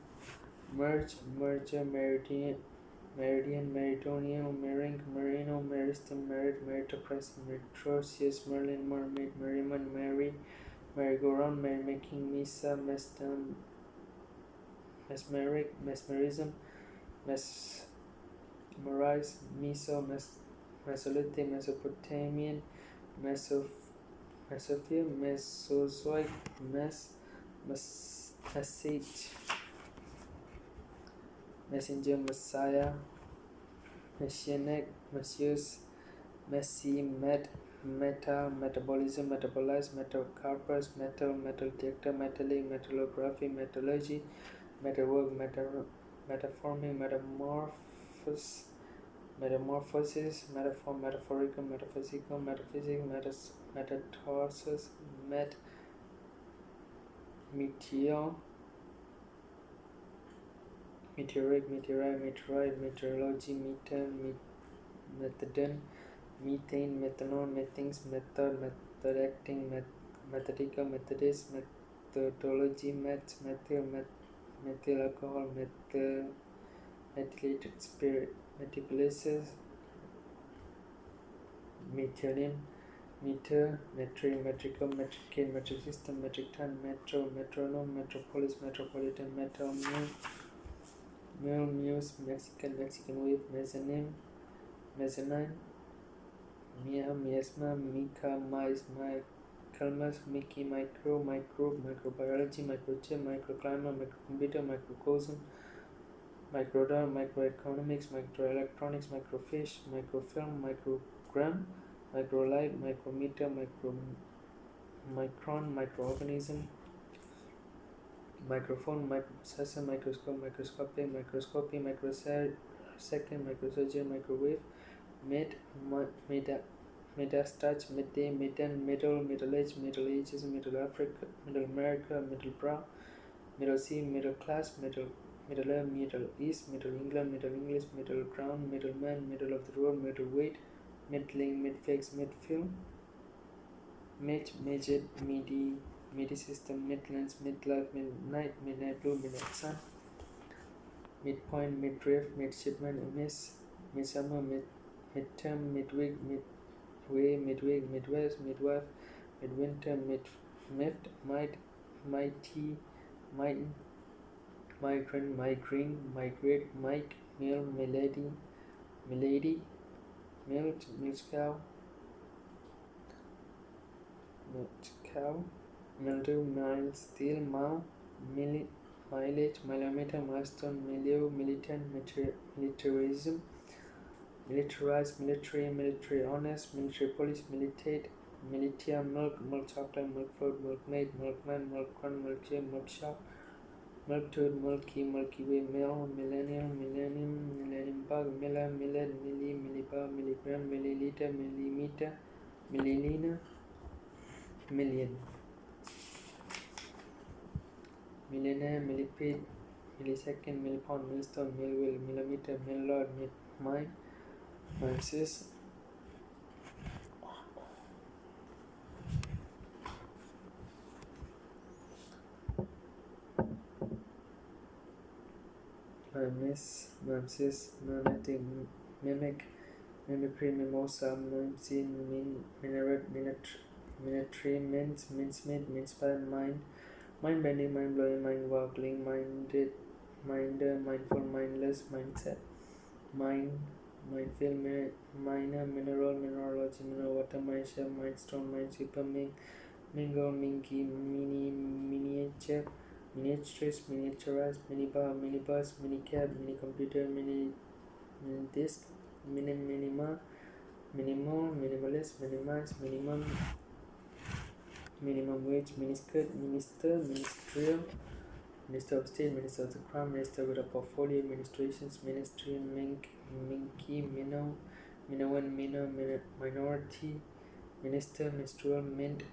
merger, meridian, meridonial, merino, meristem, meritocracy, metrocious, merlin, mermaid, merriman, merry-go-round, merrymaking, mesa, mesmerism, mesmerize, Mesolithic, Mesopotamian, Mesosphere, Mesozoic, message, messenger, Messiah, messianic, messieurs, messi, metabolism, metabolize, metacarpus, metal detector, metallic, metallography, metallurgy, metalwork, metaforming, metamorphosis, metaphor, metaphorical, metaphysical, metaphysics, metatarsus, meteor, meteoric, meteorite, meteorite, meteorology, methadone, methane, methanol, methinks, method acting, methodical, methodist, methodology, methyl alcohol, methylated spirit, meticulous, methylene, meter, metrical, metricate, metric system, metric ton, metro, metronome, metropolis, metropolitan, metal, muse, Mexican, wave, mezzanine, miasma, mica, calmus, Mickey, microbe, microbiology, microchip, microclimate, microcomputer, microcosm, microdot, microeconomics, microelectronics, microfish, microfilm, microgram, microlight, micrometer, micron, microorganism, microphone, microprocessor, microscope, microscopy, microsecond, microsurgeon, microwave, metastarch, midday, midden, middle ages, middle Africa, middle America, middle brow, middle sea, middle class, middle Middle East, Middle England, Middle English, Middle ground, middleman, middle of the road, middle weight, middling, midfix, midfield, midget, midi system, midlands, midlife, midnight, midnight blue, midnight sun, midpoint, midriff, midshipman, midsummer, midterm, midweek, midweek, midwest, midwife, midwinter, mift, mighty, mighten, migrant, migrate, Mike, meal, milady, milk, cow, mildew, mile, steel, mileage, milometer, milestone, milieu, militant, militarism, militarized, military honest, military police, militate, militia, milk chocolate, milk food, milkmaid, milkman, milkrun, milkshake, milkshop, milktoad, milky way, millennium bug, millet, millibug, milligram, milliliter, millimeter, milliliter, million, millionaire, millipede, millisecond, millipound, millstone, millwheel, millimeter, millilord, mime, mimesis, mimesis, mimetic, mimicry, mimosa, mimsy, minaret, minatory, mincemeat, minspire, mind-bending, mind-blowing, mind-boggling, minder, mindful, mindless, mindset, minefield, miner, mineral, mineralogy, mineral water, mindshare, mindstone, minesweeper, mingle, minky, miniature, miniaturize, minibus, minicab, minicomputer, minidisc, minimal, minimalist, minimize, minimum wage, miniskirt, ministerial, Minister of State, Minister of the Crown, Minister with a portfolio, administrations, ministry, minky, minoan, minority, minister, minstrel, minuet,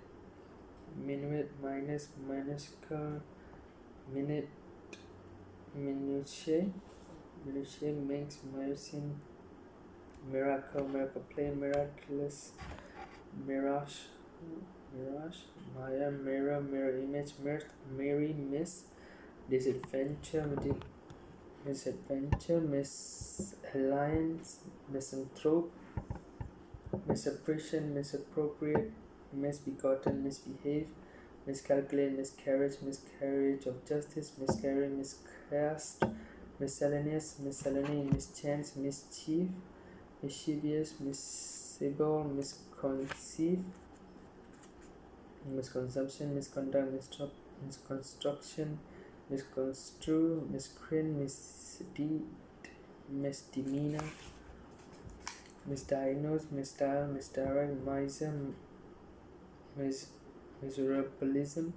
minuscule, minutiae, minx, mycin, miracle, play, miraculous, mirage, Maya, mirror image, Mary, miss, misadventure, misalliance, misanthrope, misapprehension, misappropriate, misbegotten, misbehave, miscalculate, miscarriage of justice, miscarry, miscast, miscellaneous, miscellany, mischance, mischief, mischievous, miscible, misconceive, misconsumption, misconduct, misconstruction, misconstrue, miscreant, misdeed, misdemeanor, misdiagnose, misdial, misdirect, miser, miserabilism,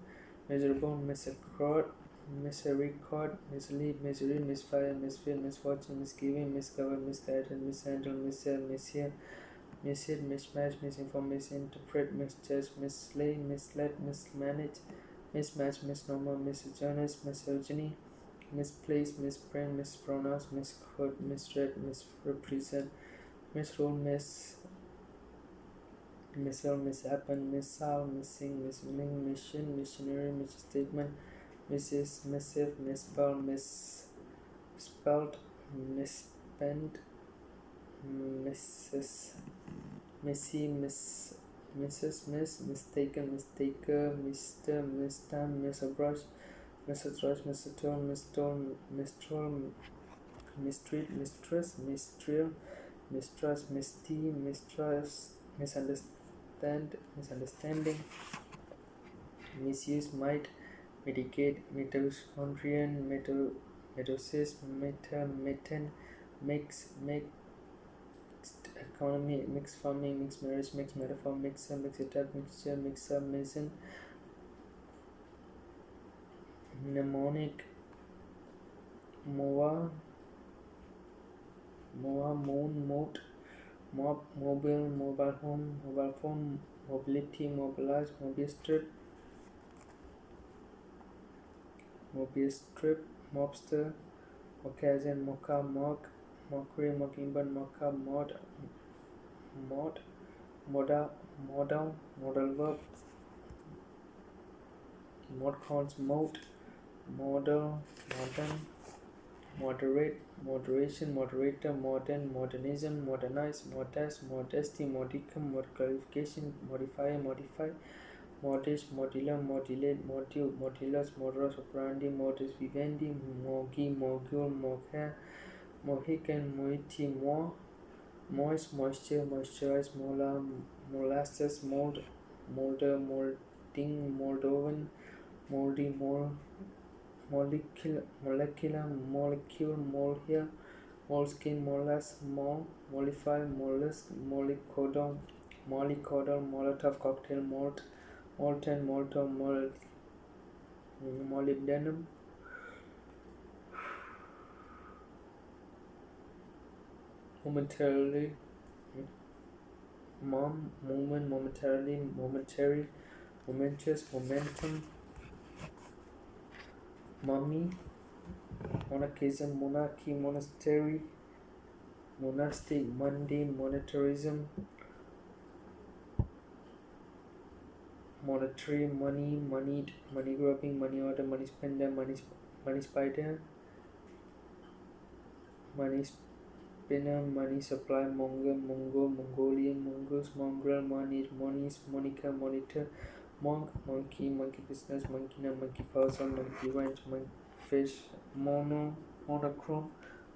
miserable, misericord, mislead, misery, misfire, misfit, misfortune, misgiving, miscover, misguided, mishandle, missell, mishear, mishit, mismatch, misinform, misinterpret, misjudge, mislay, misled, mismanage, mismatch, misnomer, misogynist, misogyny, misplaced, misprint, mispronounce, misquote, misread, misrepresent, misrule, missile, mishappen, missile, missing, miswinning, mission, missionary, misstatement, missis, missive, misspell, misspelled, misspent, misses, missy, misses, mistaken, mistaker, mister, mistime, misabrush, misatrush, misatone, mistone, mistral, mistreat, mistress, mistrill, mistrust, misty, mistrust, misunderstanding, misuse, might, mitigate, mitochondrion, mitosis, mitten, mixed economy, mixed farming, mixed marriage, mixed metaphor, mixer, mixed-up, mixture, mixer, mason, mnemonic, moa, moan, moat, mob, mobile, mobile home, mobile phone, mobility, mobilize, Mobius strip, mobster, occasion, mocha, mock, mockery, mockingbird, mocha, mod, modal, modal verb, modcons, moat, model, modern, moderate, moderation, moderator, modern, modernism, modernize, modest, modesty, modicum, mod qualification, modifier, modify, modish, modular, modulate, module, modulus, modulus operandi, modus vivendi, mogi, mogul, mohair, mohican, moiety, moist, moisture, moisturize, molar, molasses, mold, molder, molding, moldovan, moldy, molecule, molehill, moleskin, molas, mollify, mollusk, mollicodon, molotov cocktail, molten, molto, molybdenum, momentarily, moment, momentarily, momentary, momentous, momentum, mummy, monarchism, monarchy, monastery, monastic, Monday, monetarism, monetary, money, moneyed, money grubbing, money order, money spender, money spider, money spinner, money supply, monger, mongo, Mongolian, mongoose, mongrel, money, monies, monica, monitor, monk, monkey, monkey business, monkey nut, monkey puzzle, monkey wrench, monkey fish, monochrome,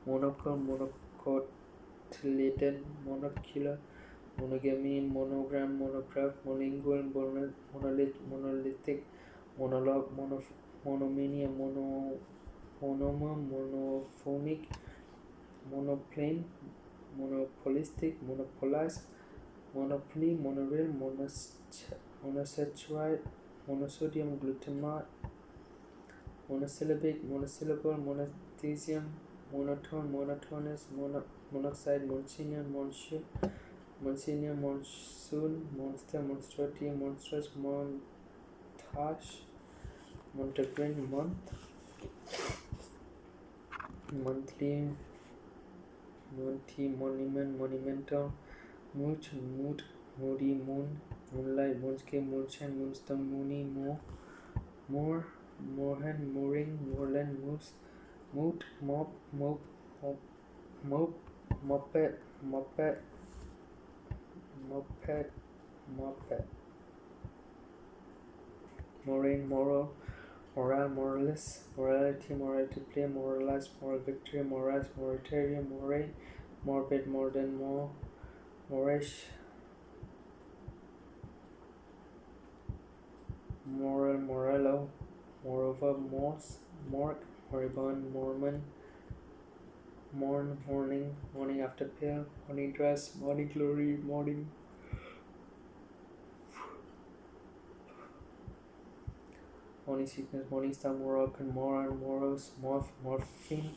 monocle, monocotyledon, monocular, monogamy, monogram, monograph, monolingual, monolithic, monologue, monomania, monomer, monophonic, monoplane, monopolistic, monopolize, monopoly, monorail, monosaccharide, monosodium glutamate, monosyllabic, monosyllable, monothesium, monotone, monotonous, monoxide, monsignor, monsoon, monster, monstrosity, monstrous, montage, montegrin, monthly, monty, monument, monumental, mood, moody, moonlight, moonscape, moonshine, moonstone, moony, moorhen, mooring, moorland, moose, moot, mope, moped, moraine, moral, morale, moralis, morality play, moralize, moral victory, morass, moritarium, moray, morbid, modern, moorish, moral, morello, moreover, morse, morgue, moribund, Mormon, morning, morning after pill, morning dress, morning glory, morning sickness, morning star, Moroccan, moron, moros, morphine,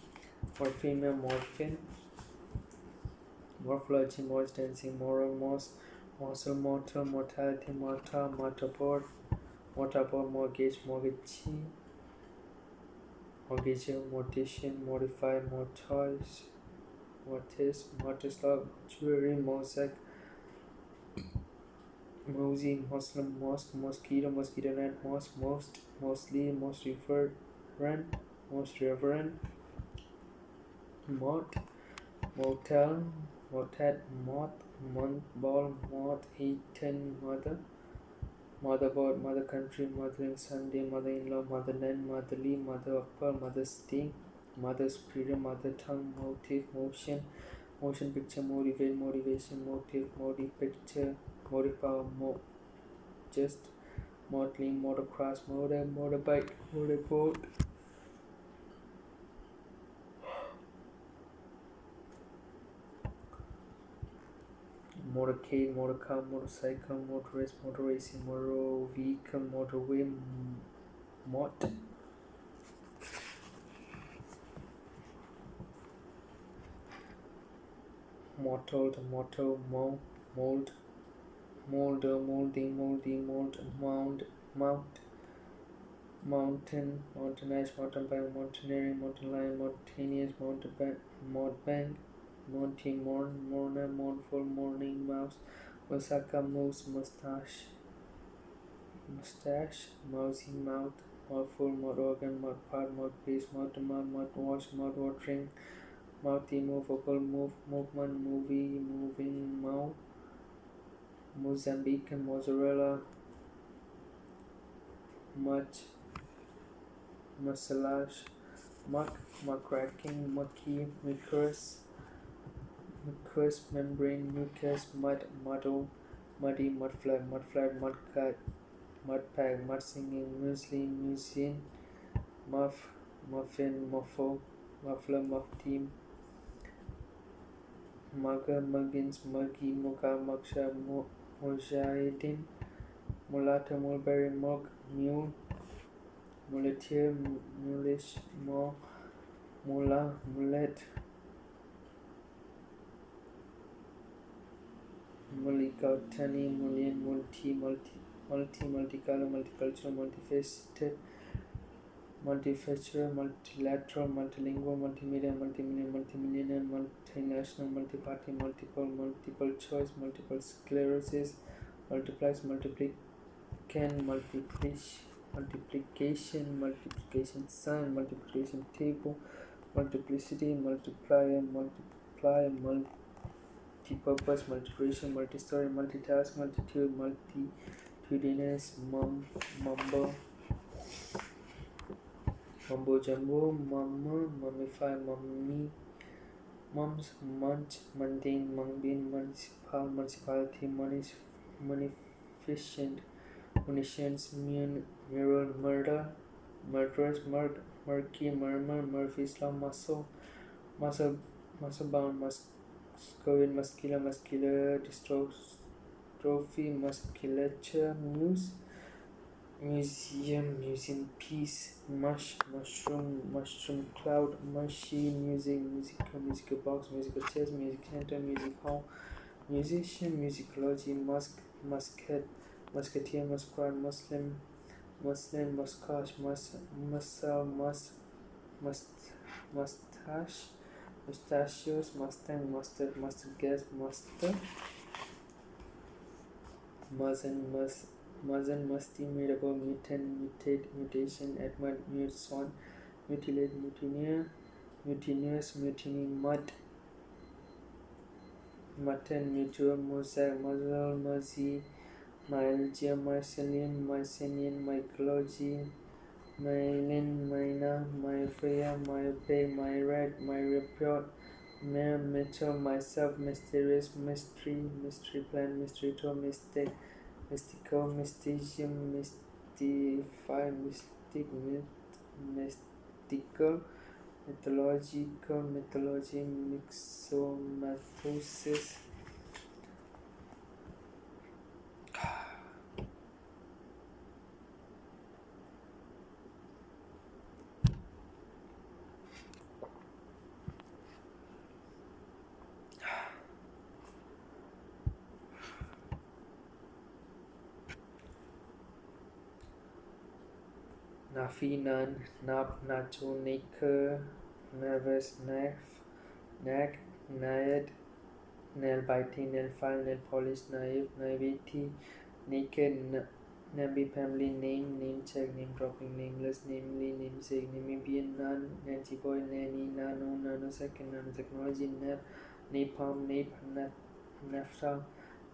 morphology, morse dancing, moral, morsel, mortal, mortality, mortarboard, mortgager, mortician, modify, mortis log, mortuary, mosaic, mosey, Muslim, mosque, mosquito net, mostly, most reverend, mot, motel, motet, month, ball, moth, eaten, motherboard, mother country, mothering Sunday, mother-in-law, motherland, motherly, mother of pearl, mother's thing, mother superior, mother tongue, motive, motion picture, motivation, motive picture, motive power, just, modeling, motocross, motorbike, motorboat, motorcade, motorcar, motorcycle, motorist, motor racing, motor vehicle, motorway, mot, mottled, motto, mold, molder, mold, mountain, mountainized, mountain bike, mountaineering, mountain lion, mountainous, mountebank, mourner, mournful, morning, mouse, Osaka, mustache, mousy, mouthful, mouth organ, mouth part, mouthpiece, mouthwash, mouthwatering, mouthy, movable, movement, moving, Mozambique, mozzarella, much, mucilage, muckraking, mucky, mucus, membrane, mucus, muddy, mudflat, mudcut, mudpack, mudsinging, muslin, muffin, muffler, muffteam, muggins, muggy, mugsha, mujahideen, mulatto, mulberry, mule, muleteer, mulish, mullet, mulligatawny, multicolor, multicultural, multifaceted, multifaceted, multilateral, multilingual, multimedia, multimillionaire, multinational, multiparty, multiple choice, multiple sclerosis, multiplies, multiplication sign, multiplication table, multiplicity, multiplier, multipurpose, multiplication, multistory, multitask, multitude, multitudinous, mumbo jumbo, mummify, mums, munch, mundane, mungbean, municipality, munificent, munitions, mural, murderers, murky, murmur, Murphy's law, muscle bound, muscoid, muscular, dystrophy, musculature, museum piece, mushroom cloud, mushy, musical box, musical chairs, music center, music hall, musician, musicology, musketeer, muskrat, muslim, mustache, mustachios, mustang, mustard gas, musty, mutable, mutate, mutation, admit, swan, mutilate, mutinous, mutiny, mutton, mutual, muzzle, mercy, myalgia, mycelium, mycology, myelin, myopia, myred, myriapod, metal, myself, mysterious, mystery plan, mystery mistake, mystical, mysticism, mystify, mystical, mythological, mythology, mixomatosis. Nafi, Nan, Nap, Nacho, Naker, Nervous, Nag, Nayad, Nail biting, nail file, nail polish, naive, naivety, naked, Nambi family, name check, name dropping, nameless, namely, namesake, Namibian, Nan, Nancy boy, nanny, nanosecond, nanotechnology, napalm, naphtha,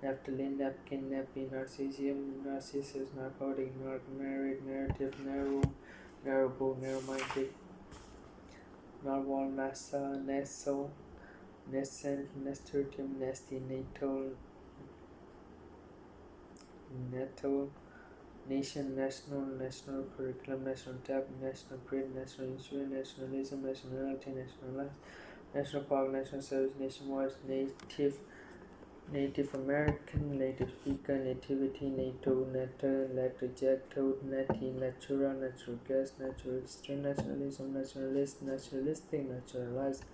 naphthalene, napkin, nappy, narcissus, narcotic, narrative, narrowbow, narrow-minded, narwhal, nasa, naso, nascent, nasturtium, nasty, natal, nation, national curriculum, national tab, national grid, national instrument, nationalism, nationality, national park, national service, nationwide, Native American, native speaker, nativity, NATO, natter, letter, jack, toad, natty, natura, natural gas, natural history, nationalism, nationalist, naturalistic, naturalized,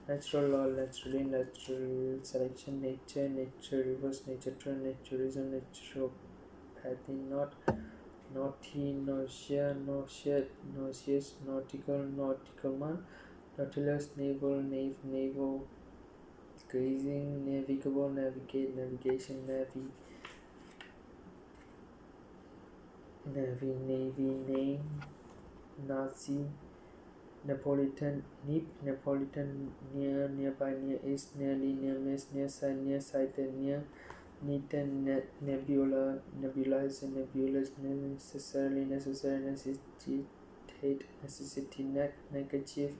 natural law, naturally, natural selection, nature, reverse, nature, naturism, naturopathy, naughty, nauseous, nautical man, nautilus, naval, grazing, navigable, navigate, navigation, navy, name, Nazi, Napolitan, Napolitan, nearby, near east, nearly, near miss, near sighted, nebula, nebulous, necessarily, necessity, neckerchief,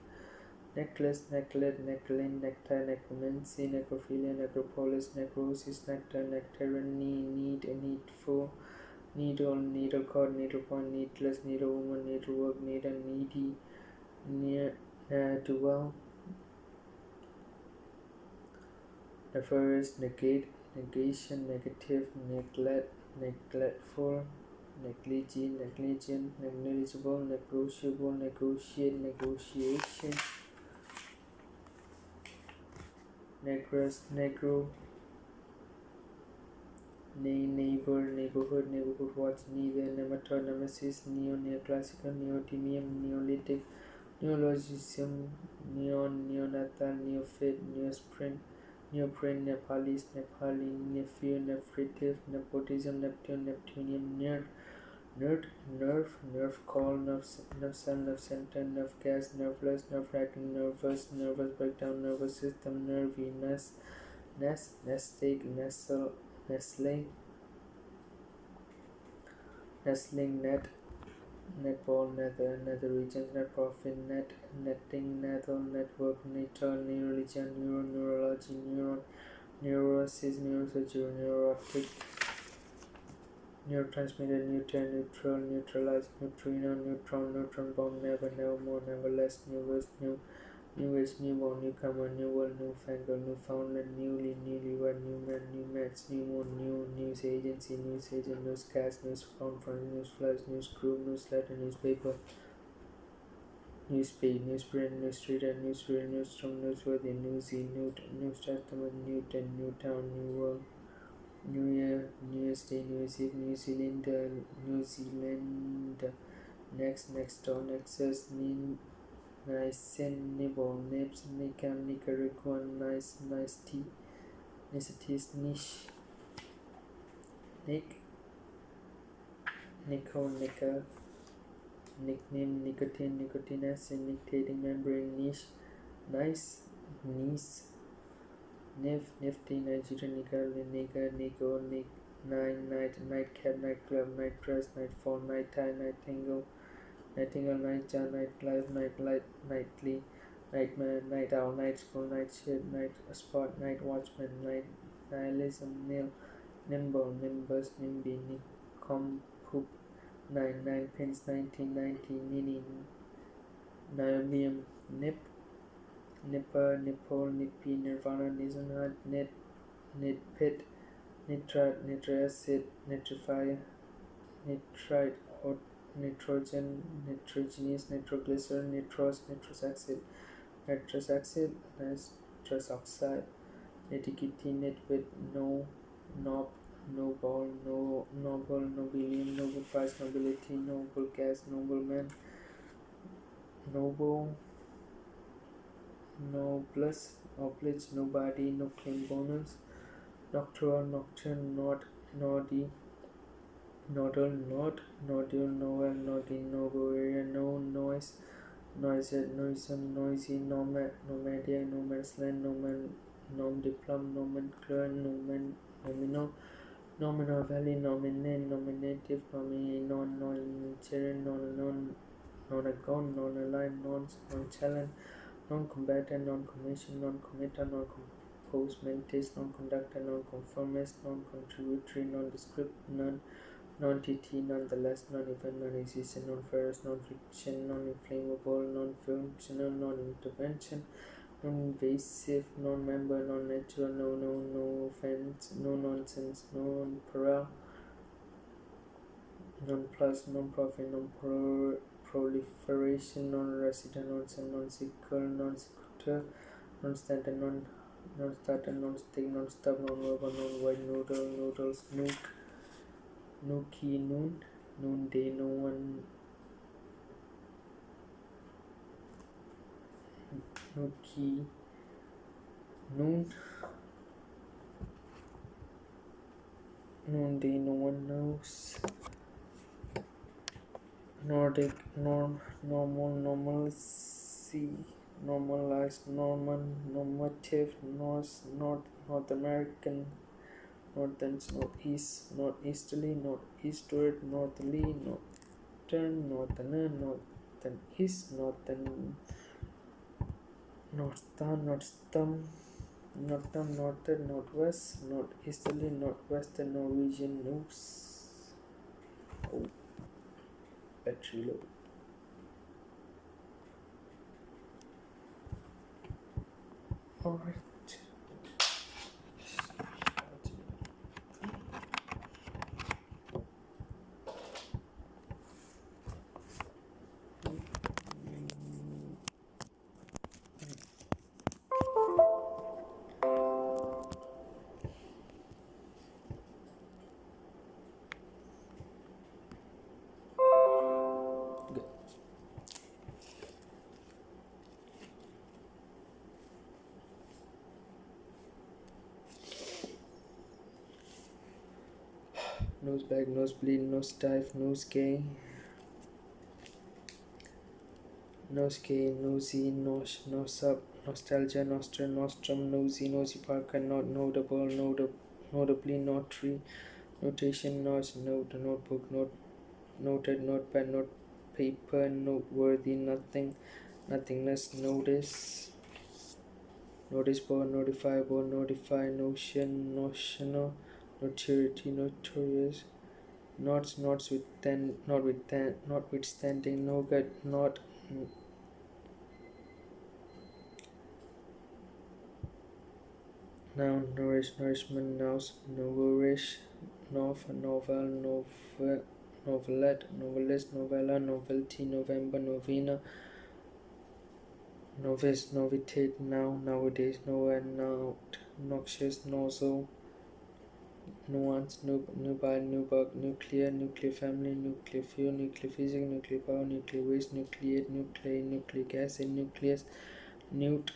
necklace, necklet, neckline, necktie, necromancy, necrophilia, necropolis, necrosis, nectar, nectarine, needful, needle cord, needle point, needless, needle woman, needle work, needle, needy, dual, nefarious, negation, negative, neglectful, negligent, negligible, negotiable, negotiate, negotiation, negro, neighbor, neighborhood watch, neither, nematode, nemesis, neoclassical, neodymium, neolithic, neologism, neonatal, neophyte, neoprene, Nepali, nephew, nephritive, nepotism, neptunium, nerve call, nerve cell, nerve center, nerve gas, nerveless, nerve-wracking, nervous breakdown, nervous system, nerviness, nestate, nestling, netball, nether regions, net profit, netting, network, neurology, neuron, neurosis, neurosurgery, neurotic, neurotransmitter, neutralize, neutrino, neutron bomb, nevermore, nevertheless, new age, newborn, newcomer, new world, newfangled, newfoundland, newlywed, new man, new mats, new moon, new news agency, newscast, news conference, news flash, news group, newsletter, newspaper, newsprint, newsreader, newsreel, newsroom, newsworthy, newsy, news testament, Newton, Newtown, new world, New Year, New Year's Day, New Year's Eve, New Zealand, next door, Nexus, Nice, nibble, nibs, nicam, Nicaraguan, nicety, niceties, nicker, nickname, nicotine, nicotinacid, nictating membrane, nice, nifty, Nigerian, nigger, nightcap, nightclub, night dress, nightfall, night tie, nightingale, nightjar, nightlife, nightlight, nightly, nightmare, night owl, night school, night shift, night spot, night watchman, nihilism, nimbus, nimby, poop, nine pins, 1990, nini, niobium, nip, nipper, nipple, nippy, nirvana, nisanat, nitpit, nitrat, nitracid, nitrifier, nitrite, nitrogen, nitrogenous, nitroglycerin, nitrous, nitrous acid, nitrous oxide, nitty-gritty, nitwit, no, knob, no ball, no noble, nobelium, noble prize, nobility, noble gas, nobleman, noble, noblesse, oblige, nobody, no claim bonus, nocturnal, nocturne, not, naughty, nodal, not, nodule, novel, noddy, noble area, no noise, noisette, noisome, noisy, nomad, nomadia, no man's land, noman, nom diplom, nomenclature, nomino, nominal valley, nominate, nominative, nominee, non-Nigerian, non-agon, non-aligned, non-challenge, non-combatant, non-commission, non-committer, non-composed, mentis, non-conductor, non-conformist, non-contributory, nondescript, non-TT, nonetheless, non-event, non-existent, non-ferrous, non-friction, non-inflammable, non-functional, non-intervention, non-invasive, non-member, non-natural, no offense, no nonsense, non-plural, non-plus, non-profit, non-proliferation, non-resident, non-send, non-sequel, non-sequitur, non-standard, non-starter, non-stick, non-stop, non-verbal, non-white, noodles, nookie, noonday, no one, nookie, noonday, no one knows. Nordic, normal, normalcy, normalized, Norman, normative, North American, northerns, northeast, northeasterly, northeastward, northerly, northern, northerner, northern east, northern, northern, northwest, northeasterly, northwestern, Norwegian, nose. Oh, battery low. Alright. Good. Nose bag, nose bleed, nose dive, nose gay, nosy, nose up, nostalgia, nostrum, nosy parker, notable, notably, notary, notation, notebook, noted, notepad, note paper, noteworthy, nothingness, notice board, notifiable, notify, notional, notoriety, notorious, notwithstanding, nougat, noun, nourishment, nourish, novel, novelette, novelist, novella, novelty, November, novena, novice, novitate, nowadays, nowhere, noxious, nozzle, nuance, nubile, nubug, nuclear family, nuclear fuel, nuclear physics, nuclear power, nuclear waste, nucleate, nucleic acid, nucleus, newt,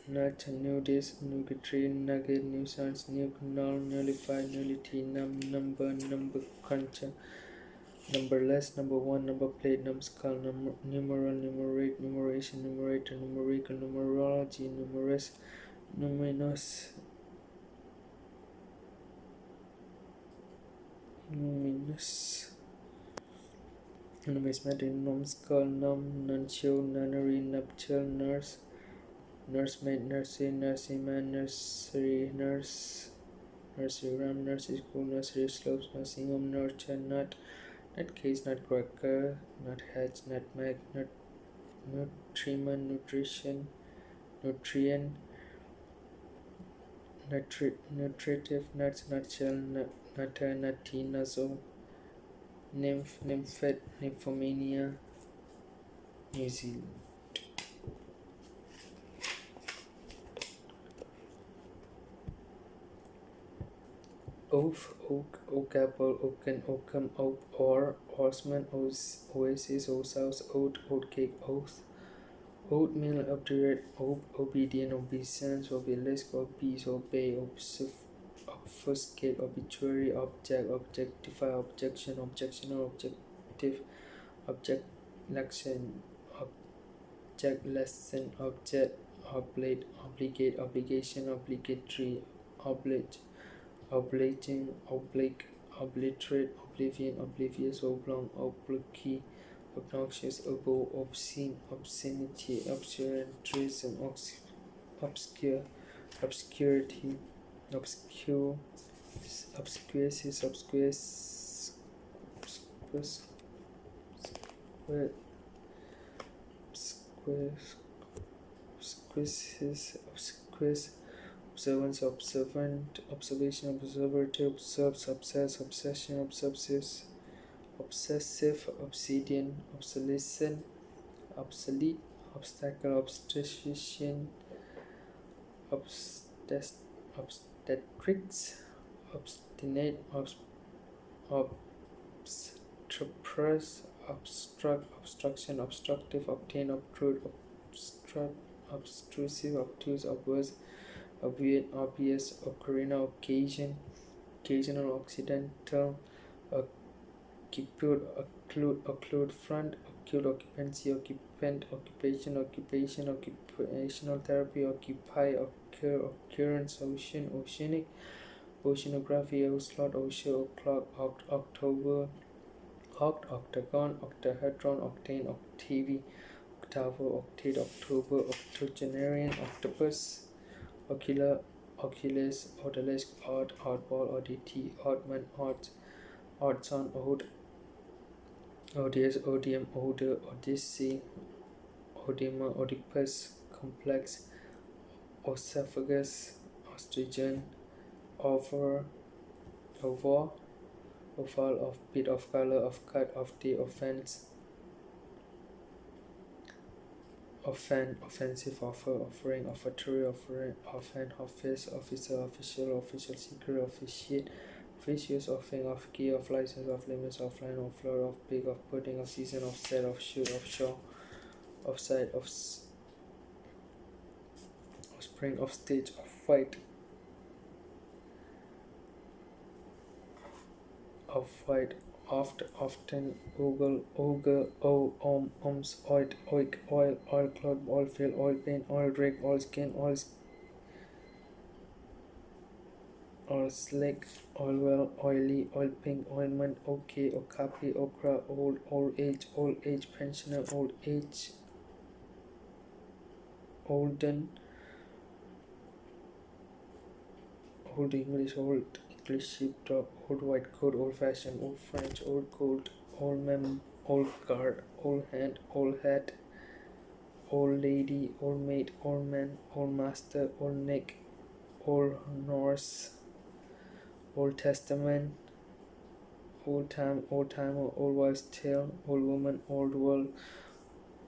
nut, nudist, nugatory, nugget, nuisance, nuke, null, nullified, nullity, number, cruncher, numberless, number one, number plate, numbskull, numeral, numerate, numeration, numerator, numerical, numerology, numerous, numinous, numismatic, numbskull, nuncio, nunnery, nuptial, nursemaid, nursery, nurseryman, nursery, nursery rhyme, nursery school, nursery slopes, nursing home, nurture, nutcase, nutcracker, nuthatch, nutmeg, nutriment, nutrition, nutrient, nutritive, nuts, nutshell, nutter, nutty, nuzzle, nymph, nymphet, nymphomania, New Zealand. Oaf, oak, oak apple, oaken, oakum, oak, or, horseman, oasis, osaus, oat, oatcake, oath, oatmeal, obdurate, obedient, obeisance, obelisk, obese, obey, obfuscate, obituary, object, objectify, objection, objectional, objective, object lesson, object lesson, object, oblate, obligate, obligation, obligatory, oblate, oblating, oblique, obliterate, oblivion, oblivious, oblong, oblique, obnoxious, obo, obscene, obscenity, obscurantism, obscure, obscurity, obscure, obscurances, obscures, obscures, obscures, obscures, observance, observant, observation, observative, observes, obsess, obsession, obsessive, obsessive, obsidian, obsolescent, obsolete, obstacle, obstetrician, obstetrics, obstinate, obstreperous, obstruction, obstructive, obtain, obtrude, obtrusive, obtuse, obverse, obviate, obvious, ocarina, occasion, occasional, occidental, occupute, occlude, front, occude, occupancy, occupant, occupation, occupation, occupational therapy, occupy, occur, occurrence, ocean, oceanic, oceanography, ocelot, ocean, o'clock, October, octagon, octahedron, octane, octavy, octavo, octade, October, octogenarian, octopus, ocular, oculus, odalisque, odd, oddball, oddity, oddman, odds on, ode, odious, odium, odor, odyssey, oedema, Oedipus, complex, oesophagus, ostrigen, over, ovor, oval, of bit, of color, of cut, of day, offense, offend, offensive, offer, offering, offertory, offering, offend, office, officer, official, official, secret, officiate, officious, offing, off key, of license, of limits, offline, of floor, of big, of pudding, of season, of set, of shoot, of shore, of side, of spring, of stage, of white, oft, often, ogle, ogre, ums, oit, oik, oil, oilcloth, oilfield, oil paint, oil rig, oil skin, oil slick, oil well, oily, oil pink, ointment, okay, okapi, okra, old age, pensioner, old age, olden, old English, sheepdog, old white coat, old fashioned, old French, old gold, old mem, old guard, old hand, old hat, old lady, old maid, old man, old master, old Nick, old Norse, Old Testament, old timer, old wives' tale, old woman, old world,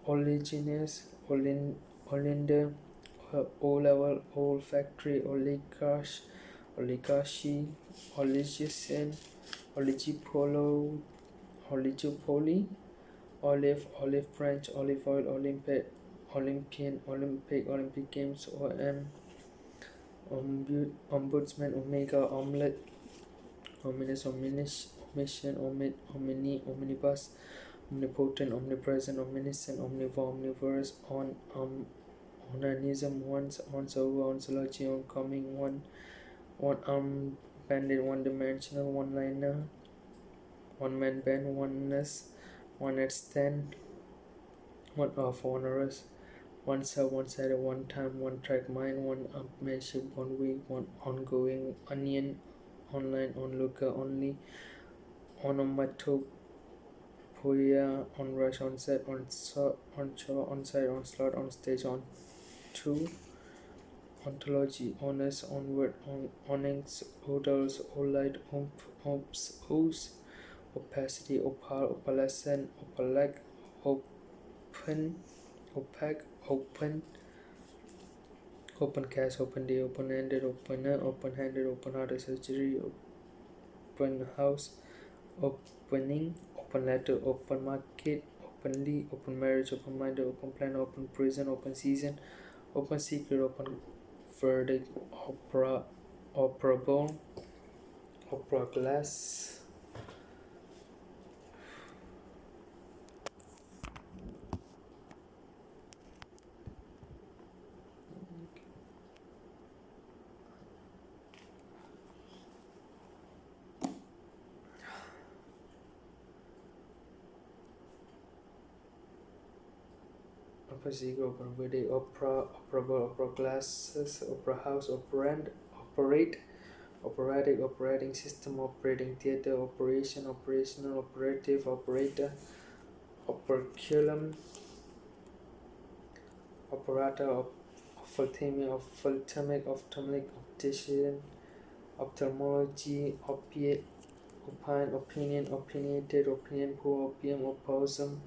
oleaginous, olinder, O level, old factory, oligarchy, oligocene, oligopolo, oligopoly, olive branch, olive oil, Olympian, Olympic Games, ombudsman, omega, omelette, ominous, omission, omni, omnibus, omnipotent, omnipresent, omniscient, omnivore, omnivorous, onanism, once, over, ontology, oncoming, one armed bandit, one dimensional, one liner, one man band, oneness, one night stand, one off, onerous, one sub, one sided, one time, one track mind, one upmanship, one week, one ongoing, onion, online, onlooker, only, onomatopoeia, Puya, on rush, on set, on show, on side, on slot, on stage, on two, ontology, honest, onward, onyx, odals, olite, omps, ooze, opacity, opal, opalescent, opalec, open, opaque, open cast, open day, open ended, opener, open handed, open hearted surgery, open house, opening, open letter, open market, openly, open marriage, open minded, open plan, open prison, open season, open secret, open verdict, operable, opera glass. Opera secret, open verdict, opera, operable, opera glasses, opera house, operand, operate, operatic, operating system, operating theater, operation, operational, operative, operator, operculum, operata, ophthalmic, optician, ophthalmology, opiate, opine, opinion, opinionated, opinion pool, opium, opossum,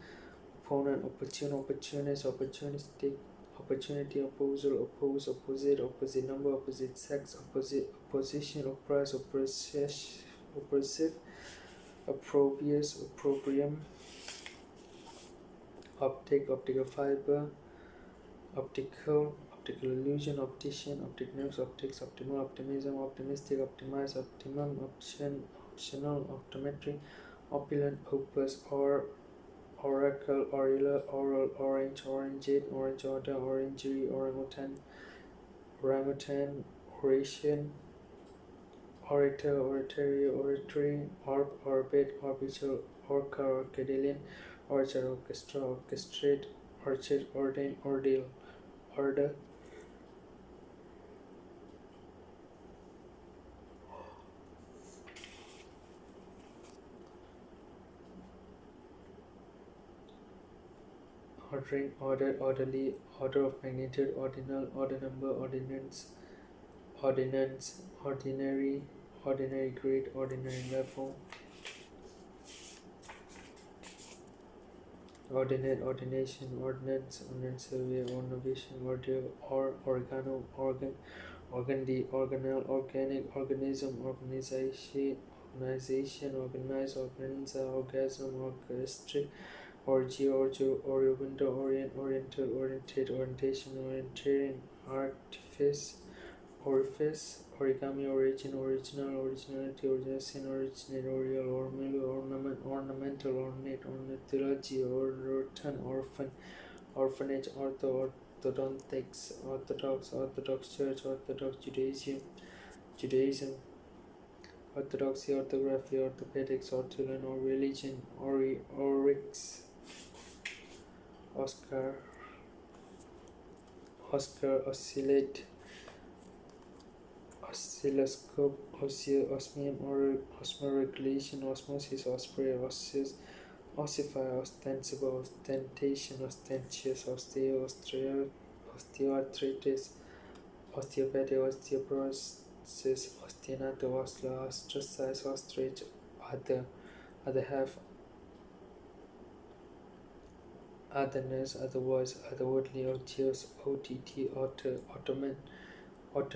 opponent, opportune, opportunist, opportunistic, opportunity, opposal, oppose, opposite number, opposite sex, opposition, oppress, oppressive, opprobrious, opprobrium, optic, optical fiber, optical illusion, optician, optic nerves, optics, optimal, optimism, optimistic, optimize, optimum, optional, optometry, opulent, opus, or oracle, aureolar, oral, orange, orangeade, orange order, orangery, orangutan, oration, orator, oratory, oratory, orbit, orbital, orca, orcadillion, orchard, orchestra, orchestrate, orchid, ordain, ordeal, order, ordering, order, orderly, order of magnitude, ordinal, order number, ordinance, ordinary, ordinary grade, ordinary level, ordinate, ordination, ordinance, ordinance survey, ornovation, order, organo, organ, organdy, organelle, organic, organism, organization, organize, organza, orgasm, orchestrate, orgy, oreo, window, orient, oriental, orientate, orientation, orienteering, artifice, orifice, origami, origin, original, originality, origination, originate, oriel, ormulu, ornament, ornamental, ornate, ornithology, orphan, orphanage, orthodontics, Orthodox Church, Orthodox Judaism, Orthodoxy, orthography, orthopedics, ortolan, or religion, oryx, Oscar, oscillate, oscilloscope, osmium, osmoregulation, osmosis, osprey, ossify, ostensible, ostentation, ostentious, osteoarthritis, osteopathy, osteoporosis, ostinato, oslo, ostracize, ostrich, other half, otherness, otherwise, otherworldly, otious, OTT, Ottoman, odd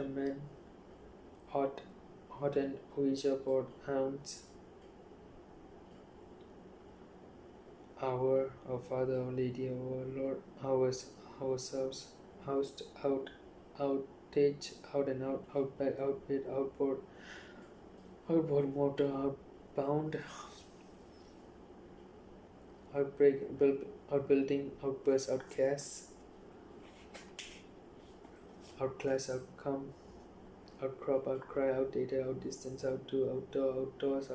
and Ouija board, ounce, our Father, our Lady, our Lord, ourselves, oust, outage, out and out, outback, outbid, outboard, motor, outbound, outbreak, outbuilding, outburst, outcast, outclass, outcome, outcrop, outcry, outdated, outdistance, outdo, outdoor, outdoors,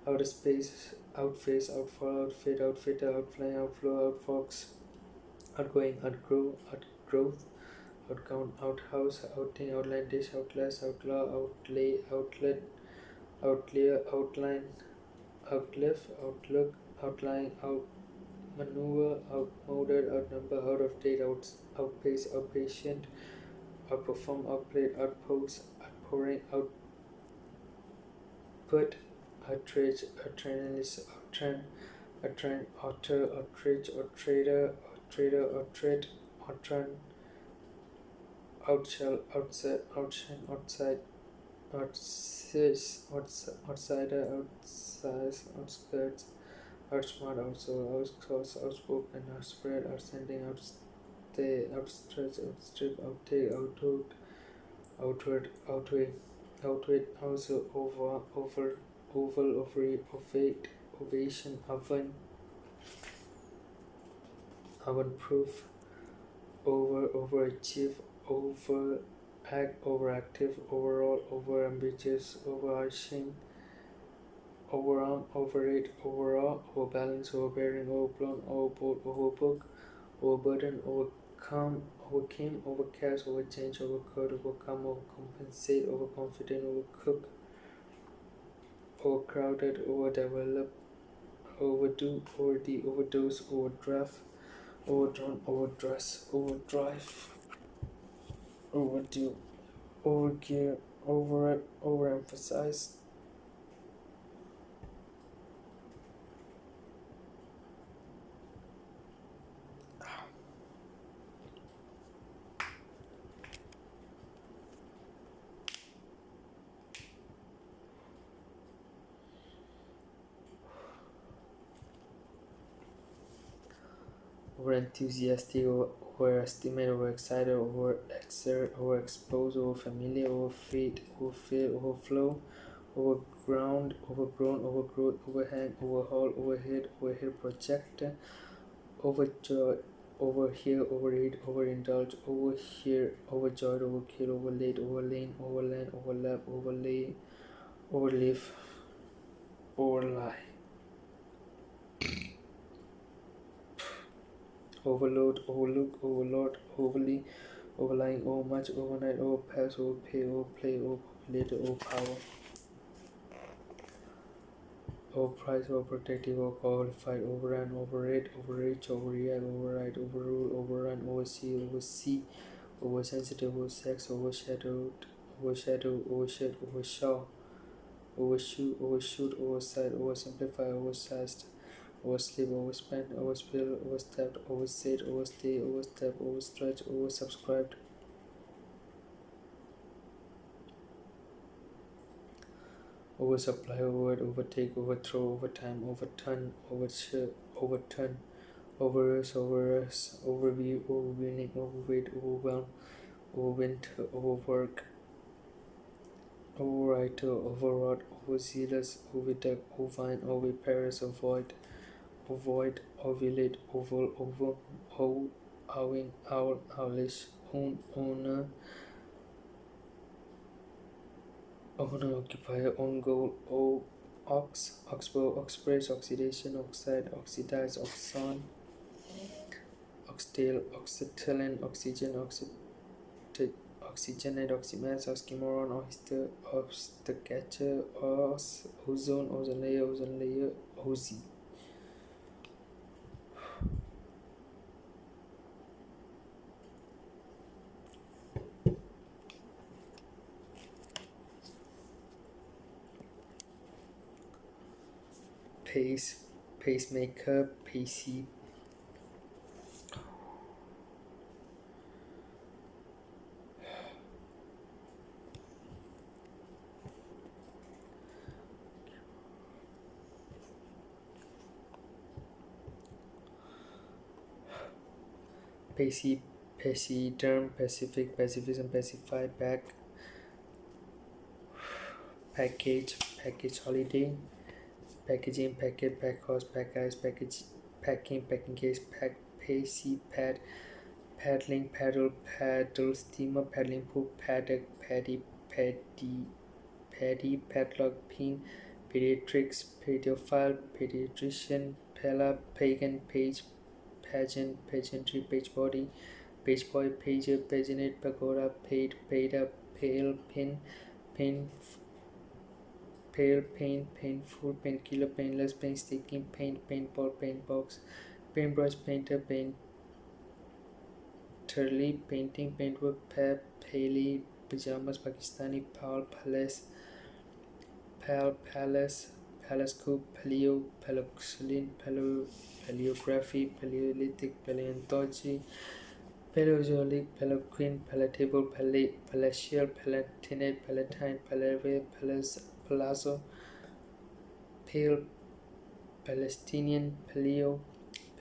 outer space, outface, outfall, outfit, outfitter, outfly, outflow, outfox, outgoing, outgrow, outgrowth, outcount, outhouse, outing, outlandish, outlast, outlaw, outlay, outlet, outlayer, outline, outlive, outlook, outlying, outmaneuver, outmoded, outnumber, out of date, outpace, outpatient, outperform, outplayed, outpost, outpouring, output, outrage, outrageous, outtrend, outtrend, outer, outrage, outrader, outrader, outrage, outrun, outshell, outset, outshine, outside, outsize, outsider, outsize, outskirts, outsmart, outsold, outsource, outspoken, outspread, outsending, outstay, outstretch, outstrip, outtake, outhook, outward, outweigh, outwit, also, over, oval, ovary, ovate, ovation, oven, oven proof, overachieve, overact, overactive, overall, overambitious, overarching, overarm, overrate, overawe, overbalance, overbearing, overblown, overboard, overbook, overburden, overcome, overcame, overcast, overchange, overcut, overcome, overcompensate, overconfident, overcook, overcrowded, overdevelop, overdo, overdue, overdose, overdraft, overdrawn, overdress, overdrive, overdue, overgear, overemphasize, overenthusiastic, overestimate, overexcited, overexert, overexpose, overfamiliar, overfeit, overfill, overflow, overground, overgrown, overgrowth, overhang, overhaul, overhead, overhead projector, overjoy, overhear, overeat, overindulge, overhear, overjoyed, overkill, overlaid, overlane, overland, overlap, overlay, overlive, overlie, overload, overlook, overlord, overly, overlying, overmuch, overnight, overpass, overpay, overplay, overpopulated, overpower, overprice, overprotective, overqualified, overrun, overrate, overreach, overreact, override, overrule, overrun, oversee, oversensitive, oversex, overshadowed, overshadow, overshed, overshaw, overshoot, oversight, oversimplify, oversized, oversleep, overspent, overspill, overstepped, overstate, overstay, overstep, overstretch, oversubscribed, oversupply, overword, overtake, overthrow, overtime, overturn, overturn, overrust, overview, overweening, overweight, overwhelm, overwinter, overwork, overwriter, overwrought, overzealous, overduck, ovine, oviparous, avoid, ovulate, oval, owing, owl, owlish, owner, occupier, own goal, oxbow, oxpress, oxidation, oxide, oxidize, oxon, oxtail, oxytolin, oxygen, oxygenate, oxymass, oxymoron, oystercatcher, ozone, ozone layer, ozy. Pacemaker, pacey, pachyderm, pacific, pacifism, pacify, package, holiday, packaging, packet, pack horse, pack ice, packing case, pacey, paddling, paddle, steamer, paddling pool, paddock, paddy, padlock, pin, pediatrics, pedophile, pediatrician, pagan, page, pageant, pageantry, page body, page boy, pager, paginate, pagoda, paid up, pale, pin, pale, pain, painful, painkiller, painless, painstaking, paint, paintball, paintbox, paintbrush, painter, painterly, painting, paintwork, paley, pajamas, Pakistani, palace, palace, palescope, paleoxylene, paleography, paleolithic, paleontology, Paleozoic, Paleoquin, Palatable, Palatial, Palatinate, Palatine, Palarea, Palazzo, Pale, Palestinian, Paleo,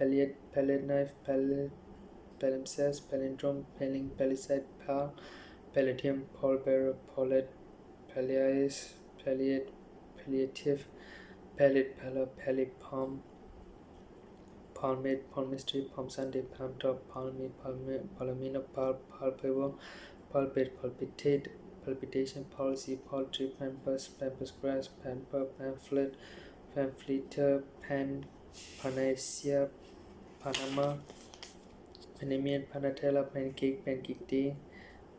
Paletknife, Palimpsest, Palindrome, Paling, Palisade, Palladium, Pallbearer, Palette, Palliais, Palliative, Palette, Palipalm, Palmate, Palmistry, Palm Sunday, Palm Top, Palomino, Palpable, Palpate, Palpitate, Palpitation, Palsy, Paltry, Pampas Grass, Pamper, Pamphlet, Pamphleter, Panacea, Panama, Panamian, Panatella, Pancake, Pancake Day,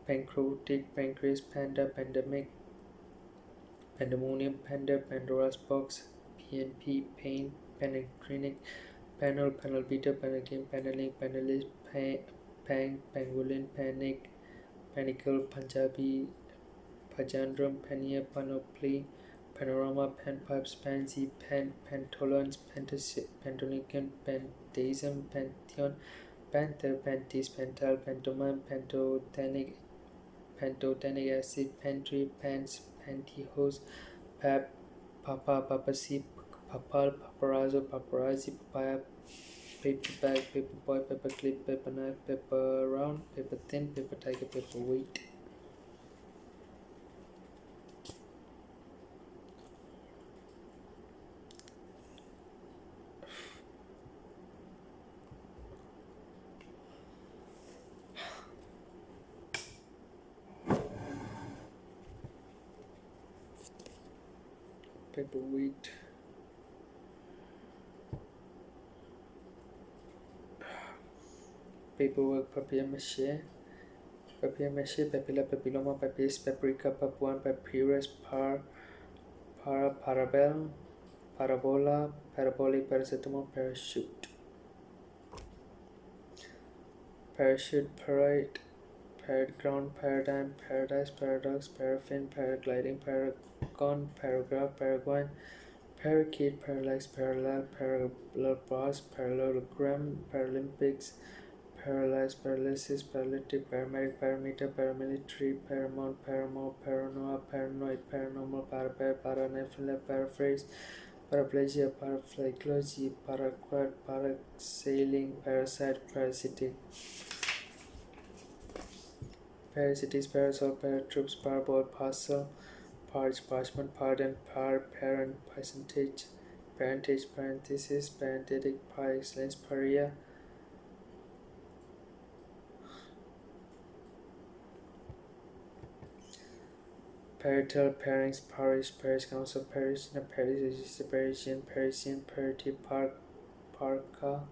Pancreatic, Pancreas, Panda, Pandemic, Pandemonium, Panda, Pandora's Box, PNP, Pain, Panaclinic, Panel, Panel Beta, Panel Game, Paneling, Panelist, Pang, Pangolin, Panic, Panicle, Punjabi, Pajandrum, Pania, Panoply, Panorama, Panpipes, Pansy, Pantolons, Pantonican, Pantheism, Pantheon, Panther, Panties, Pental, Pantomime, Pantotenic acid, Pantry, Pants, Pantyhose, Papa, Papacy, Papal, Paparazzo, Paparazzi, Papaya, Paper bag, paper boy, paper clip, paper knife, paper round, paper thin, paper tiger, paper weight. Paperweight. Paperwork, papier mache, papilla, papilloma, papyrus, paprika, papuan, papyrus, parabel, parabola, parabolic, paracetamol, parachute, parade, parade ground, paradigm, paradise, paradox, paraffin, paragliding, paragon, paragraph, paraguay, parakeet, parallax, parallel, parallel bars, parallelogram, Paralympics, paralyzed, paralysis, paralytic, paramedic, parameter, paramilitary, paramount, paranoia, paranoid, paranormal, paranephila, paraphrase, paraplegia, parapsychology, paraquat, parasailing, parasite, parasitic, parasites, parasol, paratroops, parabol, parcel, parchment, pardon, parent, parentage, parenthesis, parenthetic, par excellence, paria, Parital, Parings, Parish Council, Parisian, Paris Register, Parisian, Parity, Parka,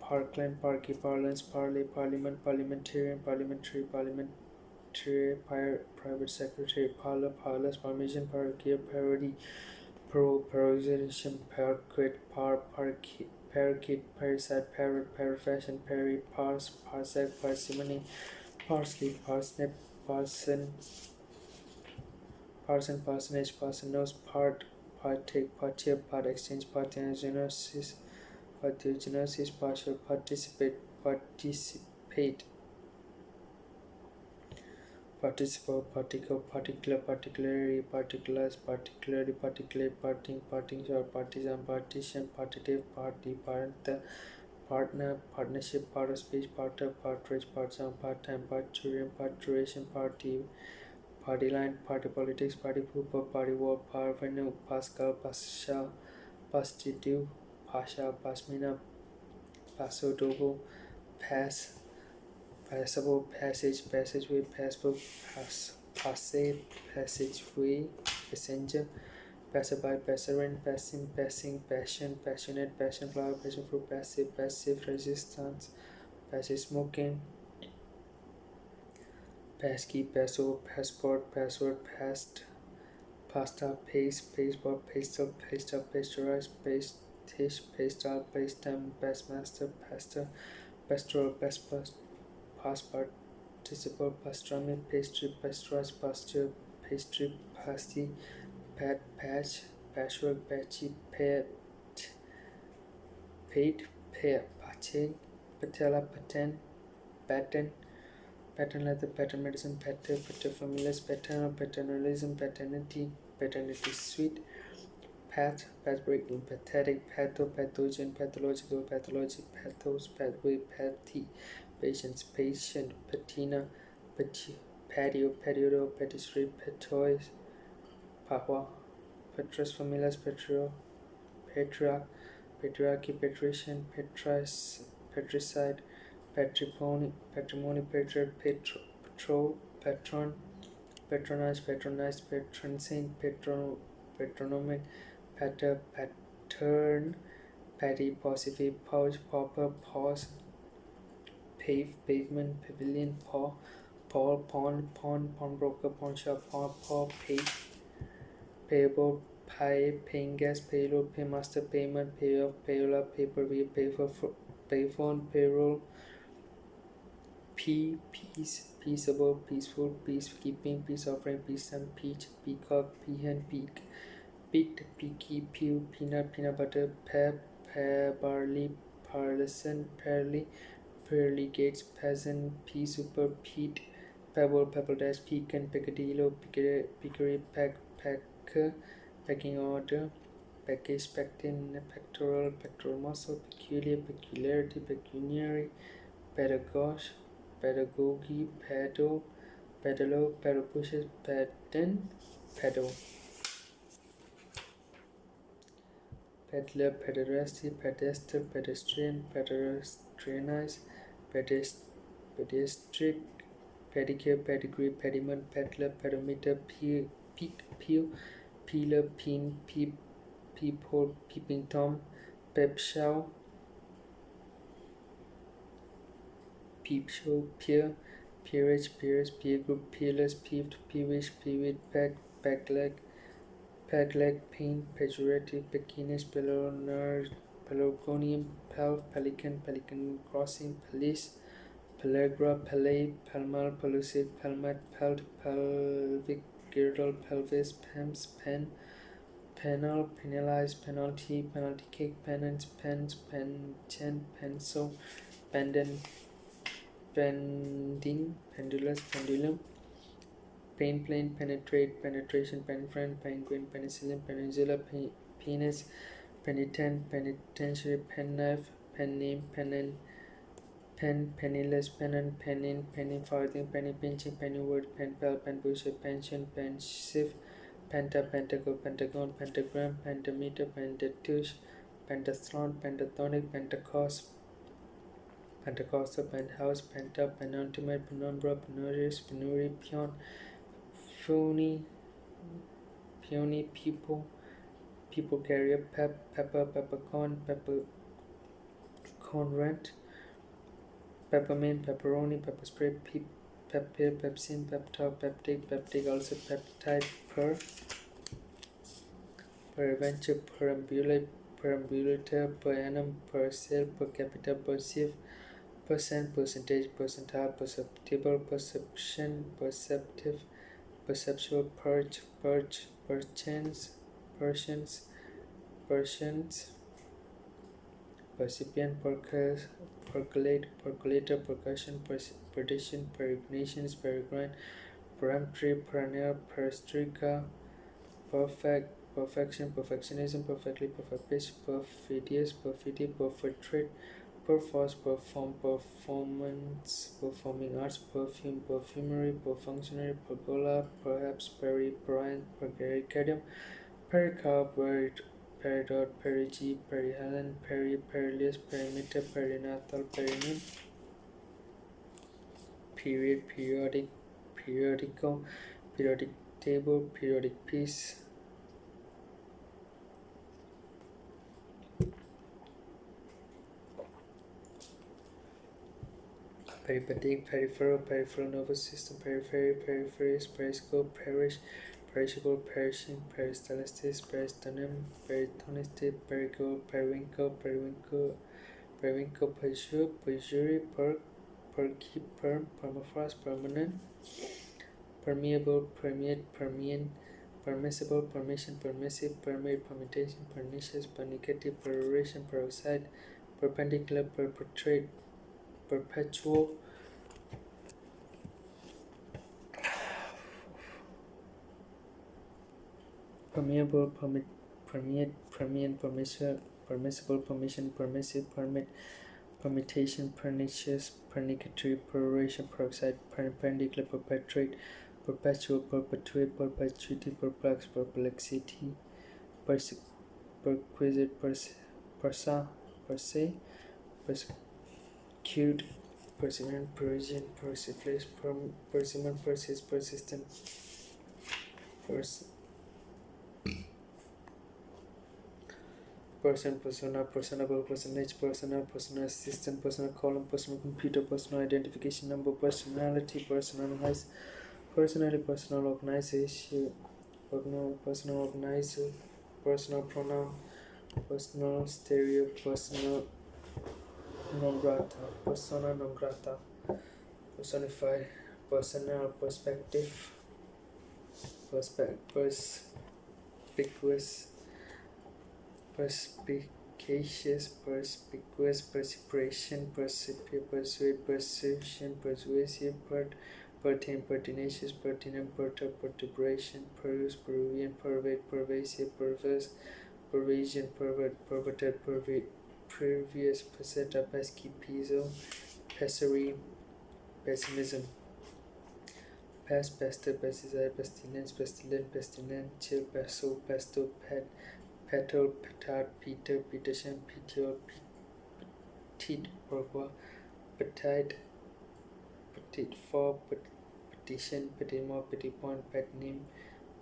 Parkland, Parky, Parlance, Parley, Parliament, Parliamentarian, Parliamentary, Private Secretary, Parlous, Parmesan, Parquet, Parody, Peroxidation, Paraquet, Parakeet, Parasite, Parrot, Parafashion, Parry, Parsec, Parsimony, Parsley, Parsnip, Parsonage, Parsonose, Partake, Partial, Part Exchange, Parthenogenesis, Partial, Participate, Participle, particle, particular, particularly, particulars, particularly, particulate, parting, or partisan, partition, partitive, party, partner, partnership, part of speech, parter, partridge, part-sum, part-time, parturium, parturition, party line, party politics, party pooper, party war, parvenu, Pascal, Pasha, Pastitive, Pasha, Pasmina, Pasodobo, Pass, Passable, passageway, passbook, passageway, passenger, passerby, passerine, passing, passion, passionate, passion flower, passion fruit, passive, resistance, passive smoking, passkey, peso, passport, password, pasta, paste, passport, pastel, pasta, pasteurized, pastiche, pastel, pastime, pastmaster, pasta, pastoral, past participle, pastrami, pastry, pasteurized, pasture, pastry, pasty, patch, patchwork, patchy, pate, patching, patella, pattern leather, pattern medicine, paterfamilias, paternalism, paternity suite, pathbreaking, pathetic, pathogen, pathological, pathology, pathos, pathway, patient, patina, patio, patisserie, patois, pahua, petrus familias, patriarchy, patrician, patricide, patrimony, patrol, patronized, patron saint, patronomic, pattern, patty, paucity, pouch, pauper, pause, pavement, pavilion, pawnbroker, pawnshop, paw, payable, paying gas, payload, paymaster, payment, payoff, payola, pay-per-view, payphone, payroll, peaceable, peaceful, peacekeeping, peace offering, peace and peach, peacock, peahen, peaked, peaky, peanut butter, barley, partisan, pearly gates, peasant, pea super, peat, pebble dash, pecan, peccadillo, pickery, pecking order, package, pectin, pectoral muscle, peculiarity, pecuniary, pedagogy, pedalo, pushes, pedal, peddler, pederasty, pedestrianize, pedestric, pedicure, pedigree, pediment, peddler, pedometer, peeler, peephole, peeping tom, peep show, peerage, peers, peer group, peerless, peeved, peevish, peewit, pegleg, pain, pejorative, pekiness, pelargonium, pelican crossing, pelisse, pellagra, pelmal, pellucid, pelmet, pelvic girdle, pelvis, pems, penal, penalize, penalty cake, penance, pencil, pendant, pendulous, pendulum, plane, penetrate, penetration, penfriend, penguin, penicillin, peninsula, penis, penitent, penitentiary, penknife, pen name, penniless, pennant, penny farthing, penny pinching, pennyword, pen pal, pen pusher, pension, pensive, pentacle, pentagon, pentagram, pentameter, pentateuch, pentathlon, pentatonic, pentecostal, penthouse, penultimate, penumbra, penurious, penury, peony, people carrier, peppercorn, rent, peppermint, pepperoni, pepper spray, pepsin, peptic, also peptide, peradventure, perambulator, per annum, per sale, per capita, perceive, percentage, percentile, perceptible, perceptive, perceptual, perchance, percipient, percolator, percussion, perdition, peregrinations, peregrine, peremptory, perennial, peristrica, perfection, perfectionism, perfectly, perfect pitch, perfidious, perfidy, perpetrate, perforce, performance, performing arts, perfume, perfumery, perfunctionary, pergola, perhaps, pericadium, pericarp, peridot, perigee, perihelen, perilous, perimeter, perinatal, perineum, periodical, periodic table, periodic piece. peripatetic, peripheral, peripheral nervous system, periphery, peripheries, periscope, perish, perishable, perishing, peristalsis, peristonium, perithonistic, pericle, periwinkle, periwinkle, periwinkle, perjure, perjury, perky, perm, permafrost, permanent, permeable, permeate, permean, permissible, permission, permissive, permeate, permutation, pernicious, pernicative, peroration, peroxide, perpendicular, perpetrate, perpetual, permeable, permeate, permean, permissible, permission, permissive, permit, permutation, pernicious, pernicatory, peroration, peroxide, perpendicular, perpetrate, perpetual, perpetuate, perpetuity, perplex, perplexity, perquisite, persa, per se, persecute, perseverant, Persian, persiflage, persimmon, persistent, person, persona, personable, personage, personal, personal assistant, personal column, personal computer, personal identification number, personality, personalize, personally, personal organization, personal organizer, personal pronoun, personal stereo, personal non grata, persona non grata, personify, personal perspective, perspicuous, perspicacious, perspicuous, perspiration, persuade, persuasion, persuasive, pertain, pertinacious, pertinent, perturbation, peruse, peruvian, pervade, pervasive, perverse, pervasion, pervert, perverted, previous, peseta, pesky, pizzo, pessary, pessimism, pest, pester, pesticide, pestilence, pestilent, pestilent, chill, pesto, pesto, pet, petal, petard, Peter, Peterson, petiole, petite, pourquoi, petite, petite for, petition, petit mot, petit point, pet name,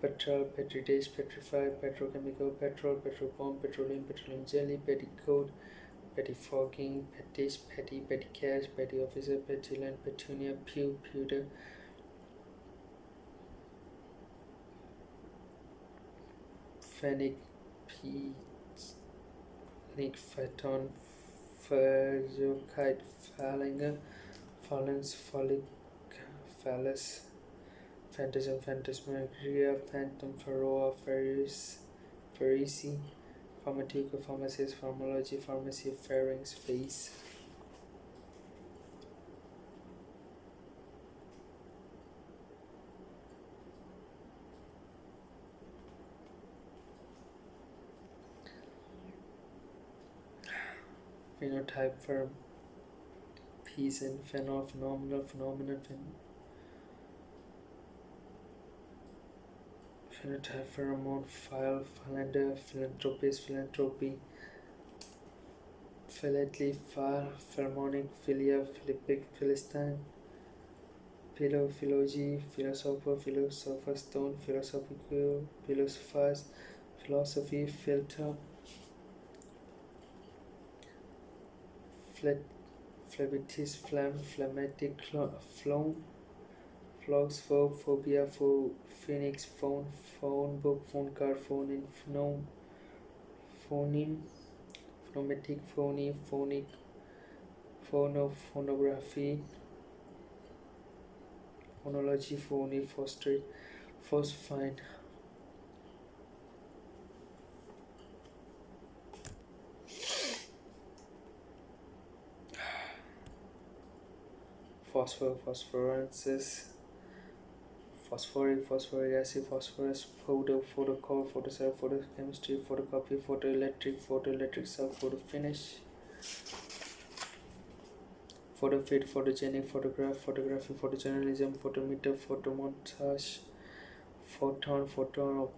petrol, petri dish, petrify, petrochemical, petrol, petrocom, petroleum jelly, petticoat, pettifogging, petish, petty, petty cash, petty officer, petulant, petunia, pewter, fennec, penic, phaeton, phageokite, phalange, phalanx, phallic, phallus, phantasm, phantasmagoria, phantom, pharaoh, pharisee, pharmaceutical, pharmacist, pharmacology, pharmacy, pharynx, face. Phenotype, verb, peasant, phenol, phenomenal, phenomenon, phenotype, pheromone, phile, philander, philanthropist, philanthropy, philately, phile, pheromonic, philia, philippic, philistine, philo, philology, philosopher, philosopher stone, philosophical, philosophers, philosophy, filter, phlebitis, phlegm, phlegmatic, phloem, Flogs, phobia, phoenix, phone book, phone card, phone in, phoneme, phonetic, phony, phonic, phonography, phonology, phony, phosphate, phosphine, phosphorensis, phosphoric acid, phosphorus, photocol, photocell, photochemistry, photocopy, photoelectric cell, photofinish, photofit, photogenic, photograph, photography, photojournalism, photometer, photomontage, photon, photo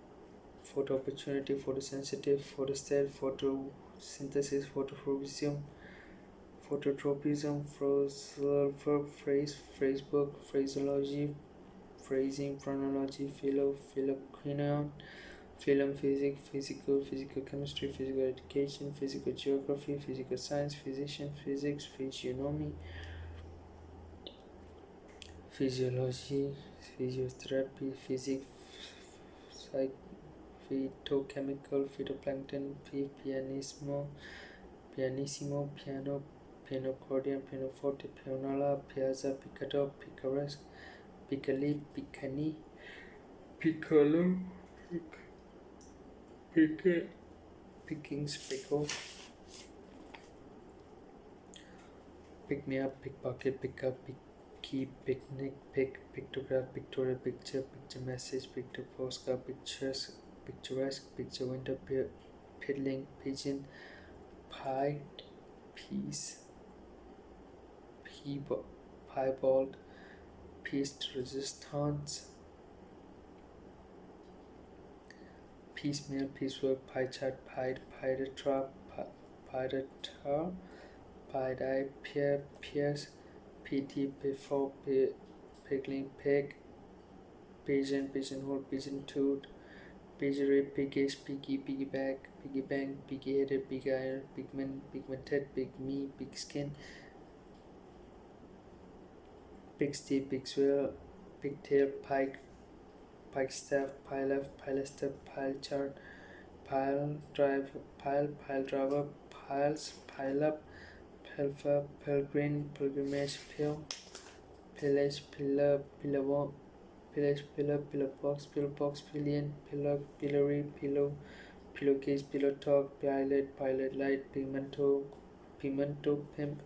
opportunity, photosensitive, photostat, photosynthesis, phototropism, phrasal verb, phrasebook, phraseology, phrasing, phronology, philoquinion, film, physics, physical chemistry, physical education, physical geography, physical science, physician, physics, physiognomy, physiology, physiotherapy, physics, psych, phytochemical, phytoplankton, pianissimo, piano, pianoaccordion, pianoforte, pianola, piazza, piccato, picaresque, piccoli, piccani, piccolo, picking, pickle, pick me up, pickpocket, pick up, picky, picnic, pick, pictograph, pictorial, picture, picture message, picture postcard, pictures, picturesque, picture window, piddling, pigeon, pie, peas, piebald, pieced resistance, piecemeal, piecework, pie chart, pied, piedetra, piedetar, piedi, pierce, pt, before, piggling, pig, pigeon, pigeonhole, pigeon tooth, piggery, piggish, piggy, piggyback, piggy bank, piggy headed, big iron, pigment, pigmented, big me, big skin, pigstick, pigswell, pigtail, pike, pikestaff, pile left, pilester, pile chart, pile driver, piles, pile up, pilfer, pilgrim, pilgrimage, pill, pillage, pillar, pillar, pillage, pillar, pillbox, pillion, pillar, pillory, pillow, pillowcase, pillow talk, pilot light, pimento, pimp,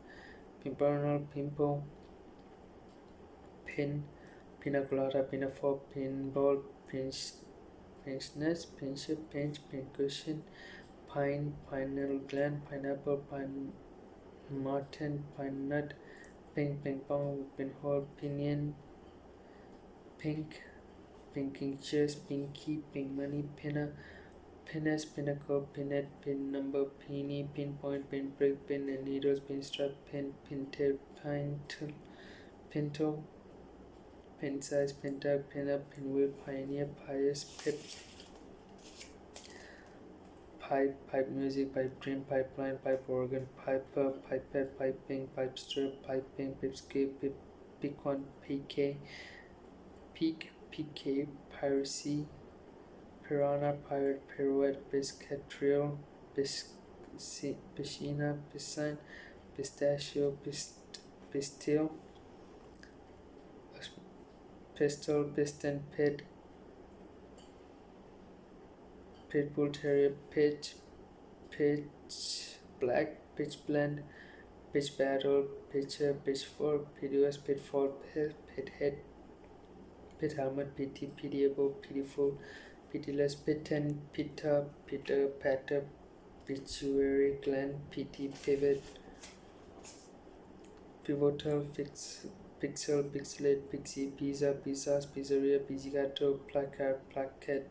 pimpernel, pimple, pin, pina colada, pinafore, pinball, pinch-ness, pinship, pincushion, pine, pineal gland, pineapple, pine marten, pine nut, ping pong, pinhole, pinion, pink, pinking chairs, pinky, pink money, pinner, pinnacle, pinnet, pin number, penny, pinpoint, pinprick, pin and needles, pinstrap, pintail, pinto, pin size, pin-tag, pin-up, pinwheel, pioneer, pious, pipe music, pipe dream, pipeline, pipe organ, piper, pipette, piping, pipe strip, piping, pipscape, pick one, PK, peak, PK, piracy, piranha, pirate, pirouette, biscuit, trail, piscina, piscine, pistachio, pistil, pistol, piston, pitbull terrier, pitch black, pitch blend, pitch battle, pitcher, pitchfork, piteous, pitfall, pit head, pit helmet, pity, pitiable, pitiful, pitiless, pitten, pitter, patter, pituitary gland, pity, pivot, pivotal, pixel, pixelate, pixie, pizza, pizzas, pizzeria, pizzicato, placard, plaquette,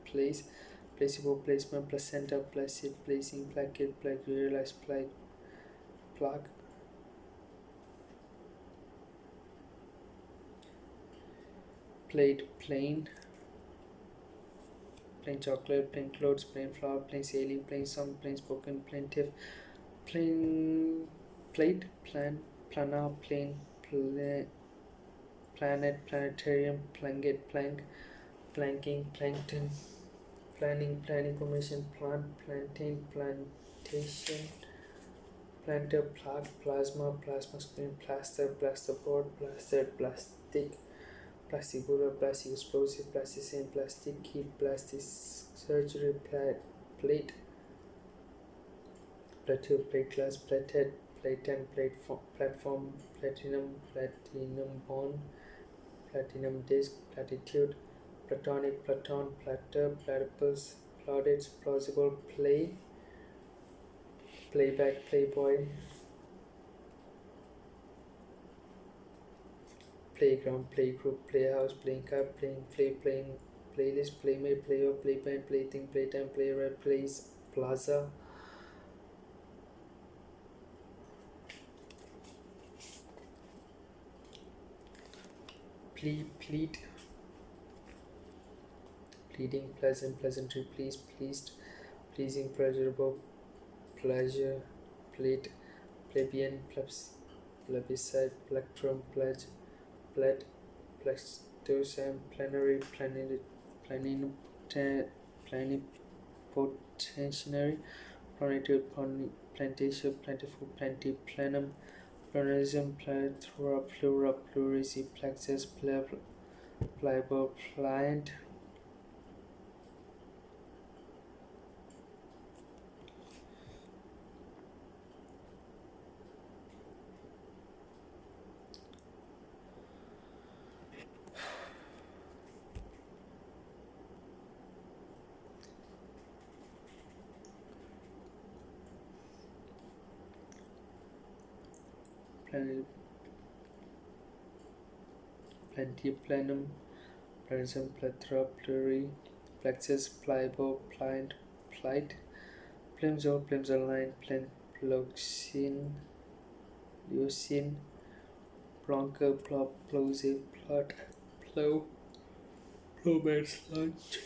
place, placebo, placement, placenta, placid, placing, plaquette, plaque, realized, plaque, plate, plain chocolate, plain clothes, plain flower, plain sailing, plain song, plain spoken, plaintiff, plain plate, plana, plain, planet, planetarium, plankett, plank, planking, plankton, planning, formation, plant, plantain, plantation, planter, plaque, plasma screen, plaster, plasterboard, plastered, plastic, plasticura, plastic explosive, plasticine, plastic key, plastic surgery, plate, plateau, plate glass, plated, platen, platform, platinum bond, platinum disc, platitude, platonic, platon, platter, platypus, plaudits, plausible, playback, playboy, playground, playgroup, playhouse, playing card, playing play, playing playlist, playmate, player, playpen, plaything, playtime, playwright, plays, plaza, pleat, pleading, pleasant, pleasantry, pleased, pleasing, pleasurable, pleasure, plate, plebeian, plebiscite, plectrum, pledge, plat, plastocene, plenary, plenipotentiary, plenitud, plantatio, plentiful, plantiplenum, pluralism, plethora, plura, pluricy, plexus, pliable, pliant. Plantiplenum, pluralism, plethora, pluri, plexus, pliable, pliant, plight, plimso, plimsoline, ploxine, leucine, plonker, plop, plosive, plot, plow, plowman, sludge.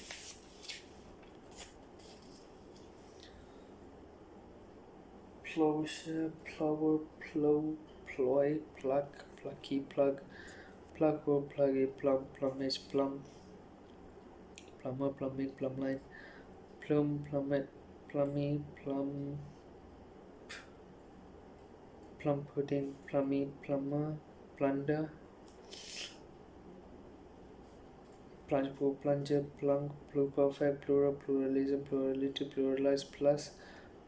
Plowshare, plower, plow, ploy, pluck, plucky, plug, plugworm, pluggy, plum, plumage, plum, plumber, plumbing, plumline, plum, plummet, plummy, plum pudding, plummy, plumber, plunder, plunge, plunger, plunk, pluperfect, plural, pluralism, plurality, pluralize,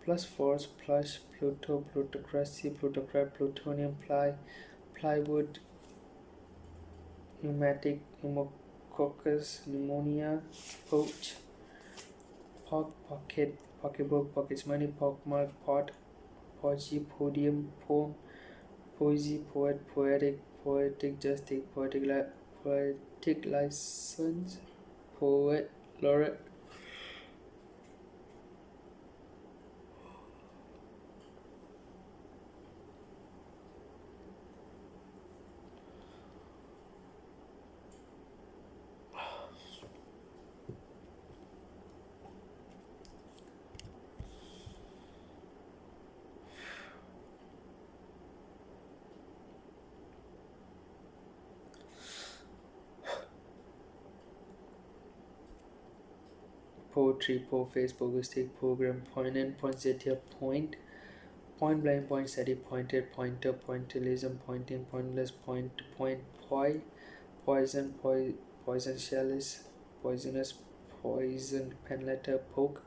plus force, plush, Pluto, plutocracy, plutocrat, plutonium, plywood, pneumatic, pneumococcus, pneumonia, poach, pocket, pocketbook, pockets money, pockmark, pot, podgy, podium, poem, poesy, poet, poetic justice, poetic license, poet, laureate. Poetry, postface, postic, program, poignant, poinsettia, point blank, poinsettia, pointed, pointer, pointillism, pointing, pointless, poison, poison chalice, poisonous, poison, pen letter, poke,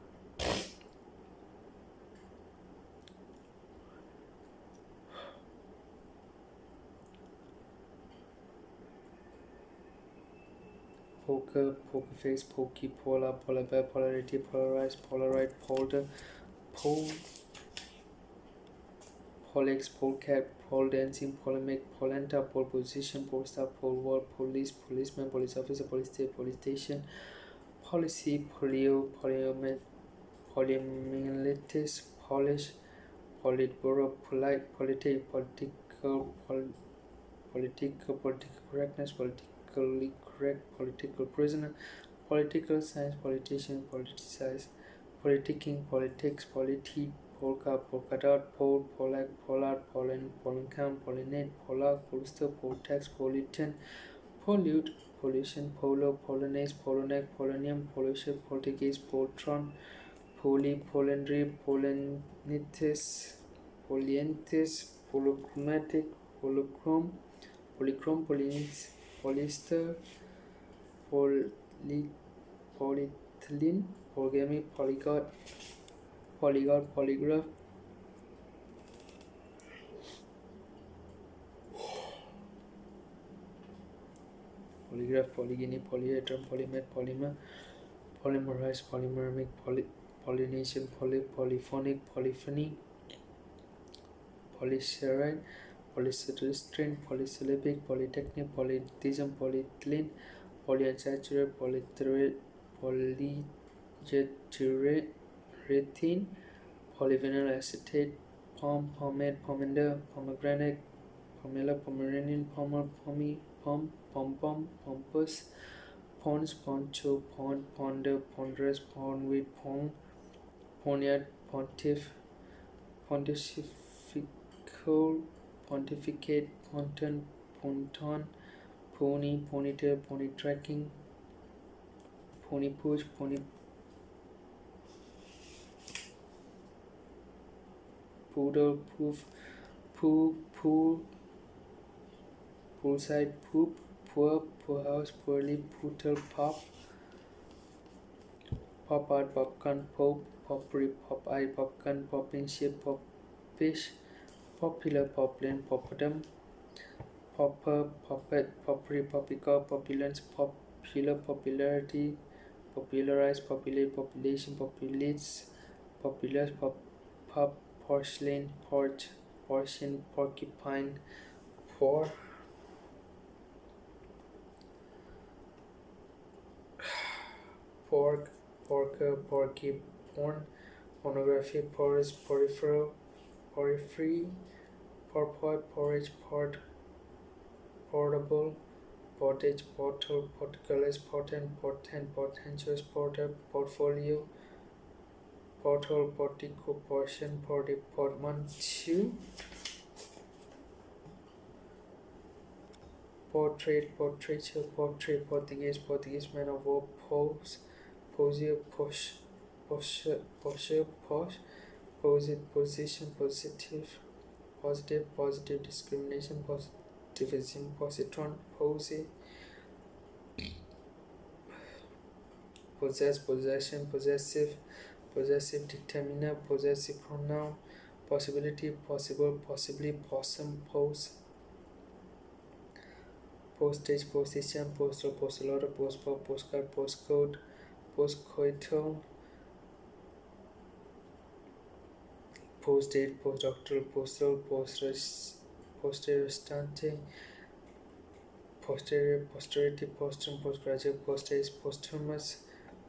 poker, poker face, pokey, polar, polar bear, polarity, polarize, polarite, polder, pole, polex, polecat, pole dancing, polemic, polenta, pole position, pole star, pole wall, police, policeman, police officer, police state, police station, policy, polio, poliomyelitis, polish, politburo, polite, politic, political correctness, politically correct, political prisoner, political science, politician, politicize, politicking, politics, polity, polka, polka dot, pole, pollack, pollard, pollen, pollencount, pollinate, polar, pollster, poltex, politan, pollute, pollution, polo, pollinase, pollinate, polonium, pollution, poltergeist, poltron, poly, polendry, pollinitis, polyentis, polychromatic, polychrome, polyester, polyethylene, polygamy, polyglot, polygraph, polygyny, polyatom, polymer, polymerize, polymeramic, pollination, polyphonic, polyphony, polysaccharide, polystyrene, polysyllabic, polytechnic, polytheism, polyethylene, polyunsaturated, polyjeturethane, polyvinyl acetate, pomade, pomander, pomegranate, pomelo, pomeranian, pommel, pom-pom, pompous, pons, poncho, ponder, ponderous, pondweed, poniard, pontifical, pontificate, ponton, pony, ponytail, pony tracking, pony push, pony poodle, poof, poo, pool, poolside, poop, poor, poor house, poorly, poodle, pop, pop art, popcorn, pop, poppery, pop eye, popcorn, popping ship, popish, popular, poplin, poppadom, popper, puppet, poppery, poppycock, populance, popular, popularity, popularize, populate, population, populates, populous, pop, porcelain, porch, portion, porcupine, por, pork, porker, porky, porn, pornography, porous, peripheral, periphery, porpoise, porridge, portable, portage, portal, portcullis, portent, portent, portentous, porter, portfolio, portal, portico, portion, portmanteau, portrait, portraiture, portrait, Portuguese, Portuguese man of war, pose, posier, posture, posh, position, positive, discrimination, positivism, positron, pose, possess, possession, possessive determiner, possessive pronoun, possibility, possible, possibly, possum, pose, postage, position, postal, postal order, postpop, postcard, postcode, postcoital, postdate, postdoctoral, postal, posterestante, posterior, posterity, postrum, postgraduate, postage, posthumous,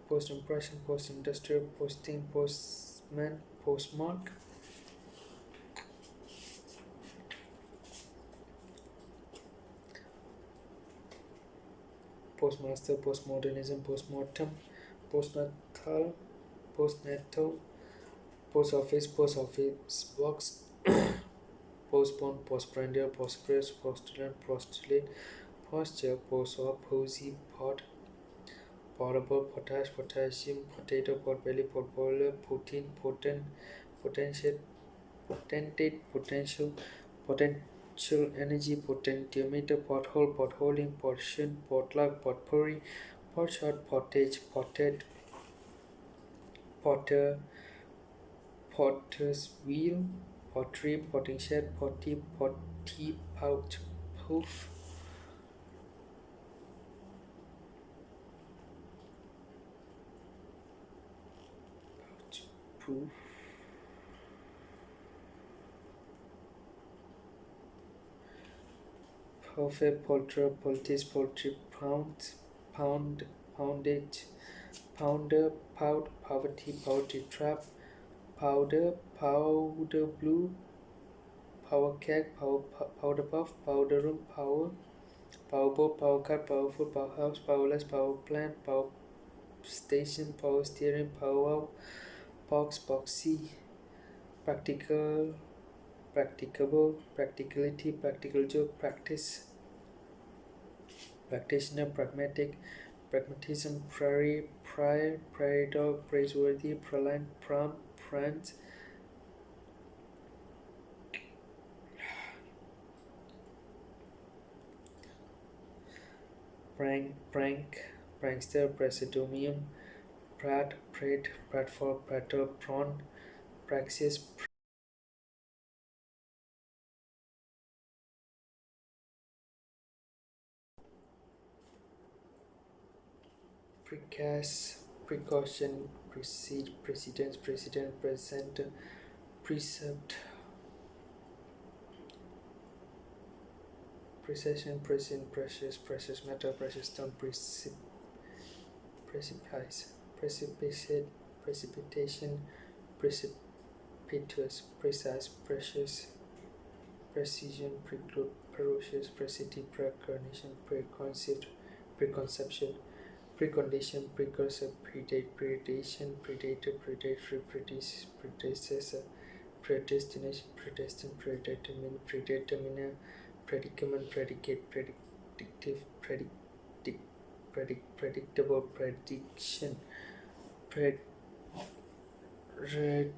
post-impression, post-industrial, posting, postman, postmark, postmaster, postmodernism, postmortem, postnatal, postnatal, post office box, postpone, postprandial, postpress, postulant, postulate, posture, post-op, posy, pot, potable, potash, potassium, potato, potbelly, potboiler, poutine, potent, potentiate, potentate, potential, potential energy, potentiometer, pothole, potholing, portion, potluck, potpourri, potshot, pottage, potted, potter, potter's wheel, pottery, potting shed, potty, potty, pouch, poof, pouch, poof, perfect, polter, poultice, poultry, pound, poundage, pounder, pout, poverty trap, powder, powder blue, power keg, powder puff, powder room, power boat, power car, powerful, powerhouse, powerless, power plant, power station, power steering, power poxy, practical, practicable, practicality, practical joke, practitioner, pragmatic, pragmatism, prairie dog, praiseworthy, praline, prant, prankster, presidomium, pratfall, prater, prawn, praxis, precast, precaution, precedent, present, precept, precession, present, precious metal, precious stone, precipice, precipitation, precipitous, precise, precious, precision, preclude, ferocious, precity, precognition, preconception, precondition, precursor, predation, predator, predatory, predecessor, predestination, predestined, predetermine, predeterminer, predicament, predicate, predictive, predictable, prediction, pred, red,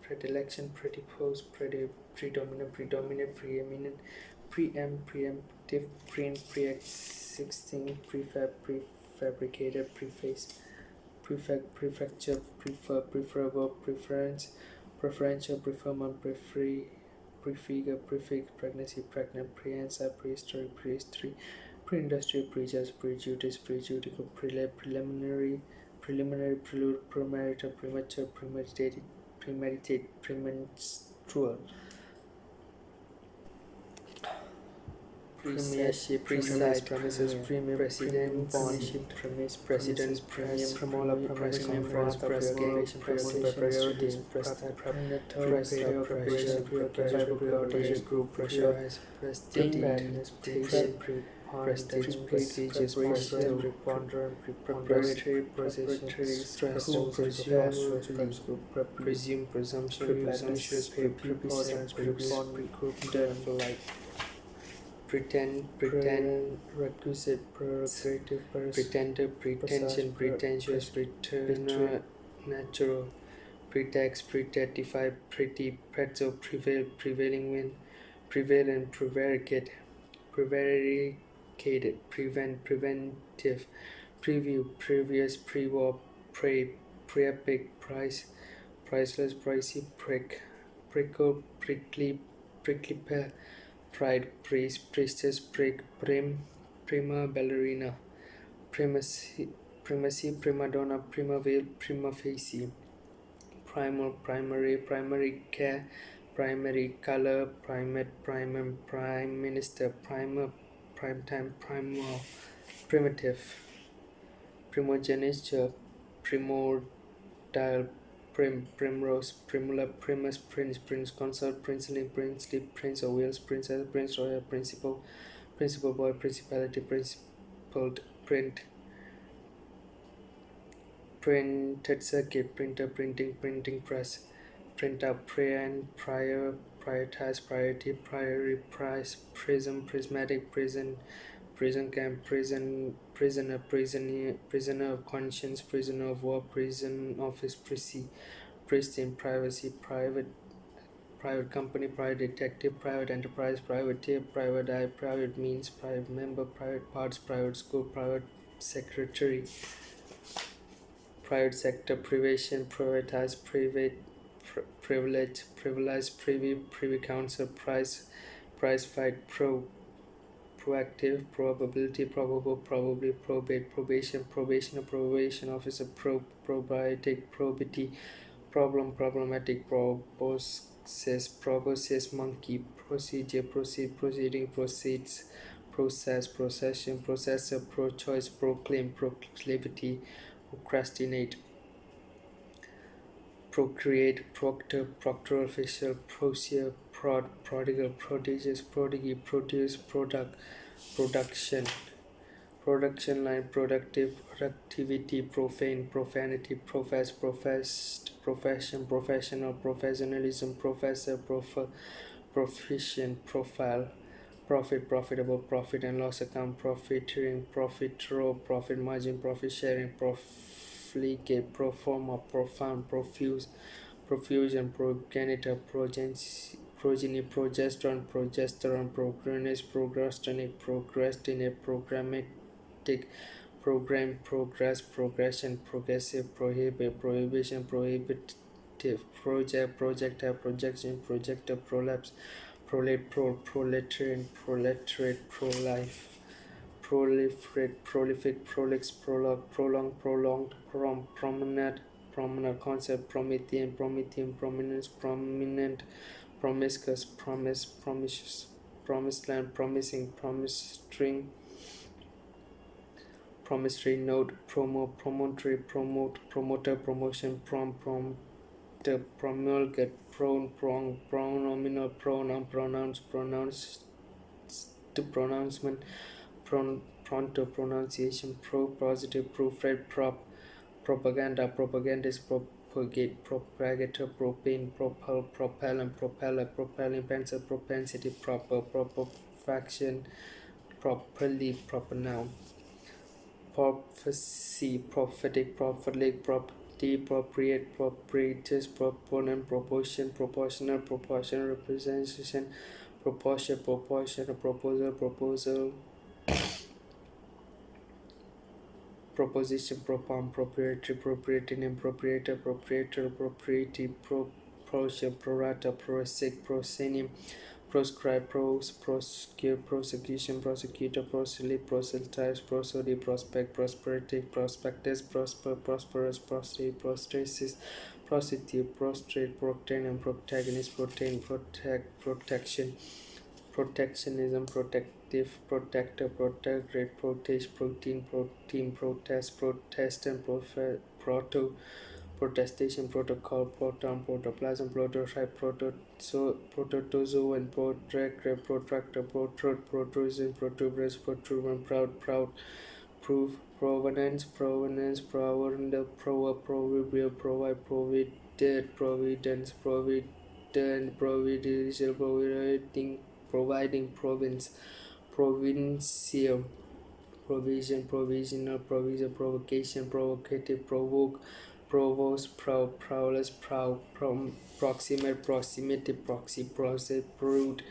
predilection, predipose, predominant, preeminent, preemptive, pre-existing, prefabricated, preface, prefecture, preferable, preference, preferential, preferment, prefigure, prefix, pregnancy, pregnant, prehensile, prehistoric, prehistory, pre-industrial, prejudge, prejudice, prejudicial, preliminary, prelude, premarital, premature, premeditate, premenstrual, premiership, preside, premises, premium, president, premiership, premise, president, premium, premolar, press conference, press conference, priorities, preparation, priorities, group, priorities, prestidigitation, prestigious, preponderant, preparatory, presume, presumption, presumptuous, preponderance, preponderant, pretend, requisite, prerogative, pretender, pretension, pretentious, preternatural, pretext, pretentify, pretty, pretzel, prevail, prevailing wind, prevalent, prevaricate, prevaricated, prevent, preventive, preview, previous, pre-war, pre-epic, price, priceless, pricey, prickle, prickly, prickly pear, pride, priest, priestess, prima ballerina, primacy, prima donna, primavale, prima facie, primal, primary care, primary color, primate, primum, prime minister, primer, primetime, primal, primitive, primogeniture, primordial, primrose, primula, primus, prince consort, princely, prince of Wales, princess, prince royal, principal boy, principality, principled, printed circuit, printer, printing press, printer, prioritize, priority, priory, price, prism, prismatic, prison camp, prisoner, prisoner of conscience, prisoner of war, prison office, pristine, privacy, private company, private detective, private enterprise, privateer, private eye, private means, private member, private parts, private school, private secretary, private sector, privation, privatize, privilege, privy council, prize fight, proactive, probability, probable, probably, probate, probation, probation officer, probiotic, probity, problematic, proboscis, monkey, procedure, proceeding, proceeds, process, procession, processor, pro-choice, proclaim, proclivity, procrastinate, procreate, proctor, proctor official, procure, prodigal, prodigious, prodigy, produce, production line, productive, productivity, profane, profanity, professed, profession, professional, professionalism, professor, proficient, profile, profit, profitable, profit and loss account, profiteering, profit row, profit margin, profit sharing, profligate, proforma, profound, profusion, progenitor, progeny, progesterone, procrastinate, programmatic, program, progress, progression, progressive, prohibit, prohibition, prohibitive, projector, projection, projector, prolapse, proletarian, pro-life, proliferate, prolific, prolix, prologue, prolonged, promenade, concept, Promethean, prominence, prominent, promiscuous, promised land, promising, promising, promissory note, promontory, promoter, promotion, promulgate, pronominal, pronoun, pronounced, pronouncement, pronto, pronunciation, positive, proofread, propaganda, propagandist, propagate, propagator, propane, propel, propellant, propeller, propelling pencil, propensity, proper, faction, properly, proper noun. Prophecy, prophetic, prophetic, property, appropriate, proprietors, proponent, proportion, proportional, proportion, representation, proportion, proportion, proposal, proposal, proposition, propon, proprietary, proprietarian, proprietor, proprietor, propriety, proportion, prorata, prosec, proscenium, proscribe, prosecute, prosecution, prosecutor, proselyte, proselytize, prosody, prospect, prosperative, prospectus, prosper, prosperous, prostate, prostasis, prostitute, prostrate, proctanium, protagonist, protein, protect, protection, protectionism, protective, protector, protectorate, protest, protein, protein, protest, protestant, proto, protestation, protocol, proton, protoplasm, prototype, protozoan, protractor, protractor, protrusion, protuberance, protuberant, proud, proof, provenance, provender, proverbial, provide, providence, providential, providing, province, provincial, provision, provisional, provision, provocation, provocative, provoke, provost, prowess, proximate, proximity, proxy, process, prudent,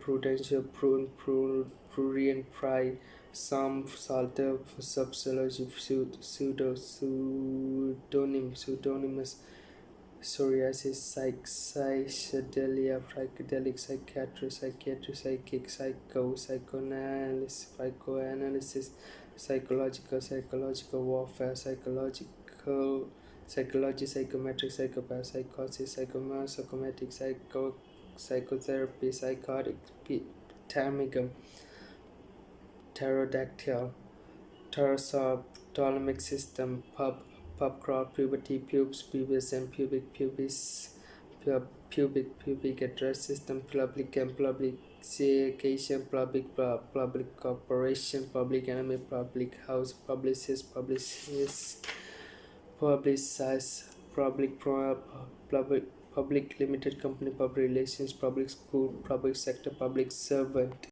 prudential, prurient, pride, some, salter, subsology, pseudonymous, psoriasis, psychedelia, psychedelic, psychiatry, psychic, psychoanalysis, psychological warfare, psychology, psychometric, psychopath, psychosis, psychomatic, psychotherapy, psychotic, pterygium, pterodactyl, pterosaur, Ptolemaic system, pubcrawl, puberty, pubescent, pubic address system, publication, public corporation, public enemy, public house, publicist, public limited company, public relations, public school, public sector, public servant,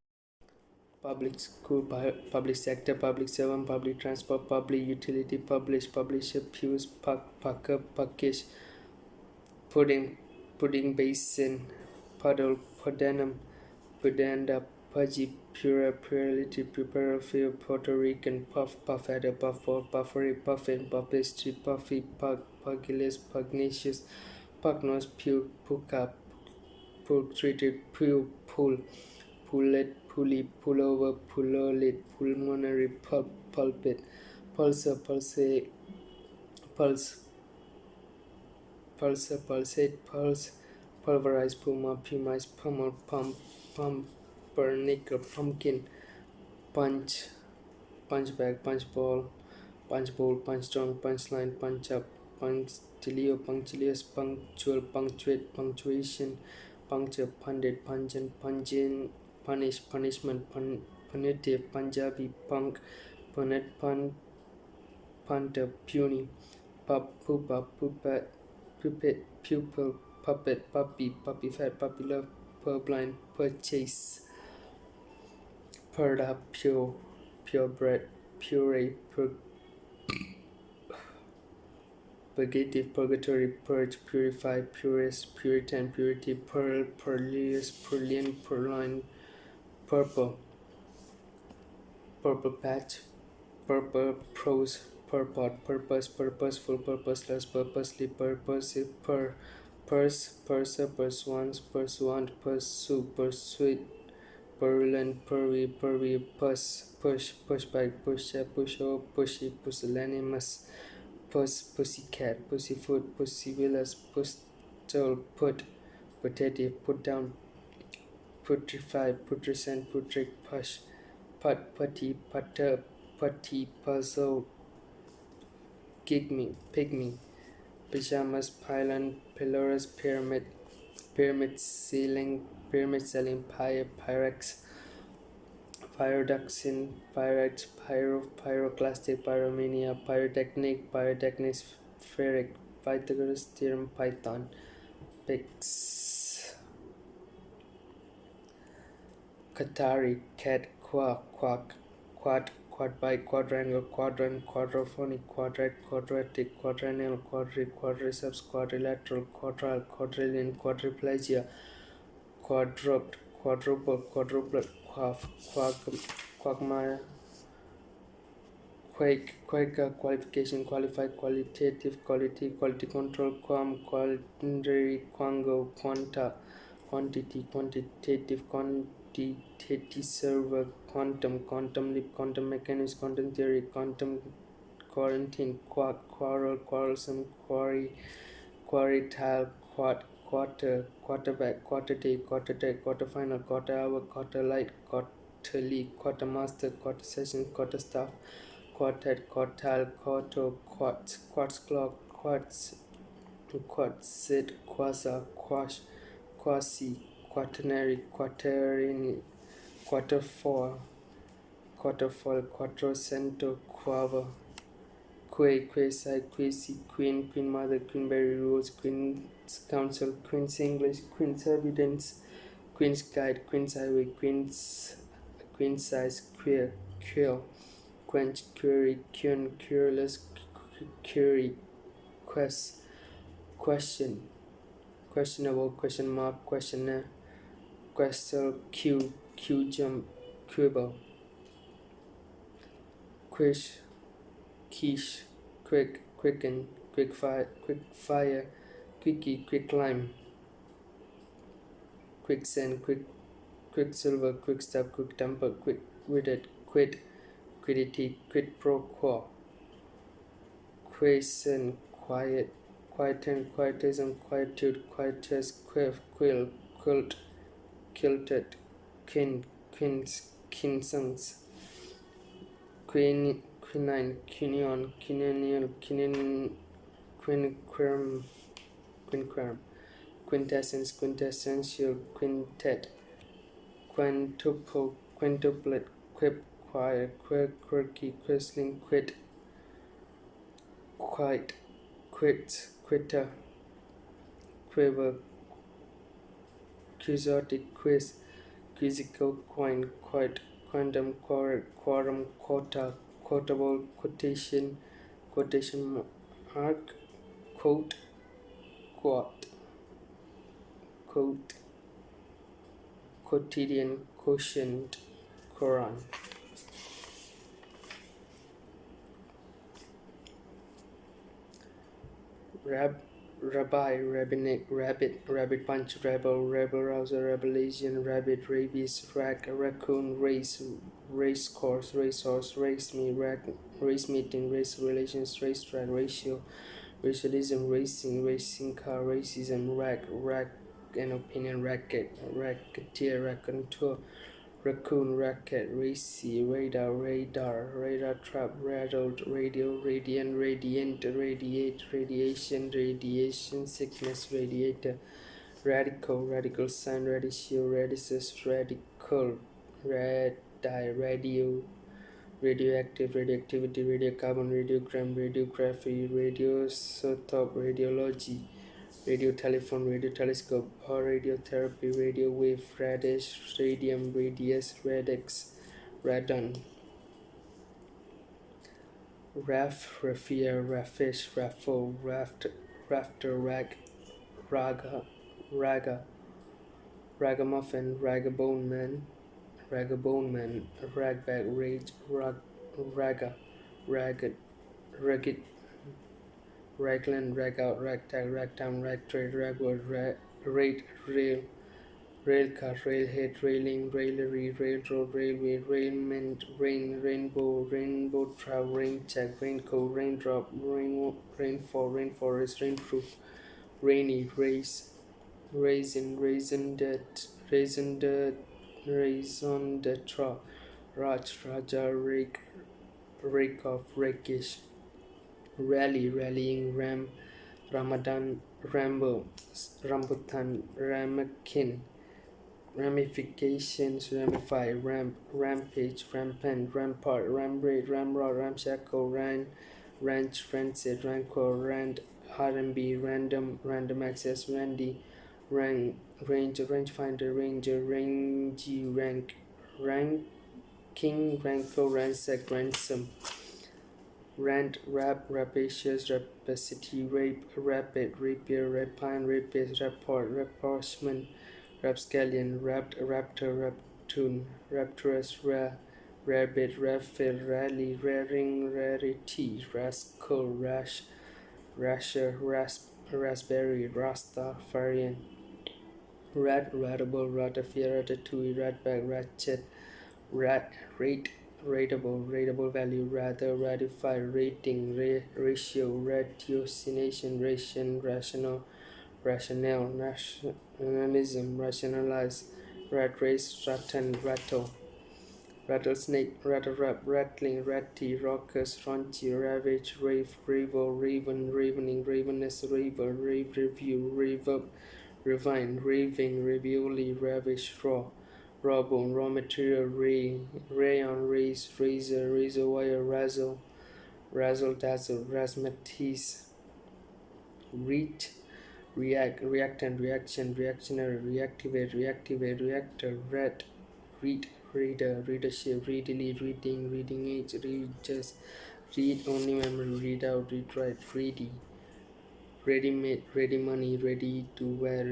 public school, public sector, public servant, public transport, public utility, publisher, pews, pucker, puckish, pudding basin, puddle, pudendum, pudenda, pudgy, pura, purity, purify, Puerto Rican, puffadder, puffery, puffin, puffistry, puffy, pugilous, pugnacious, pugnose, puka, treated, pull, pullet, pulley, pullover, pullolit, pulmonary, pulpit, pulsar, pulsate, pulse, pulverize, puma, pumice, pummel, pumpernickel, pumpkin, punch bag, punch bowl, punchstone, punchline, punch up, punctilio, punctilious, punctual, punctuate, punctuation, puncture, pundit, pungent, punish, punishment, punitive, Punjabi, punk, punnet, punter, puny, pupa, puppet, pupil, puppet, puppy fat, puppy love, purblind, purchase, purda, purebred, puree, purgative, purgatory, purge, purify, purist, puritan, purity, pearl, purlius, purlian, purline, purple patch, purple, prose, purport, purpose, purposeful, purposeless, purposely, purposive, purser, pursuance, pursuant, pursue, persuade, purulent, purvey, pushback, pusher, pushy, pusillanimous, pussycat, pussyfoot, pussyvillas, pustle, putative, put down, putrefy, putrescent, putric, putty, putter, putty, puzzle, pygmy, pajamas, pylon, pylorus, pyramid selling, pyrex, pyrodoxin, pyroclastic, pyromania, pyrotechnic, pyrotechnic, spheric, Pythagoras theorem, Python, Pix, Qatari, cat, quack, quad-bite, quadrangle, quadrant, quadraphonic, quadratic, quadrennial, quadriceps, quadrilateral, quadrillion, quadriplegia, quadruplet, quagmire, quaker, qualification, qualified, qualitative, quality control, quandary, quango, quanta, quantity, quantitative, server, quantum leap, quantum mechanics, quantum theory, quantum quarantine, quarrel, quarrelsome, quartile, quarterback, quarterfinal, quarter hour, quarter light, quarterly, quartermaster, quarter session, quarter staff, quartet, quartile, quartz clock, quartzit, quasar, quasi, quaternary, quarterfoil, quattrocento, quaver, quasi, queen mother, queenberry rules, queen's council, queen's English, queen's evidence, queen's guide, queen's highway, queen's size, queer, quench, query, querulous, query, question, questionable, question mark, questionnaire, questel, jump, quibble, quiche, quicken, quick fire, quickie, quick lime, quicksand, quicksilver, quick step, quick temper, quick witted, quiddity, quid pro quo, quiescent, quietism, quietude, quietus, quilt, kilted, quinsons, quinine, quinion, quinennial, quinquerem, quintessence, quintessential, quintet, quintuplet, quip, choir, quirky, quisling, quit, quitter, quiver, quixotic, quiz, quizzical, quantum, quorum, quota, quotable, quotation mark, quote, quotidian, quotient, Quran. Rabbi, rabbinic, rabbit punch, rebel rouser, rebellion, rabbit, rabies, raccoon, race course, racehorse, race me, race meeting, race relations, racetrack, ratio, racialism, racing car, racism, rack and opinion, racketeer, raconteur, raccoon, racket, racy, radar, trap, rattled, radio, radiant, radiate, radiation, sickness, radiator, radical sign, radicchio, radicis, radical, radioactive, radioactivity, radiocarbon, radiogram, radiography, radioisotope, radiology, radio telephone, radio telescope, or radiotherapy, radio wave, radish, radium, radius, radix, radon, raffia, raffish, raffle, rafter, raga, ragamuffin, ragabone man, ragbag, rage, raga, rugged, raglan, rag out, ragtag, ragtown, ragtrade, ragword, rate, railcar, railhead, railing, raillery, railroad, railway, raiment, rainbow trout, rain check, raincoat, raindrop, rainfall, rainforest, rainproof, rainy, raison d'etre, raja, rake off, rakish, rallying, Ramadan, rambo, rambutan, ramekin, ramifications, ramify, rampage, rampant, rampart, rambraid, ramrod, ramshackle, ranch, rancid, rancor, RMB, random access, Randy, rangefinder, ranger, rangy, ranking, rankle, ransack, ransom, rant, rapacious, rapacity, rape, rapid, rapier, rapine, rapace, rapport, rapprochement, rapscallion, raptor, raptune, rapturous, rabbit, raffle, rally, raring, rarity, rascal, rasher, raspberry, rastafarian, ratable, ratafia, ratatouille, ratbag, ratchet, rate, rateable value, rather, ratify, rating, ratio, ratiocination, rationale, nationalism, rationalize, rat race, rattle, rattlesnake, rattlewrap, rattling, ratty, raucous, raunchy, ravage, rave, ravel, raven, ravening, ravenous, raver, rave, review, reverb, ravine, raving, ravioli, ravish, raw bone, raw material, rayon, raise, razor wire, razzle dazzle, razzmatazz, reactant, reaction, reactionary, reactivate, reactor, reader, readership, readily, reading age, read just, read only memory, read out, read write, ready made, ready money, ready to wear,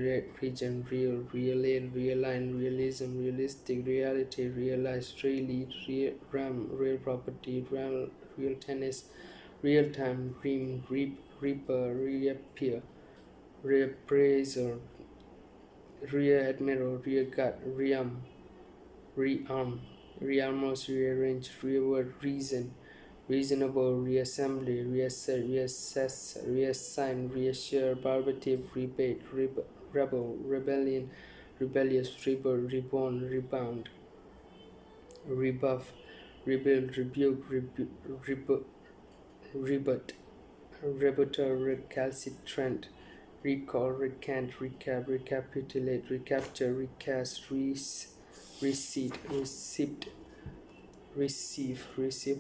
region, realign, realism, realistic, reality, realize, really, real property, real tennis, real time, reaper, reappear, reappraiser, rear admiral, rear gut, rearm, rearmors, rearrange, rearward, reason, reasonable, reassembly, reassign, reassure, barbative, rebate, rebel, rebellion, rebellious, reborn, rebound, rebuff, rebuild, rebuke, rebut, rebutter, recalcitrant, recall, recant, recap, recapitulate, recapture, recast, receipt, receive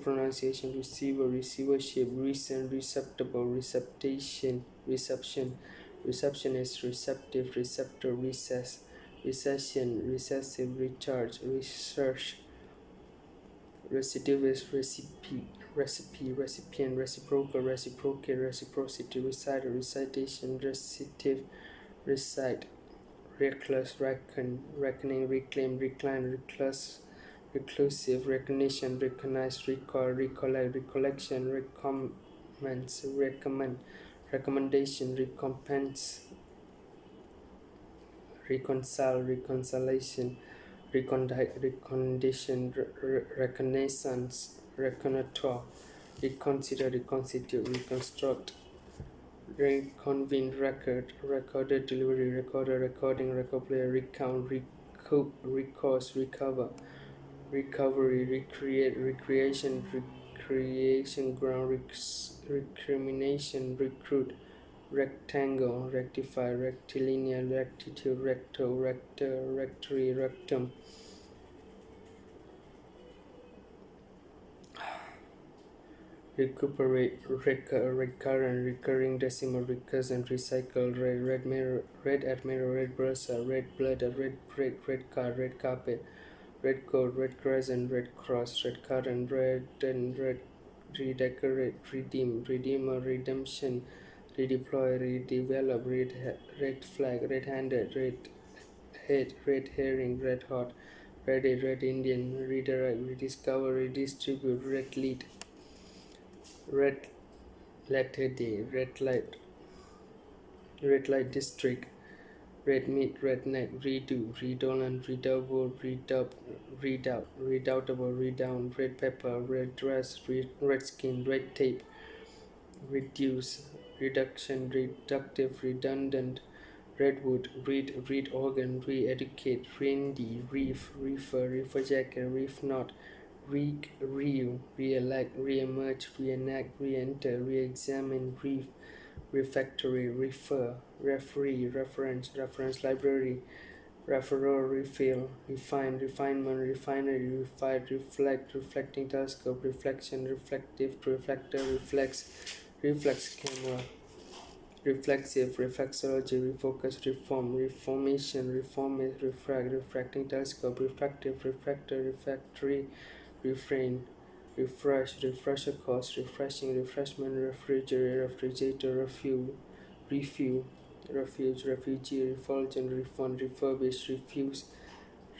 pronunciation, receiver, receivership, recent, receptible, receptionist, receptive, receptor, recession, recessive, recharge, research, recidivist, recipient, reciprocal, reciprocate, reciprocity, reciter, recitation, recitative, recite, recluse, reckoning, reclaim, recline, reclusive, recognition, recognize, recall, recollect, recollection, recommend, recommendation, recompense, reconcile, reconciliation, recondition, reconnaissance, reconnoitre, reconsider, reconstitute, reconstruct, reconvene, recorded delivery, recorder, recording, record player, recount, recoup, recourse, recover, recovery, recreate, recreation, recreation ground, recrimination, recruit, rectangle, rectify, rectilinear, rectitude, rector, rectory, rectum, recuperate, recurrent, recurring, decimal, recursion, recycle, red admiral, red bursa, red blood, red brick, red car, red carpet, red coat, red crescent, red cross, red current, red and red, redecorate, redeem, redeemer, redemption, redeploy, redevelop, red flag, red-handed, red head, red herring, red hot, red Indian, redirect, rediscover, redistribute, red lead, red letter day, red light district, red meat, redneck, redo, redolent, redouble, redoubtable, redound, red pepper, red dress, red skin, red tape, reduce, reduction, reductive, redundant, redwood, read organ, re-educate, reindeer, reef, reefer jacket, reef knot, re-elect, re-emerge, reenact, re-enter, re-examine, refactory, refer, referee, reference library, referrer, refill, refine, refinement, refinery, refied, reflect, reflecting telescope, reflection, reflective, reflector, reflex camera, reflexive, reflexology, refocus, reform, reformation, reformate, refract, refracting telescope, refractive, refractor, refractory, refrain, refresh, refresher course, refreshing, refreshment, refrigerator, refuge, refugee, refulgent, refund, refurbish, refuse,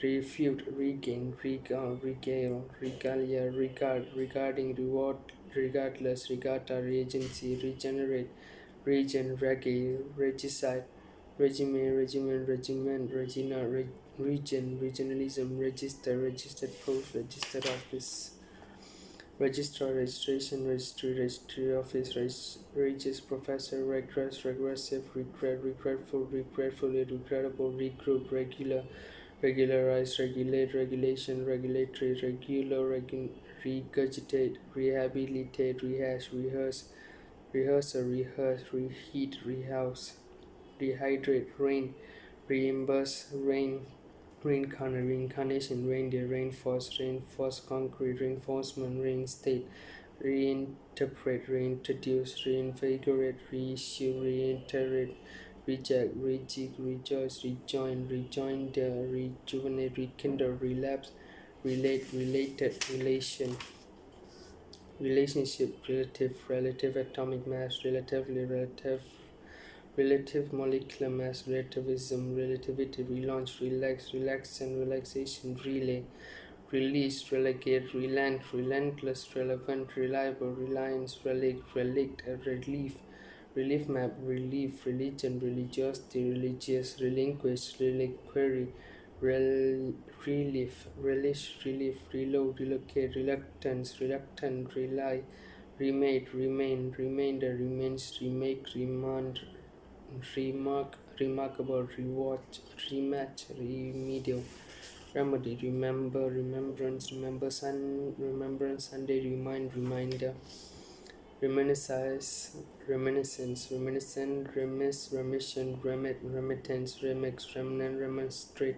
refute, regain, regalia, regarding, reward, regardless, regatta, regency, regenerate, region, regicide, regiment, region, regionalism, register, registered post, registered office, registrar, registration, registry office, regis, professor, regressive, regretfully, regrettable, regroup, regular, regularize, regulate, regulation, regulatory, regurgitate, rehabilitate, rehash, rehearsal, rehearse, reheat, rehouse, rehydrate, rain, reimburse, reincarnation, reindeer, reinforce concrete, reinforcement, reinstate, reinterpret, reintroduce, reinvigorate, reissue, reiterate, reject, rejig, rejoice, rejoin, rejoinder, rejuvenate, rekindle, relapse, relate, related, relation, relationship, relative atomic mass, relative molecular mass, relativism, relativity, relaunch, relax, relaxant, relaxation, relay, release, relegate, relent, relentless, relevant, reliable, reliance, relict, relief, relief map, relief, religion, religiosity, religious, relinquish, reliquary, relief, relish, relief, reload, relocate, reluctance, reluctant, rely, remade, remain, remainder, remains, remake, remand, remarkable, rewatch, rematch, remedial, remedy, remember, remembrance, Sunday, reminder, reminiscence, reminiscent, remission, remittance, remix, remnant, remonstrate,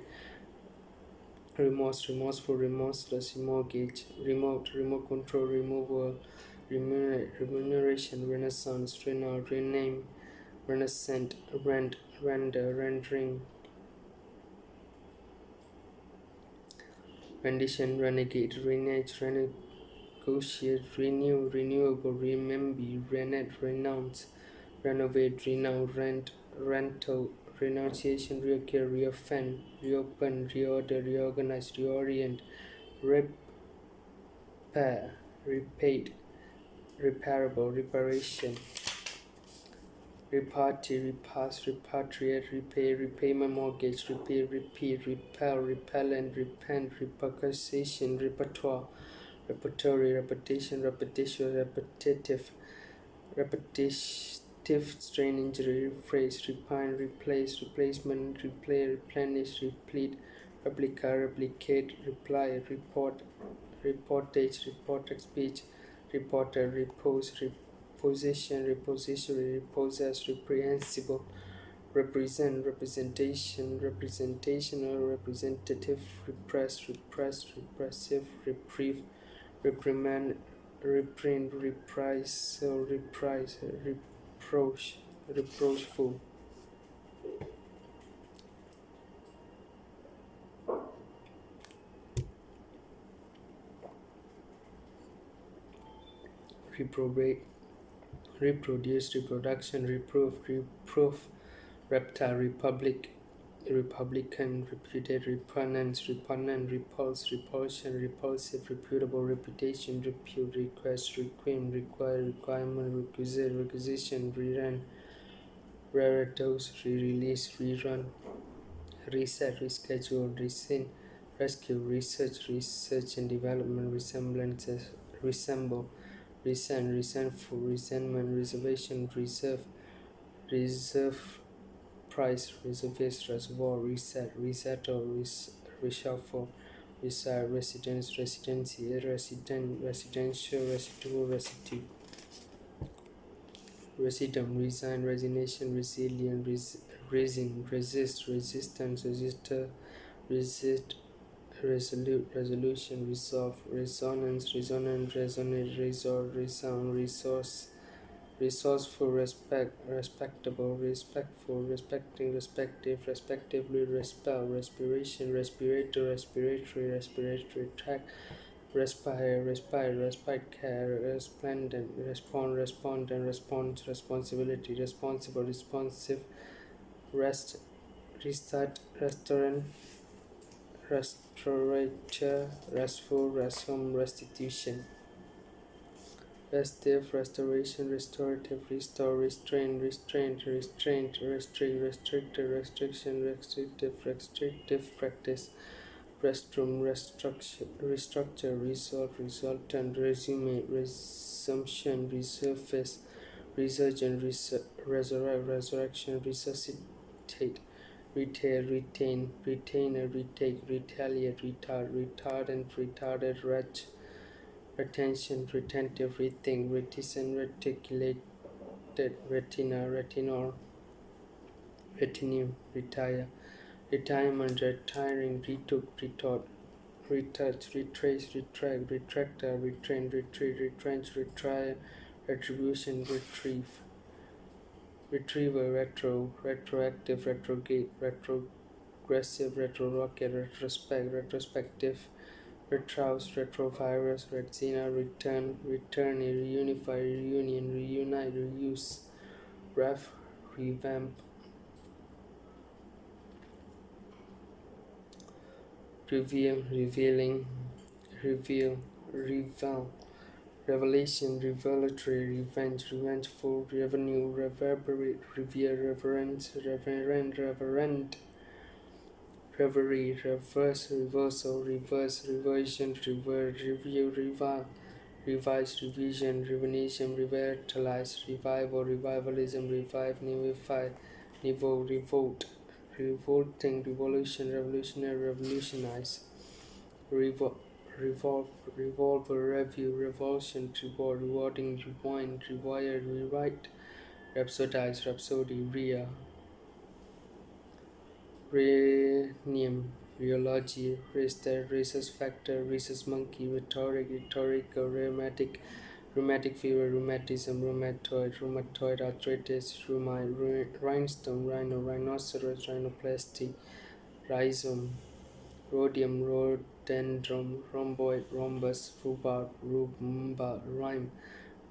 remorse, remorseful, remorseless, remortgage, remote control, removal, remuneration, renaissance, rename, renascent, render, rendering, rendition, renegade, renege, renegotiate, renew, renewable, remember, rennet, renounce, renovate, renown, rental, renunciation, reoccur, reoffend, reopen, reorder, reorganize, reorient, repair, repaid, reparable, reparation, reparty, repass, repatriate, repay, repayment, mortgage, repay, repeat, repel, repellent, repent, repercussion, repertoire, repertory, repetition, repetitious, repetitive strain, injury, rephrase, repine, replace, replacement, replay, replenish, replete, replica, replicate, reply, report, reportage, reported speech, reporter, repose, reposition, repository, repossess, reprehensible, represent, representation, representational, representative, repress, repressed, repressive, reprieve, reprimand, reprint, reprisal, reprise, reproach, reproachful, reprobate, reproduce, reproduction, reproof, reptile, republic, republican, reputed, repugnant, repulse, repulsion, repulsive, reputable, reputation, repute, request, requiem, require, requirement, requisite, requisition, rerun, raretos, re-release, rerun, reset, reschedule, rescind, rescue, research and development, resemblances, resemble, resent, resentful, resentment, reservation, reserve, price, reservist, reservoir, reset, resettle, reshuffle, reside, residence, residency, resident, residential, residual, residue, residuum, resign, resignation, resilient, resin, resist, resistance, resistor, resist, resolute, resolution, resolve, resonance, resonant, resonate, resolve, resound, resource, resourceful, respectable, respectful, respecting, respective, respectively, respel, respiration, respirator, respiratory tract, respite, care, resplendent, respondent, response, responsibility, responsible, responsive, rest, restart, restaurant, restaurateur, restful, resume, restitution. Restive, restoration, restorative, restore, restrain, restraint, restraint, restrict, restricted, restriction, restrictive practice, restroom, restructure, result, resultant, resume, resumption, resurface, resurgent, resurrect, resurrection, resuscitate, retail, retain, retainer, retake, retaliate, retardant, retarded, wretch, retention, retentive, rethink, reticent, reticulated, retina, retinol, retinue, retire, retirement, retiring, retook, retort, retouch, retrace, retract, retractor, retrain, retreat, retrench, retry, retribution, retriever, retroactive, retrograde, retrogressive, retrorocket, retrospect, retrospective, retrouse, retrovirus, retina, return, reunify, reunion, reunite, reuse, revamp, reveal, revealing, reveal, revel, revelation, revelatory, revenge, revengeful, revenue, reverberate, revere, reverence, reverend, reverie, reverse, reversal, reverse, reversion, revert, review, revile, revise, revision, revenation, revitalize, revival, revivalism, revive, newify, revolt, revolt, revolting, revolution, revolutionary, revolutionize, revolve, revolver, review, revulsion, reward, rewarding, rewind, rewire, rewrite, rhapsodize, rhapsody, rhenium, rheology, rhesus factor, rhesus monkey, rhetorical, rheumatic fever, rheumatism, rheumatoid arthritis, rhinestone, rhinoceros, rhinoplasty, rhizome, rhodium, rhododendron, rhomboid, rhombus, rhubarb, rhumba,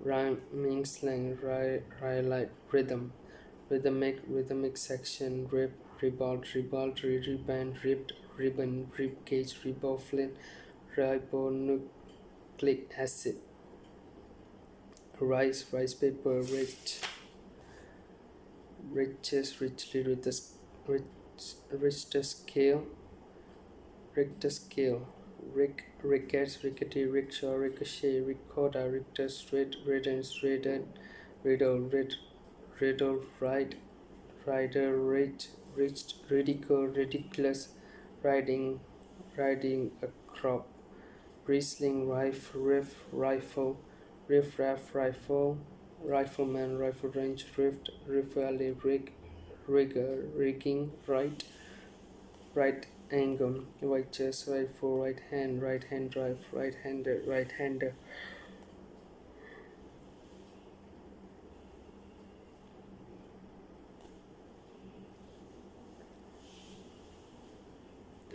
rhyming slang, rhyolite, rhythmic section, ribaldry, riband, ribbed, ribbon, ribcage, riboflavin, ribonucleic acid, rice paper, riches, richly, Richter scale, rickets, rickety, rickshaw, ricochet, ricotta, Richter, riddle, rider, reached, ridiculous, riding a crop, bristling, rifle, riff-raff, rifleman, rifle range, riffle, rigging, right angle, right chest, right fore, right hand drive, right-hander,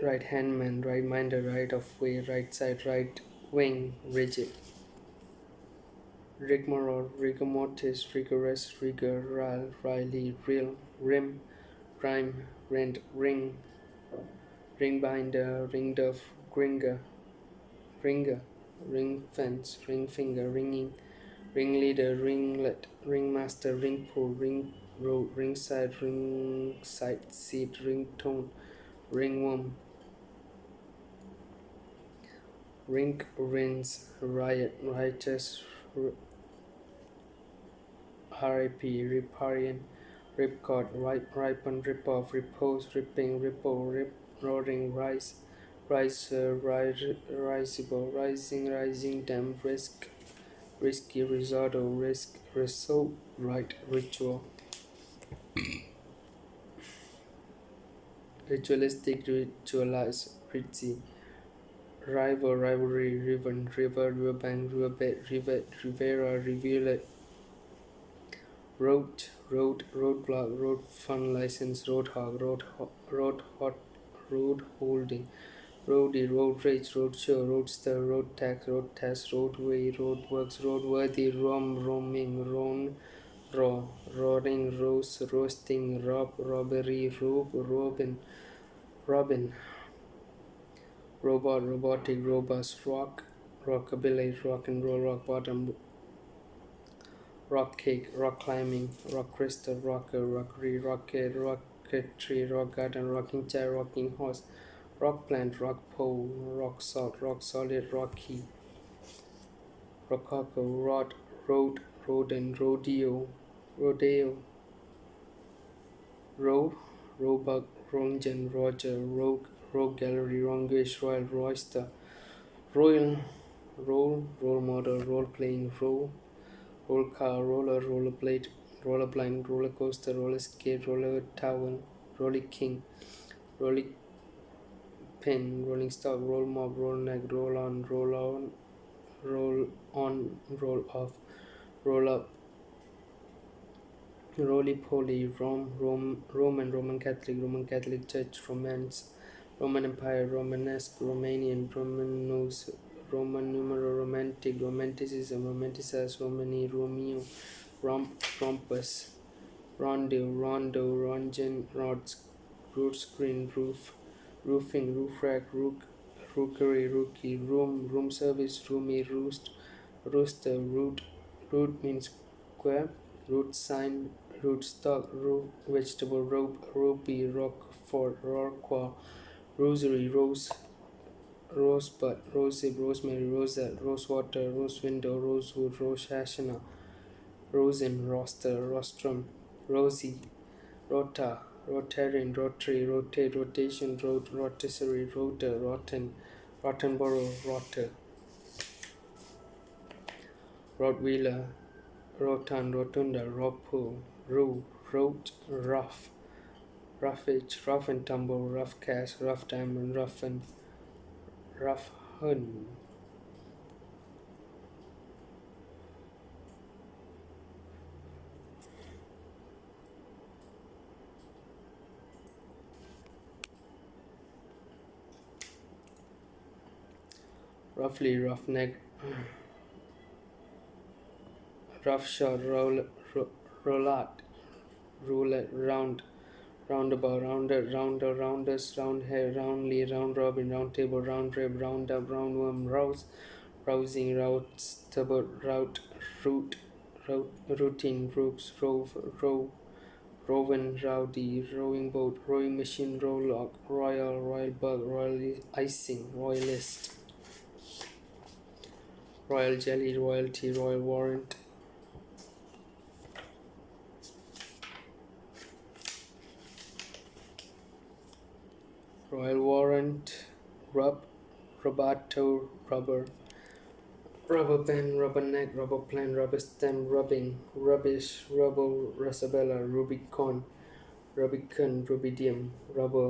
right handman, right minder, right of way, right side, right wing, rigid, rigmarole, rigor mortis, rigorous, rigoral, riley, real, rim, rhyme, rent, ring binder, ring dove, ringer, ring fence, ring finger, ringing, ringleader, ringlet, ringmaster, ring pull, ring road, ringside, seat, ringtone, ringworm, rinse, riot, righteous, RIP, riparian, ripcord, ripen, rip off, repose, ripping, ripple, roaring, risible, rising, damp, risky, risotto, result, right, ritual, ritualistic, ritualize, ritzy, rivalry, river, riverbank, riverbed, rivera, rivulet, roadblock, road fund license, road hog, road holding, roadie, road rage, road show, roadster, road tax, road test, roadway, roadworks, roadworthy, roaming, roaring, rose, roasting, robbery, robin, robot, robotic, robust, rockabilly, rock and roll, rock bottom, rock cake, rock climbing, rock crystal, rocker, rockery, rocketry, rock garden, rocking chair, rocking horse, rock plant, rock pole, rock salt, rock solid, rocky, rococo, road, rodent, rodeo, roebuck, rongen, roger, rogue gallery, rongish, royal, royster, royal, role model, role playing, roll car, roller, rollerblade, rollerblind, roller coaster, roller skate, roller towel, rolly king, rolly pin, rolling stock, roll mob, roll neck, roll on, roll off, roll up, roly poly, Roman Catholic Church, Romance, Roman Empire, Romanesque, Romanian, Romanos, Roman numeral, romantic, romanticism, romanticized, Romany, Romeo, rompus, rondo, rongen, root screen, roofing, roof rack, rookery, rookie, room service, roomy, rooster, root means square, root sign, rootstock, vegetable, ropey, rockford, rorqual, rosary, rosebud, rosehip, rosemary, rosette, rosewater, rose window, rosewood, rose hashana, rosin, roster, rostrum, rosy, rota, rotarian, rotary, rotate, rotation, rotisserie, rotor, rottenborough, rotter, rottweiler, rotund, rotunda, ropo, rote, roughage, rough and tumble, rough cast, rough diamond, rough hun, roughly, roughneck, roughshod, roulette, roundabout, rounder, rounders, round hair, roundly, round robin, round table, round rib, round up, roundworm, rousing, routine, rowan, rowdy, rowing boat, rowing machine, rowlock, royal bug, royal icing, royalist, royal jelly, royalty, royal warrant, royal warrant, rubato, rubber band, rubber neck, rubber plant, rubber stem, rubbing, rubbish, rubble, Rosabella, Rubicon, rubidium, rubber,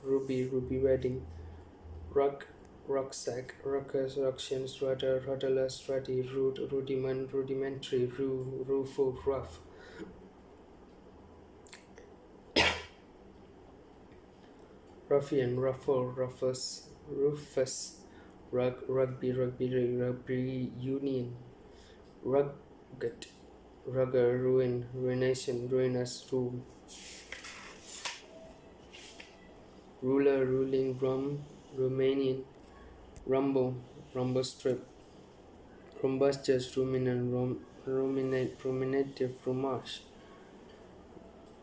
ruby wedding, rucksack, ruckus, ructions, rudderless, ruddy, rudimentary, rueful, rough, ruffian, ruffle, rufus, rugby union, rugged, ruin, ruination, ruinous, ruler, ruling, Romanian, rumble strip, rumbustious, ruminative, rumash,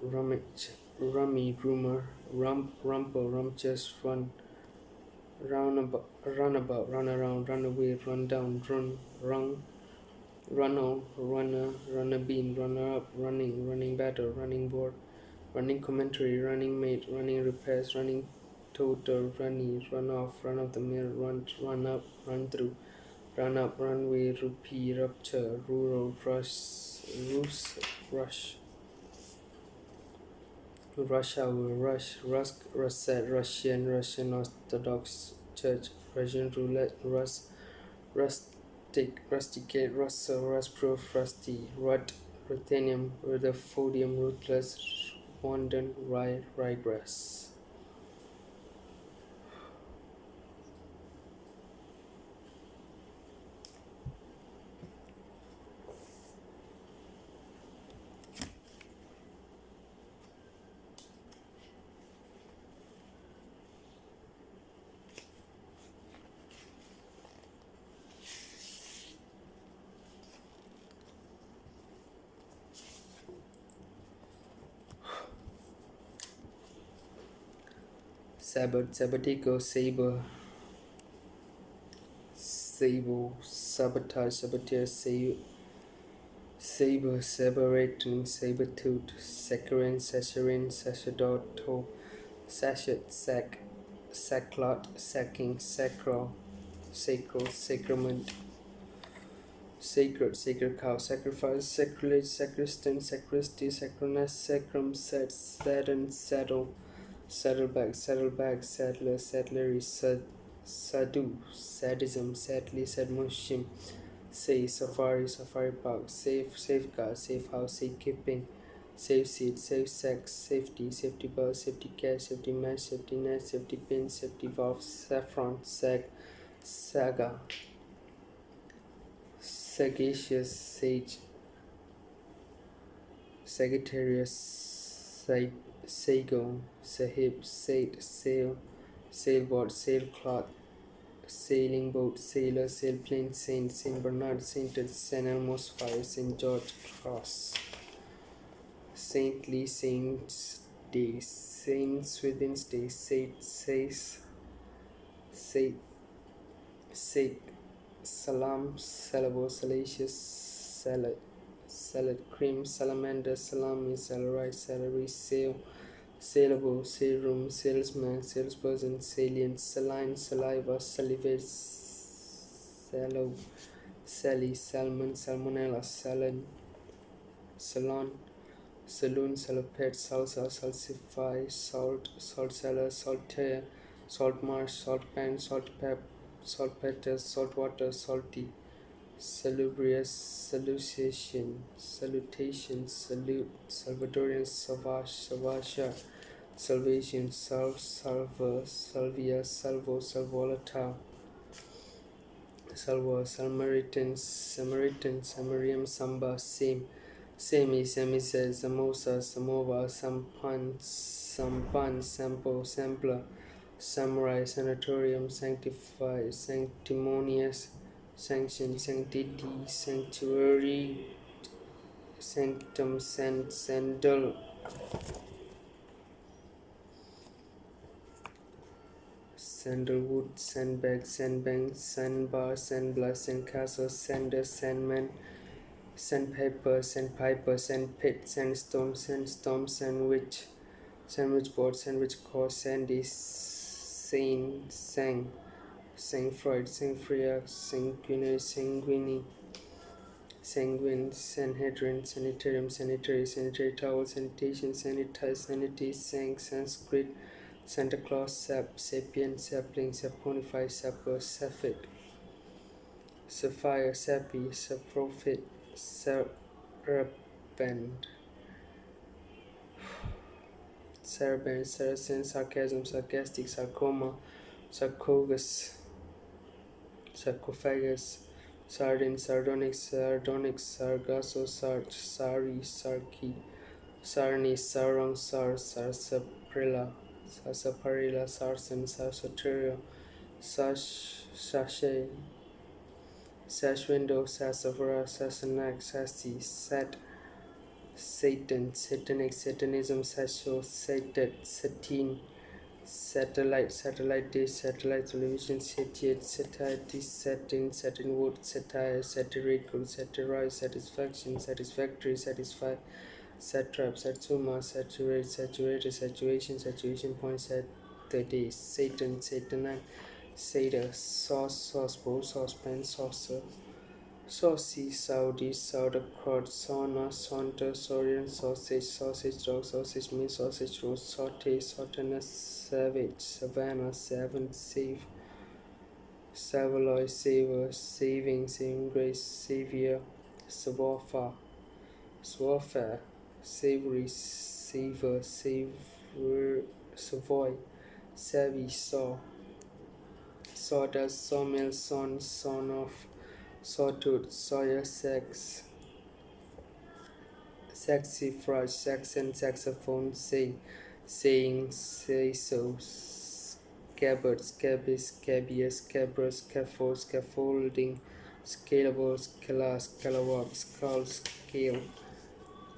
rummy, rumor, rumple, rumptious, runabout, run around, run away, run down, run on, runner bean, runner up, running battle, running board, running commentary, running mate, running repairs, running total, run off the mill, run up, run through, run up, runway, rupee, rupture, rural, rush hour, rusk, russet, Russian Orthodox Church, Russian roulette, rusticate, russell, rustproof, rusty, ruthenium, rutherfordium, ruthless, wandon, ryegrass. Sabot, sabotico, saber, sabo, sabotage, saboteur, saber, saberatin, sabertooth, saccharine, saccharine, sacerdotal, sachet, sackcloth, sacking, sacral, sacral, sacrament, sacred cow, sacrifice, sacrilege, sacristan, sacristy, sacroness, sacrum, satin, saddleback, saddler, saddlery, sadu, sadism, sadly, sadmushim, safari park, safeguard, safe house, safekeeping, safe seat, safe sex, safety bus, safety cash, safety mesh, safety net, safety pin, safety valve, saffron, saga, sagacious, sage, Sagittarius, Sago, Sahib, sailboat, sailcloth, sailing boat, sailor, sailplane, Saint Bernard, Sainted, St. Elmo's Fire, St. George Cross, Saintly, Saints Day, Saint Swithin's Day, Saint, Salam, Salabo, Salacious, Salad, Cream, Salamander, Salami, Salarite, Celery, Saleable, Serum, Salesman, Salesperson, Salient, Saline, Saliva, Salivate, Sallow, Sally, Salmon, Salmonella, Salon, Saloon, Salopet, Salsa, Salsify, Salt, Salt Cellar, Saltaire, Salt Marsh, Salt Pan, Salt Pep, Salt Petter, Salt Water, Salty, Salubrious, Salutation, Salute, Salvadorian, Savasha, Salvation, Salva, Salvia, Salvolata, Samaritan, Samarium, Samba, Semi says, Samosa, Samova, Sampan, Sampler, Samurai, Sanatorium, Sanctify, Sanctimonious, Sanction, Sanctity, Sanctuary, Sanctum, Sandal, Sandalwood, Sandbag, Sandbank, Sandbar, Sandblast, Sandcastle, Sander, Sandman, Sandpaper, Sandpit, Sandstorm, Sandwich board, sandwich core, Sandy, Sang Freud, Sangfria, Sanguinary, Sanguine, Sanhedrin, Sanitarium, Sanitary towel, Sanitation, Sanitize, Sanity, Sanskrit, Santa Claus, Sapien, Sapling, Saponify, Sapper, Saphic, Sapphire, Sappy, Saprofit, Saraband, Saracen, Sarcasm, Sarcastic, Sarcoma, Sarcophagus, Sardine, Sardonyx, Sargasso, Sari, Sarki, Sarni, Sarong, Sarsaparilla, Sarsen, Sarsoteria, Sashay, Sashwindo, Sassavara, Sassanak, Sassi, Satan, Satanic, Satanism, Sasho, Satin, Satellite dish, satellite television, satiate, satiety, satin wood, satire, satirical, satirize, satisfaction, satisfactory, satisfy, satrap, satsuma, saturated, saturation point, Saturday, Satan, Satanan, Seder, saucebowl, saucepan, saucer, saucy, Saudi, sauerkraut, sauna, saunter, saurian, sausage dog, sausage meat, sausage roast, saute, sauteness, savage, savannah, savant, save, savaloy, savor, saving grace, savior, savofa, savoir-faire, savory, savor, savor, savoy, savvy, saw, sawdust, sawmill, sawn off, sawtooth, sawyer, saxifrage, saxon, saxophone, saying, say so, scabbard, scabies, scabious, scabrous, scaffold, scaffolding, scalable, scala, scalawag, skull, scale,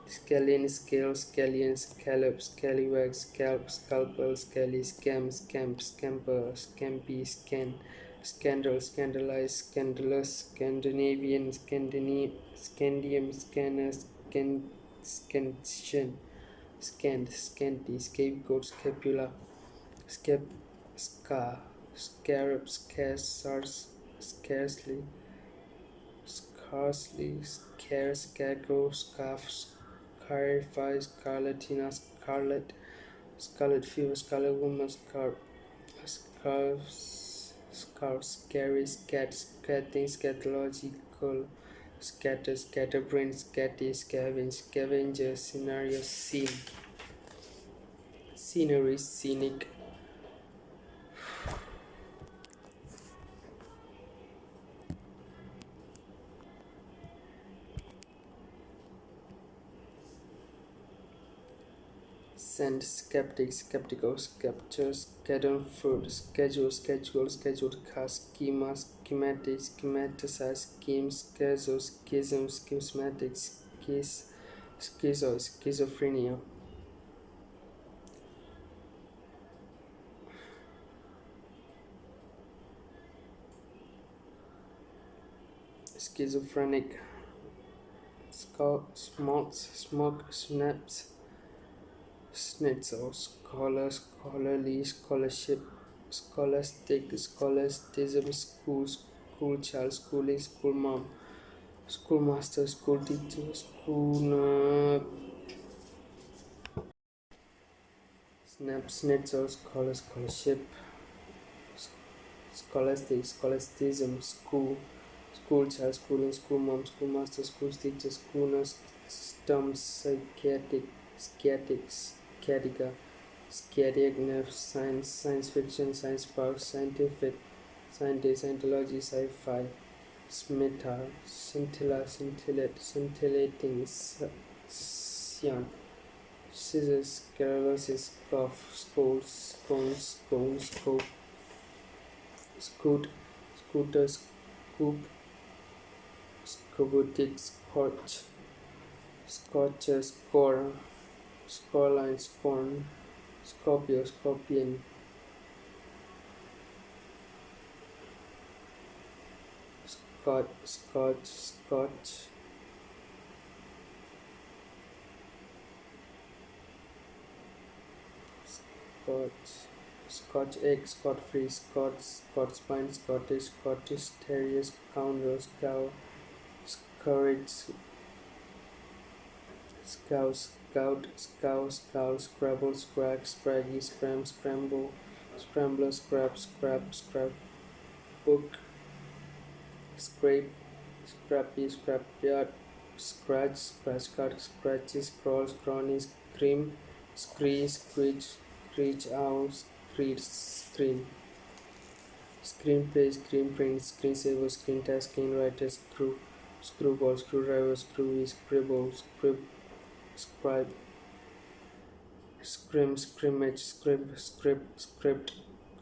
scallion, scale, scallion, scallop, scallywag, scalp, scalpel, scally, scam, scamp, scamper, scampy, scandal, scandalize, scandalous, Scandinavian, Scandium, scanner, scansion, scant, scanty, scapegoat, scapula, scar, scarab, scarcely, scarecrow, scarf, scarify, scarlatina, scarlet fever, scarlet woman, scarf, scary, scatting, scatological, scatterbrain, scavenger, scenario, scenery, scenic, send, skeptic, skeptical, scepters, schedule, fruit, scheduled, cast, schema, schematic, schematicize, scheme, schism, schismatic, schizophrenia, schizophrenic, smoke, snaps, schnitzel, scholarly, scholarship, scholastic, scholasticism, school child, schooling, school mom, schoolmaster, school teacher, schnitzel, scholarship, scholastic, scholasticism, school child, schooling, school mom, schoolmaster, school teacher, school nurse, stum, sciatica, Sciatic nerve, science fiction, science park, scientific, scientist, scientology, sci-fi, smita, scintillating, cyan, scissors, sclerosis, cough, scone, scooter, scoop, scorbutic, scotcher, score, scoreline, scorn, Scorpio, scorpion, scotch, scotch egg, scot free, scotch spine, Scottish terrier, scoundrel, courage, scrabble, scraggy, scrambler, scrap, book, scrape, scrapyard, scratch, scratches, scrawny, screech, owl, screenplay, screen print, screensaver, screen test, screenwriter, screwball, screwdriver, screwy, scribe, scrimmage, script,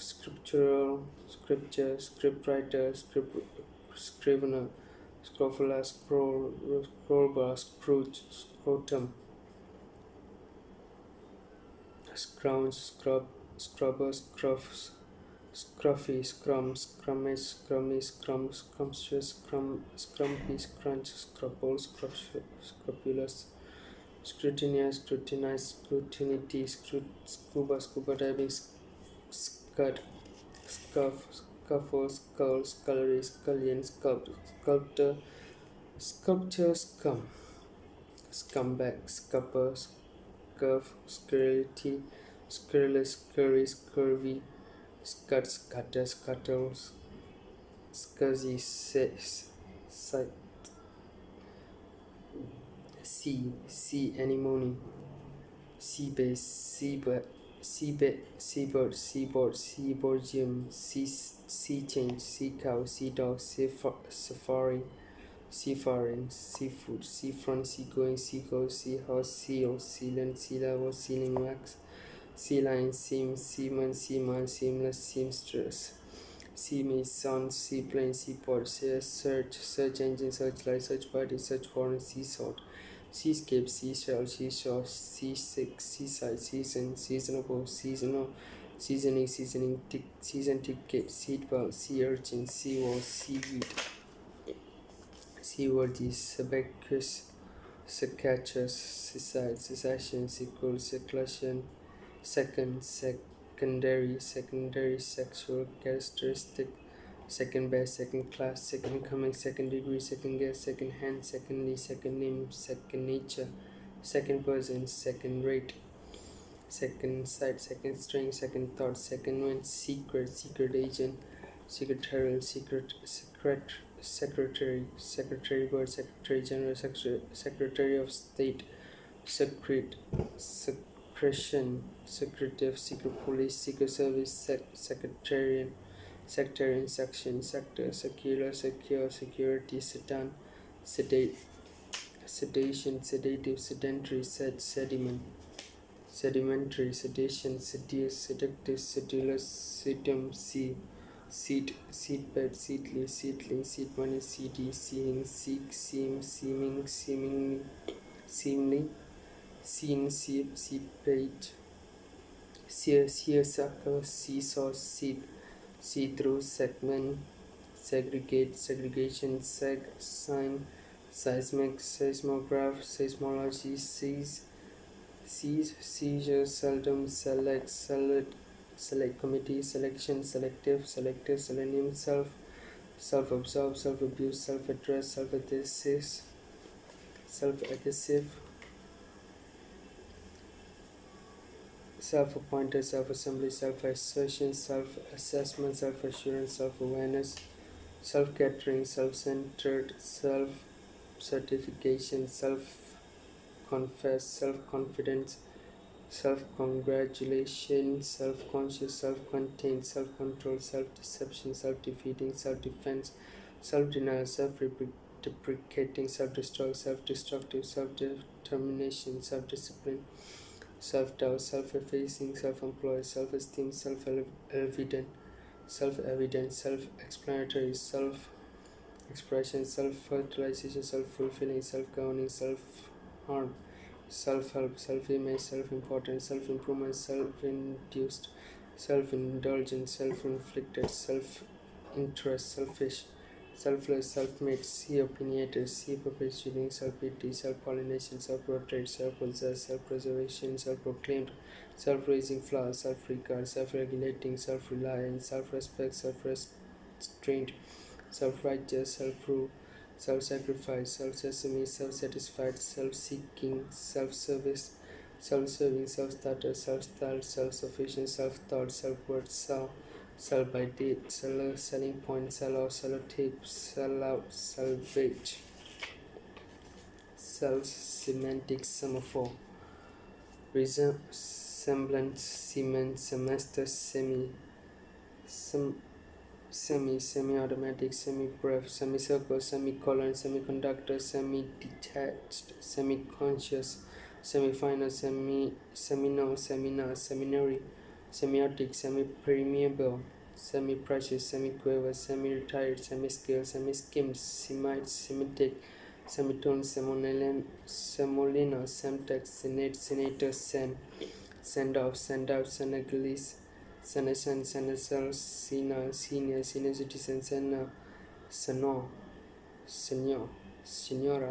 scripture, scriptwriter, scrivener, scrofula, scrollbar, scrotum, scrounge, scrubber, scruffy, scrumptious, scrumpy, scrunch, scrupulous, scrutinize, scrutinity, scuba diving, scud, scuffle, scullery, scullion, sculpture, scumbag, scupper, scurrility, scurrilous, scurvy, scuttles, scuzzy, sea anemone, sea bass, seabird, seaborgium, sea change, sea cow, sea dog, safari, seafaring, seafood, seafront, seagoing, seagull, seahorse, seal, sealant, sea level, sealing wax, sea lion, seam, seaman, seaman, seamless, seamstress, sea mason, seaplane, seaport, search engine, searchlight, search party, search warrant, sea salt, seascape, seashell, seashore, seasick, seaside, seasonable, seasonal, season season ticket, seatbelt, sea urchin, seawall, seaweed, seaworthy, sebacus, secatchus, secession, sequel, seclusion, secondary, sexual characteristic, second best, second class, second coming, second degree, second guess, second hand, secondly, second name, second nature, second person, second rate, second sight, second string, second thought, second wind, secret agent, secretarial, secretary bird, secretary general, secretary of state, secretion, secretive, secret police, secret service, secretarian, section, sector, secular, secure, security, sedation, sedative, sedentary, sedimentary, sedation, seduce, seductive, sedulous, sedum, seedbed, seedly, seedling, seed money, seedy, seeing, seeming, seemingly, seen, seepage, seersucker, seesaw, see-through, segment, segregate, segregation, sign, seismic, seismograph, seismology, seizure, seldom, select committee, selection, selective, selenium, self-absorbed, self-abuse, self-address, self-adhesive, self-appointed, self-assembly, self-assertion, self-assessment, self-assurance, self-awareness, self-catering, self-centered, self-certification, self-confess, self-confidence, self-congratulation, self-conscious, self-contained, self-control, self-deception, self-defeating, self-defense, self-denial, self-deprecating, self-destruct, self-destructive, self-determination, self-discipline, self-doubt, self-effacing, self-employed, self-esteem, self-evident, self-explanatory, self-expression, self-fertilization, self-fulfilling, self-governing, self-harm, self-help, self-image, self-importance, self-improvement, self-induced, self-indulgent, self-inflicted, self-interest, selfish, selfless, self-made, opinionated, perpetuating, self-pity, self-pollination, self-portrait, self-possessed, self-preservation, self-proclaimed, self-raising flower, self-regard, self-regulating, self-reliant, self-respect, self-restraint, self-righteous, self-rule, self-sacrifice, self-sesame, self-satisfied, self-seeking, self-service, self-serving, self-starter, self-styled, self-sufficient, self-thought, self-worth, sell by date, seller, selling point, sell-out, sellotape, sell-out, salvage, self-semantic, semaphore, semblance, cement, semester, semi-automatic, semi-breath, semicircle, semicolon, semiconductor, semi-detached, semi-conscious, semi-final, seminal, seminar, seminary, semiotic, semi-permeable, semi-precious, semi-quiver, semi-retired, semi-scale, semi-skimmed, semite, semitic, semitone, semolina, semtex, senator, send-off, send-out, Senegalese, Senesan, Senesal, senior citizen, senora,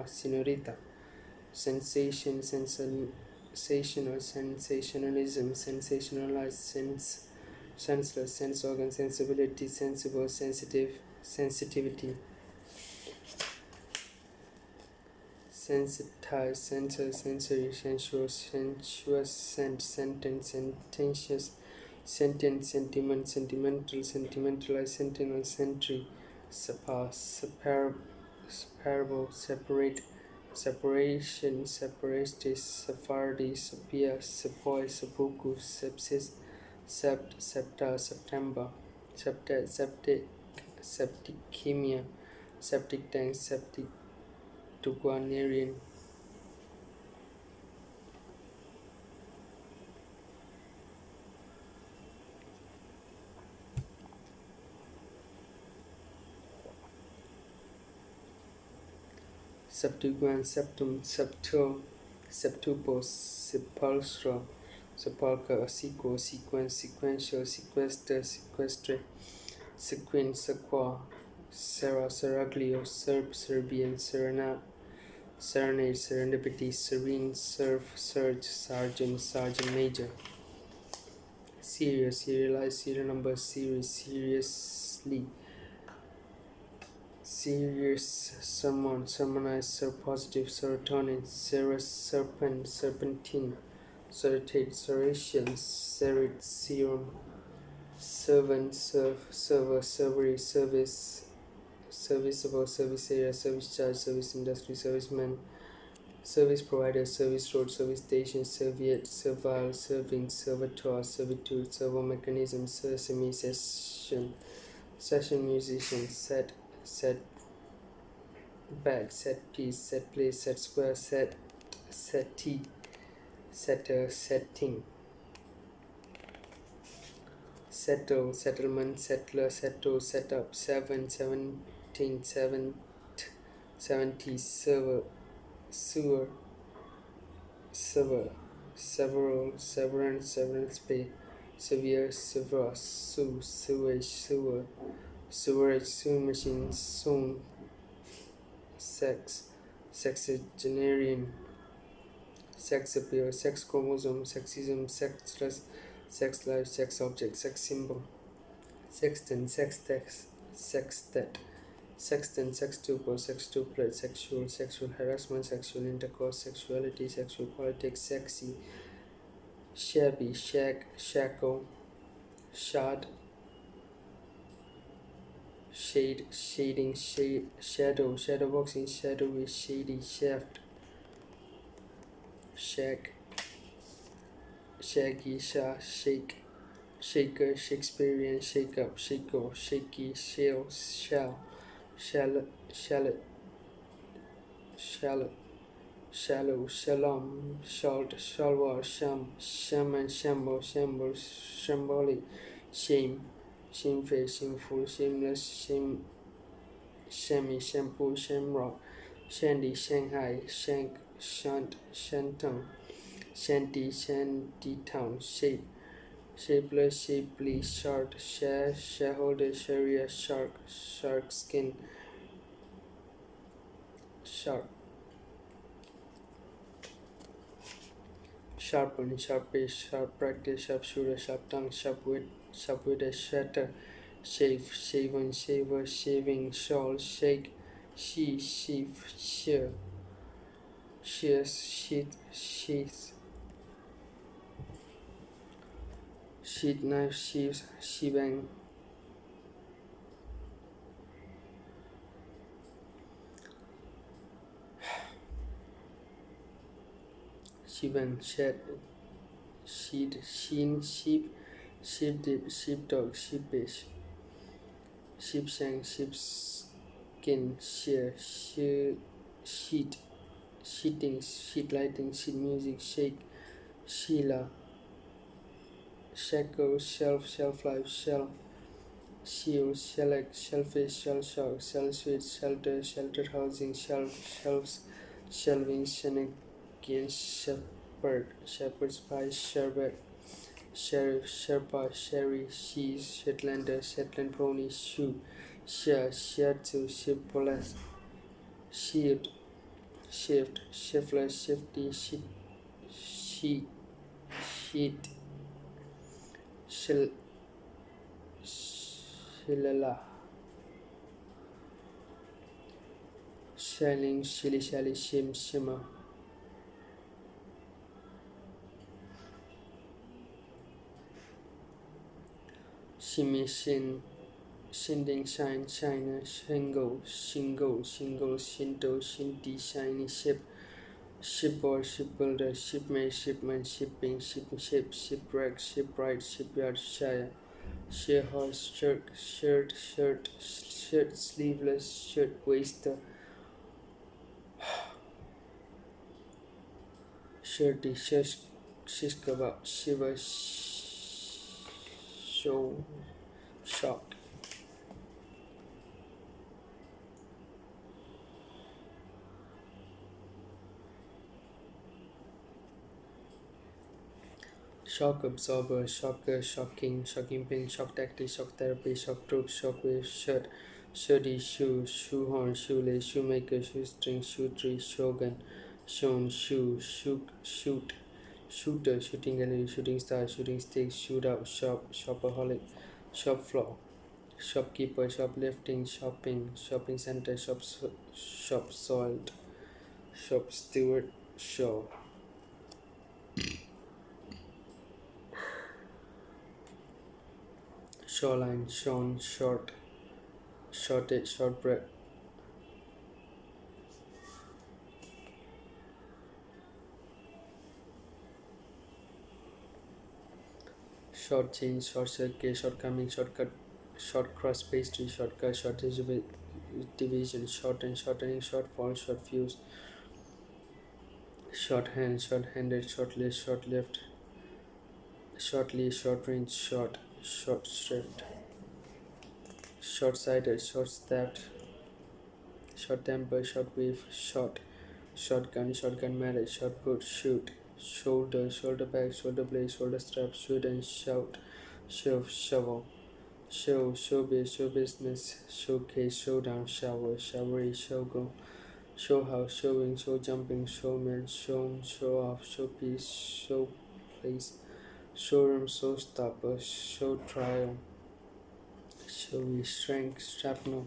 senorita, sensation, sensational, sensationalism, sensationalized, senseless, sense organ, sensibility, sensible, sensitive, sensitivity, sensitized, sensory, sensuous, sentence, sententious, sentient, sentiment, sentimental, sentimentalized, sentinel, sentry, separable, separate, separation, separatis, sephardi, sepia, sepoi, seppuku, sepsis, sept, septa, september, septet, septic, septicemia, septic tank, septuagenarian. Septuagint, septum, septur, septupos, sepulchra, sepulchre, sequel, sequence, sequential, sequester, sequestre, sequin, sequa, Serra, Seraglio, Serb, Serbian, Serena, Serenade, Serendipity, Serene, Serf, Surge, Sergeant, Sergeant Major. Serious, serialized, serial number, series, seriously, serious, sermon, sermonized, serpositive, serotonin, serous, serpent, serpentine, sertate, serration, serid, serum, servant, serve, server, servery, service, serviceable, service area, service charge, service industry, serviceman, service provider, service road, service station, serviette, servile, serving, servitor, servitude, servo mechanism, sesame, session, session musician, set bag, set piece, set place, set square, settee, setter, setting, settle, settlement, settler, settle, setup, 17, 70, server, sewer, sever, several, severance, severance pay, severe, severe, sue, sewage, sewer, sewerage, sewing machine, soon, sex, sexagenarian, sex appeal, sex chromosome, sexism, sexless, sex life, sex object, sex symbol, sextant, sex text, sextet, sextant, sextuple, sextuplet, sexual, sexual harassment, sexual intercourse, sexuality, sexual politics, sexy, shabby, shag, shackle, shard, shade, shading, shade, shadow, shadowboxing, shadowy, shady, shaft, shag, shaggy, shake, shaker, Shakespearean, shake up, shako, shaky, shale, shallot, shallot, shallow, shalom, shalt, shalwa, shaman, shamble, shambolic, shame, shamefaced, shameful, shameless, shammy, shampoo, shamrock, shandy, Shanghai, shank, shunt, shantung, shanty, shantytown, shape, shapeless, shapely, short, share, shareholder, sharia, shark skin, shark, sharpen, sharpish, sharp practice, sharpshooter, sharp tongue, sharpwitted, shatter, shave, shaven, shaver, shaving, shawl, shake, sheaf, shear, shears, sheath, sheath knife, sheaves, shebang, shed, sheed, sheen, sheep, sheepdip, sheepdog, sheepish, sheepshank, sheepskin, sheet, sheeting, sheet lighting, sheet music, shake, Sheila, shackle, shelf life, shell, shield, shellac, shellfish, shell shock, shell sweet, shelter, sheltered housing, shelves, shelving, shenanigan, shepherd's pie, sherbet, sheriff, sherpa, sherry, she's, Shetlander, Shetland pony, shoe, shiatsu, shippoles, shift, shiftless, shifty, sheet, shillala, shelling, shilly, shimmer, shimmy, Shinding, shine, shiner, shingle, shingle, shingle, shinto, shinty, shiny, ship, shipboard, shipbuilder, shipmate, shipman, shipping, shipwreck, shipwright, shipyard, shire, horse, shirt, sleeveless, shirt waister, shirty, shish kebab, shiver, show, shock. Shock absorber, shocker, shocking, shocking pin, shock tactic, shock therapy, shock troops, shockwave, shirt, shirty, shoehorn, shoelace, shoemaker, shoestring, shoe tree, shogun, shown, shoot, shooter, shooting gallery, shooting star, shooting stick, shootout, shop, shopaholic, shop floor, shopkeeper, shoplifting, shopping, shopping center, shop soiled, shop steward, show. Shoreline, shone, shortage, shortbread, short change, short circuit, shortcoming, shortcut, short cross pastry, shortcut, shortage division, shorten, shortening, shortfall, short fuse, shorthand, short-handed, short-lived, short-lived, shortly, short range, short shrift, short-sighted, short-stabbed, short temper, short wave, shotgun marriage, shot put, shoot, shoulder bag, shoulder blade, shoulder strap, shoot and shout, shovel, showbiz, show business, showcase, showdown, showery, showgirl, show house, showing, show jumping, showman, show off, showpiece, show place, showroom, showstopper, show trial, showy, shrank, shrapnel,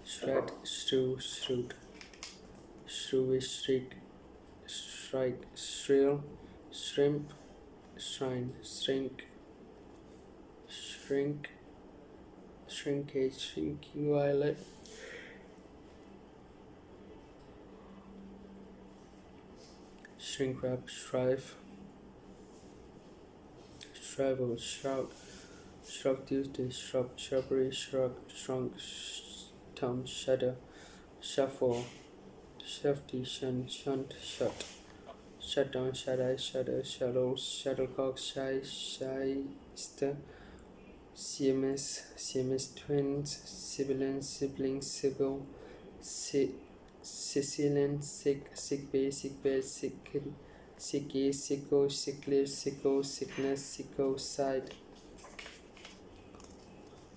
shred, shoot, shrewish, strike, shrill, shrimp, shrine, shrink, shrinkage, shrinking violet, shrink wrap, shrivel, shrub Tuesday, shrubbery, shrunk, town, shudder, shuffle, shufty, shunt, shutdown, shut-eye, shudder, shuttles, shuttlecock, shyster, Siamese twins, siblings, sibyl, Sicilian, sick bay, sicky, sicko, sicklive, sicko, sickness, sicko,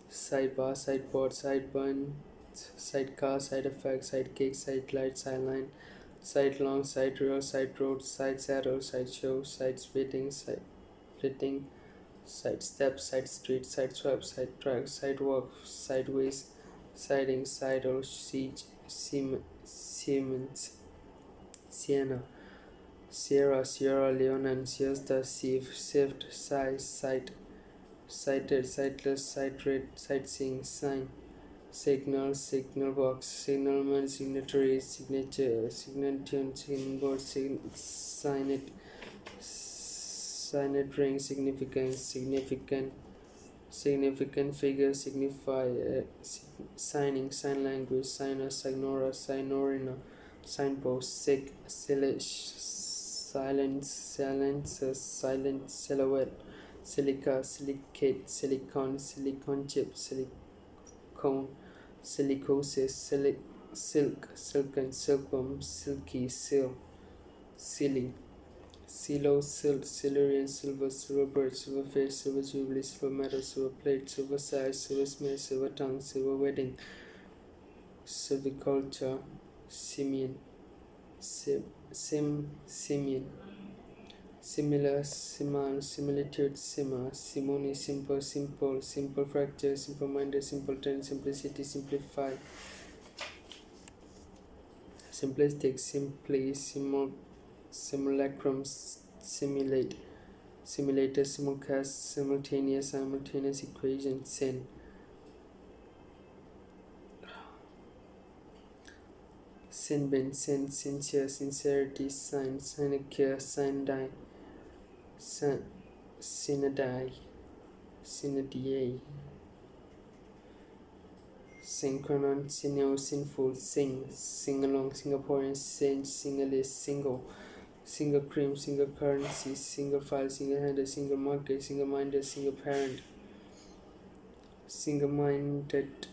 sidebar, sideboard, sideburn, sidecar, side effect, sidekick, sidelight, sideline, sidelong, side rail, side road, side saddle, side show, side splitting, side step, side street, side swap, side track, sidewalk, sideways, siding, sidle, siege, Siemens, Sienna, Sierra Leone, siesta, sift, size, sighted, sightless, sight rate, sightseeing, sign, signal box, signalman, signatory, signature, signatune, symbol, sign it ring, significant figure, signify, signing, sign language, signer, signorina, signpost, silent, silhouette, silica, silicate, silicon chip, silicone, silicosis, silken, silkworm, silky, silly, Silo, Silurian, silver bird, silver fish, silver jubilee, silver medal, silver plate, silver size, silver smith, silver tongue, silver wedding, silviculture, simian, simian, similar, similitude, simony, simple fracture, simple minded, simpleton, simplicity, simplify, simplistic, simulacrum, simulator, simulcast, simultaneous equation, sin, Sinbin, sincere, sincerity, sinecure, sindai, synodai, synodiae, synchronon, sineo, sinful, sing along, Singaporean, singalese, single cream, single currency, single file, single handed, single market, single minded, single parent, single minded,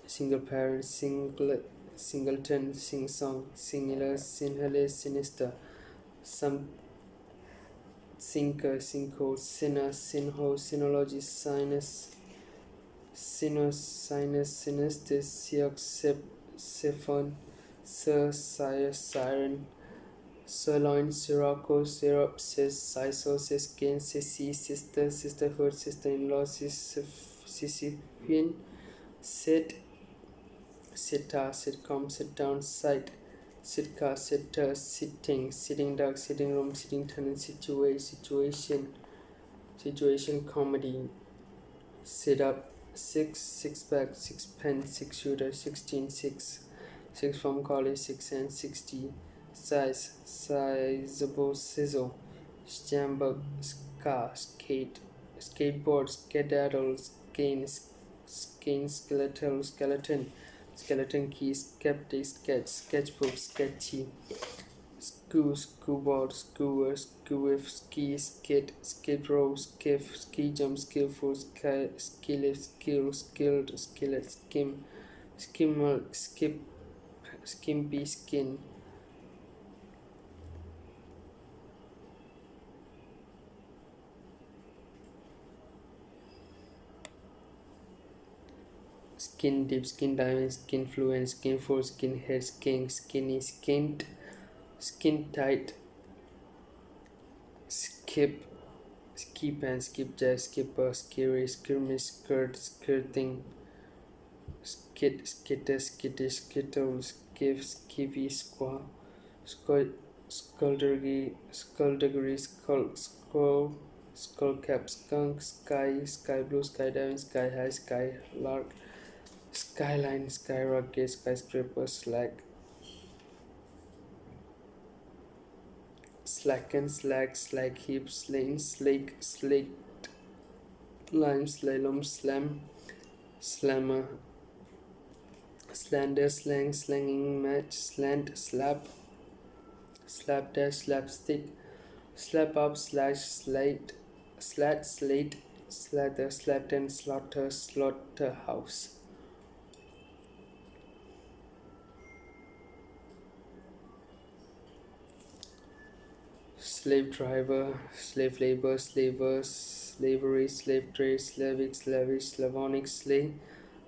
single parent, singleton, sing song, singular, sinhale, sinister, some sinker, sinkhole, sinner, sinho, sinology, sinus, sinus, sinistis, siok, siphon, sire, siren, sirloin, sirocco, syrup, sisal, siskin, sissy, sister, sisterhood, sister-in-law, Sisyphean, sit, sita, sitcom, sit down, sight, sitka, sitter, sitting duck, sitting room, sitting tenant, situation, comedy, sit up, six pack, sixpence, six shooter, 16, six from college, 6 and 60, size, sizable, sizzle, Stamberg, skateboard, skedaddle, skeleton key, skeptic, sketchbook, sketchy, schoolboard, skewer, skewiff, ski, skid row, skiff, ski jump, skillful, ski lift, skilled, skillet, skimmer, skimpy, skin, skin deep, skin diamond, skin fluent, skin full, skin head, skin, skinny, skint, skin tight, skip, skip and skip jazz, skipper, scary, skirmish, skirting, skitter, skittish, skittle, skivvy, skullduggery, skullcap, skunk, sky blue, skydiving, sky high, skylark, skyline, skyrocket, skyscraper, slacken, slag, heap, sling, slake, lime, slalom, slammer, slander, slanging, match, slant, slapdash, slapstick, slap up, slate, slather, slatten, slaughterhouse. Slave driver, slave labor, slavery, slave trade, slavish, Slavonic, sleazy,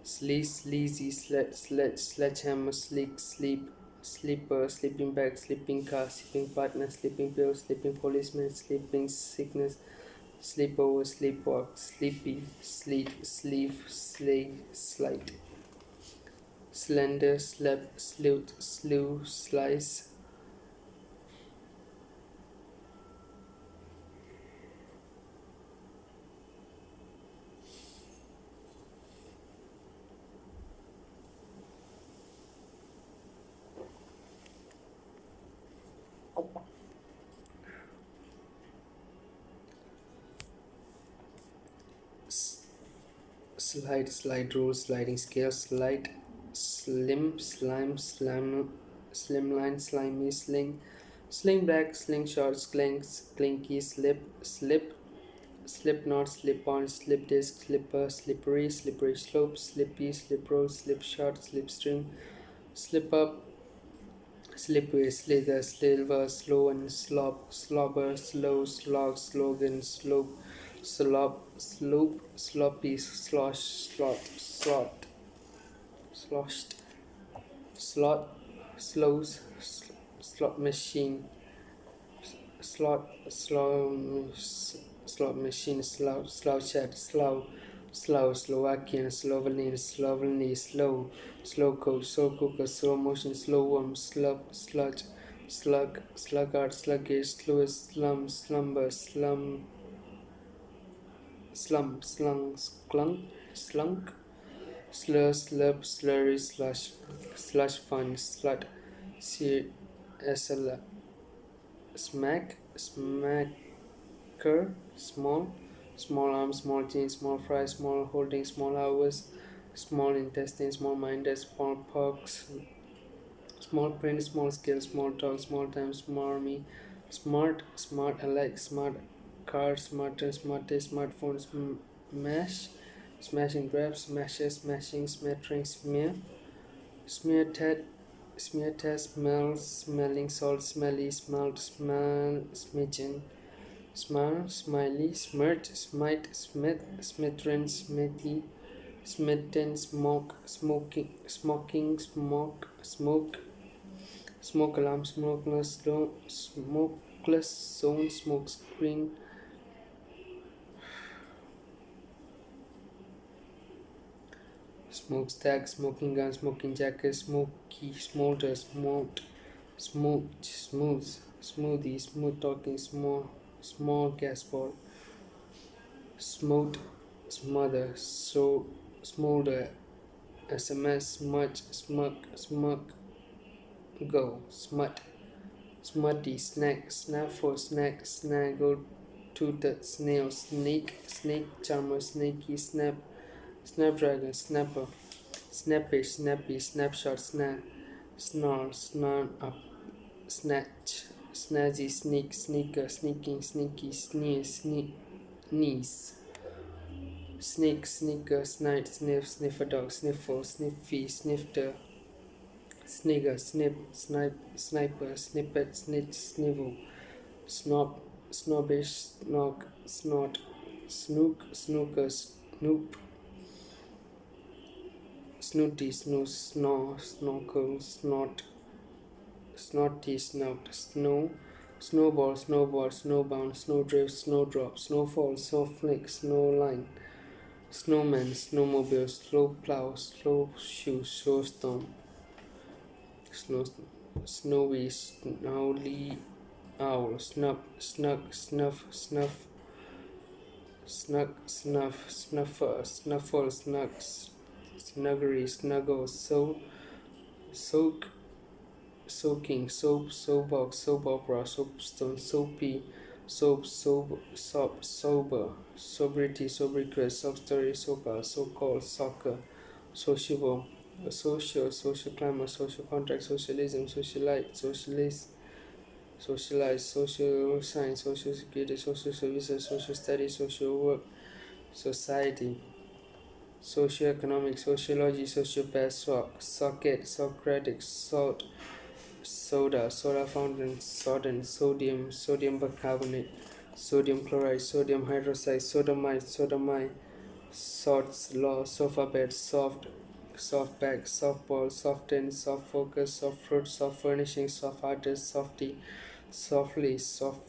sledgehammer, sleeper, sleeping bag, sleeping car, sleeping partner, sleeping pill, sleeping policeman, sleeping sickness, sleepover, sleepwalk, sleepy, sleet, sleeve, slight, slender, slew, slice. Slide rule, sliding scale, slide, slimline, slimy, sling back, slingshot, clinky, slip knot, slip on, slip disc, slipper, slippery slope, slippy, slip roll, slip shot, slipstream, slip up, slippery, slither, silver, slow and slobber, slog, slogan, sloppy, sloshed, slot, slows, slot machine, slot machine, slouchet, Slovakian, Slovenian, slow coach, slow cooker, slow motion, slow worm, sluggard, sluggish, slumber, slunk, slur, slurp, slurry, slush, slush fund, slut, SL, smack, smacker, small, small arm, small chin, small fry, small holding, small hours, small intestine, small minded, small pox, small print, small scale, small talk, small time, smarmy, smart, smart alike, smart car, smarter, smartest, smartphone, smash, smashing grab, smashes, smashing, smattering, smear tat, smear test, smell, smelling, salt, smelly, smelt, smell, smidgen, smile, smiley, smirt, smite, smith, smithrin, smithy, smitten, smoke, smoking, smoking, smoke, smoke alarm, smokeless zone, smoke screen, smokestack, smoking gun, smoking jacket, smoky, smolder, smoked, smoked, smooth, smoothie, smooth talking, small gas ball, smote, smother, so smolder, SMS, smudge, smug, go, smut, smutty, snack, snaffle, snack, snaggle, toothed, snail, snake, snake charmer, snaky, snapdragon, snapper, snappish, snappy, snapshot, snarl, snarl up, snatch, snazzy, sneak, sneaker, sneaking, sneaky, sneeze, sneeze, snake, sneaker, snide, sniff, sniffer dog, sniffle, sniffy, snifter, snigger, snip, sniper, snippet, snitch, snivel, snob, snobbish, snog, snot, snook, snooker, snoop, snooty, snooze, snore, snorkel, snot, snotty, snout, snow, snowball, snowboard, snowbound, snowdrift, snowdrop, snowfall, snowflake, snowline, snowman, snowmobile, slow plow, slow shoe, snowstorm, snow, snowy, snowly owl, snub, snug, snuff, snuff, snug, snuff, snuffer, snuffle, snugs, snuggery, snuggle, soak, soaking, soap, soapbox, soap opera, soapstone, soapy, sober, sobriety, sobriquet, sob story, sopa, so-called, soccer, sociable, social climber, social contract, socialism, socialite, socialist, socialize, social science, social security, social services, social studies, social work, society, socioeconomic, sociology, sociopath, socket, Socratic, soda fountain, sodium bicarbonate, sodium chloride, sodium hydroxide, sodomite, sorts, law, sofa bed, soft bag, softball, soften, soft focus, soft fruit, soft furnishing, soft artist, softy, softly, soft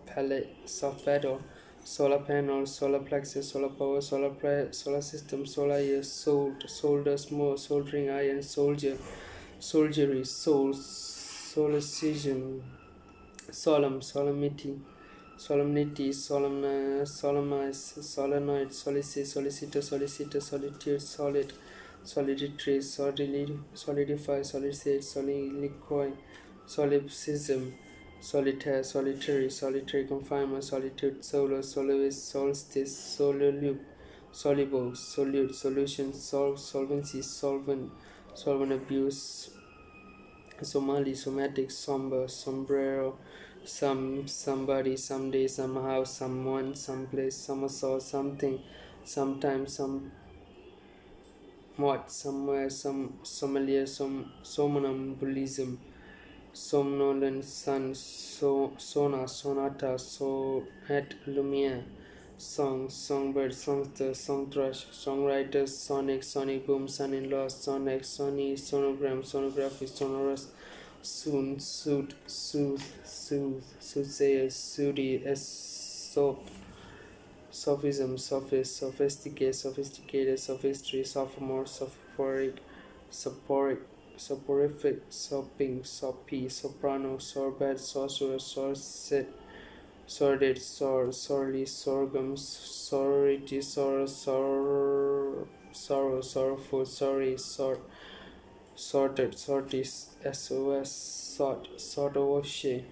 palette, soft pedal, solar panel, solar plexus, solar power, solar system, solar ear, solder, small, soldering iron, soldiery, solicitation, solemnity, solemnize, solenoid, solitude, solidity, solidify, solicit, soliloquy, solipsism, solitary confinement, solitude, soloist, solstice, soluble, solution, solvency, solvent abuse, Somali, somatic, somber, sombrero, somebody, someday, somehow, someone, someplace, somersault, something, sometime, somewhat, somewhere, sommelier, somnambulism, somnolent, sun, sonata, sonnet, lumiere, songbird, songster, song thrush, songwriters, sonic boom, son-in-law, sonic, sony, sonogram, sonography, sonorous, soothsayers, sooty, sophism, sophist, sophisticated, sophistry, sophomore, soporific, sopping, soppy, soprano, sorbet, sorcerer, sorcerer, sordid, sorely, sorghum, sorority, sorrow, sorrowful, sorry, sorted, sorties, sos, sort of she,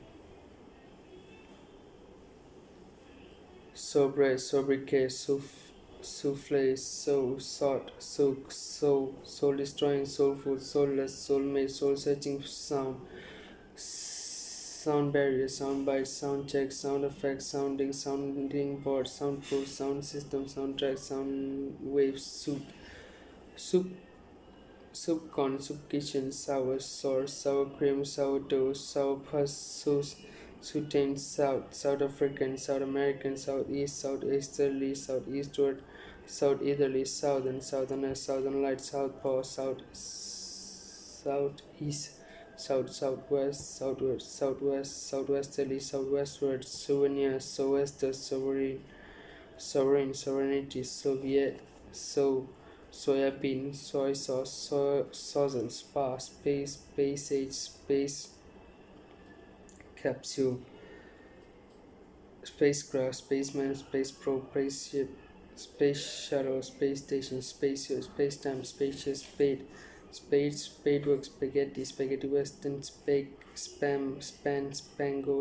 sobre, sobriquet, souffle, soul destroying, soulful, soulless, soulmate, soul searching sound barrier, sound bite, sound check, sound effects, sounding board, soundproof, sound system, soundtrack, sound waves, soup, soup corn, soup kitchen, sour sauce, sour cream, sourdough, sour pus, sauce, Sudan, South African, South American, Southeast, Southeasterly, Southeastward, Southeasterly, Southern, Southerners, Southern Light, Southpaw, Southeast, Southwesterly, Southwestward, Souvenir, Southwester, Sovereignty, Soviet, Soybean, soy sauce, sauce and spa, space age, space capsule, spacecraft, spaceman, space probe, spaceship, space shuttle, space station, spacesuit, space-time, spacious, spadework, spaghetti western, spango,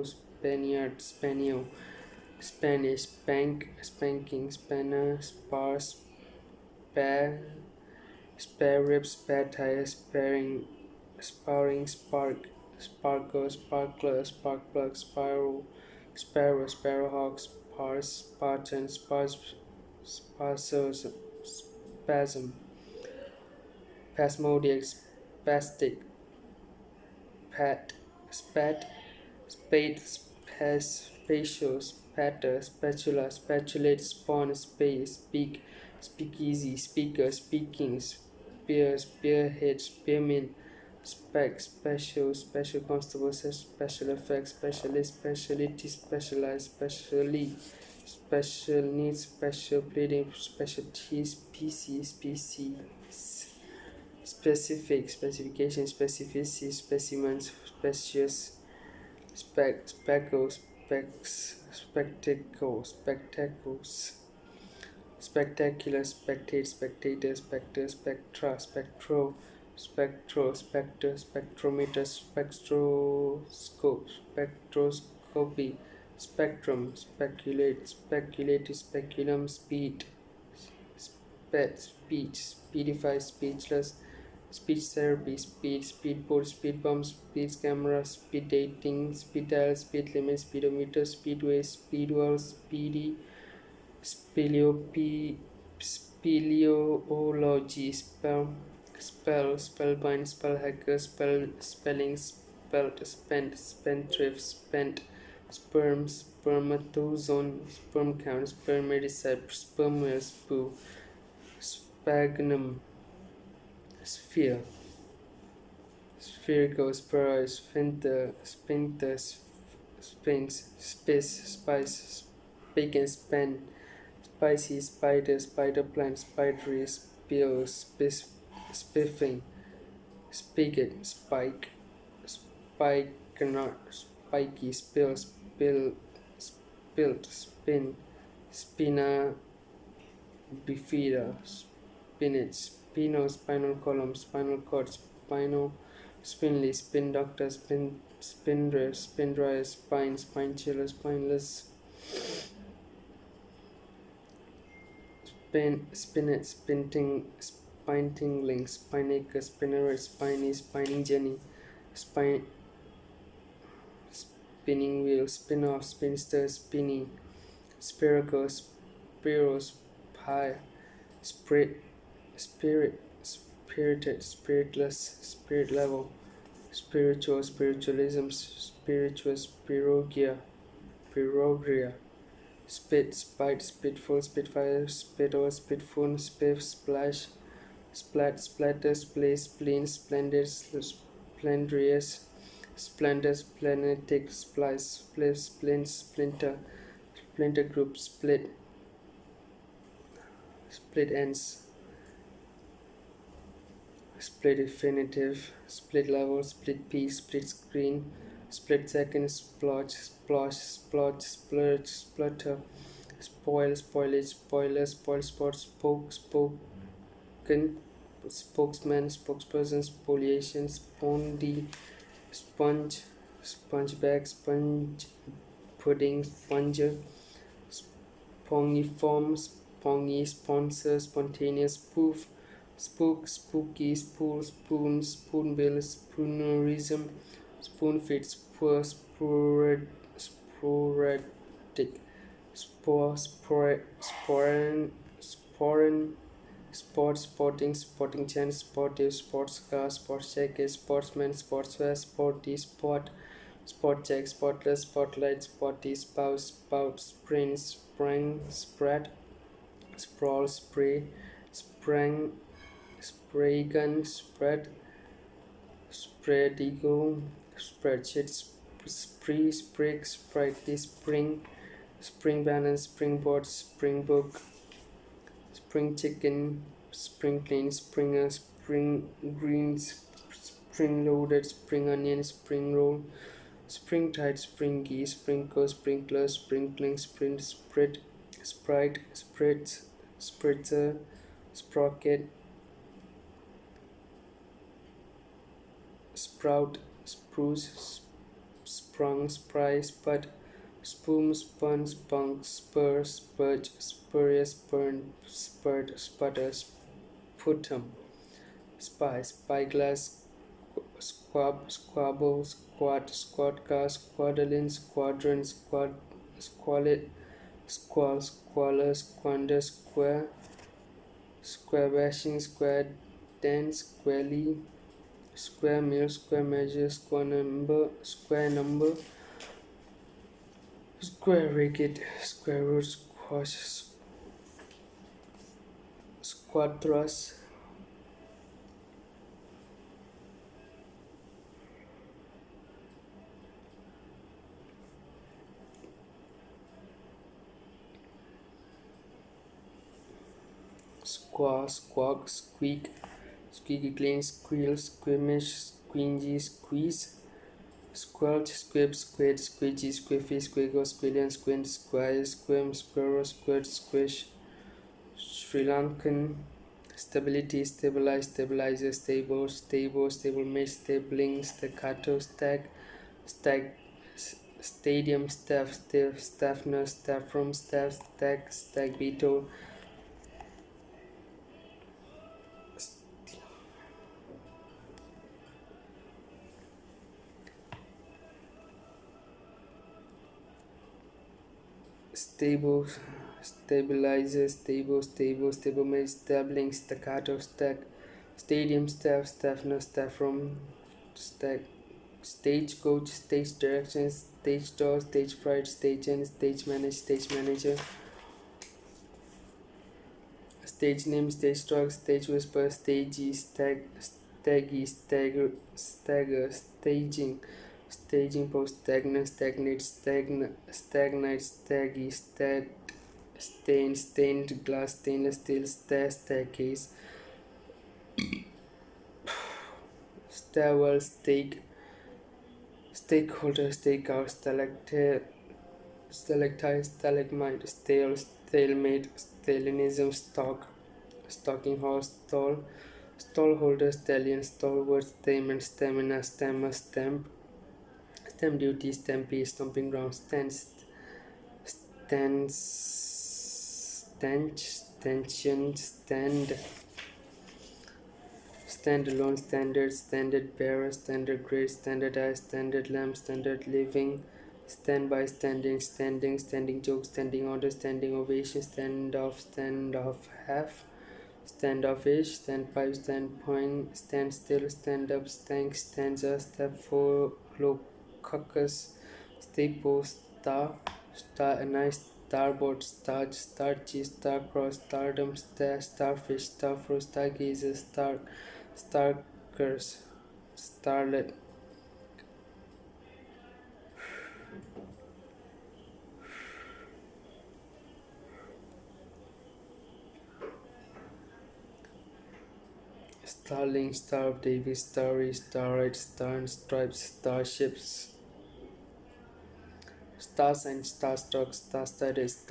spaniard, spanio, Spanish, spanking, spanner, spare, spare ribs, spare tires, sparring, sparkle, sparkler, spark plug, sparrowhawk, spartan, spasm, spasmodic, spastic, spat, spade, spatial, spatter, spatula, spatulate, spawn, space, speakeasy, speaker, speaking, spearhead, spearmint, special constable, special effects, specialist, speciality, specialized, special needs, special pleading, specialty, specific, specification, specificity, specimens, specious, speckles, spectacles, spectacular, spectator, spectro, spectrometer, spectroscopy, spectrum, speculum, speech, speedify, speechless, speech therapy, speedboat, speed bumps, speed camera, speed dating, speed dial, speed limit, speedometer, speedway, speedwell, speedy, speleology, spellbind, spell hacker, spelling, spendthrift, spent, spermatozoon, sperm count, spermaticide, spermware, sphagnum, sphere, spherical, spheroid, sphincter, sphinx, spice, bacon, span, spicy, spider plant, spidery, spear, spiffing, spigot, spikenard, spiky, spilt, spina bifida, spinach, spinal column, spinal cord, spinally, spin doctor, spin dryer, spine chiller, spineless, spinach, spine tingling, spinnaker, spinneret, spinning jenny, spine, spinning wheel, spin off, spinster, spinny, spherical, spiros, pie, spirited, spiritless, spirit level, spiritual, spiritualism, spirituous, pirogria, spit, spite, spitful, spitfire, spittle, spitful, spiff, splash, splatter, splace, spleen, splendid, splendrious, splendor, splenetic, splice, splinter group, split ends, split definitive, split level, split piece, split screen, split second, splotch, splosh, splotch, splurge, splutter, spoil, spoilage, spoiler, spoil spot, spoke, spoken, spokesman, spokesperson, spoliation, spondy, sponge, spongeback, sponge, pudding, sponger, spongiform, spongy, sponsor, spontaneous, spoof, spook, spooky, spool, spoon, spoonbill, spoonerism, spoonfit, spur, sporadic, sporan, sport, sporting, sporting chance, sportive, sports car, sports jacket, sportsman, sportswear, sporty, sport, spot check, spotless, spotlight, spotty, spouse, spout, sprint, sprang, spread, sprawl, spray, sprang, spray gun, spread, spreadigo, spreadsheet, spree, sprig, sprightly, spring, spring balance, springboard, springbook, spring chicken, spring clean, springer, spring greens, spring loaded, spring onion, spring roll, spring tide, springy, sprinkle, sprinkler, sprinkling, sprint, sprit, sprite, spritz, spritzer, sprocket, sprout, spruce, sprung, spry, spud, spoon, spun, spunk, spur, spurge, spurious, spurn, spurt, sputter, sputum, spy, spyglass, squab, squabble, squat, squad car, squadron, squadron, squalid, squall, squalor, squander, square, square bashing, square dance, squarely, square meal, square measure, square number, square wicket, square root, squash, squad thrust, squaw, squawk, squeak, squeaky clean, squeal, squeamish, squingy, squeeze, squelch, squib, squid, squidgy, squiffy, squiggle, squillion, squint, squire, squim, squirrel, squirt, squish, Sri Lankan, stability, stabilize, stabilizer, stable, stable, stablemate, stabling, staccato, stag, stadium, staff, staffner, staffroom, stag beetle, stable, stabilizer, stablemate, stabling, staccato, stadium, staffner, staffroom, stag, stagecoach, stage directions, stage door, stage fright, stage end, stage manager, stage name, stage struck, stage whisper, stagey, stagger, staging post, stagnate, staggy, stained glass, stainless steel, staircase, stairwell, stakeholder, stakeout, stalactite, stalagmite, stalemate, stalinism, stalking horse, stallholder, stallion, stalwart, stamen, stamina, stammer, stamp duty, stampede, stomping ground, stanchion, standalone, standard bearer, standard grade, standardized, standard lamp, standard living, standby, standing joke, standing order, standing ovation, standoff, half, standoffish, standpipe, standpoint, stand still, stand up, stanza, step four, locucus, staple, nice, starboard, starchy, starcross, stardom, starfish, starfrost, stargazer, starkers, starlet, starling, star of Davis, starry, starlight, stern, stripes, starships, star sign, starstruck, star status,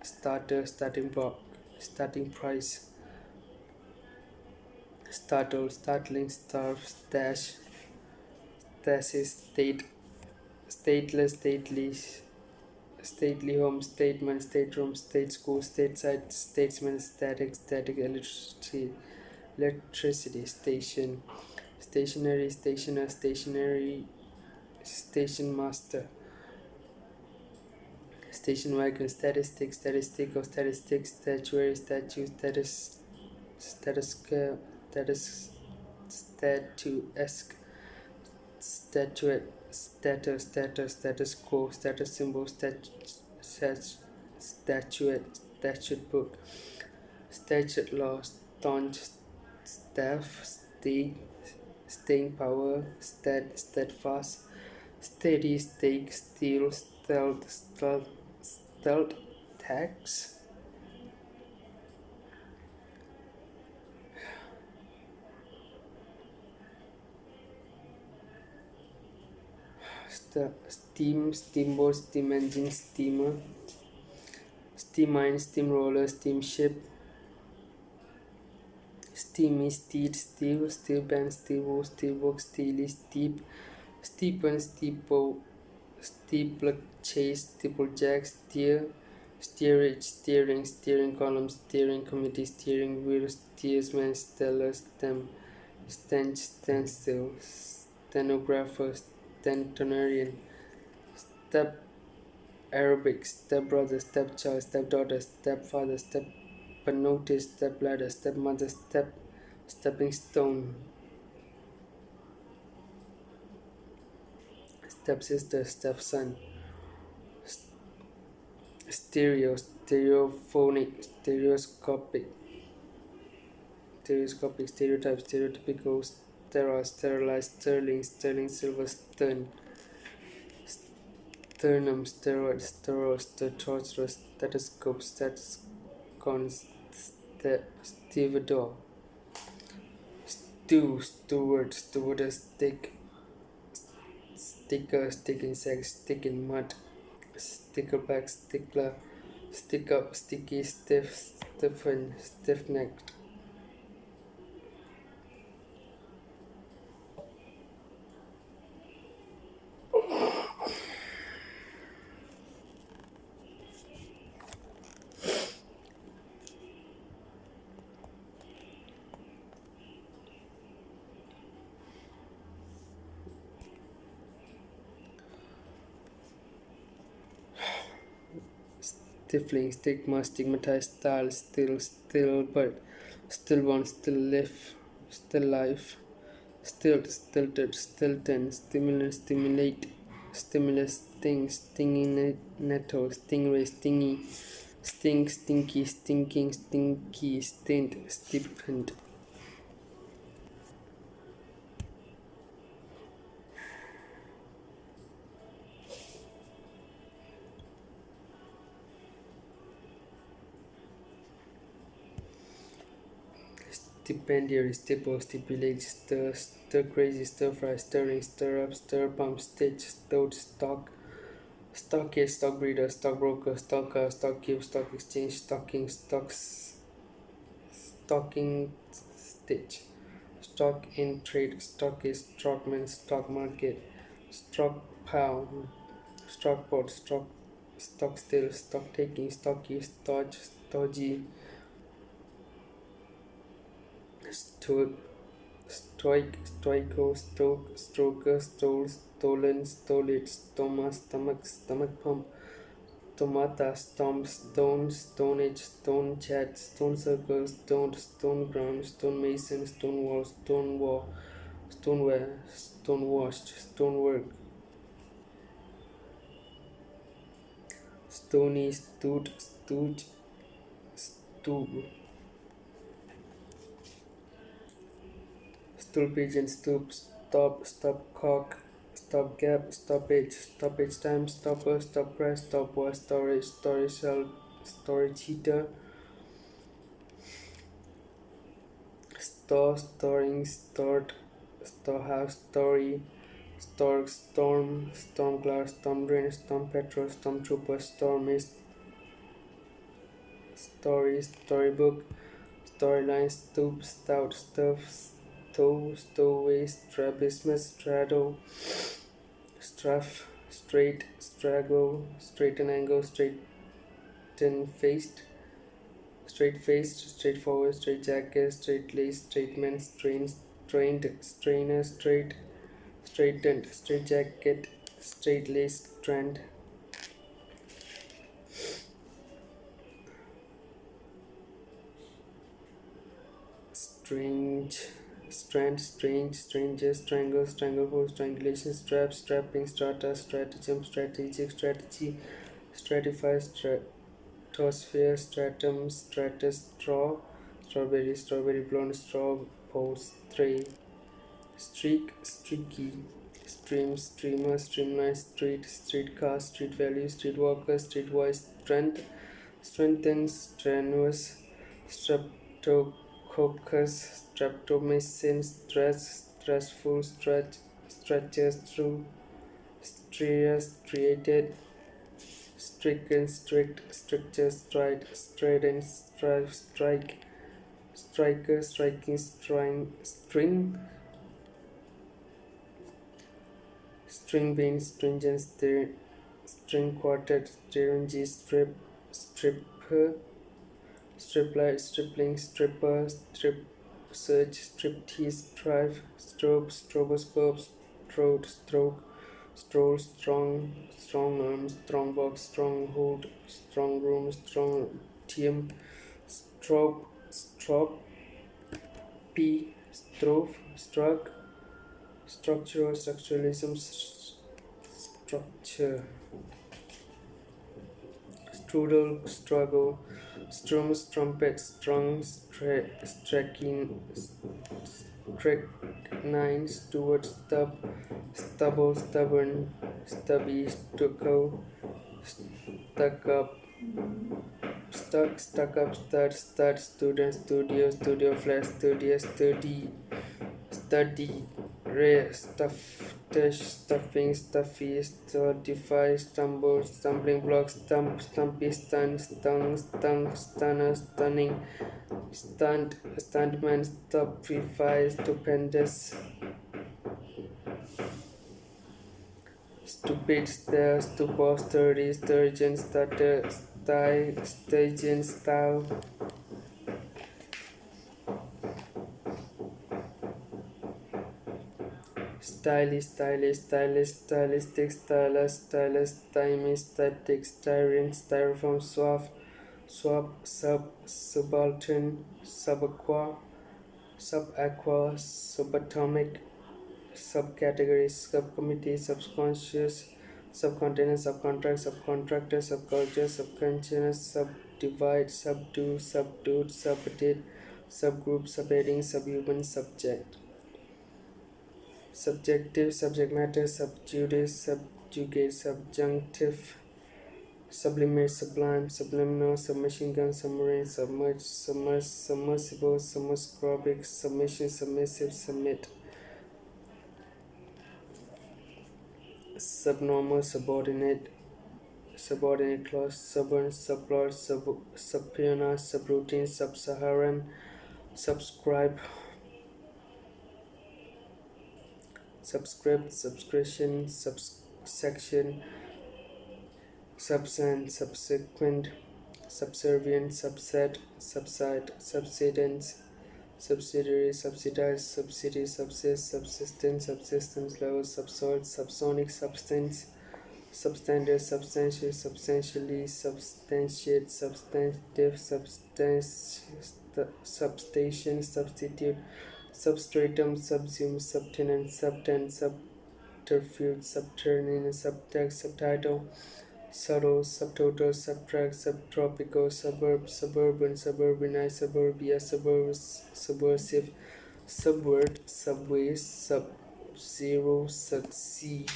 starter, starting block, starting price, startle, startling, starve, stash, stasis, state, stateless, stately home, statement, stateroom, state school, stateside, statesman, static, electricity, station, stationary, stationer, stationary, station master, station wagon, statistic, statistical, statistic, statuary, statue, statuesque, statuette, status quo, status symbol, statute book, statute law, staunch, staff, staying power, steadfast, steady, stake, steel, stealth, tax, steamboat, steam engine, steamer, steam mine, steamroller, steamship, steamy, steed, steel band, steelbook, steely, steepen, steeplechase, steeplejack, steerage, steering column, steering committee, steering wheel, steersman, stellar, standstill, stenographer, stentonarian, step Arabic, stepbrother, stepchild, stepdaughter, stepfather, stepnotice, stepladder, stepmother, stepping stone, stepsister, stepson, stereophonic, stereoscopic, stereotype, stereotypical, sterile, sterilized, sterling, silver, sternum, steroid, stertorus, stethoscope, statuscon, stevedore, stewardess, sticker, stick insect, stick in mud, stickleback, stickler, stick up, sticky, stiffen, stiff-necked. Stifling, stigma, stigmatized, style, stillbirth, stillborn, still life, stilt, stilted, stilton, stimulant, stimulate, stimulus, stinging nettle, stingray, stingy, stinky, stinking, stinky, stint, stipend. Stipendiary, stipple, stipulate, stir crazy, stir fry, stirring, stir up, stir pump, stitch, stoat, stockade, stock breeder, stockbroker, stocker, stock cube, stock exchange, stocking stitch, stock in trade, stockist, stockman, stock market, stockpile, stockport, stock still, stock taking, stocky, stodgy, stoico, stroker, stolen, stolid, stomach pump, tomata, stone age, stone chat, stone circle, stone ground, stone mason, stone wall, stoneware, stone washed, stonework, stony, stool, stool pigeon, stop cock, stoppage time, stopper, stop press, stopwatch, storage cell, storage heater, storing, storehouse, story, Stork, Storm, Stormcloud, Stormdrain, Storm Petrol, Stormtrooper, Stormist, Story, Storybook, Storyline, Stoop, Stout, Stuff, Stowaway, Strabismus, Straddle, Straff, Straight, Straggle, Straighten Angle, Straight faced, straightforward, straight jacket, straight lace, straight man, strained, strainer, straightened, straight jacket, straight lace, trend. Strange, stranger, strangle, stranglehold, strangulation, strap, strapping, strata, stratagem, strategic, strategy, stratify, stratosphere, stratum, stratus, strawberry, blonde, straw, pose, streak, streaky, streamer, streamline, streetcar, street value, streetwalker, streetwise, strengthen, strenuous, streptococcus, streptomycin, stressful, stretches through, created, stricken, strict, stricture, strident, striker, striking, string, string bean, stringent, string quartet, stringy, stripper, striplight, stripling, stripper, strip search, striptease, strive, stroboscope, stroll, strong arm, strong box, stronghold, strong room, strong team, strop, struck, structuralism, structure, strudel, struggle, strums, trumpet, strung, streckenine, steward, stubble, stubborn, stubby, stucco, stuck up, stud, student, studio, flash, study, rare, stuffing, stuffy, stultify, stumble, stumbling block, stumpy, stunner, stunning, stuntman, stupefy, stupendous, stupid, stupor, sturdy, sturgeon, stutter, sturgeon, style, stylistic, stylus, stymie, static, styrene, styrofoam, subaltern, subaqua, subatomic, subcategory, subcommittee, subconscious, subcontainer, subcontractor, subculture, subconscious, subdivide, subdued, subedit, subgroup, subheading, subhuman, subjective, subject matter, subjudice, subjugate, subjunctive, sublimate, sublime, subliminal, submachine gun, submarine, submersible, submuscrobic, submission, submissive, submit, subnormal, subordinate clause, suburban, subplot, subpoena, subroutine, sub-Saharan, subscribe, subscript, subscription, subsection, substance, subsequent, subservient, subset, subsidence, subsidiary, subsidize, subsidy, subsist, subsistence level, subsoil, subsonic, substance, substandard, substantial, substantially, substantiate, substantive, substation, substitute, substratum, subsume, subtenant, subterfuge, subterranean, subtext, subtitle, subtle, subtotal, subtract, subtropical, suburb, suburban, suburbanized, suburbia, subversive, subvert, subway, sub-zero, succeed.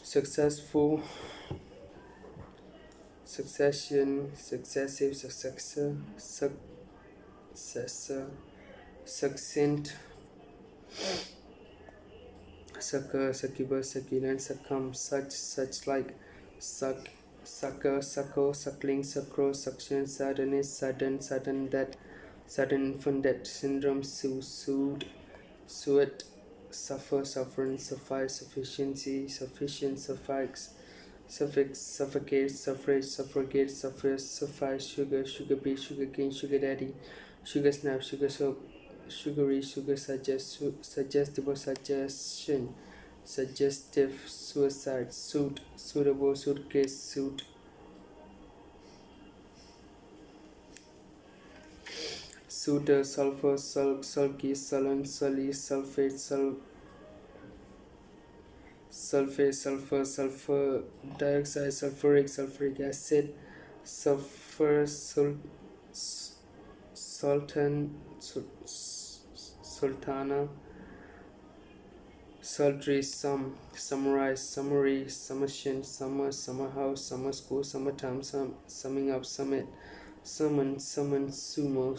Successful, succession, successive, successor, succinct, succor, succubus, succulent, succumb, such like, suck, sucker, suckle, suckling, sucro, suction, suddenest, sudden that, sudden infant death, syndrome, sued, suet, suffer, sufferance, suffice, sufficiency, sufficient, suffix, suffocate, suffrage, suffragate, suffers, suffice, sugar, sugar beet, sugar cane, sugar daddy, sugar snap, sugar soap, sugary, sugar suggest, suggestible, suggestion, suggestive, suicide, suit, suitable, suitcase, suit, suitor, sulfur, sulky, sullen, sully, sulfate, sulfur dioxide, sulfuric acid, sulfur, sultana, sultry, summarize, summary, summation, summer house, summer school, summertime, summing up, summit, summon, sumo,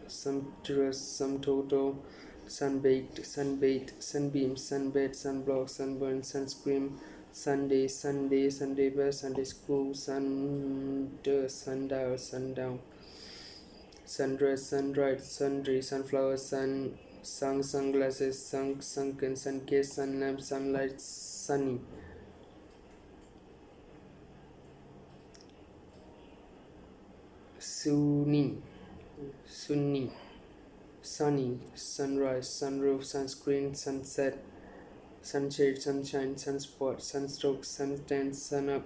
sumptuous, sum total, sunbaked, sunbeam, sunbed, sunblock, sunburn, sunscreen, Sunday, Sunday best, Sunday school, sundial, sundown, sundress, sundried, sundry, sunflower, sunglasses, sunken, suncase, sunlamp, sunlight, sunny. Sunny, sunny, sunrise, sunroof, sunscreen, sunset, sunshade, sunshine, sunspot, sunstroke, suntan, sunup,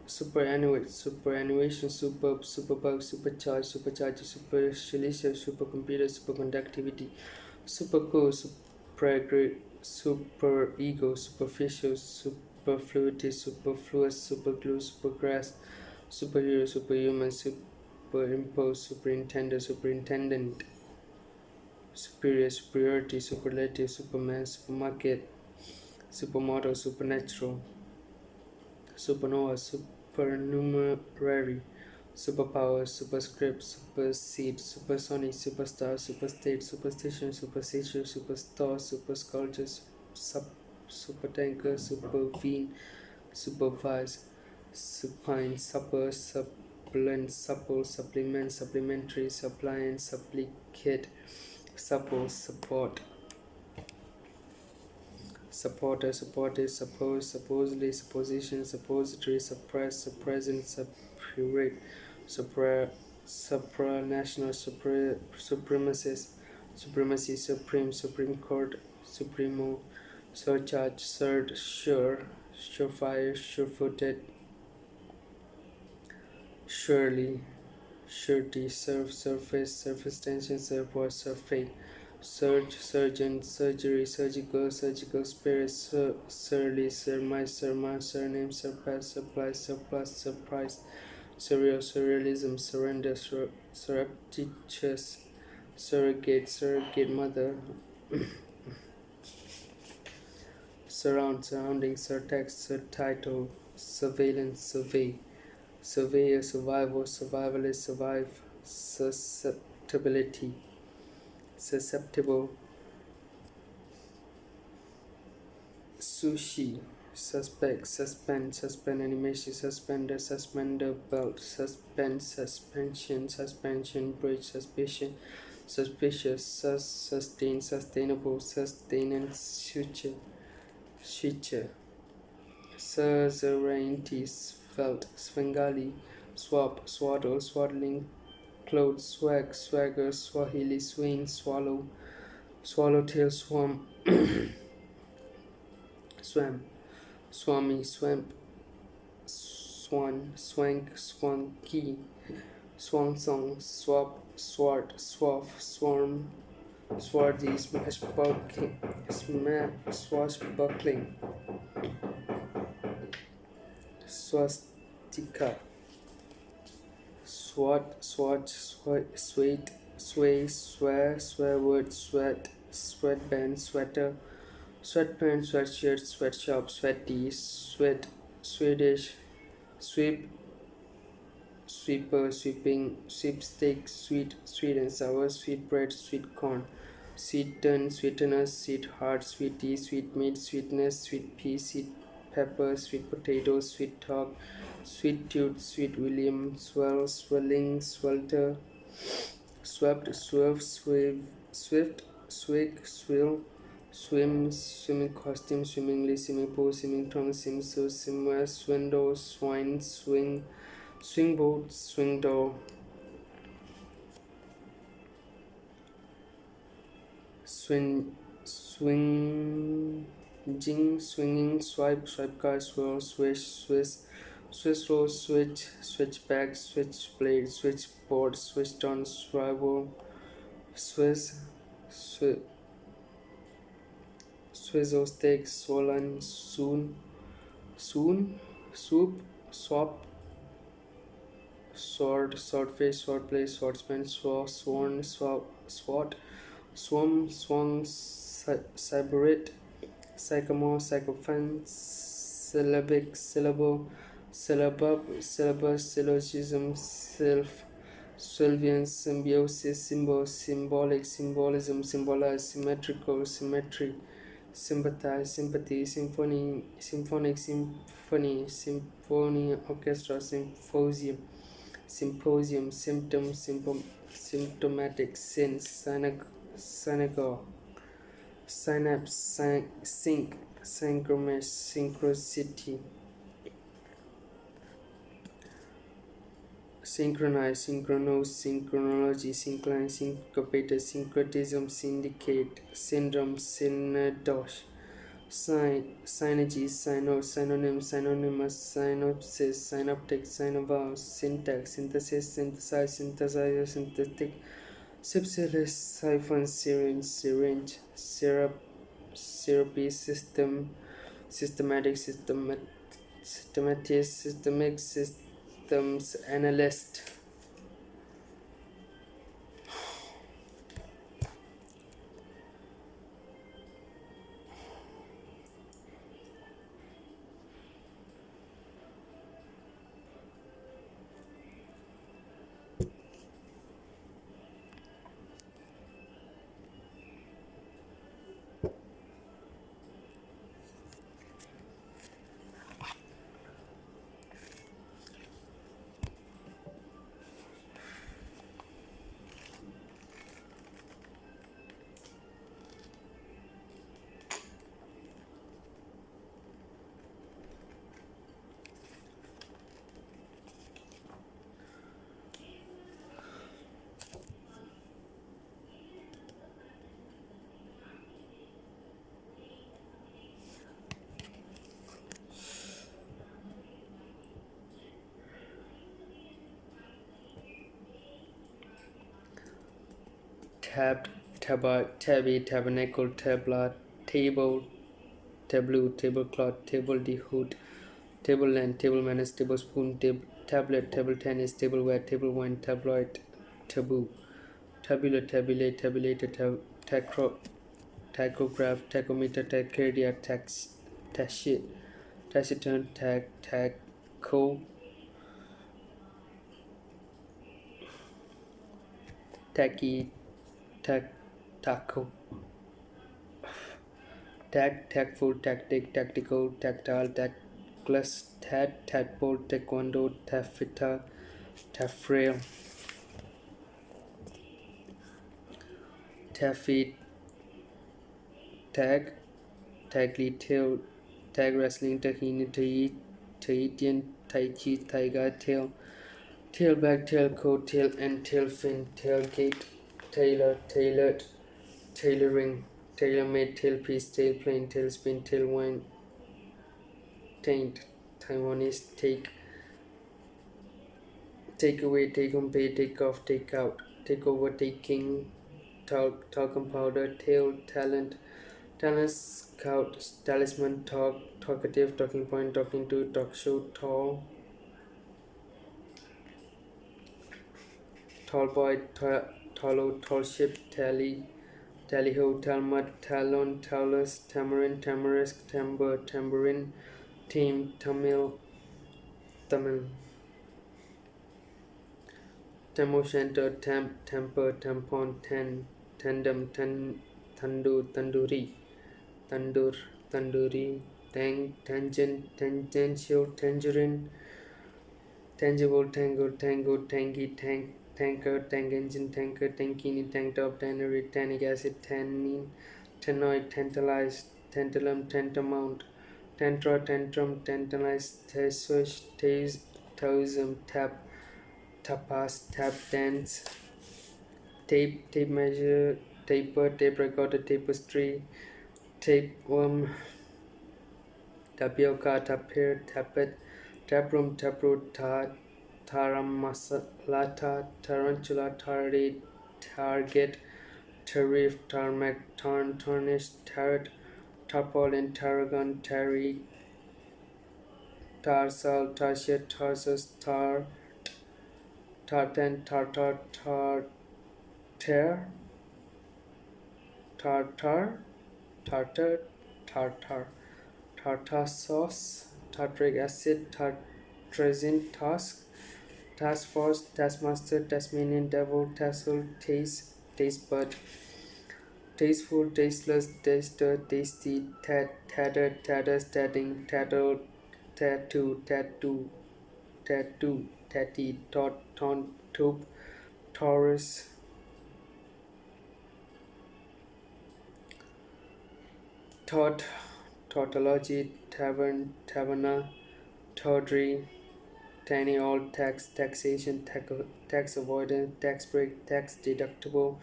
superannuate, superannuation, superb, superbug, supercharger, supercilious, supercomputer, superconductivity, supercool, superego, superficial, superfluity, superfluous, superglue, supergrass, superhero, superhuman, superimpose, superintendent, superintendent, superior, superiority, superlative, superman, supermarket, supermodel, supernatural, supernova, supernumerary, superpower, superscript, supersede, supersonic, superstar, superstate, superstition, superstition, superstore, supersculpture, supertanker, supervene, supervise, supine, supper, supplement, supple, supplement, supplementary, suppliant, supplicate, supple, support, supporter, supportive, suppose, supposedly, supposition, suppository, suppress, suppressant, suppurate, supranational, supremacist, supremacy, supreme, supreme court, supremo, surcharge, sure, surefire, sure-footed, surely, surety, surface, surface tension, surport, surfeit, surge, surgeon, surgery, surgical, surgical spirit, surly, surmise, surname, surpass, supply, surplus, surprise, surreal, surrealism, surrender, surreptitious, surrogate mother, surrounding, surtext, surtitle, surveillance, surveyor, survival, survivalist, survive, susceptible, sushi, suspect, suspend animation, suspender belt, suspension bridge, suspicious, sustainable, sustenance, future, suzerainty, felt, Svengali, swaddle, swaddling, clothes, swagger, Swahili, swain, swallowtail, swami, swamp, swan, swank, swanky, swansong, sword, swath, swarm, swarthy, swashbuckling, swastika, swatch, sway, swearword, sweatband, sweater, sweatpants, sweatshirt, sweatshop, sweaty, Swedish, sweep, sweeper, sweeping, sweepstake, sweet, sweet and sour, sweet bread, sweet corn, sweeten, sweeteners, sweetheart, sweet tea, sweet meat, sweetness, sweet pea, sweet pepper, sweet potato, sweet talk, sweet tooth, sweet William, swell, swelling, swelter, swept, swerve, swift, swig, swill, swim, swimming costume, swimmingly, swimming pool, swimming tongue, swimsuit, swimwear, swindle, swine, swing, swing boat, swing door, swing, swinging, swinging, swipe, swipe car, swirl, swish, swiss, swiss roll, switch, switchback, switchblade, switchboard, switch on, swivel, Swiss, Swi- Swizzle steak, swollen, soon, soup, swap, sword, swordfish, swordplay, swordsman, sworn, swat, swum, swung, cyberite, sycamore, sycophant, syllabic, syllable, syllabub, syllabus, syllogism, sylph, Sylvian, symbiosis, symbol, symbolic, symbolism, symbolize, symmetrical, symmetry, sympathize, sympathy, symphony, symphonic, symphony, symphony, orchestra, symposium, symposium, symptom, symptomatic, synagogue, synapse, sync, synchromesh, synchronicity, synchronize, synchronous, synchronology, syncline, syncopated, syncretism, syndicate, syndrome, synodos, synergy, synonym, synonymous, synopsis, synoptic, synoval, syntax, synthesis, synthesize, synthesizer, synthetic, syphilis, siphon, syringe, syrup, syrupy, systematic, systematist, systemic, systems analyst. Tabbed, tabby, tabernacle, tabla, table, tableau, tablecloth, table d'hote, table land, table manners, tablespoon, tablet, table tennis, tableware, table wine, tabloid, taboo, tabular, tabulate, tabulator, tachograph, tachometer, tachycardia, taciturn, tacho, tacky, taco, tactful, tactic, tactical, tactile, tactless, tadpole, taekwondo, taffeta, taffrail, taffy, tagly, tag wrestling, tahini, Tahitian, Tai Chi, Taiga, tailback, tailcoat, tail end, tail fin, tailgate, tailored, tailoring, tailor-made, tailpiece, tailplane, tailspin, tailwind, taint, Taiwanese, take away, take home, pay, take off, take out, take over, taking, talcum powder, tail, talent, scout, talisman, talkative, talking point, talking to, talk show, tall boy, tall ship, tallyho, talmud, talon, talus, tamarind, tamarisk, tambour, tambourine, team, Tamil, Tamil, Temocenter, temper, tampon, tandem, tandur, tanduri, tangential, tangerine, tangible, tanker, tangengine, tanker, tankini, tank top, tannery, tannic acid, tannin, tannoid, tantalized, tantalum, tantamount, tantra, tantrum, tantalized, taswish, taism, tapas, tap dance, tape measure, taper, tape recorder, tapestry, tapeworm, tapioca, tapir, tapet, taproom, taproot, taram masalata, tarantula, target, tariff, tarmac, tarnish, tarot, tarpaulin, tarragon, tarsal, tarsia, tarsus, tartan, tartar, tartar, tartar sauce, tartaric acid, tartrazine, task force, taskmaster, Tasmanian devil, tassel, taste bud, tasteful, tasteless, taster, tasty, tattered, tatting, tattled, tattoo, tatty, taupe, Taurus, tautology, taverna, tawdry, tiny old taxation, tax avoidance, tax break, tax deductible,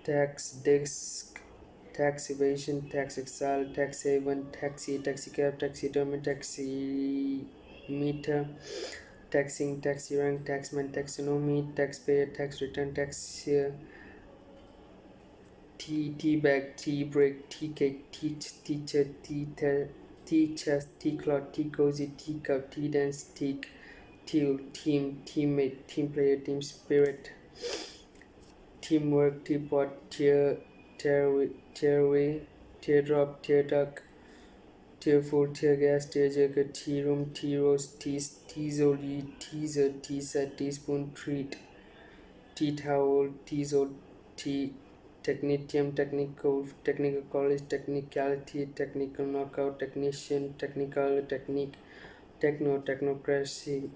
tax disc, tax evasion, tax exile, tax haven, taxicab, taxidermy, taximeter, taxing, taxi rank, taxman, taxonomy, taxpayer, tax return, taxier, tea bag, tea break, tea cake, teacher, tea chest, tea cloth, tea cozy, tea cup, tea dance, teammate, team player, team spirit, teamwork, teapot, tearway, teardrop, tear duck, tearful, tear gas, tearjerker, tea room, tea roast, teasel, teaser, tea set, teaspoon, treat, tea towel, teasel, tea technetium, technical college, technicality, technical knockout, technician, technical, technique, technocracy,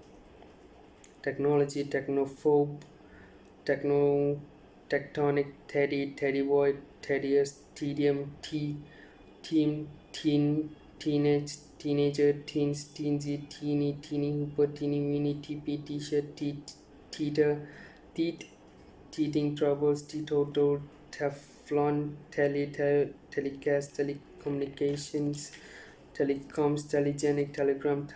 technology, technophobe, tectonic, teddy boy, tedious, tedium, teenager, teensy, teeny hooper, teeny weeny, tp, t-shirt, teeter, teething troubles, teetotal, teflon, telecast, telecommunications, telecoms, telegenic, telegram,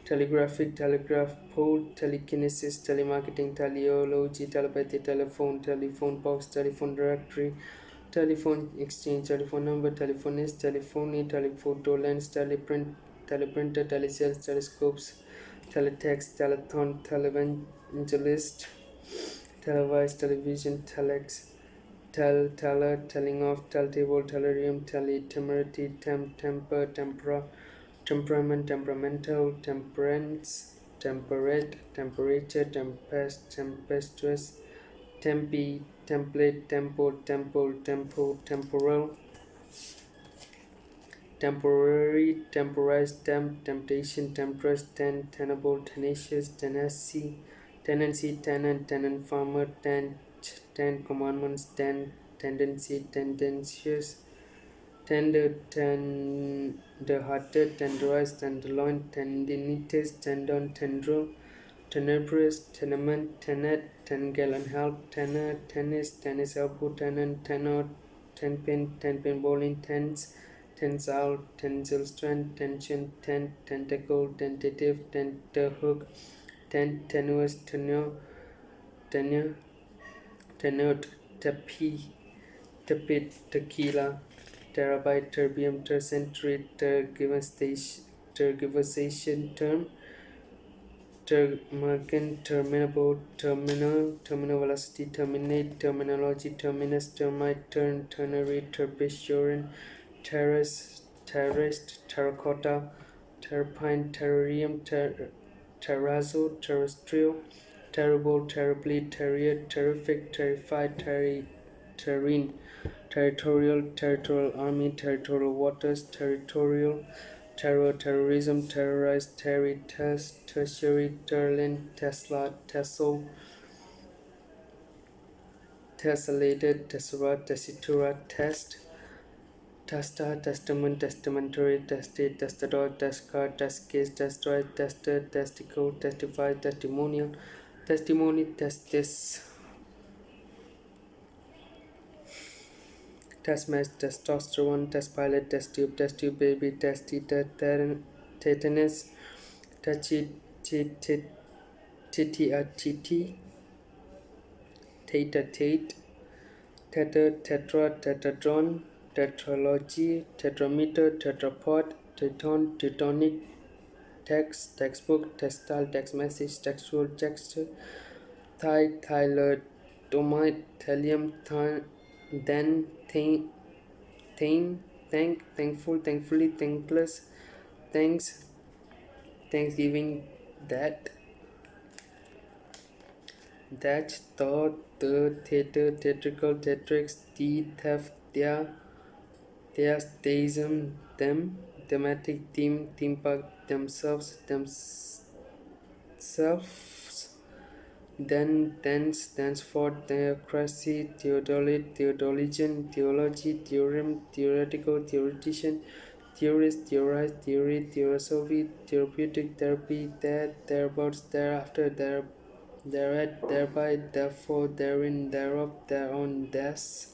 telegraphic, telegraph pole, telekinesis, telemarketing, teleology, telepathy, telephone box, telephone directory, telephone exchange, telephone number, telephonist, telephony, telephoto lens, teleprinter, telesales, telescopes, teletext, telethon, televangelist, televised television, telex, teller, telling off, telltable, tellurium, temerity, temper, tempera, temperament, temperamental, temperance, temperate, temperature, tempestuous, template, temporal, temporary, temporized, temptation, temperance, tenable, tenacious, tenancy, tenant, farmer, commandments, tendency, tendencies, tender-hearted, tenderized, tenderloin, tendinitis, tendon, tendril, tenebrous, tenement, tenet, tengallon help, tennis elbow, tenpin bowling, tensile, tensile strength, tension, tentacle, tentative, tenterhook, tenuous, tenure, tenute, tepid, tequila, terabyte, terbium, tercentury, tergiversation, termagant, terminable, terminal velocity, terminate, terminology, terminus, termite, ternary, terpsichorean, terrace, terrorist, terracotta, terrapine, terrarium, terrazzo, terrestrial, terrible, terribly, terrier, terrific, terrified, terrene, territorial, territorial army, territorial waters, territorial, terror, terrorism, terrorize, tertiary, terlin, Tesla, tessel, tessellated, tessera, tessitura, test, testa, testament, testamentary, testate, testador, testcard, testcase, destroy, tester, testicle, testify, testimonial, testimony, testis, test match, testosterone, test pilot, test tube baby, testy, tetanus, touchy, titty, tate, tether, tetra, tetradron, tetralogy, tetrameter, tetrapod, teutonic, text, textbook, textile, text message, textual, texture, thylatomite, thallium, then, thank, thankful, thankfully, thankless, thanks, thanksgiving, that, the, theater, theatrical, theatrics, the, theft, their, theism, them, thematic, theme park, themselves, then, thence for, theocracy, theologian, theology, theorem, theoretical, theoretician, theorist, theorize, theory, theosophy, therapeutic, therapy, there, thereabouts, thereafter, thereat, thereby, therefore, therein, thereof, thereon, thus,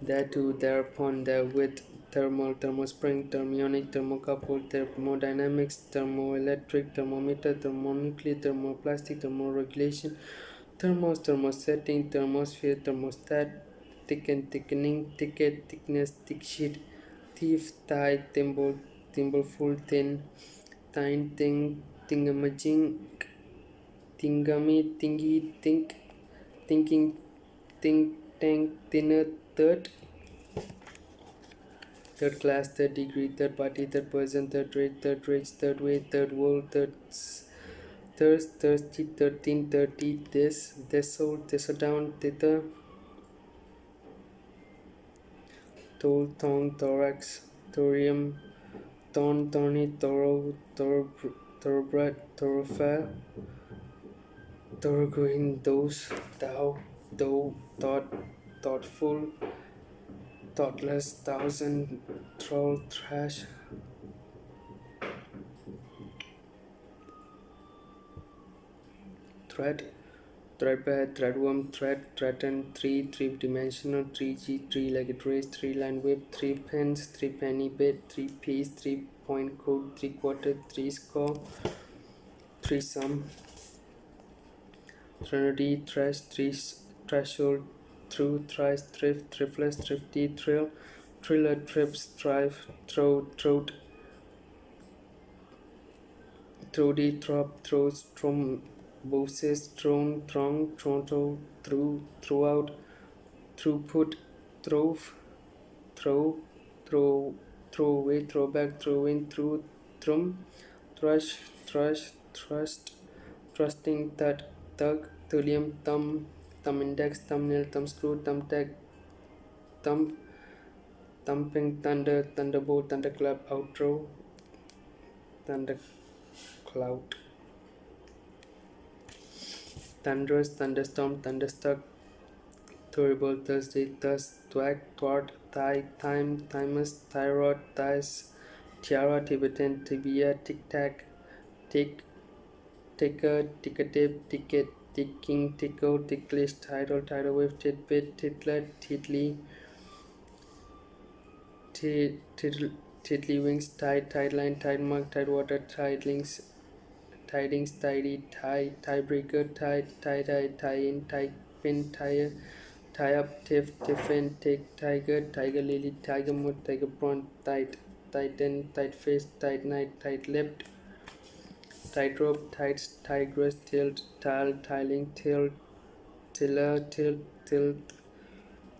thereto, thereupon, therewith, thermal, thermospring, thermionic, thermocouple, thermodynamics, thermoelectric, thermometer, thermonuclear, thermoplastic, thermoregulation, thermosetting, thermosphere, thermostat, thicken, thickening, ticket, thickness, thick sheet, thief, tie, thimbleful, thin, thine, thing, thingamajig, thingamy, thingy, think, thinking, think tank, thinner, third class, third degree, third party, third person, third rate, third rich, third way, third world, thirsty, 13, 30, this soul, this down, thither, toll, thong, thorax, thorium, thorny, thoroughbred, thoroughfare, thoroughgoing, those, thou, thoughtful, thoughtless, thousand, troll, trash, threadbare, threadworm, threaten, three-dimensional, 3G, three-legged race, three-line whip, three pence, three penny bit, three piece, 3-point code, three-quarter, three score, threesome, trinity, threshold, through, thrice, thrift, thriftless, thrifty, thrill, thriller, trips, thrive, throat, throaty, throp, throws, thrombosis, throne, throng, tronto, throughout, throughput, throve, throw away, throwback, throw in, thrum, thrust, thrusting, tug, thulium, thumb index, thumbnail, thumbscrew, thumbtack, thumping, thunder, thunderbolt, thunderclap, outro, thundercloud, thunderous, thunderstorm, thunderstruck, Terrible, Thursday, thwart, thymus, thyroid, thighs, tiara, Tibetan, tibia, tic-tac, ticker, tickative, ticket, ticking, tickle, ticklish, tidal wave, tidbit, titlet, tiddlywinks, tideline, tidemark, tidewater, tidelings, tidings, tidy, tiebreaker, tie-dye, tie-in, tie-pin, tire, tie up, tiffin, tiger, tiger lily, tiger mood, tiger prawn, tighten, tight face, tight night, tight lipped, tightrope, tights, tigress, tilt, tile, tiling, tiller, tilt,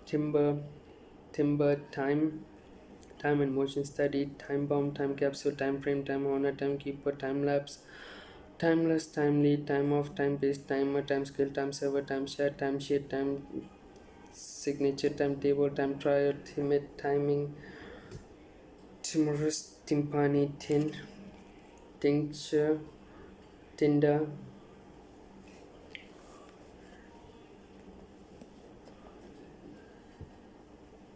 timber, time, time and motion study, time bomb, time capsule, time frame, time honor, timekeeper, time lapse, timeless, timely, time off, time based, timer, time scale, time server, time share, time sheet, time signature, timetable, time trial, timid, timing, timorous, timpani, tincture, tinder,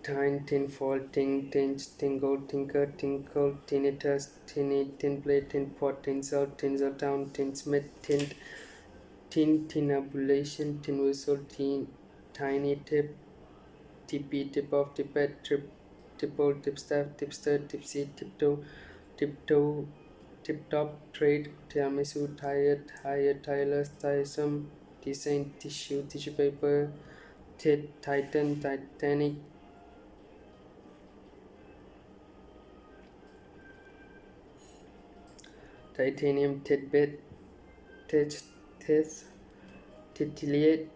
tine, tinfoil, tinge, tingle, tinker, tinkle, tinnitus, tinny, tinplate, tinpot, tinsel town, tinsmith, tint, tinabulation, tin whistle, tiny tip, tippy, tip off, tippet, tipple, tipstaff, tipster, tipsy, tiptoe, tip top, trade, tiramisu, tired, tireless, tiresome, design, tissue paper, titan, titanic, titanium, tidbit, tith, titillate,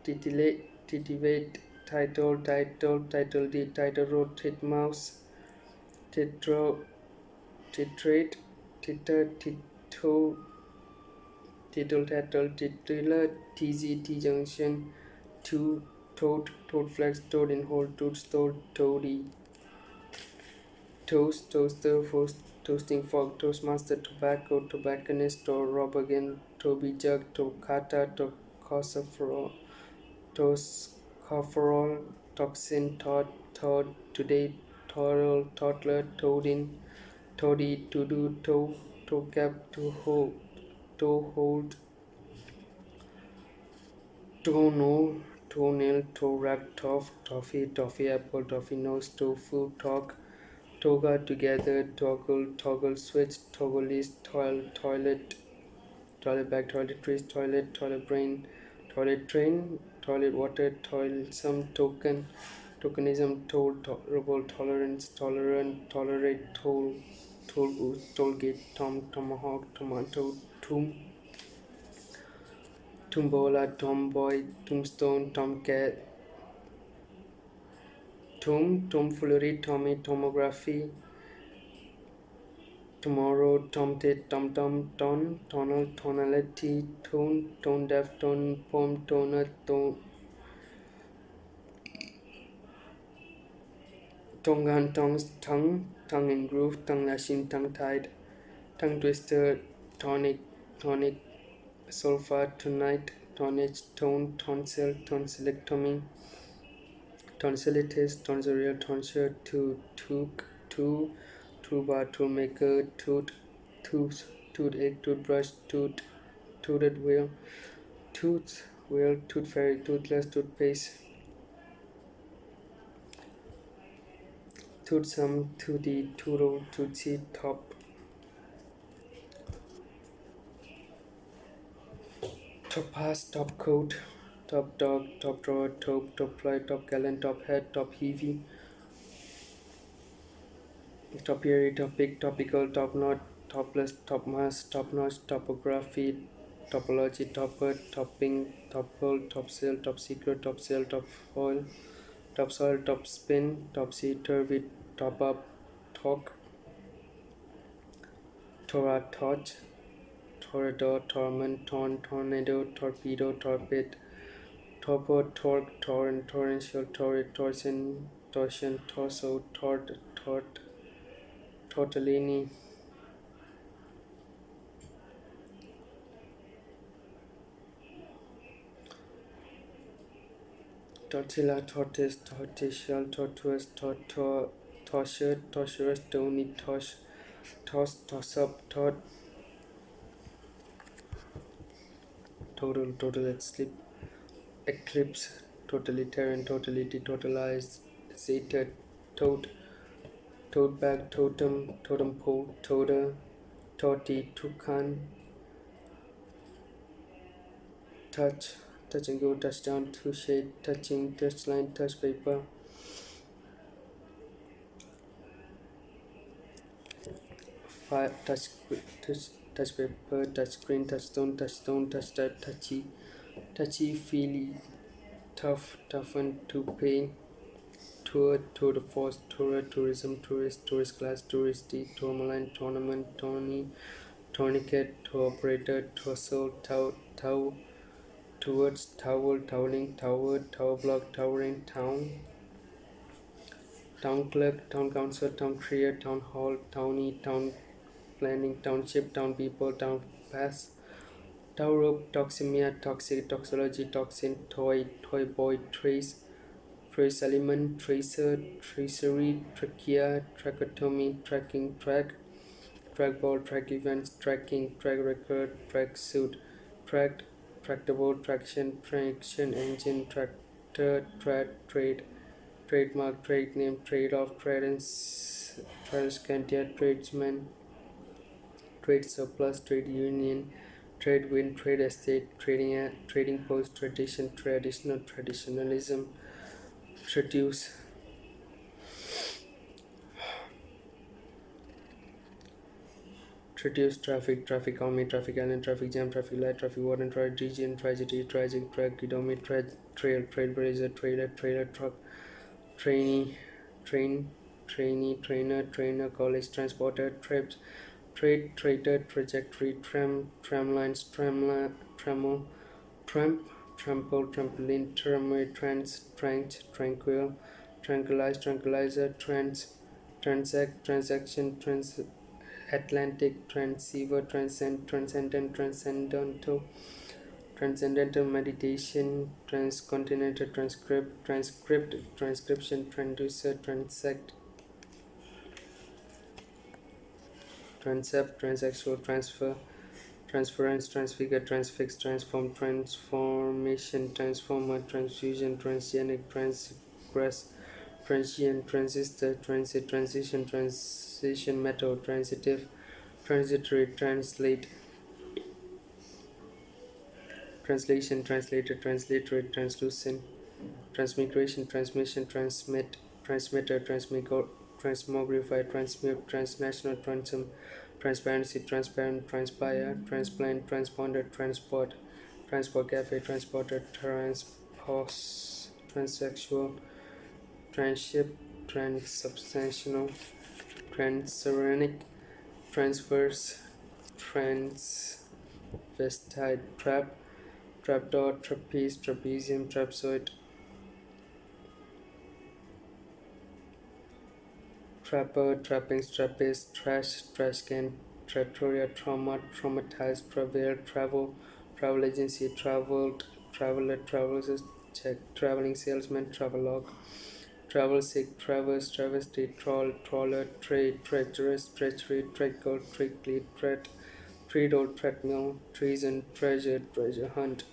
titivate, title deed, title road, titmouse, titrate, titter, tito, tittle, tattle, titular, tz, t-junction, toad flex, toad in hole, toady, toaster, toasting fork, toastmaster, tobacco, tobacconist, robbergan, toby jug, toccata, tocopherol, toxin, todd, today, toddler, toadin, toady, to do, toe cap, to hold, toenail, toe rack, toffee apple, toffee nose, tofu, toga, together, toggle switch, toggle list, toilet bag, toiletries, toilet brain, toilet train, toilet water, toilsome, tokenism, tolerable, tolerance, tolerant, tolerate, toll booth, toll gate, tomahawk, tomato, tombola, tomboy, tombstone, tomcat, tomfoolery, tomography, tomorrow, tomtit, tonal, tonality, tone deaf, tone poem, toner, tongan, tongue and groove, tongue lashing, tongue tied, tongue twister, tonic, sulfur, tonight, tonnage, tonsil, tonsillectomy, tonsillitis, tonsorial, tonsure, toolbar, toolmaker, toothache, toothbrush, tooted wheel, tooth fairy, toothless, toothpaste, toothsome, toothy, toodle, tootsie, topaz, top coat, top dog, top drawer, top fly, top gallon, top head, top heavy, topiary, topic, topical, top knot, topless, topmass, top notch, topography, topology, topper, topping, topple, topsail, top secret, topsail, top foil, topsoil, top spin, topsy turvy, top up, talk, Torah, torch, torador, torment, tornado, torpedo, torpid, torpo, torque, torrent, torrential, torrid, torsion, torso, tortellini, tortilla, tortoise, tortoisial, tortuous, tortuous, stony, toss up, total, eclipse, totalitarian, totality, totalized, zeta, tote bag, totem pole, toti, toucan, touch and go, touchdown, touche, touching, touchline, touch paper, fire, touch paper, touch screen, touchstone, touch touchy, feely, tough, toughen, to pay, tour, tour de force, tourer, tourism, tourist, tourist class, touristy, tourmaline, tournament, tourney, tourniquet, tour operator, tussle, tow, towards, towel, toweling, tower, tower block, towering, town clerk, town council, town crier, town hall, townie, town planning, township, town people, town pass, tow rope, toxemia, toxic, toxology, toxin, toy boy, trace, trace element, tracer, tracery, trachea, tracheotomy, tracking, trackball, track events, tracking, track record, track suit, tracked, tractable, traction engine, tractor, trade, trademark, trade name, trade-off, transcantia, tradesman, trade surplus, trade union, trade wind, trade estate, trading post, traditionalism, traduce, traffic army, traffic island, traffic jam, traffic light, traffic warden, traffic region, tragedy, tragic, tracheotomy, trailblazer, trailer, truck, trainee, trainer, college, transporter, trips, traitor, trajectory, tramlines, tramo, trample, trampoline, tramway, tranquil, tranquilizer, transaction, Atlantic, transceiver, transcendental meditation, transcontinental, transcription, transducer, transept, transsexual, transference, transfigure, transfix, transform, transformation, transformer, transfusion, transgenic, transgress, transient, transistor, transit, transition metal, transitive, transitory, translation, translator, transliterate, translucent, transmigration, transmission, transmitter, transmogrify, transmute, transnational, transparency, transparent, transpire, transplant, transponder, transport cafe, transporter, transpose, transsexual, transship, transubstantial, transuranic, transverse, transvestite, trapdoor, trapeze, trapezium, trapzoid, trapper, trappings, trapeze, trash can, trattoria, traumatized, travel agency, traveler, travelers, check, traveling salesman, travelogue, travel sick, travesty, trawler, treacherous, treachery, trickle, trickly, treadle, treadmill, treason, treasure hunt,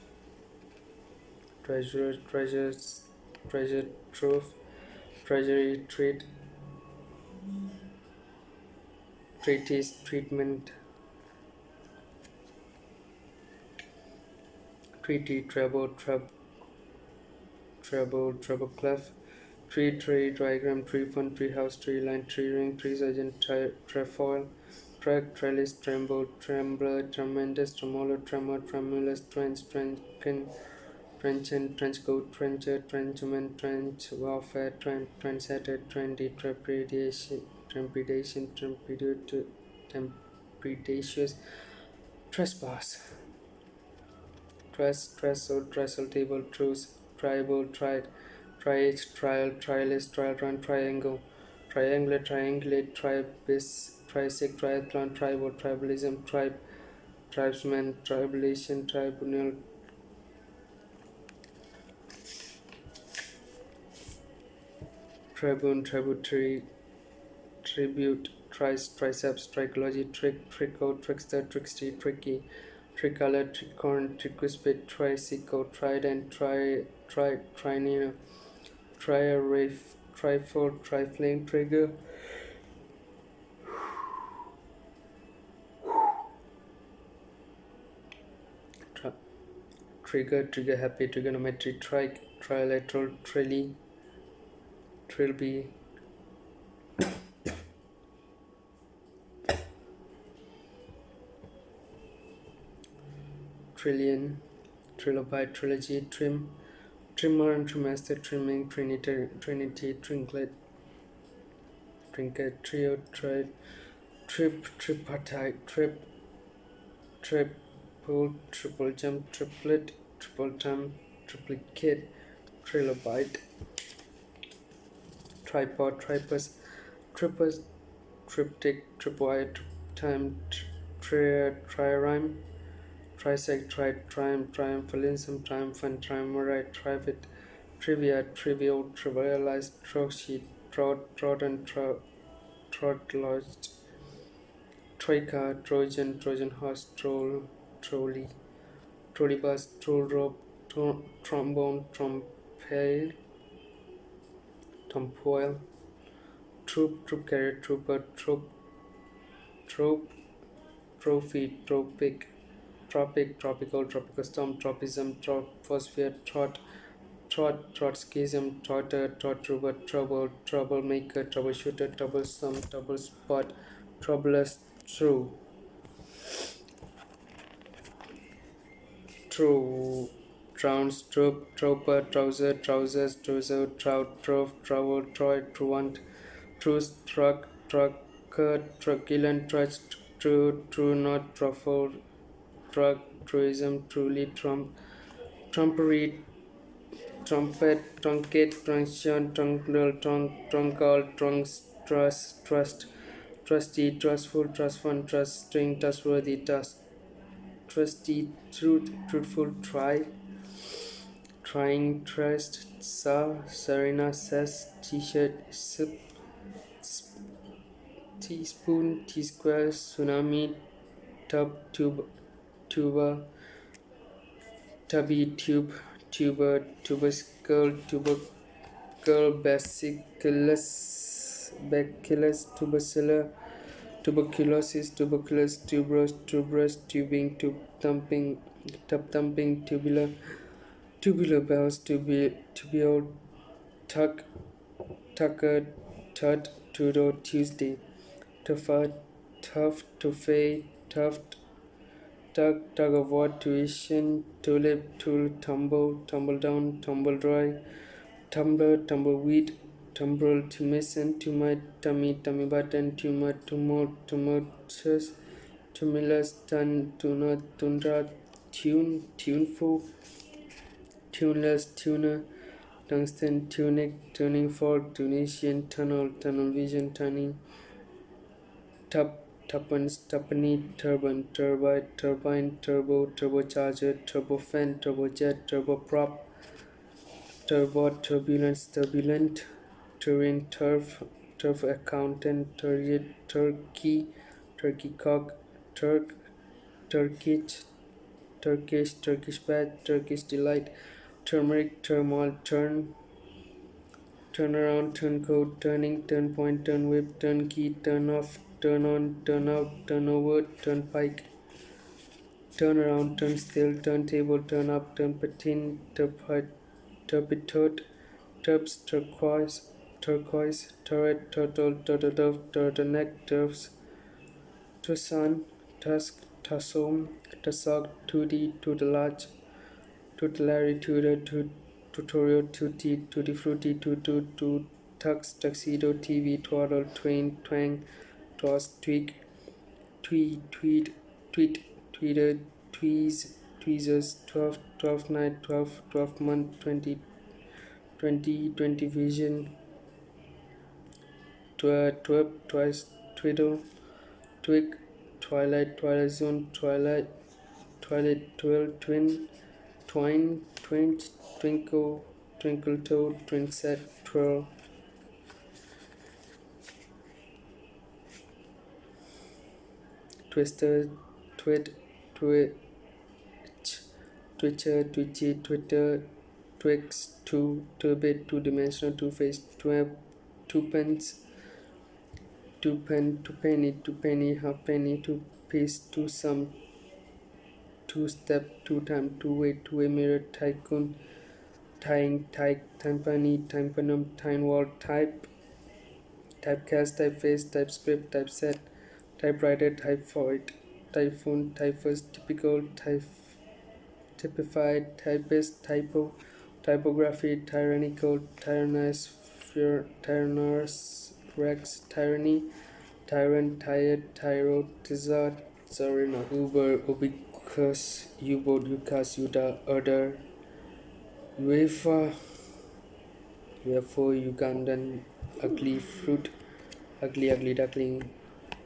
treasure trove, treasury, treatise, treatment, treaty, treble clef, tree, diagram, tree fund, tree house, tree line, tree ring, tree sergeant, trefoil, trellis, trembler, tremendous, tremolo, tremulous, trenchant, trenchcoat, trencher, trenchman, trench warfare, trendsetter, trendy, trepidatious, trespass, trestle, table, truce, tribal, triage, trialist, trial run, triangle, triangular, triangulate, tribis, trisect, triathlon, tribal, tribalism, tribesman, tribulation, tribunal, tribune, tributary, tribute, triceps, trichology, tricko, trickster, tricksty, tricky, tricolor, tricorn, tricuspid, tricycle, trident, trinino, triarrhea, trifold, triflame, trigger, trigger happy, trigonometry, trilateral, trilby, trillion, trilobite, trilogy, trimmer and trimester, trimming, trinity, trinket, trio, tripartite, triple, triple jump, triplet, triple time, triplicate, trilobite, tripod, trippers, triptych, tripwire, time, tririme, trisect, triumphalism, triumphant, triumvirate, trivit, trivia, trivial, trivialized, trochite, trodden, trotlost, troika, Trojan horse, trolley, trolleybus, troll rope, trombone, tompoil, troop carrier, trooper, trope, trophy, tropical storm, tropism, troposphere, Trotskyism, trooper, troublemaker, troubleshooter, troublesome, trouble spot, troublous, true, trounce, trooper, trousers, trowel, truant, truce, truculent, true not, truffle, truism, truly, trumpery, truncate, truncheon, trunkle, trusty, trustful, trustful, trusting, trustworthy, trusty, truthful, trying, trust, Serena says, t-shirt, sip, teaspoon, T-square, tsunami, tuber, tubby, tubercle, bacillus, tuberculosis, tuberous, tubing, tub thumping, tubular bells, tubule, tucker, Tuesday, tuffer, tuft, tug of war, tuition, tulip, tumble down, tumble dry, tumbleweed, tumbrel, tumescent, tummy button, tumultuous, tumulus, tundra, tuneful, tuneless, tuner, tungsten, tunic, tuning fork, Tunisian, tunnel vision, tunny, tuppence, tuppenny, turbine, turbocharger, turbofan, turbojet, turboprop, turbot, turbulent, terrain, turf accountant, turkey cock, Turkish bat, Turkish delight, turmeric, turmoil, turnaround, turncoat, turning, turnpoint, turnwhip, turnkey, turn off, turn on, turn out, turn over, turnpike, turn around, turnstile, turntable, turn up, turpentine, turpitude, turquoise, turret, turtle, turtledove, turtleneck, turfs, tussan, tusk, tussome, tussock, tutelage, tutelary, tutorial, tutti frutti, tux, tuxedo, TV, twaddle, twang, toss, tweeter, tweezers, 12 night, 12 month, 20 vision, twice, twiddle, twig, twilight zone, twine, twinkle toad, twinset, twirl, twister, twitch, twitcher, twitchy, twitter, twix, two-bit, two-dimensional, two-faced, twopence, two penny, halfpenny, two-piece, two-sum, two-step, two-time, two-way mirror, tycoon, timpani, tympanum, time wall, typecast, typeface, typescript, typeset, typewriter, typhoid, typhoon, typhus, typical, typified, typist, typo, typography, tyrannical, tyrannous, fear, tyrannous, rex, tyranny, tyrant, tired, tyro, tizard, tsarina, uber, ubiquitous, U-boat, UCAS, Utah, udder, UEFA, UFO, Ugandan, ugly fruit, ugly duckling,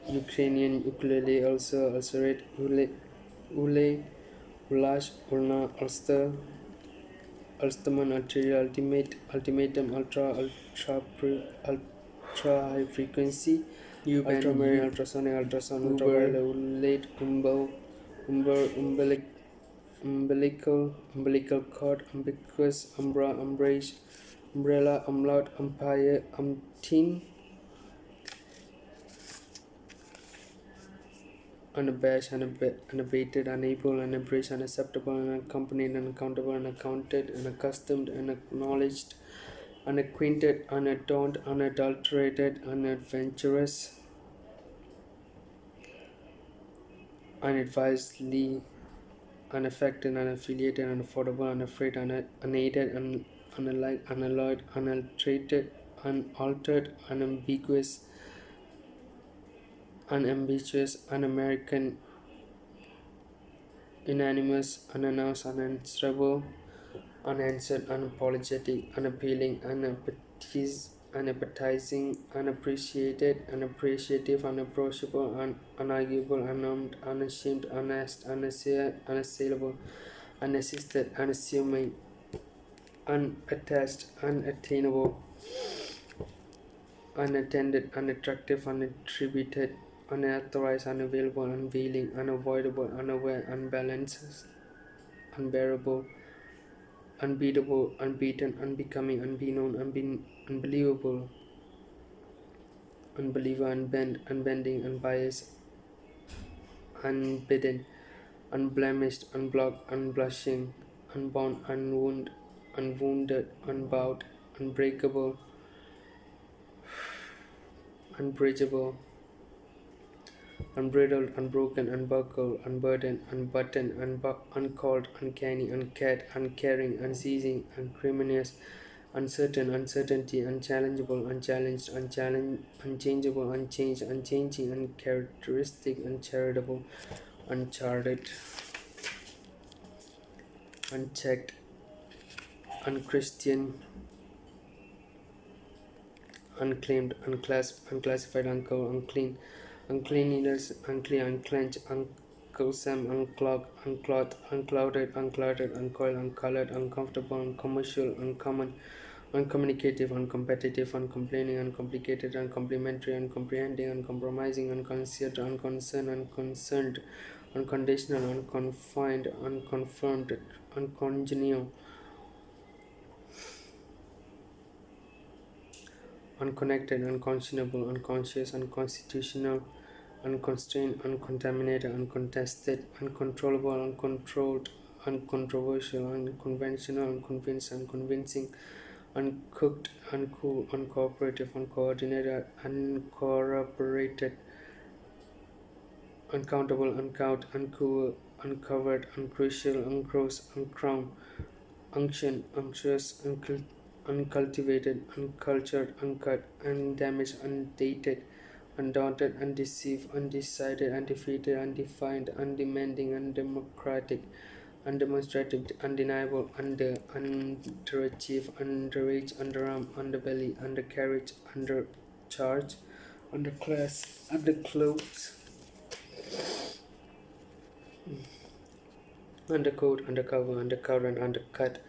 Ukrainian, ukulele, ulcer, ulcerate, ule, ulash, ulna, ulster, Ulsterman, Ulterior, Ultimate, Ultimatum, Ultra High Frequency, Ultramarine, Ultrasonic, Ultrasound, Ultraviolet, Ulate, Umbilical Cord, Ubiquitous, Umbra, Umbrage, Umbrella, Umlaut, Umpire, Umpteen, unabashed, unabated, unable, unabridged, unacceptable, unaccompanied, unaccountable, unaccounted, unaccustomed, unacknowledged, unacquainted, unadorned, unadulterated, unadventurous, unadvisedly, unaffected, unaffiliated, unaffordable, unafraid, unaided, unallied, unalloyed, unalterated, unaltered, unambiguous, unambitious, un-American, unanimous, unannounced, unanswerable, unanswered, unapologetic, unappealing, unappetizing, unappreciated, unappreciative, unapproachable, unarguable, unarmed, unashamed, unasked, unassailable, unassisted, unassuming, unattached, unattainable, unattended, unattractive, unattributed, unauthorized, unavailable, unveiling, unavoidable, unaware, unbalanced, unbearable, unbeatable, unbeaten, unbecoming, unbeknown, unbelievable, unbeliever, unbent, unbending, unbiased, unbidden, unblemished, unblocked, unblushing, unbound, unwounded, unbowed, unbreakable, unbridgeable, unbridled, unbroken, unbuckled, unburdened, unbuttoned, uncalled, uncanny, uncared, uncaring, unceasing, uncriminous, uncertain, uncertainty, unchallengeable, unchallenged, unchangeable, unchanged, unchanging, uncharacteristic, uncharitable, uncharted, unchecked, unchristian, unclaimed, unclasped, unclassified, unclean, uncleanliness, unclean, unclenched, unclesome, unclogged, unclothed, unclouded, uncluttered, uncoiled, uncolored, uncomfortable, uncommercial, uncommon, uncommunicative, uncompetitive, uncomplaining, uncomplicated, uncomplimentary, uncomprehending, uncompromising, unconsidered, unconcerned, unconcerned, unconditional, unconfined, unconfirmed, uncongenial, unconnected, unconscionable, unconscious, unconstitutional, unconstrained, uncontaminated, uncontested, uncontrollable, uncontrolled, uncontroversial, unconventional, unconvinced, unconvincing, uncooked, uncool, uncooperative, uncoordinated, uncorroborated, uncountable, uncount, uncool, uncovered, uncrucial, uncross, uncrown, unction, unctuous, uncultivated, uncultured, uncut, undamaged, undated, undaunted, undeceived, undecided, undefeated, undefined, undemanding, undemocratic, undemonstrative, undeniable, underachieve, underage, underarm, underbelly, undercarriage, undercharge, underclass, underclothes, undercoat, undercover, undercurrent, undercut,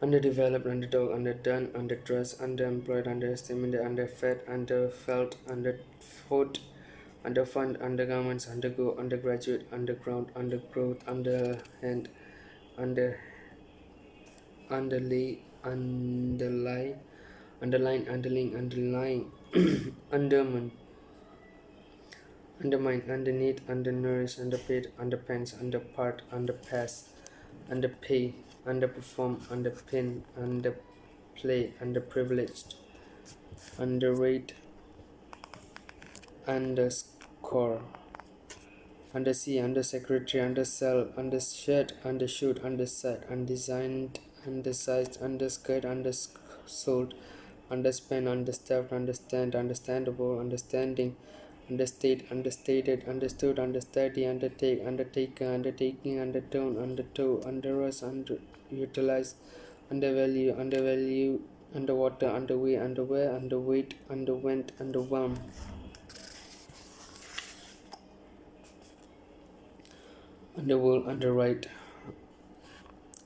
underdeveloped, underdog, underdone, underdressed, underemployed, underestimated, underfed, underfelt, underfoot, underfund, undergarments, undergo, undergraduate, underground, undergrowth, underhand, under, underlay, underlie, underline, underling, underlying, undermine, undermine, underneath, undernourished, underpaid, underpants, underpart, underpass, underpay, underperform, underpin, underplay, underprivileged, underrate, underscore, undersea, undersecretary, undersell, undershed, undershoot, underset, undesigned, undersized, underskirt, undersold, underspent, understaffed, understand, understandable, understanding, understate, understated, understood, understudy, undertake, undertaker, undertaking, undertone, undertow, underus, underutilized, undervalue, undervalue, underwater, underway, underwear, underweight, underwent, underwhelm, underworld, underwrite,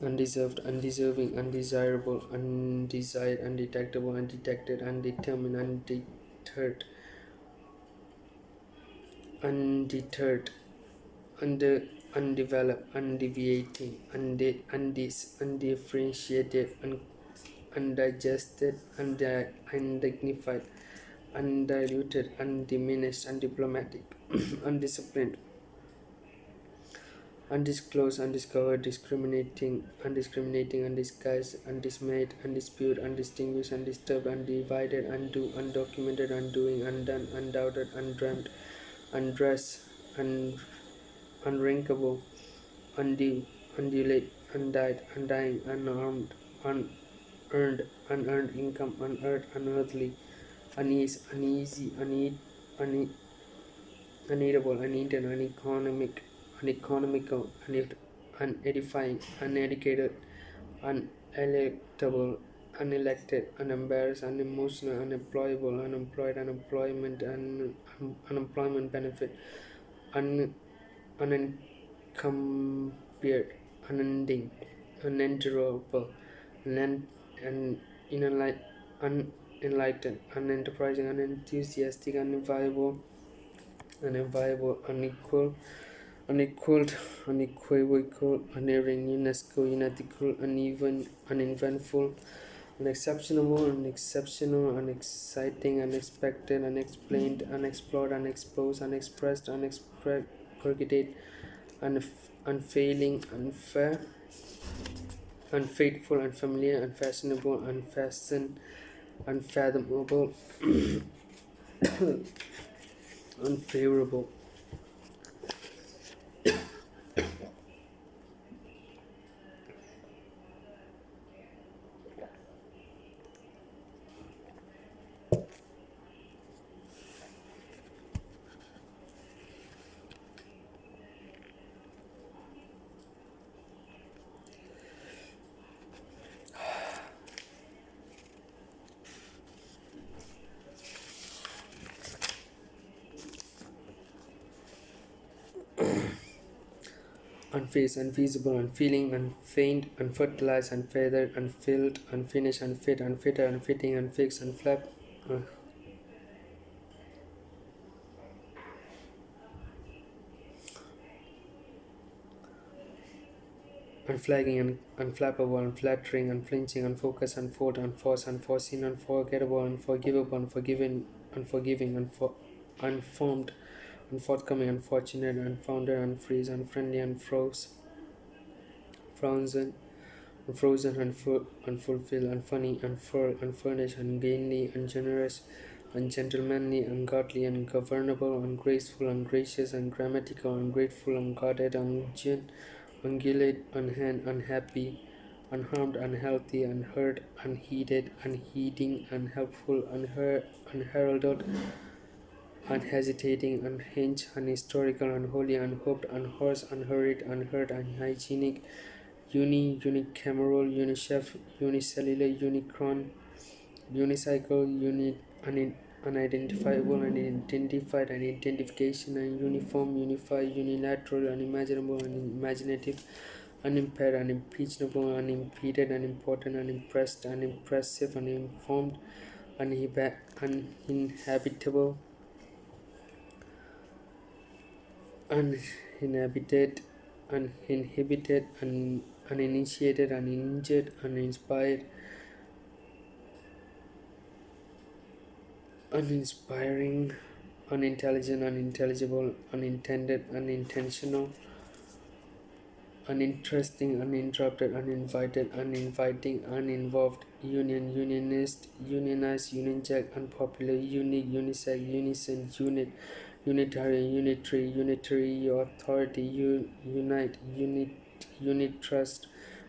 undeserved, undeserving, undesirable, undesired, undetectable, undetected, undetermined, undeterred, undeterred, undeveloped, undeviating, undifferentiated, undigested, undignified, undiluted, undiminished, undiplomatic, undisciplined, undisclosed, undiscovered, undiscriminating, undisguised, undismayed, undisputed, undistinguished, undisturbed, undivided, undo, undocumented, undoing, undone, undoubted, undreamt, undressed, unwrinkable, undue, undulate, undyed, undying, unarmed, unearned, unearned income, unearthed, unearthly, unease, uneasy, uneatable, uneaten, uneconomical, unedifying, uneducated, unelectable, unelected, unembarrassed, unemotional, unemployable, unemployed, unemployment, unemployment benefit, unencumbered, unending, unendurable, unenlightened, unenterprising, unenthusiastic, unenviable, unequal, unequaled, unequivocal, unerring, UNESCO, unethical, uneven, uneventful, unexceptionable, unexceptional, unexciting, unexpected, unexplained, unexplored, unexposed, unexpressed, unexpurgated, unfailing, unfair, unfaithful, unfamiliar, unfashionable, unfastened, unfathomable, unfavorable, unfazed, unfeasible, unfeeling, unfeigned, unfertilized, unfeathered, unfilled, unfinished, unfit, unfitter, unfitting, unfixed, unflap, uh, unflagging, unflappable, unflattering, unflinching, unfocused, unfold, unforced, unforeseen, unforgettable, unforgivable, unforgiven, unforgiving, unformed, unforthcoming, unfortunate, unfounded, unfreeze, unfriendly, frozen, unfrozen, unfulfilled, unfunny, unfurled, unfurnished, ungainly, ungenerous, ungentlemanly, ungodly, ungovernable, ungraceful, ungracious, ungrammatical, ungrateful, unguarded, ungulate, unhand, unhappy, unharmed, unhealthy, unheard, unheeded, unheeding, unhelpful, unheralded, unhesitating, unhinged, unhistorical, unholy, unhoped, unhorsed, unhurried, unheard, unhygienic, unicameral, unicef, unicellular, unicron, unicycle, unidentifiable, unidentified, unidentification, ununiform, unified, unilateral, unimaginable, unimaginative, unimpaired, unimpeachable, unimpeded, unimportant, unimpressed, unimpressive, uninformed, uninhabitable, uninhabited, uninhibited, uninitiated, uninjured, uninspired, uninspiring, unintelligent, unintelligible, unintended, unintentional, uninteresting, uninterrupted, uninvited, uninviting, uninvolved, unionist, unionized, unionjack, unpopular, unique, unisex, unison, unit, unitary, unitary, unitary authority, unite, unit trust,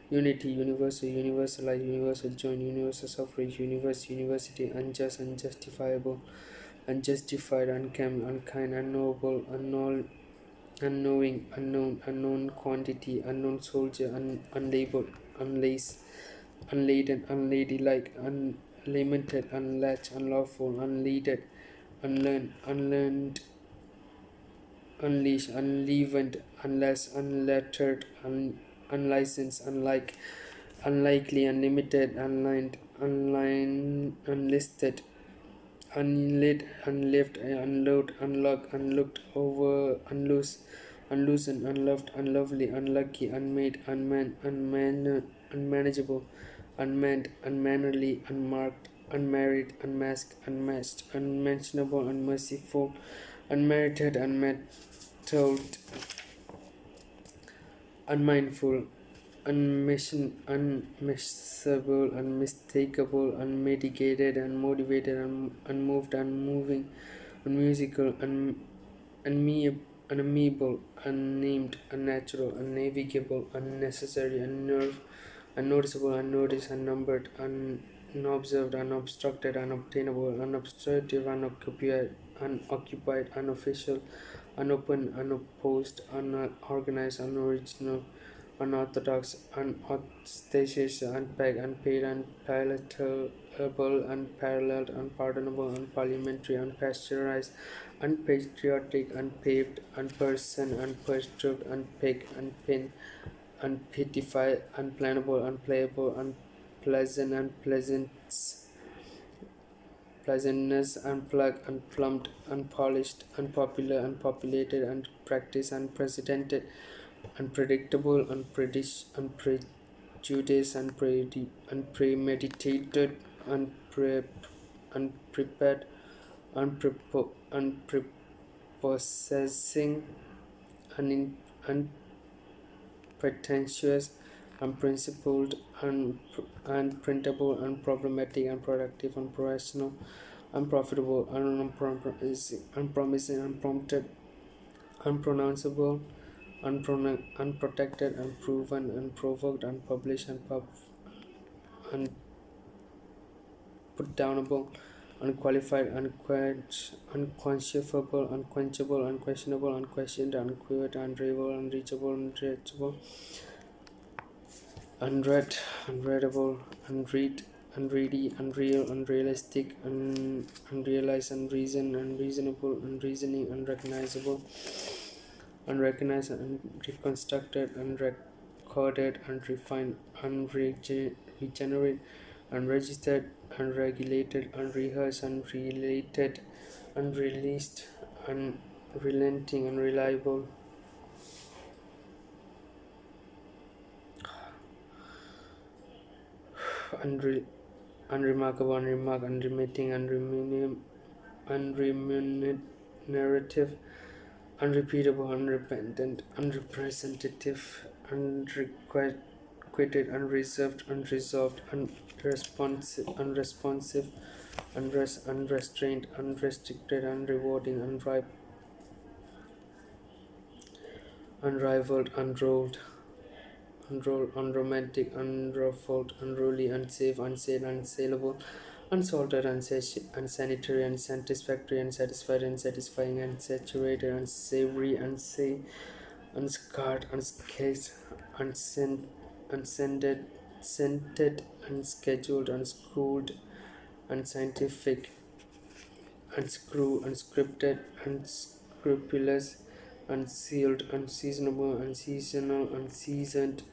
unity, universal, universalized, universal joint, universal suffrage, universe, university, unjust, unjustifiable, unjustified, unkempt, unkind, unknowable, unknowing, unknown, unknown quantity, unknown soldier, unlabeled, unlaced, unladen, unladylike, unlamented, unlatched, unlawful, unleaded, unlearned, unlearned, unleashed, unleavened, unless, unlettered, unlicensed, unlike, unlikely, unlimited, unlined, unlisted, unlit, unlived, unload, unlock, unlooked over, unloose, unloosened, unloved, unlovely, unlucky, unmade, unmanned, unmanageable, unmanned, unmannerly, unmarked, unmarried, unmasked, unmatched, unmentionable, unmerciful, unmerited, unmettled, unmindful, unmissable, unmistakable, unmitigated, unmotivated, unmoved, unmoving, unmusical, unamiable, unnamed, unnatural, unnavigable, unnecessary, unnerved, unnoticeable, unnoticed, unnumbered, unobserved, unobstructed, unobtainable, unobstructive, unoccupied, unofficial, unopened, unopposed, unorganized, unoriginal, unorthodox, unostentatious, unpegged, unpaid, unpalatable, unparalleled, unpardonable, unparliamentary, unpasteurized, unpatriotic, unpaved, unpersoned, unperturbed, unpegged, unpinned, unpitified, unplannable, unplayable, unpleasant, pleasantness, unplugged, unplumbed, unpolished, unpopular, unpopulated, unpracticed, unprecedented, unpredictable, unprejudiced, unpremeditated, unprepared, unprepossessing, unpretentious, unprincipled, unprintable, unproblematic, unproductive, unprofessional, unprofitable, unpromising, unprompted, unpronounceable, unprotected, unproven, unprovoked, unpublished, unputdownable, unqualified, unquenchable, unquenchable, unquestionable, unquestioned, unquivered, unravel, unreachable, unreachable, unread, unreadable, unread, unready, unreal, unrealistic, unrealized, unreasoned, unreasonable, unreasoning, unrecognizable, unrecognized, unreconstructed, unrecorded, unrefined, unregenerate, unregistered, unregulated, unrehearsed, unrelated, unreleased, unrelenting, unreliable, unremarkable, unremarked, unremitting, unremunerative, unrepeatable, unrepentant, unrepresentative, unrequited, unreserved, unresolved, unresponsive, unrestrained, unrestricted, unrewarding, unripe, unrivaled, unromantic, unruffled, unruly, unsafe, unsaid, unassailable, unsalted, unsanitary, unsatisfactory, unsatisfied, unsatisfying, unsaturated, unsavory, unscarred, unscathed, scented, unscheduled, unschooled, unscientific, unscripted, unscrupulous, unsealed, unseasonable, unseasonal, unseasoned,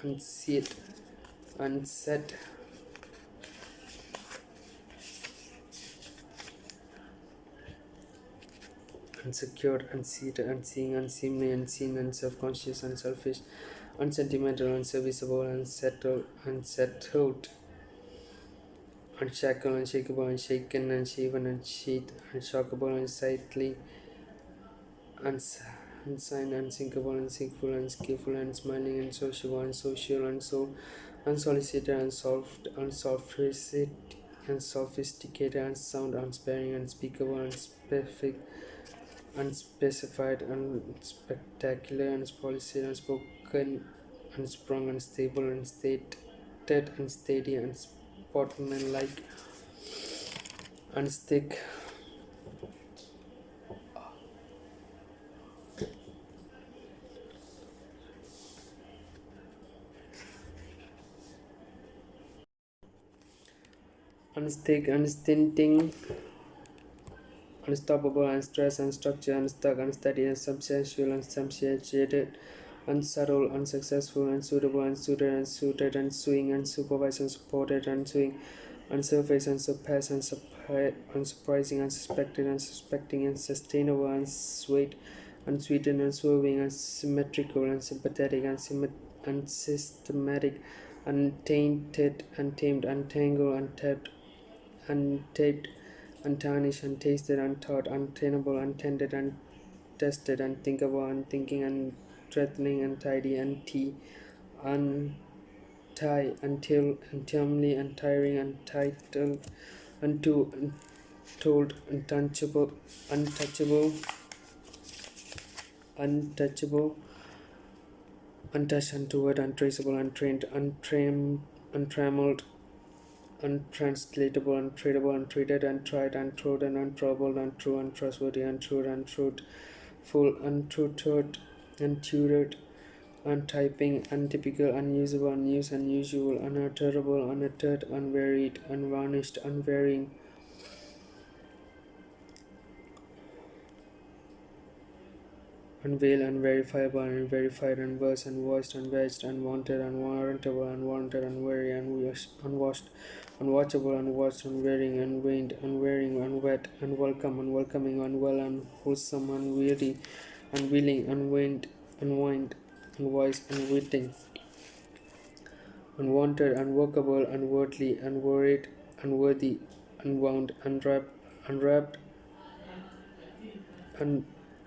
unset, unset, unsecured, unseated, unseeing, unseemly, unseen, unself-conscious, unselfish, unsentimental, unserviceable, unsettled, unshackled, unshakable, unshaken, unshaven, unsheathed, unshockable, unsightly, unsigned, unsinkable, unsinkful, unskillful, unsmiling, unsociable, unsocial, unsold, unsolicited, unsolved, unsophisticated, unsound, unsparing, unspeakable, unspecific, unspecified, unspectacular, unspoliced, unspoken, unsprung, unstable, unstated, unsteady, unsportsmanlike, unstick, unstinting, unstoppable, unstressed, unstructured, unstuck, unsteady, unsubstantial, unsubstantiated, unsubtle, unsuccessful, unsuitable, unsuited, unsuited, unsuing, unsupervised, unsupported, unsuing, unsurfaced, unsurpassed, unsurprising, unsuspected, unsuspecting, unsustainable, unsweet, unsweetened, unswerving, unsymmetrical, unsympathetic, unsystematic, untainted, untamed, untangled, untapped, untaped, untarnished, untasted, untaught, untenable, untended, untested, unthinkable, unthinking, unthreatening, untidy, untie, until, untimely, untiring, untitled, untold, untouchable, untouched, untoward, untraceable, untrained, untrammeled, untranslatable, untradable, untreated, untried, untrodden, untroubled, untrue, untrustworthy, untruth, untruthful, untutored, untutored, untyping, untypical, unusable, unused, unusual, unutterable, unuttered, unvaried, unvarnished, unvarying, unveiled, unverifiable, unverified, unversed, unvoiced, unvexed, unwanted, unwarrantable, unwarranted, unwary, unwashed, unwatchable, unwatched, unwearing, unwaned, unwearing, unwet, unwelcome, unwelcoming, unwell, unwholesome, unwieldy, unwilling, unwind, unwind, unwise, unwitting, unwanted, unworkable, unworldly, unworried, unworthy, unwound, unwrapped,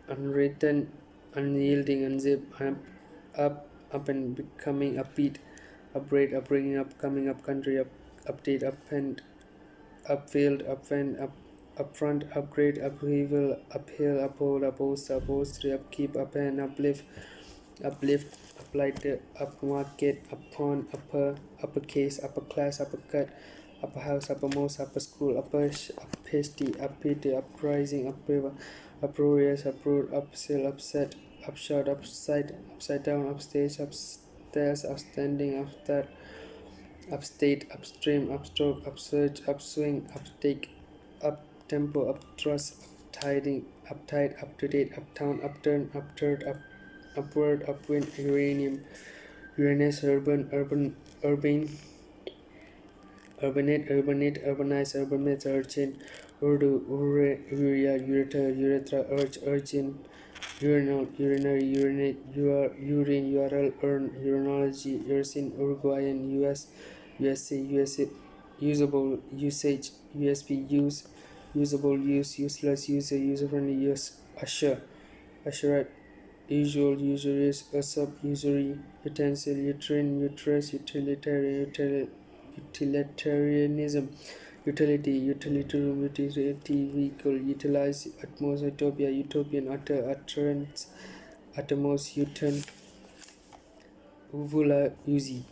unwritten, unyielding, unzipped, up and becoming, upbeat, upbraid, upbringing, upcoming, upcountry, update, upend, upfield, upwend, upfront, upgrade, upheaval, uphill, uphold, upholster, upholstery, upkeep, upend, uplift, uplighter, upmarket, upon, uppercase, upper class, uppercut, upper house, uppermost, upper school, uphasty, uppity, uprising, upriver, uproarious, uproot, upsail, upset, upshot, upside down, upstage, upstairs, upstanding, upstart, upstate, upstream, upstroke, upsurge, upswing, uptake, uptempo, upthrust, uptiding, uptight, up to date, uptown, upturn, upturd, upward, upwind, uranium, Uranus, urbane, urbanate, urbanize, urbanate, urchin, urdu, urea, urethra, urinal, urinary, urinate, urine, url, urn, urinology, ursin, Uruguayan, USA, usable, usage, USB, usable, useless, user, user-friendly, usherette, usual, usurious, usup, usury, utensil, uterine, uterus, utilitarianism, utility, utility room, utility vehicle, utilize, utmost, utopia, utopian, utterance, uttermost, uturn, uvula, uzi,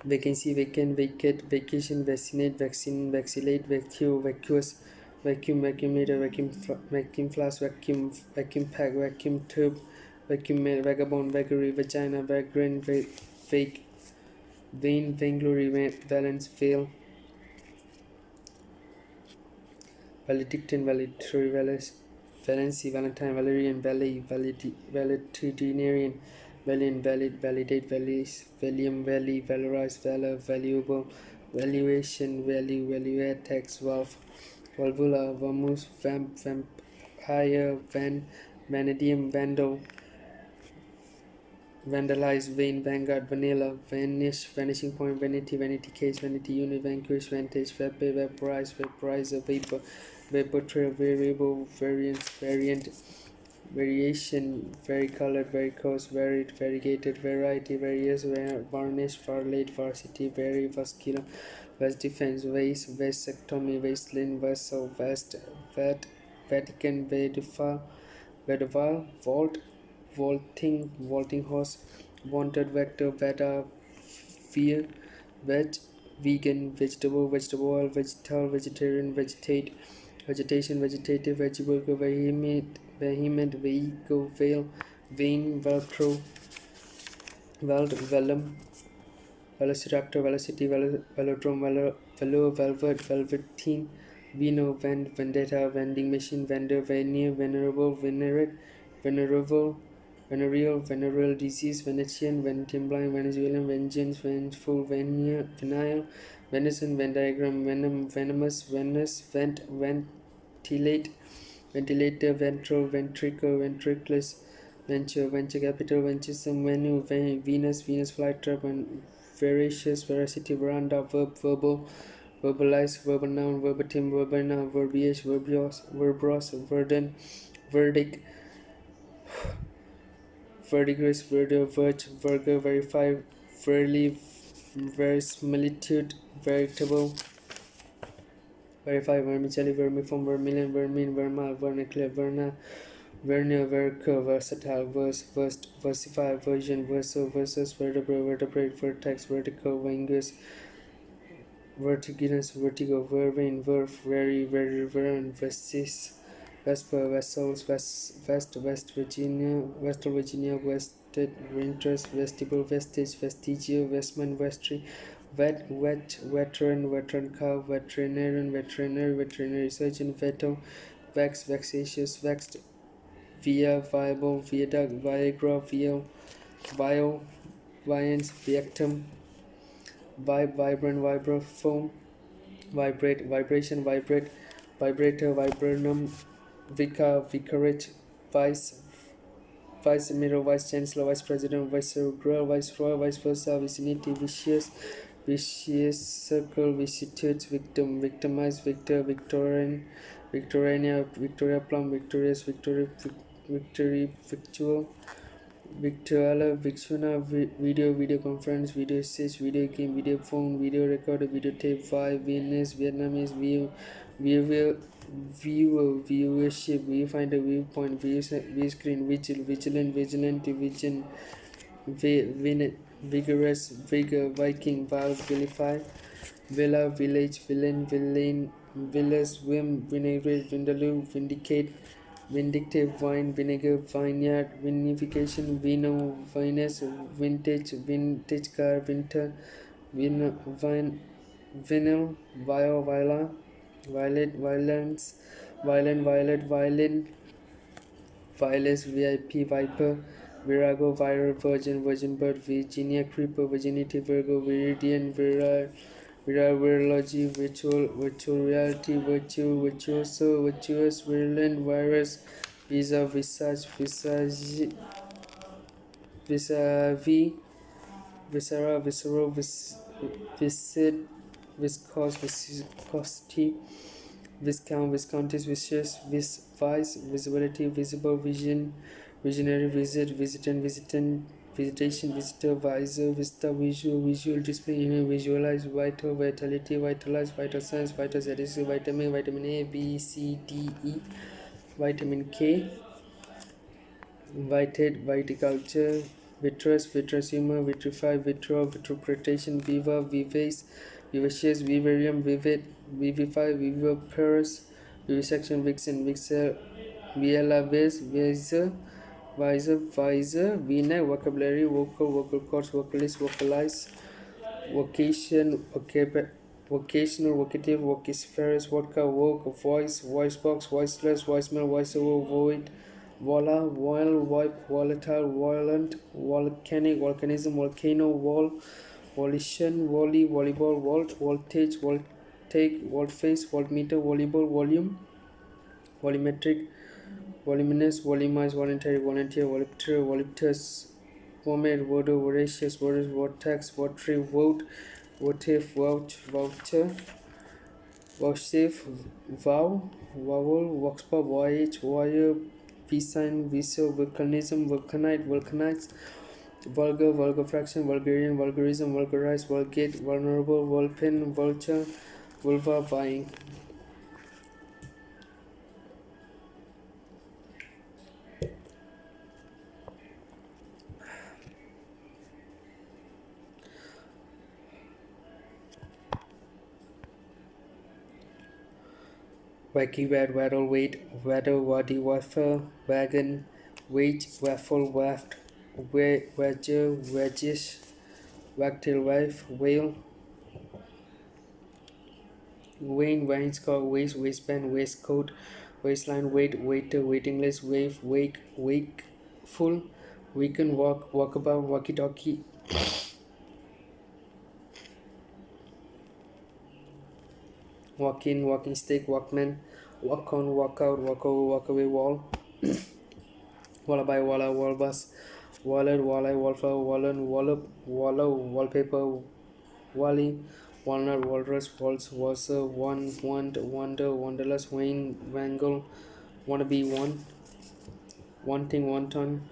vacancy, vacant, vacate, vacation, vaccinate, vaccine, vacillate, vacuous, vacuum, vacuumator, vacuum flask, vacuum pack, vacuum tube, vacuum vagabond, vagary, vagina, vagrant, fake, vain, vainglory, valence, veil, valedictorian, valedictory, valency, valentine, valerian, valetudinarian, valiant, valid, validate, valium, valley, valorize, valor, valuable, valuation, value, valuate, tax, valve, valvula, vamus, vampire, vanadium, vandal, vandalize, vain, vanguard, vanilla, vanish, vanishing point, vanity, vanity case, vanity unit, vanquish, vantage, vaporize, vaporizer, vapor trail, variable, variant, variation, varicolored, varicose, varied, variegated, variety, various, varnish, varlate, varsity, very, vascular, vast defense, vase, vasectomy, wasteland, vessel, vast, Vatican, vadeval, vault, vaulting horse, wanted, vector, veta, fear, veg, vegan, vegetable, vegetal, vegetarian, vegetate, vegetation, vegetative, vegetable, vehement, vehicle, veil, vein, velcro, veld, velum, velociraptor, velocity, velodrome, velvet, velveteen, vino, vendetta, vending machine, vendor, veneer, venerable, venereal, disease, Venetian, Ventimblind, Venezuelan, vengeance, vengeful, venile, venison, Venn diagram, venom, venomous, venus, ventilate, ventilator, ventral, ventricle, ventriculus, venture capital, venturesome, Venus, flytrap, and veracious, veracity, veranda, verbal, verbalize, verbal noun, verbatim, verbena, verbiage, verbose, verdant, verdict, verdigris, verdure, verge, virgo, verify, verily, verisimilitude, veritable, verify, vermicelli, vermiform, vermilion, vermin, vermal, vernacular, vernier, vercur, versatile, versed, versify, version, verso, versus, vertebrate, vertex, vertical, vingus, vertiginous, vertigo, vervain, verve, very, vern, vestis, Vesper, Vessels, West Virginia, Western Virginia, Vested, Winters, Vestibule, Vestige, Vestigio, Westman, Vestry, veteran cow, veterinary surgeon, veto, vexatious, vexed, via, viable, viaduct, Viagra, vial, viance, victim, vibrant, vibraphone, vibration, vibrator, viburnum, vicarage, vice admiral, vice chancellor, vice president, viceroy, vice versa, vicinity, vicious circle, vicissitudes, victim, victimize, victor, Victoria plum, victorious, victory, Victuna, video conference, video stage, video game, video phone, video recorder, video tape, Vietnamese, viewership, viewfinder, viewpoint, view screen, vigilant, vigorous, vigor, Viking, vilify, villa, village, villain, villas, vinaigrette, vindaloo, vindicate, vindictive, wine, vinegar, vineyard, vinification, vino, vinous, vintage car, winter, vinyl, violet, violin, Violets, VIP, Viper, Virago, Viral, Virgin Bird, Virginia Creeper, Virginity, Virgo, Viridian, Virology, Virtual Reality, Virtuoso, Virtuous, Virulent, Virus, Visage, Vis-a-vis, Visceral, Viscid, Viscosity, Viscountess, Vicious, Vice, Visibility, Visible, Visionary, Visitation, Visitor, Visor, Vista, Visual Display, Visualize, Vital, Vitality, Vitalize, Vital Signs, Vital Statistic, Vitamin A, B, C, D, E, Vitamin K, Viticulture, Vitreous Humor, Vitrify, Vitropretation, Vivacious, Vivarium, Vivify, Viviparous, Vivisection, Vixen, Viella, Visor, Vina, Vocabulary, Vocal cords, Vocalist, Vocalize, Vocational, Vocative, Vociferous, Vodka, Vogue, Voice box, Voiceless, Voicemail, Voiceover, Void, volatile, violent, volcanic, volcanism, volcano, volition, volley, volleyball, voltage, voltaic, voltface, voltmeter, volleyball, volume, volumetric, voluminous, volumize, voluntary, volunteer, voluptuous, vomit, vodo, voracious, vortex, votary, votive, voucher, vouchsafe, vowel, voxpop, voyage, warrior, Piscine, Viso, vulcanize, vulgar fraction, vulgarian, vulgarism, vulgarize, vulgate, vulnerable, vulpin, vulture, vulva, vying. wacky, wad, waddle, wait, waddle, waddy, waffle, wagon, wage, waffle, waft, wedger, wedges, wagtail, wife, whale, Wayne, wainscot, waist, waistband, waistcoat, waistline, weight, waiter, waiting list, wave, wake, wakeful, weekend, walk, walkabout, walkie-talkie, walk in, walking stick, walkman, walk on, walk out, walk over, walk away, wall, wallaby, walla, wallbus, wallet, walleye, wallflower, wallen, wallop, wallow, wallpaper, wally, walnut, walrus, waltz, waltzer, want, wonder, wanderlust, wane, wangle, wannabe, wanting, wanton,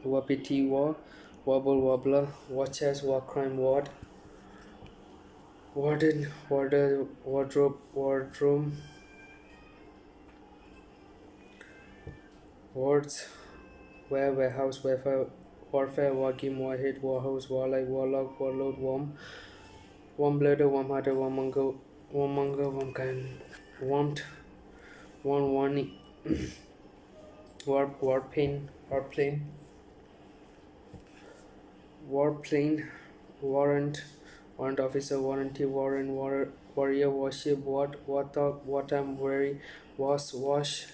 wapiti, wobble, wobbler, watch as, war crime, warden, warder, wardrobe, wardroom, wards, warehouse, warfare, war game, warhead, warhouse, warlike, warlock, warlord, warm bladder, warm hearted, warmonger, warmkind, warmth, warning, warplane, warrant officer, warranty, warrior, warship, warthog, wartime, worry, wash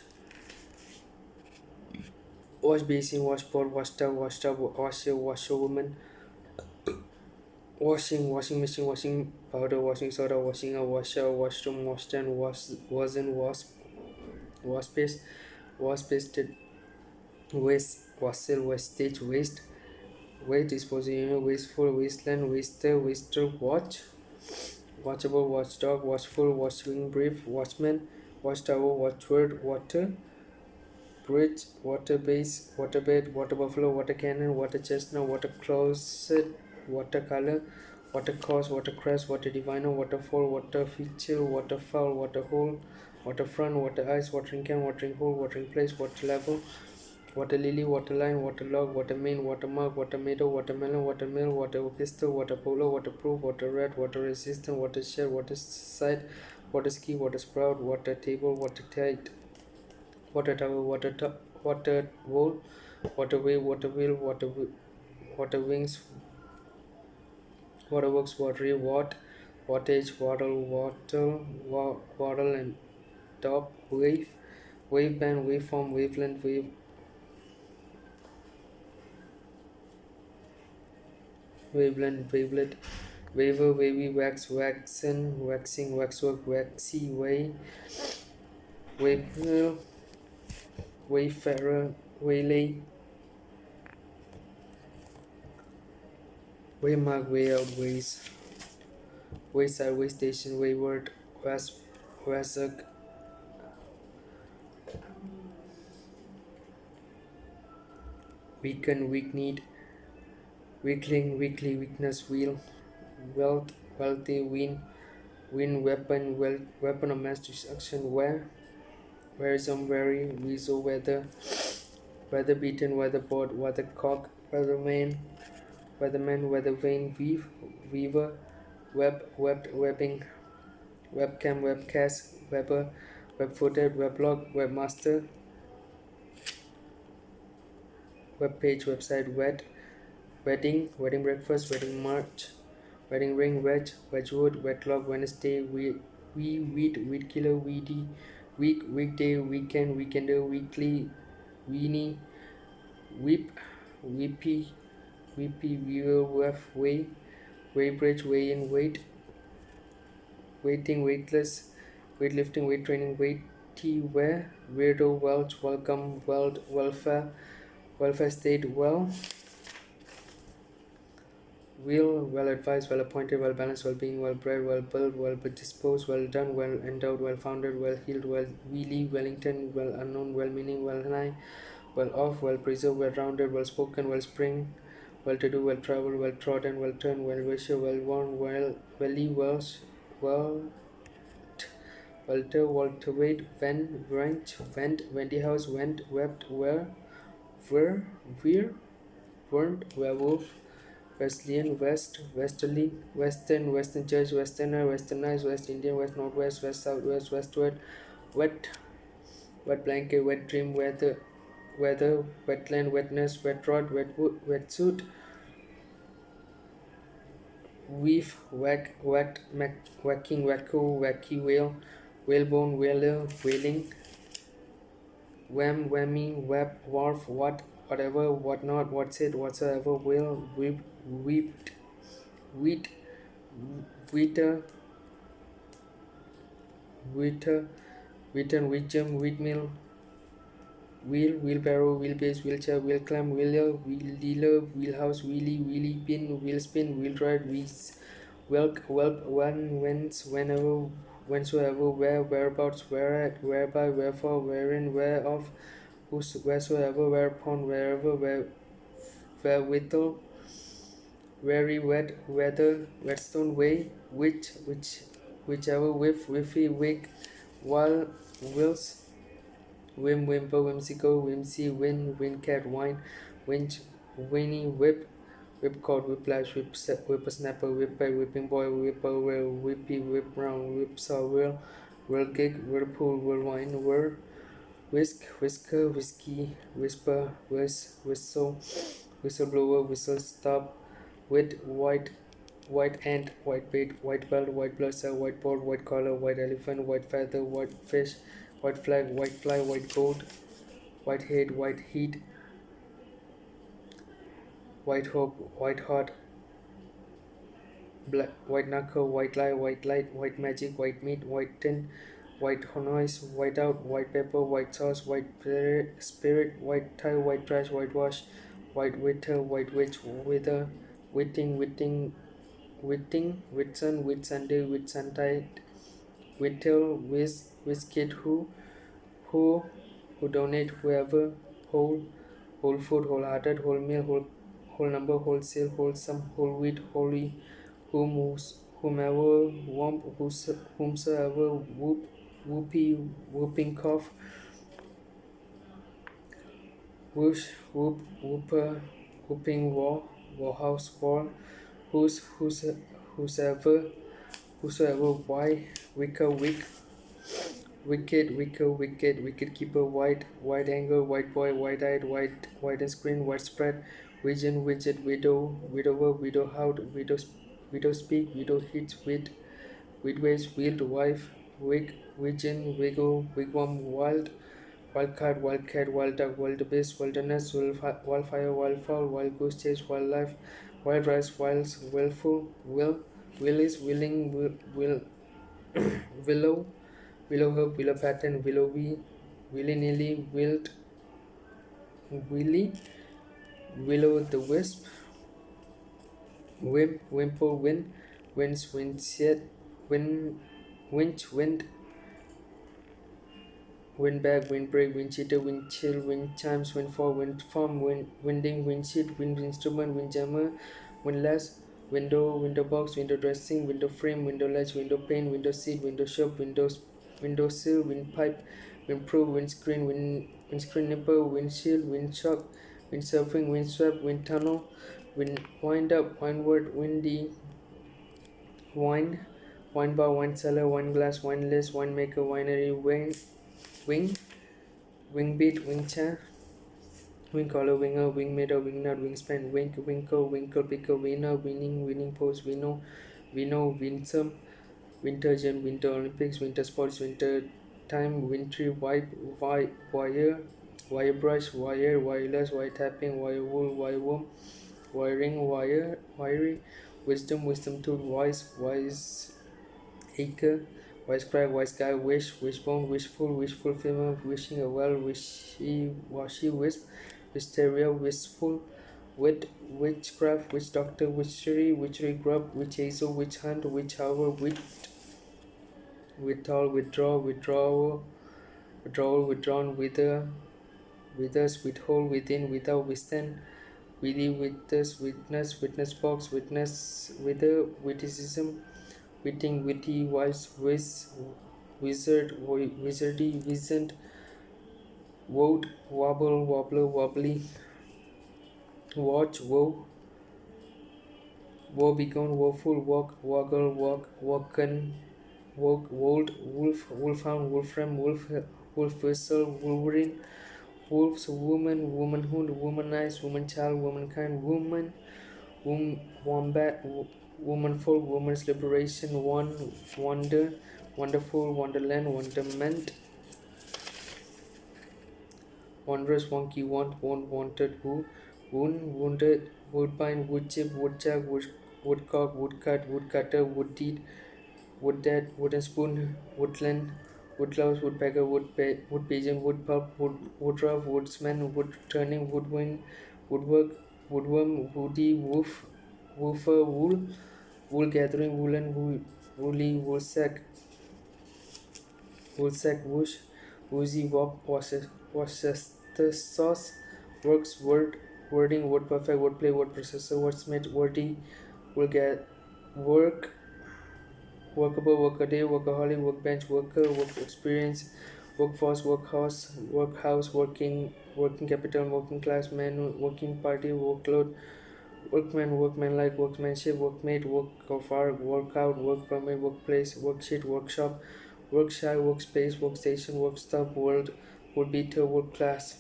basin, washboard, washtub, washerwoman, washing machine, washing powder, washing soda, washing a washer, washroom, washstand, wasn't, wash paste, waste, wassail, wastage, waste disposal unit, wasteful, wasteland, waster, watchable, watchdog, watchful, watchwing, brief, watchman, watchtower, watchword, water, bridge, water base, waterbed, water buffalo, water cannon, water chestnut, water closet, watercolor, watercourse, watercress, water diviner, waterfall, water feature, waterfowl, waterhole, waterfront, water ice, watering can, watering hole, watering place, water level, water lily, water line, water log, water main, water mug, water meadow, watermelon, watermill, water pistol, water polo, waterproof, water red, water resistant, water shed, water side, water ski, water sprout, water table, water tight, water tower, water wall, water wave, water wheel, water wings, waterworks, watery, wattage, waddle and top, waveband, waveform, wavelength, wavelet, waver, wavy, waxing, waxwork, waxy, waybill, wayfarer, waylay, waymark, way out, wayside, waystation, wayward, wassac, weaken, weak-kneed, weakling, weakly, weakness, wealth, wealthy, weapon, weapon of mass destruction, wearisome, weary, weasel, weather beaten, weatherboard, weathercock, weatherman, weather vane, weaver, webbed, webbing, webcam, webcast, webber, web-footed, weblog, webmaster, webpage, website, wedding, wedding breakfast, wedding march, wedding ring, wedgwood, wedlock, Wednesday, weed killer, weedy, weekday, weekend, weekender, weekly, weenie, weepy, weaver, waybridge, weigh in, waiting, weightless, weightlifting, weight training, weighty, weirdo, welch, welcome, welfare state, well advised, well appointed, well balanced, well being, well bred, well built, well disposed, well done, well endowed, well founded, well healed, well wheelie, Wellington, well unknown, well meaning, well nigh, well off, well preserved, well rounded, well spoken, well spring, well to do, well travel, well trodden, well turn, well wisher, well worn, well welter, welterweight, wrench, vent, wendy house, went, wept, weren't, werewolf, Wesleyan, West, Westerly, Western, Western Church, Westerner, Westernized, West Indian, West Northwest, West Southwest, Westward, Wet, Wet Blanket, Wet Dream, Weather, Wetland, Wetness, Wet Rod, Wetwood, Wetsuit, Weave, Whack, Whacked, Whacking, Wacko, Wacky, Whale, Whalebone, Whaler, Whaling, Wham, Whammy, Web, Wharf, What, Whatever, Whatnot, What's It, Whatsoever, Will, Weep, Weeped, Wheat, Wheater, Wheater, Wheaton, Wheatjam, Wheatmill, Wheel, Wheelbarrow, Wheelbase, Wheelchair, Wheelclimb, Wheeler, Wheeler, Wheelhouse, Wheelie, Wheelie Pin, Wheelspin, Wheelride, Wheeze, Welk, Whelp, When, Whence, Whenever, Whensoever, Where, Whereabouts, Whereat, Whereby, Wherefore, Wherein, Whereof, wheresoever, whereupon, wherever, wherewithal, very wet, weather, whetstone, way, whichever, whiffy, wig, while, wills, whimper, whimsical, whimsy, windcat, wine, winch, winnie, whipcord, whiplash, whippersnapper, whipper, whipping boy, whippoorwill, whippy, whip round, whipsaw, whirlgig, whirlpool, whirlwind, whisk, whisker, whiskey, whisper, whistle, whistleblower, whistle stop, wit, white ant, white bait, white belt, white blood cell, white board, white collar, white elephant, white feather, white fish, white flag, white fly, white goat, white head, white heat, white hope, white hot, black, white knuckle, white lie, white light, white magic, white meat, white tin, white noise, white out, white pepper, white sauce, white spirit, white tie, white trash, whitewash, white witter, white witch, wither, witting, Whitsun, Whitsunday, Whitsuntide, Whittle, Whiskid, who, who donate, whoever, whole food, wholehearted, wholemeal, whole number, wholesale, wholesome, whole wheat, holy, whomever, whomp, whomsoever, whoopee, whooping cough, whoosh, whooper, whooping warhouse, war, whosoever, why, wicker, wicked keeper, white anger, white boy, wide-eyed, white and screen, widespread, vision, widget, widower, widowhout, widow speak, widow hits, widways, wield, wife, wigeon, wiggle, wigwam, wildcat, wild duck, wildebeest, wilderness, wildfire, wildfowl, wild goose chase, wildlife, wild rice, willful, willis, willow, willow herb, willow pattern, willowy, willy nilly, willy, willow the wisp, whimple, windshed, winch, windbag, windbreak, windcheater, windchill, wind chimes, windfall, windform, winding, windsheet, wind instrument, windjammer, windlass, window box, window dressing, window frame, window ledge, window pane, window seat, window shop, windowsill, windpipe, windproof, windscreen, windscreen nipper, windshield, windshock, windsurfing, windswept, wind tunnel, wind up, windward, windy, wine, wine bar, wine cellar, wine glass, wine list, winemaker, winery, wingbeat, wingchair, wing collar, winger, wingmeter, wingnut, wingspan, winkle, picker, winner, winning post, winsome, wintergen, winter Olympics, winter sports, winter time, wintry, wire brush, wireless, wire tapping, wire wool, wire worm, wiring, wiry, wisdom tooth, wise acre, wisecrack, wise guy, wishbone, wishful, wish fulfillment, wishing a well, washy, wisp, wisteria, wistful, witchcraft, witch doctor, witchery grub, witch hazel, witch hunt, witch hour, withal, withdrawal, withdrawn, withers, withhold, within, without, withstand, withy, witness box, wither, witticism, witting, witty, wizardy, wizened, wobble, wobbler, wobbly, watch, woe, Woebegone, woeful, walk, woggle, walk, woken, woke, wold, wolf, wolfhound, wolfram, wolf, wolf whistle, wolverine, wolves, woman, womanhood, womanize, womanchild, womankind, woman, wombat, womanfolk, woman's liberation, one, wonder, wonderful, wonderland, wonderment, wondrous, wonky, wanted, who, wounded, woodbine, woodchip, woodchuck, woodcock, woodcut, woodcutter, wooddeed, wooddead, wooden spoon, woodland, woodlouse, woodpecker, wood pigeon, woodpulp, woodruff, woodsman, wood turning, woodwind, woodwork, woodworm, woody, woof, woofer, wool gathering, woolen, woolly, woolsack, whoosh, woozy, wop, Worcester sauce, works, wording, word perfect, wordplay, word processor, wordsmith, wordy, will get work, workable, workaday, workaholic, workbench, worker, work experience, workforce, workhouse, working capital, working class man, working party, workload, workman, workmanlike, workmanship, workmate, work of art, workout, work permit, workplace, worksheet, workshop, workshy, workspace, workstation, workstop, world beater, world class,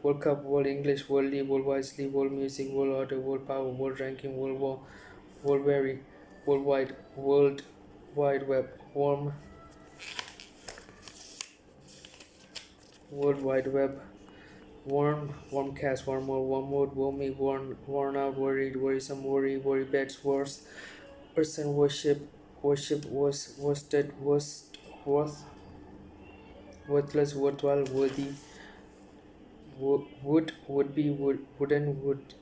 World Cup, World English, Worldly, World Wisely, World Music, World Order, World Power, World Ranking, World War, World Weary, Worldwide, World Wide Web, World Wide Web, Wormcast, Wormwood, Wormy, Worn Out, Worried, Worrisome, Worry Beds, Person, Worship, Worsted, Worthless, Worthwhile, Worthy, would be, wouldn't, wouldn't,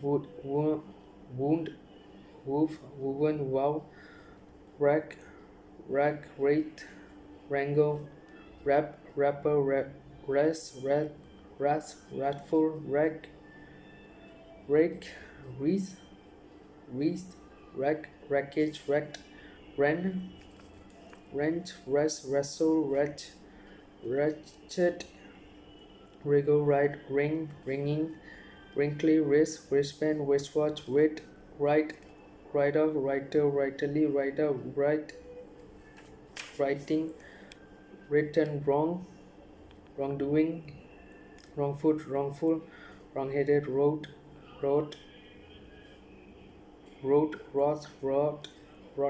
wound, woof, woven, wow, rack, rate, wrangle, rapper, wrathful, rake, wreath, rackage, wrecked, rent, wrestle, wretched, wriggle, right, ringing, wrinkly, wristband, wristwatch, write off, writer, writerly, writer, writing, written, wrongdoing, wrong foot, wrongful, wrong-headed, wrote, wrought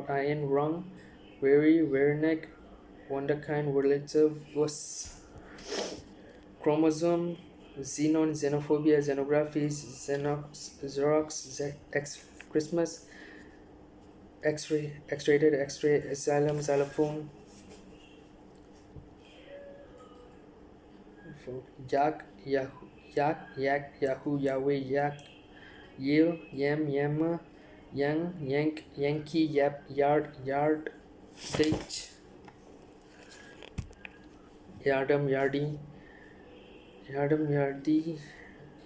iron, wrong, weary neck, wonderkind, relative, was, chromosome, xenon, xenophobia, xenographies, xerox, Christmas, X-rated, X-ray, asylum, xylophone, Yahoo, Yahweh, Yale, Yammer, Yank, Yankee, Yard, Ditch, Yardie,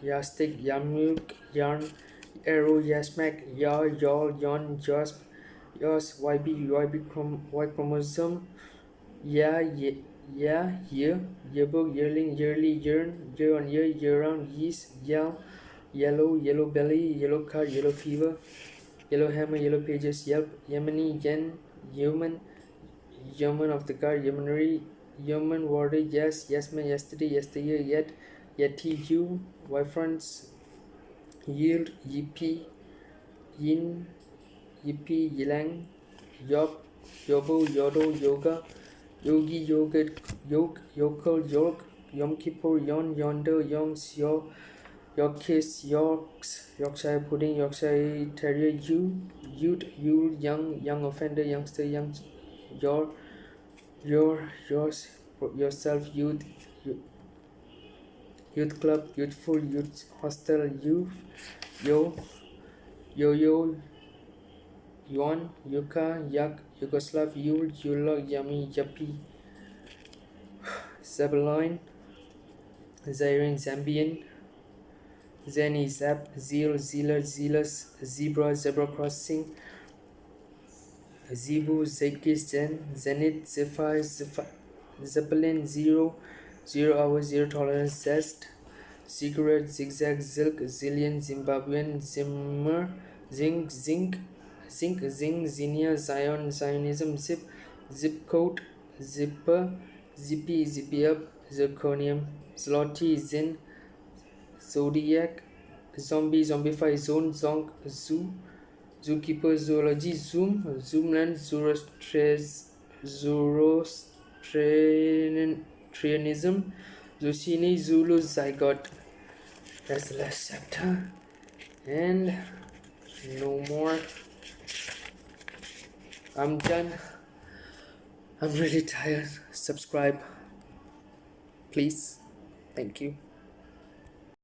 Yastic, Yamuk, Yarn, Arrow, Yasmac, Yawl, Yon, Jasp, Yos, Y chromosome, year, yearbook, yearling, yearly, year on year round, yeast, yellow belly, yellow card, yellow fever, yellow hammer, yellow pages, Yelp, Yemeni, Yeoman of the guard, Yeoman warder, yes man, yesterday, yesteryear, yeti, you, Wyferns, yield, yippee, yin, yippee, yilang, yobo, yodo, yoga, yogi, yogurt, yokel, york, Yom Kippur, yonder, yonks, Yorkies, Yorkshire pudding, Yorkshire terrier, ute, yule, young offender, youngster, yourself, youth club, youthful, youth hostel, yo, yuan, yuka, Yugoslav, yulog, yummy, yuppie, Zebulon, Zaire, Zambian, Zeni, Zeal, Zealous, Zebra crossing, Zebu, Zeitgeist, Zenith, Zephyr, Zeppelin, 0 hours, 0 tolerance, Zest, Ziggurat, Zigzag, Zilk, Zillion, Zimbabwean, Zimmer, Zinc, Zing, Zinnia, Zion, Zionism, Zip, Zip Code, Zipper, Zippy, Zippy Up, Zirconium, Zloty, Zin, Zodiac, Zombie, Zombify, Zone, Zonk, Zoo, Zookeeper, Zoology, Zoom, Zoomland, Zoroastrianism, Zucchini, Zulu, Zygote. That's the last chapter. And no more. I'm done. I'm really tired. Subscribe, please. Thank you.